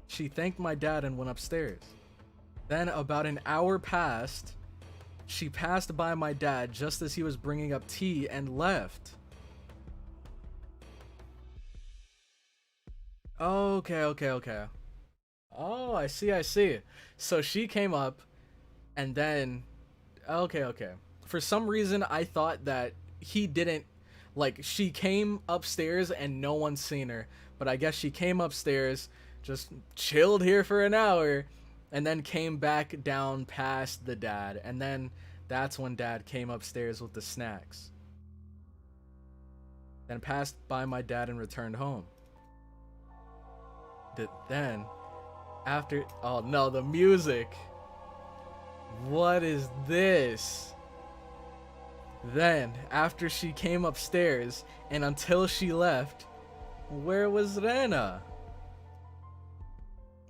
She thanked my dad and went upstairs. Then about an hour passed. She passed by my dad just as he was bringing up tea and left. Okay. Oh, I see. So she came up and then... Okay. For some reason, I thought that he didn't... Like, she came upstairs and no one's seen her. But I guess she came upstairs, just chilled here for an hour, and then came back down past the dad. And then that's when dad came upstairs with the snacks. Then passed by my dad and returned home. Then, after... Oh no, the music. What is this? Then, after she came upstairs, and until she left, where was Rena?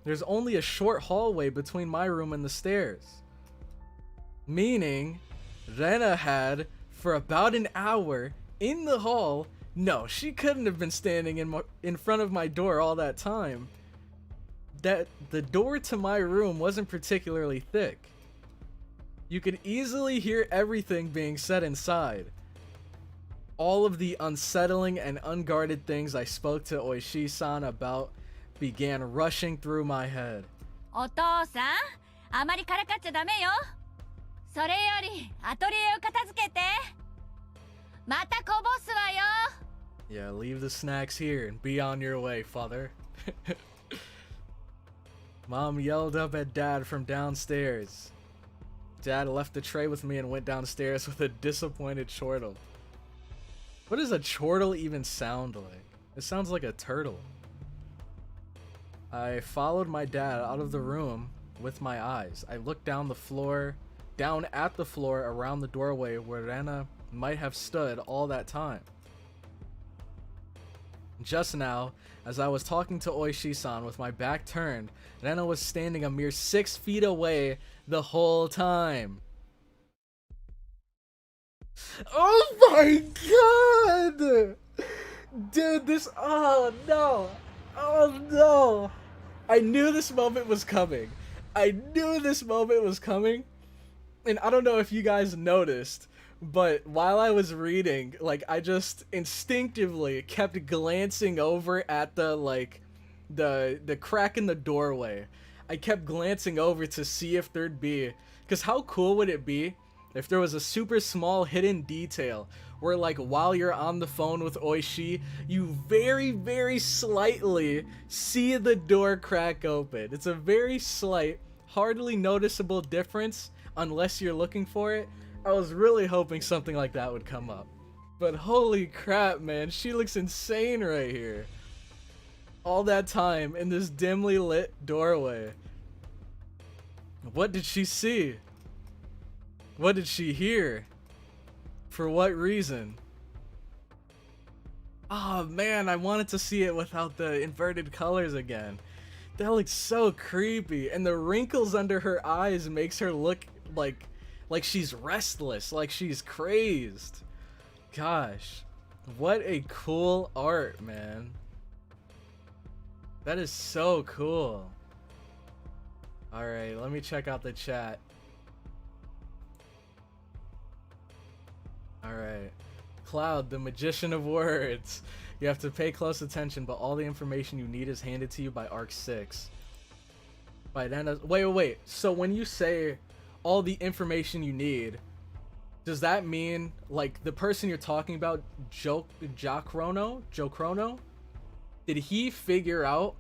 There's only a short hallway between my room and the stairs. Meaning, Rena had, for about an hour, in the hall... No, she couldn't have been standing in front of my door all that time. That the door to my room wasn't particularly thick. You could easily hear everything being said inside. All of the unsettling and unguarded things I spoke to Oishi-san about began rushing through my head. お父さん、あまりからかっちゃダメよ。それよりアトリエを片付けて。またこぼすわよ。Yeah, leave the snacks here and be on your way, father. Mom yelled up at Dad from downstairs. Dad left the tray with me and went downstairs with a disappointed chortle. What does a chortle even sound like? It sounds like a turtle. I followed my dad out of the room with my eyes. I looked down at the floor around the doorway where Rena might have stood all that time. Just now, as I was talking to Oishi-san with my back turned, Rena was standing a mere 6 feet away the whole time. Oh my god! Dude, this... Oh no! Oh no! I knew this moment was coming. And I don't know if you guys noticed, but while I was reading, like, I just instinctively kept glancing over at the crack in the doorway. I kept glancing over to see if there'd be... Because how cool would it be if there was a super small hidden detail where, like, while you're on the phone with Oishi, you very, very slightly see the door crack open. It's a very slight, hardly noticeable difference unless you're looking for it. I was really hoping something like that would come up. But holy crap, man, she looks insane right here. All that time in this dimly lit doorway. What did she see? What did she hear? For what reason? Oh man, I wanted to see it without the inverted colors again. That looks so creepy, and the wrinkles under her eyes makes her look like she's restless, like she's crazed. Gosh, what a cool art, man. That is so cool. Alright, let me check out the chat. Alright. Cloud, the magician of words. You have to pay close attention, but all the information you need is handed to you by Arc 6. By then, wait. So when you say all the information you need, does that mean, like, the person you're talking about, Joe Chrono? Did he figure out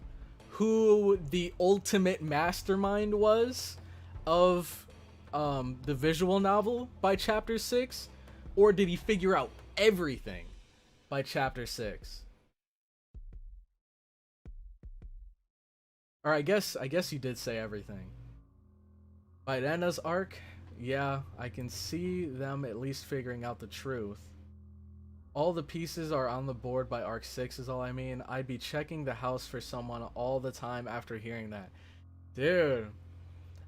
who the ultimate mastermind was of the visual novel by Chapter 6? Or did he figure out everything by Chapter 6? Or I guess you did say everything. By Enna's arc, yeah, I can see them at least figuring out the truth. All the pieces are on the board by Arc 6 is all I mean. I'd be checking the house for someone all the time after hearing that. Dude,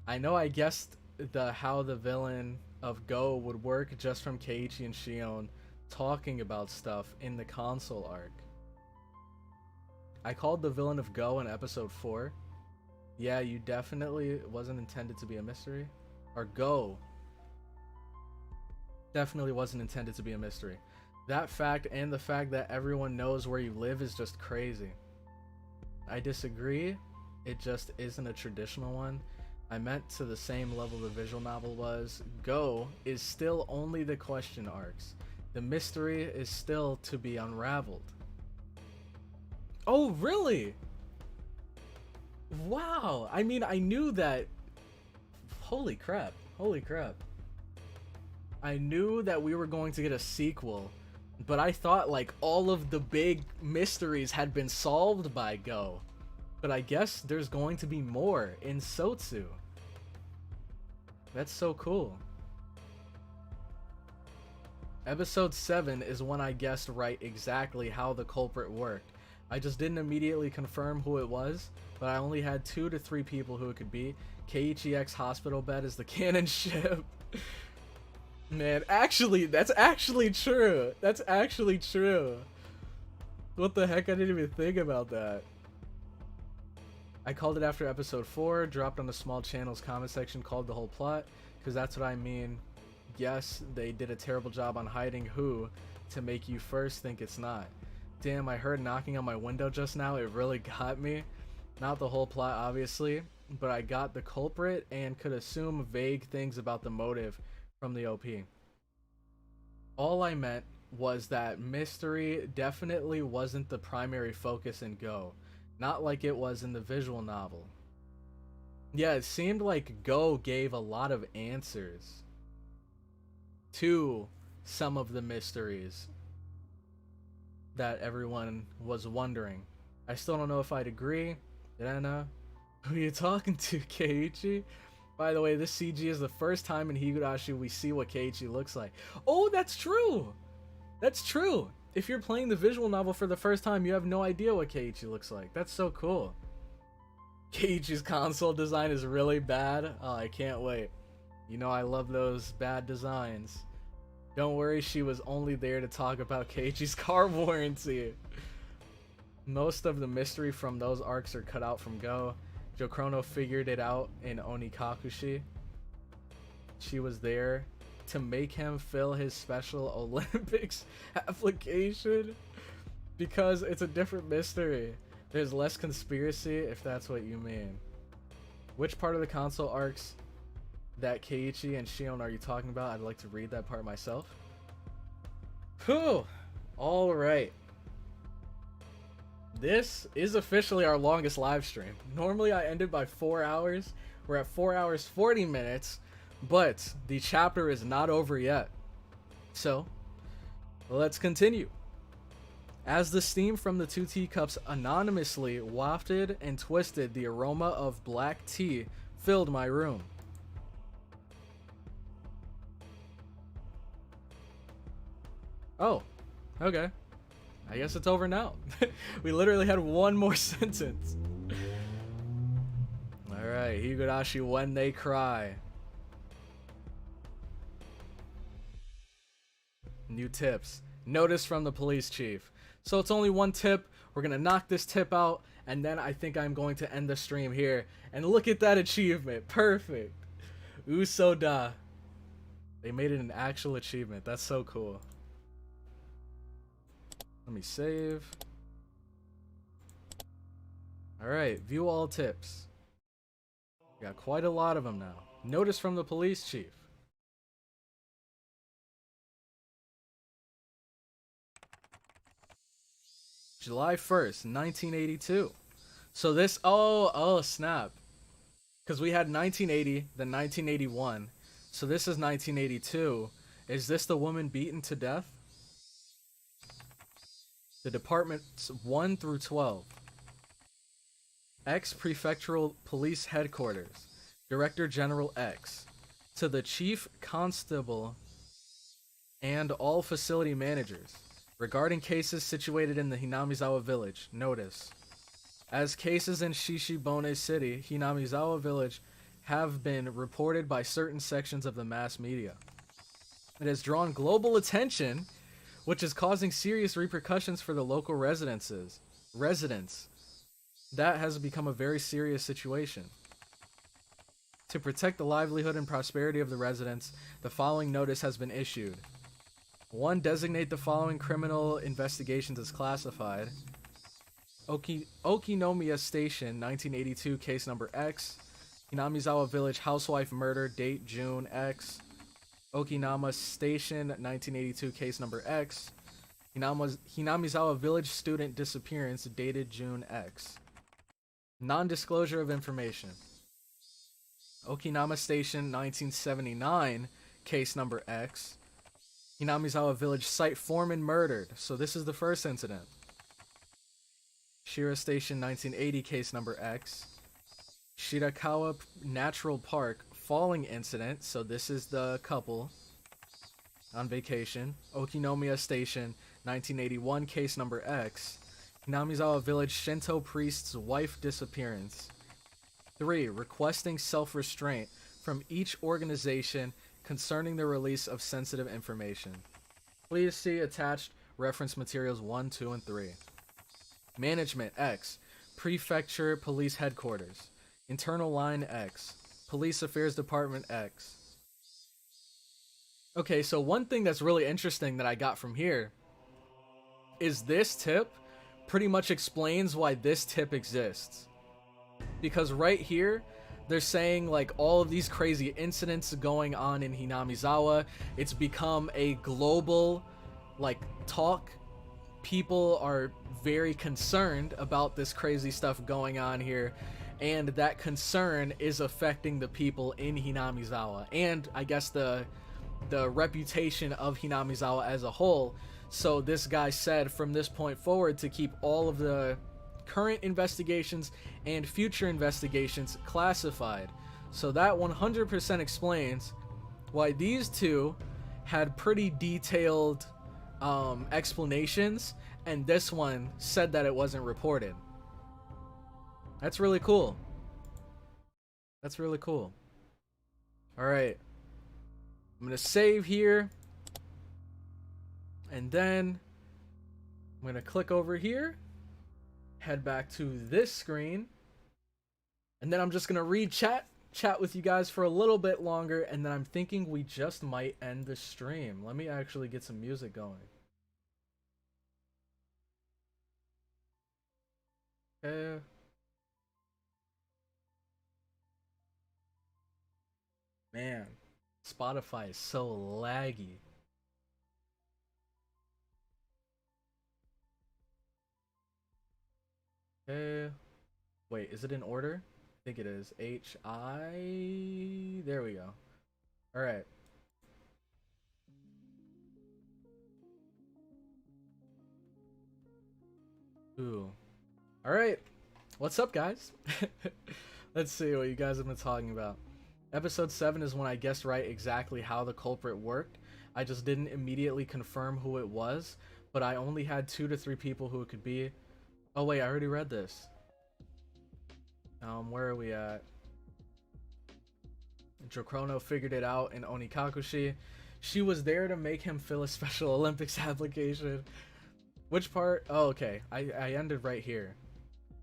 I know I guessed how the villain of Go would work just from Keiichi and Shion talking about stuff in the console arc. I called the villain of Go in episode 4. Yeah, you definitely wasn't intended to be a mystery. Or Go definitely wasn't intended to be a mystery. That fact and the fact that everyone knows where you live is just crazy. I disagree. It just isn't a traditional one. I meant to the same level the visual novel was. Go is still only the question arcs. The mystery is still to be unraveled. Oh, really? Wow. I mean, I knew that. Holy crap. I knew that we were going to get a sequel, but I thought like all of the big mysteries had been solved by Go. But I guess there's going to be more in Sotsu. That's so cool. Episode 7 is when I guessed right exactly how the culprit worked. I just didn't immediately confirm who it was, but I only had 2 to 3 people who it could be. Keiichi X hospital bed is the canon ship. Man, actually, that's actually true. That's actually true. What the heck? I didn't even think about that. I called it after episode 4, dropped on the small channel's comment section, called the whole plot, because that's what I mean. Yes, they did a terrible job on hiding who to make you first think it's not. Damn, I heard knocking on my window just now. It really got me. Not the whole plot, obviously, but I got the culprit and could assume vague things about the motive from the OP. All I meant was that mystery definitely wasn't the primary focus in Go. Not like it was in the visual novel. Yeah, it seemed like Go gave a lot of answers to some of the mysteries that everyone was wondering. I still don't know if I'd agree. Rena, who are you talking to, Keiichi? By the way, this CG is the first time in Higurashi we see what Keiichi looks like. Oh, that's true! That's true! If you're playing the visual novel for the first time, you have no idea what Keiichi looks like. That's so cool. Keiichi's console design is really bad. Oh, I can't wait. You know I love those bad designs. Don't worry, she was only there to talk about Keiichi's car warranty. Most of the mystery from those arcs are cut out from Go. Joe Chrono figured it out in Onikakushi. She was there to make him fill his special Olympics application because it's a different mystery. There's less conspiracy, if that's what you mean. Which part of the console arcs that Keiichi and Shion are you talking about? I'd like to read that part myself. Whew! Alright. This is officially our longest live stream. Normally I ended by 4 hours. We're at 4 hours 40 minutes, but the chapter is not over yet. So, let's continue. As the steam from the 2 teacups anonymously wafted and twisted, the aroma of black tea filled my room. Oh, okay. I guess it's over now. We literally had one more sentence. Alright, Higurashi when they cry. New tips. Notice from the police chief. So it's only one tip. We're gonna knock this tip out, and then I think I'm going to end the stream here. And look at that achievement. Perfect. Usoda. They made it an actual achievement. That's so cool. Let me save. Alright, view all tips. Got quite a lot of them now. Notice from the police chief. July 1st, 1982. So this, oh snap. Because we had 1980, then 1981. So this is 1982. Is this the woman beaten to death? The departments 1 through 12. X Prefectural Police Headquarters. Director General X. To the Chief Constable and all facility managers. Regarding cases situated in the Hinamizawa village, notice. As cases in Shishibone City, Hinamizawa village have been reported by certain sections of the mass media. It has drawn global attention, which is causing serious repercussions for the local residents. That has become a very serious situation. To protect the livelihood and prosperity of the residents, the following notice has been issued. 1. Designate the following criminal investigations as classified. Okinomiya Station, 1982, case number X. Hinamizawa Village housewife murder, date June X. Okinama Station, 1982, case number X. Hinamizawa Village student disappearance, dated June X. Non-disclosure of information. Okinama Station, 1979, case number X. Hinamizawa Village site foreman murdered. So this is the first incident. Shira Station, 1980, case number X. Shirakawa Natural Park falling incident. So this is the couple on vacation. Okinomiya Station, 1981, case number X. Hinamizawa Village Shinto priest's wife disappearance. 3. Requesting self-restraint from each organization concerning the release of sensitive information. Please see attached reference materials 1, 2, and 3. Management X. Prefecture Police Headquarters. Internal Line X. Police Affairs Department X. Okay, so one thing that's really interesting that I got from here is this tip pretty much explains why this tip exists. Because right here, they're saying like all of these crazy incidents going on in Hinamizawa. It's become a global like talk. People are very concerned about this crazy stuff going on here, and that concern is affecting the people in Hinamizawa and I guess the reputation of Hinamizawa as a whole. So this guy said from this point forward to keep all of the current investigations and future investigations classified. So that 100% explains why these two had pretty detailed explanations, and this one said that it wasn't reported. That's really cool. That's really cool. Alright. I'm gonna save here. And then I'm gonna click over here. Head back to this screen. And then I'm just gonna read chat with you guys for a little bit longer, and then I'm thinking we just might end the stream. Let me actually get some music going. Okay. Man, Spotify is so laggy. Okay. Wait, is it in order? I think it is. H-I... There we go. Alright. Ooh. Alright. What's up, guys? Let's see what you guys have been talking about. Episode 7 is when I guessed right exactly how the culprit worked. I just didn't immediately confirm who it was, but I only had 2 to 3 people who it could be. Oh wait, I already read this. Where are we at? Drochrono figured it out in Onikakushi. She was there to make him fill a Special Olympics application. Which part? Oh, okay. I ended right here.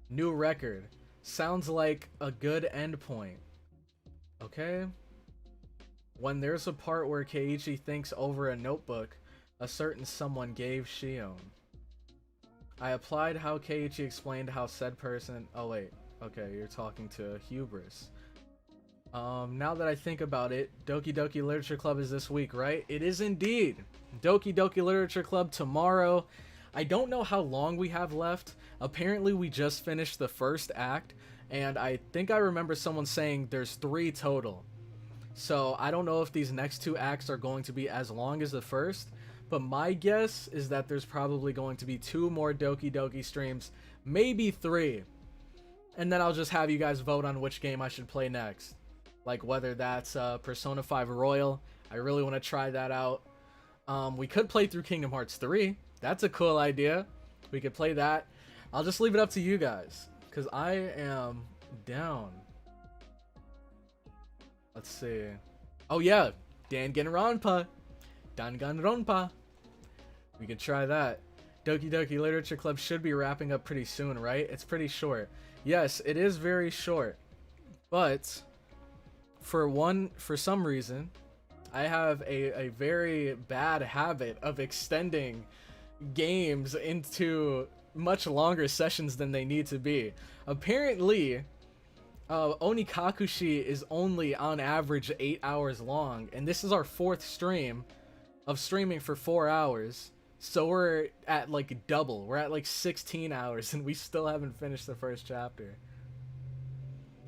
New record. Sounds like a good end point. Okay. When there's a part where Keiichi thinks over a notebook a certain someone gave Shion. I applied how Keiichi explained how said person... Oh, wait. Okay, you're talking to Hubris. Now that I think about it, Doki Doki Literature Club is this week, right? It is indeed. Doki Doki Literature Club tomorrow. I don't know how long we have left. Apparently, we just finished the first act, and I think I remember someone saying there's 3 total. So I don't know if these next 2 acts are going to be as long as the first, but my guess is that there's probably going to be 2 more Doki Doki streams, maybe 3. And then I'll just have you guys vote on which game I should play next. Like whether that's Persona 5 Royal. I really want to try that out. We could play through Kingdom Hearts 3. That's a cool idea. We could play that. I'll just leave it up to you guys, because I am down. Let's see. Oh yeah, Danganronpa. Danganronpa. We could try that. Doki Doki Literature Club should be wrapping up pretty soon, right? It's pretty short. Yes, it is very short. But for some reason, I have a very bad habit of extending games into much longer sessions than they need to be. Apparently, Onikakushi is only on average 8 hours long, and this is our 4th stream of streaming for 4 hours. So we're at like double. We're at like 16 hours, and we still haven't finished the first chapter.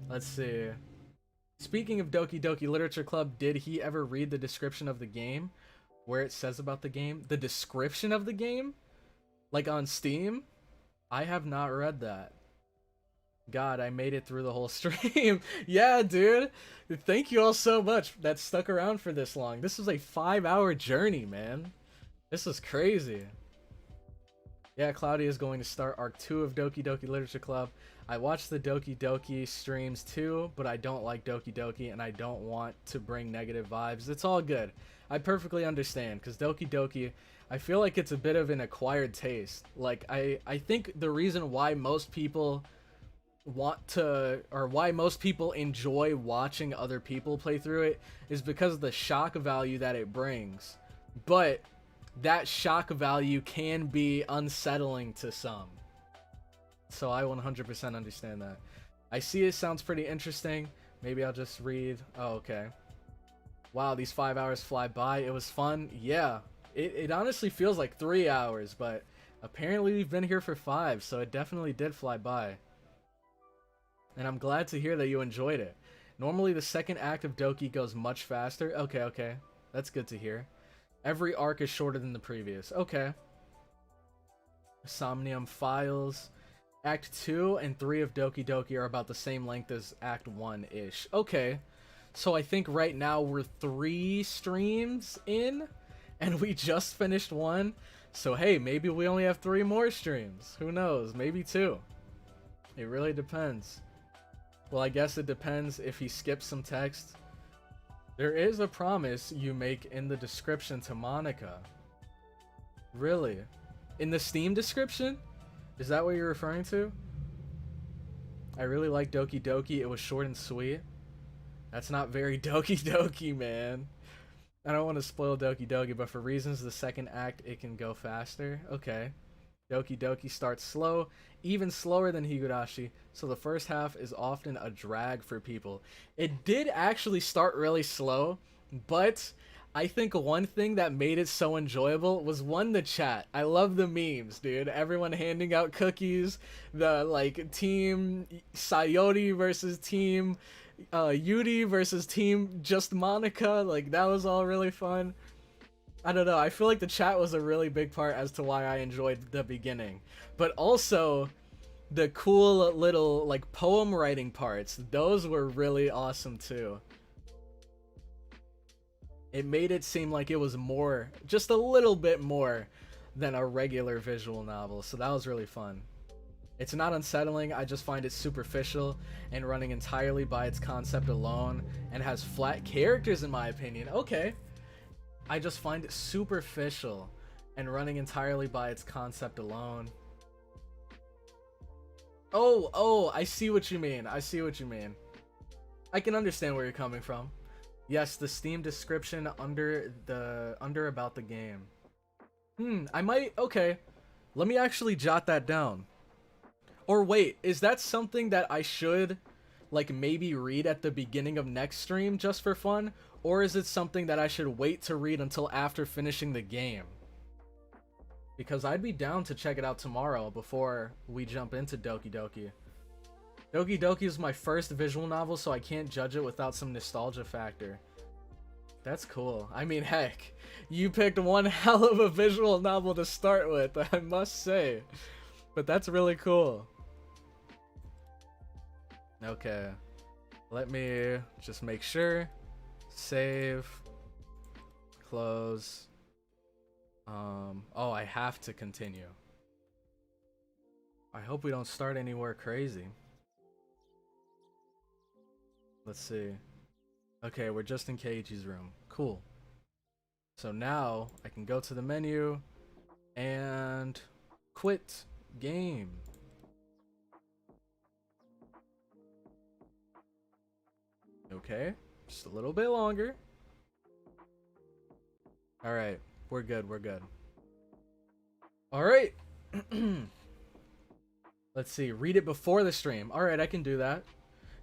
Let's see. Speaking of Doki Doki Literature Club, did he ever read the description of the game? Where it says about the game? The description of the game? Like on Steam? I have not read that. God, I made it through the whole stream. Yeah, dude. Thank you all so much that stuck around for this long. This was a 5-hour journey, man. This is crazy. Yeah, Claudia is going to start Arc 2 of Doki Doki Literature Club. I watched the Doki Doki streams too, but I don't like Doki Doki, and I don't want to bring negative vibes. It's all good. I perfectly understand, because Doki Doki, I feel like it's a bit of an acquired taste. Like, I think the reason why most people want to, or why most people enjoy watching other people play through it, is because of the shock value that it brings. But that shock value can be unsettling to some. So I 100% understand that. I see it sounds pretty interesting. Maybe I'll just read. Oh, okay. Wow, these 5 hours fly by. It was fun. Yeah, it honestly feels like 3 hours, but apparently we've been here for 5, so it definitely did fly by. And I'm glad to hear that you enjoyed it. Normally the second act of Doki goes much faster. Okay. That's good to hear. Every arc is shorter than the previous. Okay. Somnium Files. Act 2 and 3 of Doki Doki are about the same length as Act 1-ish. Okay. So I think right now we're 3 streams in, and we just finished 1. So hey, maybe we only have 3 more streams. Who knows? Maybe 2. It really depends. Well, I guess it depends if he skips some text. There is a promise you make in the description to Monica. Really? In the Steam description? Is that what you're referring to? I really like Doki Doki. It was short and sweet. That's not very Doki Doki, man. I don't want to spoil Doki Doki, but for reasons the second act, it can go faster. Okay. Doki Doki starts slow, even slower than Higurashi, so the first half is often a drag for people. It did actually start really slow, but I think one thing that made it so enjoyable was the chat. I love the memes, dude. Everyone handing out cookies, the like team Sayori versus team Yuri versus team just Monica, like that was all really fun. I don't know, I feel like the chat was a really big part as to why I enjoyed the beginning. But also, the cool little, like, poem writing parts, those were really awesome too. It made it seem like it was more, just a little bit more than a regular visual novel, so that was really fun. It's not unsettling, I just find it superficial and running entirely by its concept alone, and has flat characters in my opinion. Okay. I just find it superficial and running entirely by its concept alone. Oh, I see what you mean. I can understand where you're coming from. Yes, the Steam description under about the game. I might, okay. Let me actually jot that down. Or wait, is that something that I should, like, maybe read at the beginning of next stream just for fun? Or is it something that I should wait to read until after finishing the game? Because I'd be down to check it out tomorrow before we jump into Doki Doki. Doki Doki is my first visual novel, so I can't judge it without some nostalgia factor. That's cool. I mean, heck, you picked one hell of a visual novel to start with, I must say. But that's really cool. Okay. Let me just make sure. Save. Close. Oh, I have to continue. I hope we don't start anywhere crazy. Let's see. Okay, we're just in Keiichi's room. Cool. So now I can go to the menu and quit game. Okay, just a little bit longer. All right, we're good. We're good. All right. Let's see. Read it before the stream. All right, I can do that.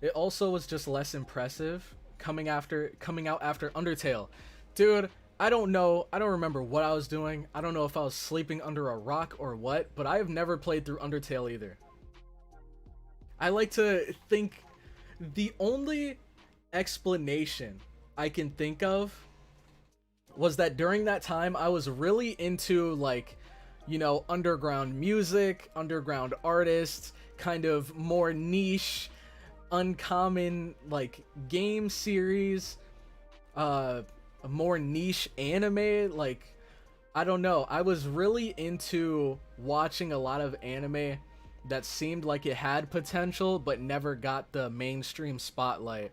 It also was just less impressive coming out after Undertale. Dude, I don't know. I don't remember what I was doing. I don't know if I was sleeping under a rock or what, but I have never played through Undertale either. I like to think the only explanation I can think of was that during that time I was really into, like, you know, underground music, underground artists, kind of more niche, uncommon, like, game series, a more niche anime. Like, I don't know, I was really into watching a lot of anime that seemed like it had potential but never got the mainstream spotlight,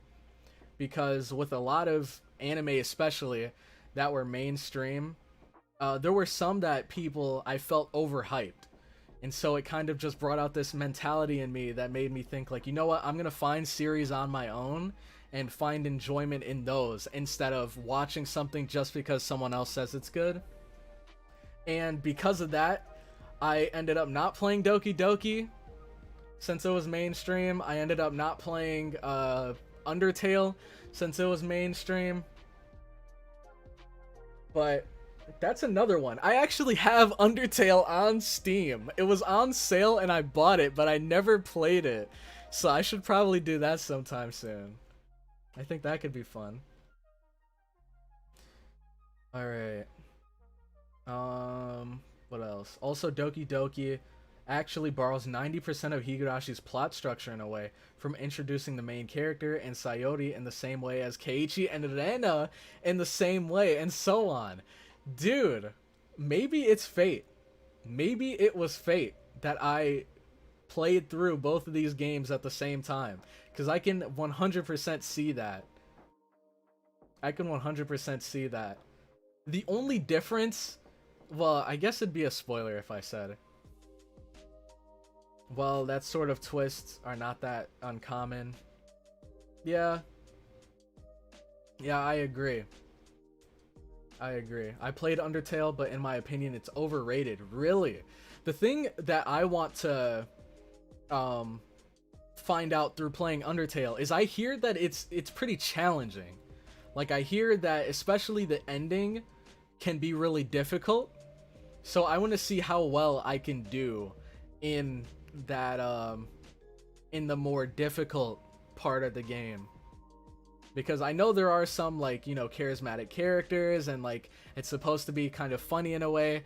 because with a lot of anime especially that were mainstream, there were some that I felt overhyped. And so it kind of just brought out this mentality in me that made me think, like, you know what, I'm gonna find series on my own and find enjoyment in those instead of watching something just because someone else says it's good. And because of that, I ended up not playing Doki Doki since it was mainstream. I ended up not playing Undertale since it was mainstream. But that's another one. I actually have Undertale on Steam. It was on sale and I bought it, but I never played it. So I should probably do that sometime soon. I think that could be fun. Alright. What else? Also, Doki Doki actually borrows 90% of Higurashi's plot structure in a way, from introducing the main character and Sayori in the same way as Keiichi and Rena in the same way, and so on. Dude, maybe it's fate. Maybe it was fate that I played through both of these games at the same time, because I can 100% see that. I can 100% see that. The only difference, well, I guess it'd be a spoiler if I said, well, that sort of twists are not that uncommon. Yeah. Yeah, I agree. I played Undertale, but in my opinion, it's overrated. Really. The thing that I want to find out through playing Undertale is I hear that it's pretty challenging. Like, I hear that especially the ending can be really difficult. So I want to see how well I can do in that in the more difficult part of the game, because I know there are some, like, you know, charismatic characters and, like, it's supposed to be kind of funny in a way,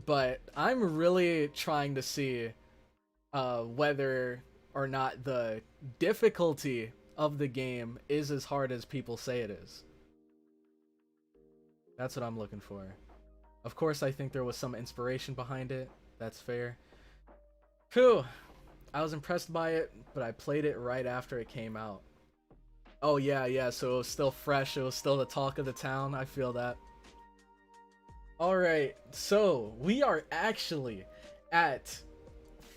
but I'm really trying to see whether or not the difficulty of the game is as hard as people say it is. That's what I'm looking for. Of course, I think there was some inspiration behind it. That's fair. Phew. I was impressed by it, but I played it right after it came out. Oh, yeah, so it was still fresh. It was still the talk of the town. I feel that. Alright, so we are actually at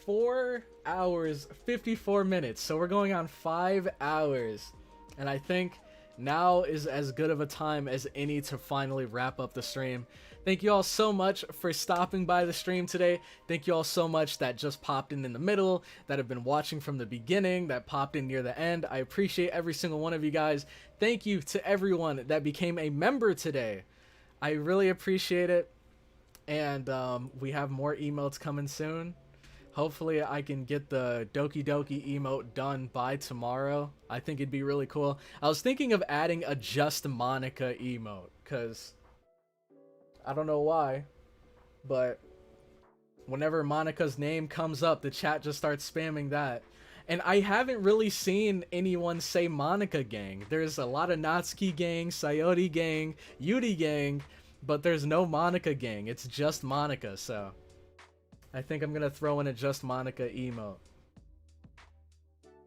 4 hours, 54 minutes. So we're going on 5 hours. And I think now is as good of a time as any to finally wrap up the stream. Thank you all so much for stopping by the stream today. Thank you all so much that just popped in the middle, that have been watching from the beginning, that popped in near the end. I appreciate every single one of you guys. Thank you to everyone that became a member today. I really appreciate it. And we have more emotes coming soon. Hopefully I can get the Doki Doki emote done by tomorrow. I think it'd be really cool. I was thinking of adding a Just Monica emote, because I don't know why, but whenever Monica's name comes up, the chat just starts spamming that. And I haven't really seen anyone say Monica gang. There's a lot of Natsuki gang, Sayori gang, Yuri gang, but there's no Monica gang. It's just Monica, so I think I'm gonna throw in a Just Monica emote.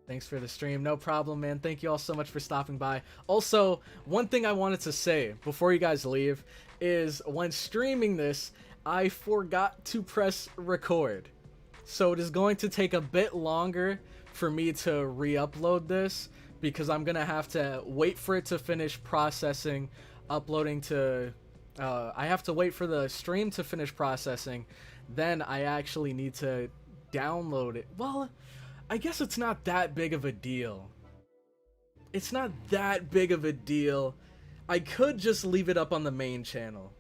Thanks for the stream. No problem, man. Thank you all so much for stopping by. Also, one thing I wanted to say before you guys leave is when streaming this, I forgot to press record. So it is going to take a bit longer for me to re-upload this because I'm gonna have to wait for it to finish processing, uploading to... I have to wait for the stream to finish processing, then I actually need to download it. Well, I guess it's not that big of a deal. It's not that big of a deal. I could just leave it up on the main channel.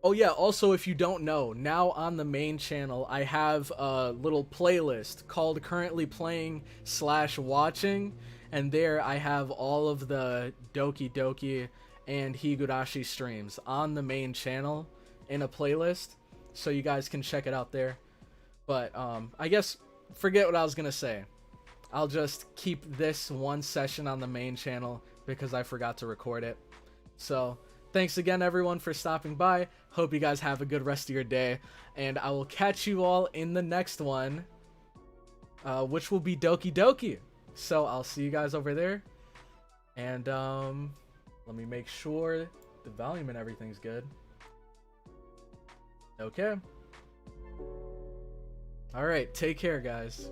Oh yeah, also if you don't know, now on the main channel I have a little playlist called Currently Playing / Watching, and there I have all of the Doki Doki and Higurashi streams on the main channel in a playlist, so you guys can check it out there. But I guess forget what I was gonna say. I'll just keep this one session on the main channel because I forgot to record it. So thanks again everyone for stopping by. Hope you guys have a good rest of your day, and I will catch you all in the next one, which will be Doki Doki. So I'll see you guys over there, and let me make sure the volume and everything's good. Okay. Alright, take care guys.